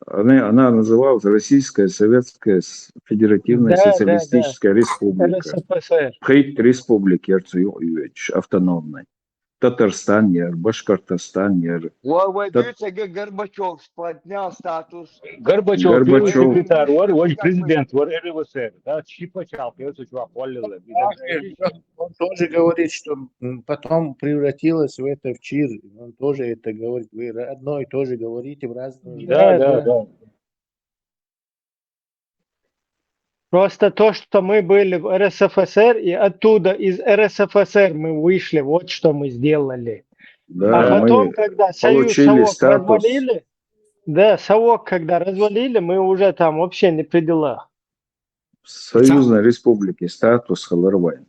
Она называлась Российская Советская Федеративная Да, да, да. Социалистическая Республика. РСФСР. Пхейт Республики автономной. Татарстан ер, Башкортостан ер. Войдется Горбачев поднял статус. Горбачев, первый Горбачев. секретарь, вор президент, вор РСФСР, да, Чипачал, первый чувак, Валлила. Он тоже говорит, что потом превратилось в это в ЧИР. Он тоже это говорит. Вы одно и то же говорите в разные... Да. Просто то, что мы были в РСФСР, и оттуда из РСФСР мы вышли, вот что мы сделали. Да, А потом, мы когда Союз получили Совок статус. развалили, да, Совок когда развалили, мы уже там вообще не при делах. Союзной республики статус Халарвайн.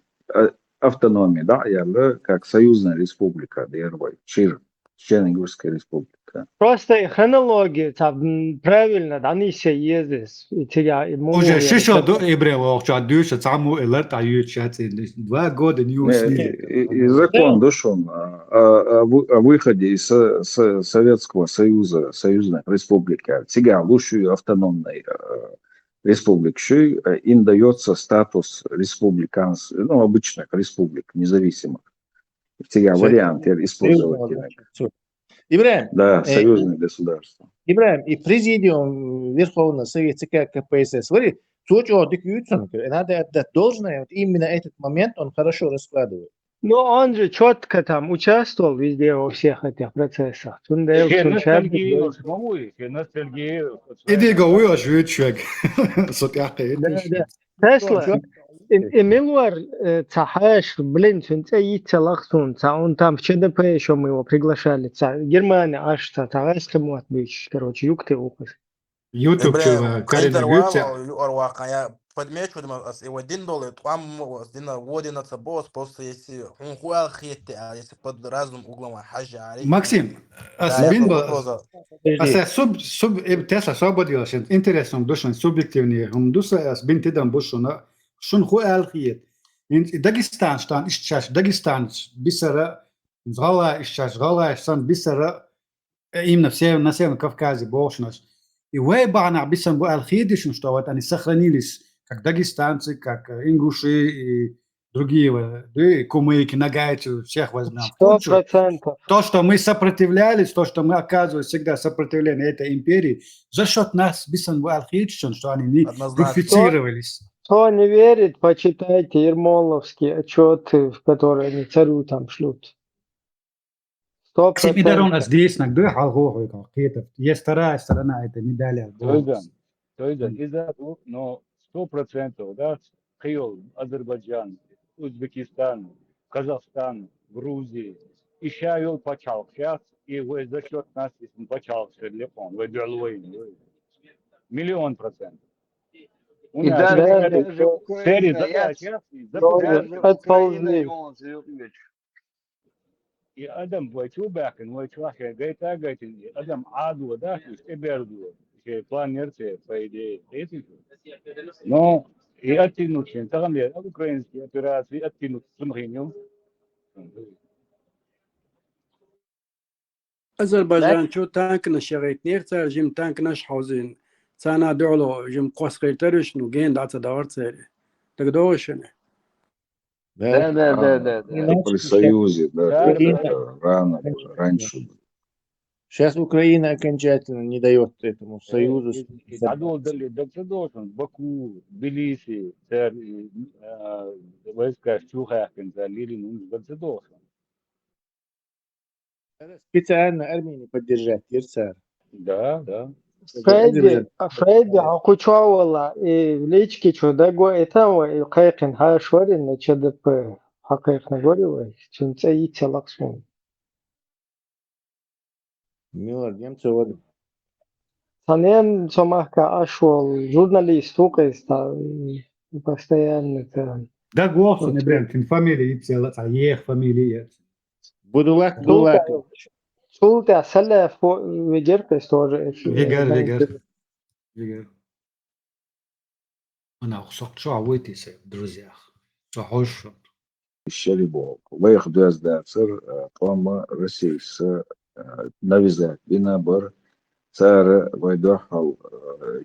Автономия, да, я как союзная республика, Дервай, ЧИР, Чернигорская республика. Просто хронология, там, правильно, да, они все ездят. И тебя, и мы Уже уверены, шишо до что- Ибрева, что дюша цаму элерт ают чаты. 2 года не уснили. И закон дошел о выходе из Советского Союза, союзной республики. Сега лучшую автономной республики, им дается статус республиканцев, ну, обычных республик, независимых. Сега вариант использовать. Ибраим, Да, союзные государства. Ибраим, и президиум Верховного Совета КПСС, смотри, Сочи надо отдать должное, вот именно этот момент он хорошо раскладывает. Но он же четко там участвовал везде во всех этих процессах. Иди говорю, что человек. Сотяхи. Да. Тесла. Эмилуар Цахаш, блин, он там в ЧДП еще мы его приглашали. Германия, аж Цахайскому отбить, короче, юг ты укус. YouTube чего, Кайдар каридовица. Вава, я подмечу, и один доллар, там водина босс, просто если он хуал хитти, а если под разным углом хаджа. Максим, Тесла свободила, интересно, душан субъективнее, душа бинти дам бушона, шун хуал хит. Дагестан штан исчаш, Дагестан бисара, згала исчаш, згала штан бисара, именно все на Северном Кавказе бошнаш. И вейбана бисам буал хидишн, что вот они сохранились как дагестанцы, как ингуши и другие, да, кумыки, нагайцы, всех возьмем. 100%. То, что мы сопротивлялись, то, что мы оказывали всегда сопротивление этой империи, за счет нас бисам буал хидишн, что они не дефицировались. Кто не верит, почитайте Ермоловские отчеты, в которые они царю там шлют. 100%. Здесь иногда есть вторая сторона этой медали. Тойдан, из-за двух, но 100%, да, Киев, Азербайджан, Узбекистан, Казахстан, Грузия, еще вел почал сейчас, и вы за счет нас почал телефон, вы делаете 100%. И даже Украина, и Адам Вайчубак, и Вайчубак, Адам Аду, да, Эберду, план нерции, по идее, но и оттянуть, там я украинские операции оттянуть Сумгиню. أذربيجان شو تانك نشغيت نيرتا جيم تانك نش حوزين تانا دولو جيم قوس قيترش نو جين دعتا دورت سيري تقدوشنه Да. При Союзе, да, рано, раньше. Сейчас Украина окончательно не дает этому союзу. Баку, Тбилиси, войска Чухахин, Специально Армению поддержать, Ерцар. Да. Фредди, Акучавала и в личке чудаго этого и кайкин хашварин на ЧДП. Хакайкна говорила, чунца и целаксун. Милор, немцы вот. Санен Сомахка Ашвал, журналист, укайста, постоянно там. Да, голосу не брем, тин фамилии целая, ех фамилии. Будулак. Султа Саля Вегерка тоже. Вегер. Она усокчу, а выйти в друзьях. Сохошу. Щерибок. Выехал из Дацер, Тома, Россия, навязать. И набор цара вайдахал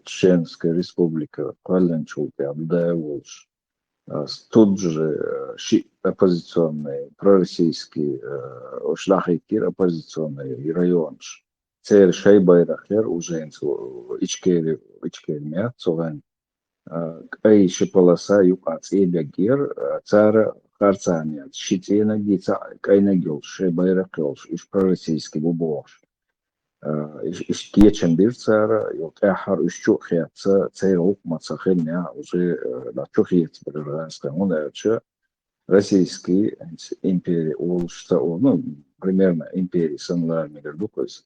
Чеченская республика Паленчул Пиабдаевич. Тут же оппозиционные, пророссийские, шлахикир оппозиционные район. Цер Шайбайрахер уже ичкери мя цоган. Ай шиполоса юкац эбягир цара харцания. Щитена дица кайнагил Шайбайрахелш иш пророссийский бубош. Иш кечен бир цара юкахар ишчу хятца цейрук мацахельня уже лачухиец брыганска. Он дальше российский империя улшта, ну примерно империи санларми гордукос.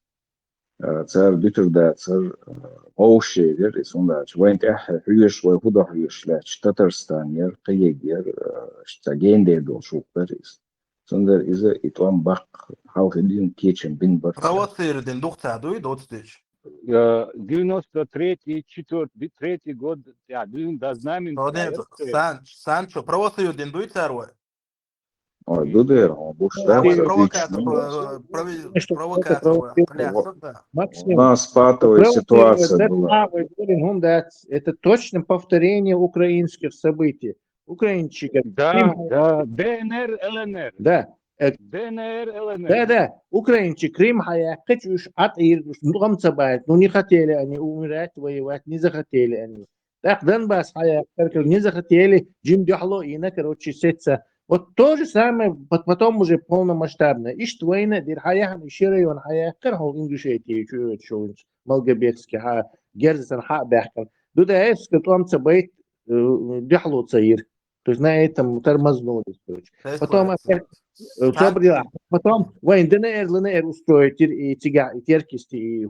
Цар дютурда цар оушевер и сундаш. Вайнт хюеш вай худа хюеш лач Татарстан ер киегер штагенде дол шукперис. Сундер изе итван бак халкидин кечен бин бар. Провоцировать духта дуй дотстыч. 93-й, 4-й год, да, до Знаменска. Санчо, провоцировать дуй царой. Ой, дудер, он буштар. У нас патовая ситуация была. Это точно повторение украинских событий. Украинчики. Да, ДНР, ЛНР. Да. ДНР, ЛНР. Да. Украинчик Крым хаякать уж отир, ну цабает. Ну не хотели они умирать, воевать, не захотели они. Так Донбасс хаякать, не захотели, Джим Дюхло и на короче сеться. Вот то же самое, потом уже полномасштабно. Ишт война, дир хаяхан, иши район хаякар, хол ингушетии, чуешь, Малгобекский, Герзен, Бяхкан. Дуда эфска, там цабает, Дюхло цаир. То есть на этом тормознулись. Потом опять потом войн ДНР устроить и тига, и теркисти, и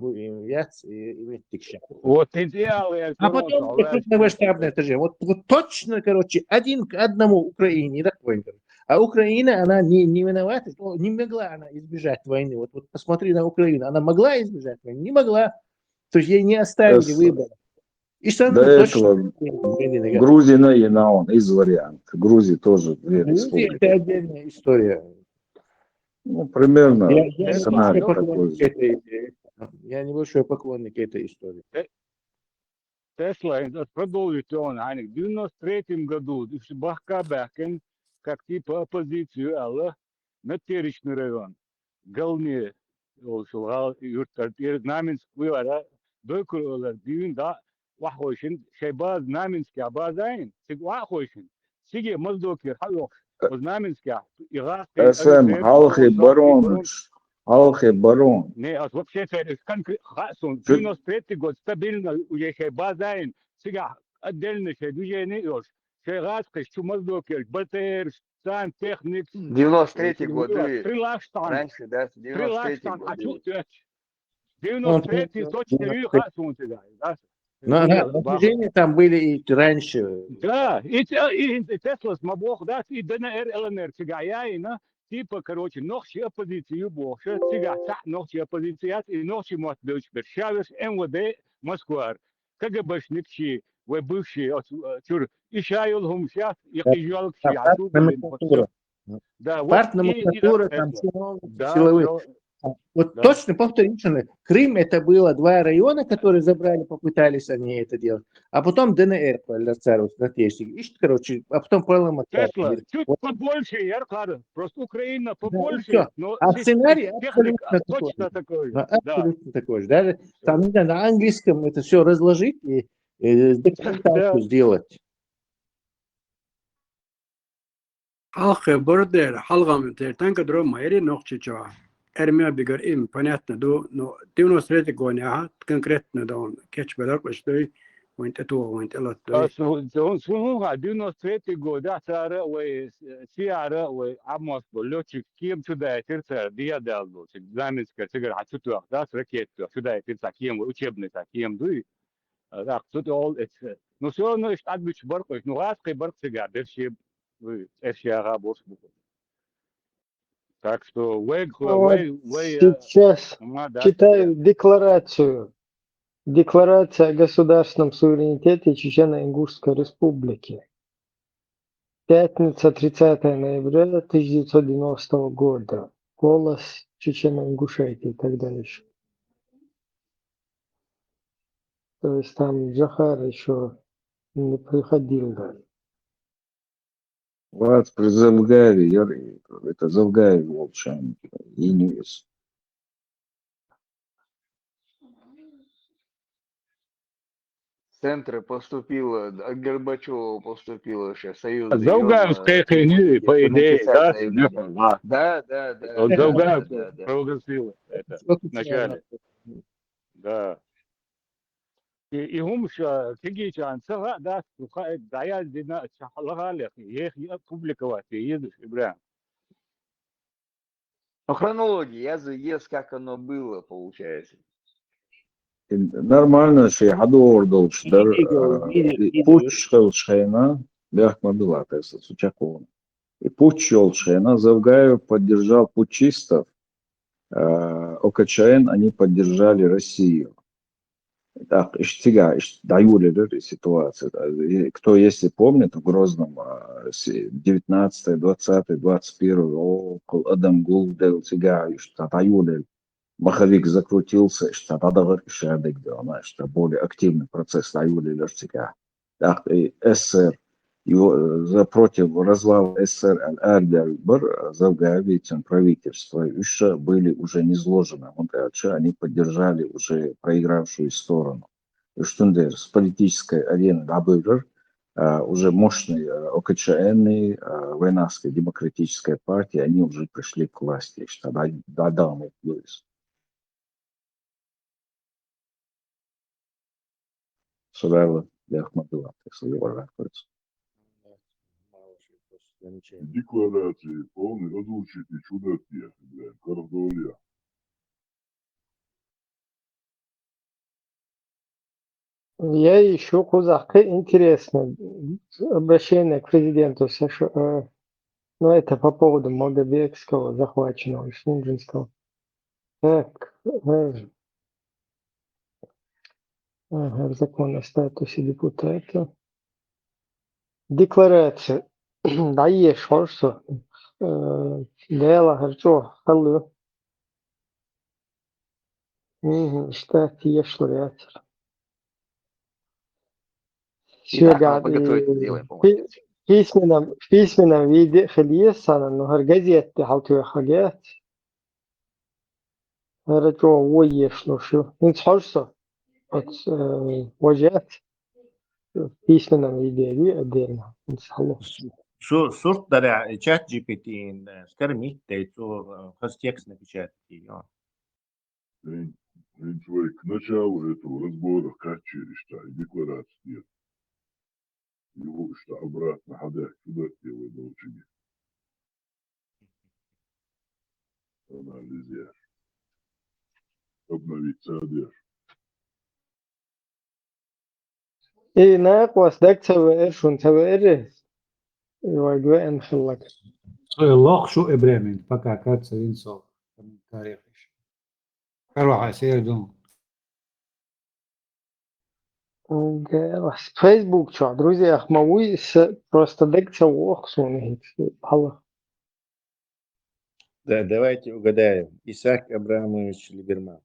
яц, и веттикща. Вот идеалы. А потом крупномасштабное это же. Вот точно, короче, один к одному Украине, так понял. А Украина, она не виновата, что не могла она избежать войны. Вот посмотри на Украину. Она могла избежать войны? Не могла. То есть ей не оставили выбора. И до этого Грузия и Наон из вариант. Грузия тоже две республики. Это отдельная история. Ну, примерно сценарий такой. Я небольшой поклонник этой истории. Тесла продолжит он, в 93 году в Бахкабакен, как типа оппозицию, але на Теречный район. Галне, Знаменск, вывара, дойкур, да, وحوشن شيباز نامنسكي عبازين وحوشن سيجي مصدوكي حلوك وزنامنسكي إغاقي اسم halkı baron не от вообще كان خاصون 93 год стабильно уже шейбазين سيجا отдельно شيء движение يوش شيء غاسقي شو مصدوكي БТР سان техник 93 годы. Трилаштан Раньше, да, 93 годы. 93 точно хасун тебя, да? Движения там были и раньше. Да, и Тесла смог, да, и ДНР, ЛНР, цигаяина, типа, короче, ночи оппозицию больше, цига, ночи оппозиция, и ночи мот Бершавиш, МВД, Москва, КГБшники, вы бывшие, чур, и шайл сейчас, и хижал к чья. Да, вот номенклатура, там силовые. Вот да. Точно повторюшно, Крым это было 2 района, которые забрали, попытались они это делать, а потом ДНР, стратегический, короче, а потом Тесла, чуть побольше, я рад, просто Украина побольше, да, но а сценарий абсолютно точно такой. Да, абсолютно такой же. Даже там на английском это все разложить и документацию сделать. Алхе бордер, халгам танка дром майри нохчича. Армия бигар им, понятно, но 93 года конкретно да он кетч бедар почтой войнт это войнт элот. Он свой 93 года цара и сиара и Амос болочек кем сюда терца диадал болочек Знаменска цигар атуту да ракет сюда терца кем учебный таким дуй. Да, тут all это. Но все равно штат бич баркой, ну раской барк цигар, дальше эшиара босс. Так что сейчас читаю декларацию. Декларация о государственном суверенитете Чечено-Ингушской республики. Пятница, 30 ноября 1990 года. Голос Чечено-Ингушетии и так дальше. То есть там Джохар еще не приходил даже. Вот при Завгаеве, это Завгаев волчан, и не вес. Центры поступило, от Горбачева поступило сейчас Союз Заугаевская хрень, по идее, да? Да. Да. Вот Заугаев провозгласил это в начале. Да. И гумша кигичан сага да дая дина чахалгалех их публиковать едешь Ибрahim. Ну, хронология, я заезд, как оно было, получается. Нормально, что я дол шдар, пуч шхайна, бяхма была, то есть Сучакова. И пуч шхайна, Завгаев поддержал путчистов, ОКЧН они поддержали Россию. Так, даюли ситуация. Кто, если помнит, в Грозном 19, 20, 21, Адам Гулдел, Тига, что даюли, маховик закрутился, что надо что более активный процесс даюли лежтика. Так, и СССР, против развала СССР Ардер Завгаевичем правительства еще были уже не изложены. Они поддержали уже проигравшую сторону. И что с политической арены уже мощные ОКЧН, Войнавская демократическая партия, они уже пришли к власти. Что дадам плюс. Сюда Ахмадулла, если его ракурс. Декларации полный озвучите чудо-тех, Кардовия. Я ищу кузака интересно. Обращение к президенту США. Ну, это по поводу Магобекского, захваченного, Шнуджинского. Так, закон о статусе депутата. Декларация. Да, есть что. Дело, хорошо, халу. Штат есть лауреатор. Итак, мы подготовить делаем, по-моему. В письменном виде Хельесана, но газеты халтуя хагет. Хорошо, воешло шо. Инцхорсо. От вожат. В письменном виде отдельно. Инцхало. Сурт даря чат GPT скормить, то текст напечатать ее. К началу этого разбора качели, декларации. Его что обратно ходят сюда делают научили. Анализер. Обновить садер. И на قصدك تبقى شون تبقى يواجه انخلق الله شو إبراهيم пока кажется инсов в комментариях еще. Короче, сердом. Facebook что, друзья, могу просто декца охсун хала. Да, давайте угадаем. Исаак Абрамович Либерман.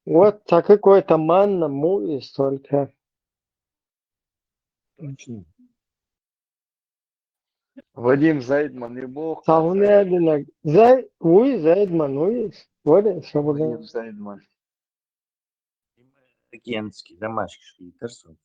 Вот так какой-то манна муис только. Точно. Вадим Зайдман и Бог. Зайдман, уис. Вот это Вадим Зайдман. Генский, домашний швейцарский.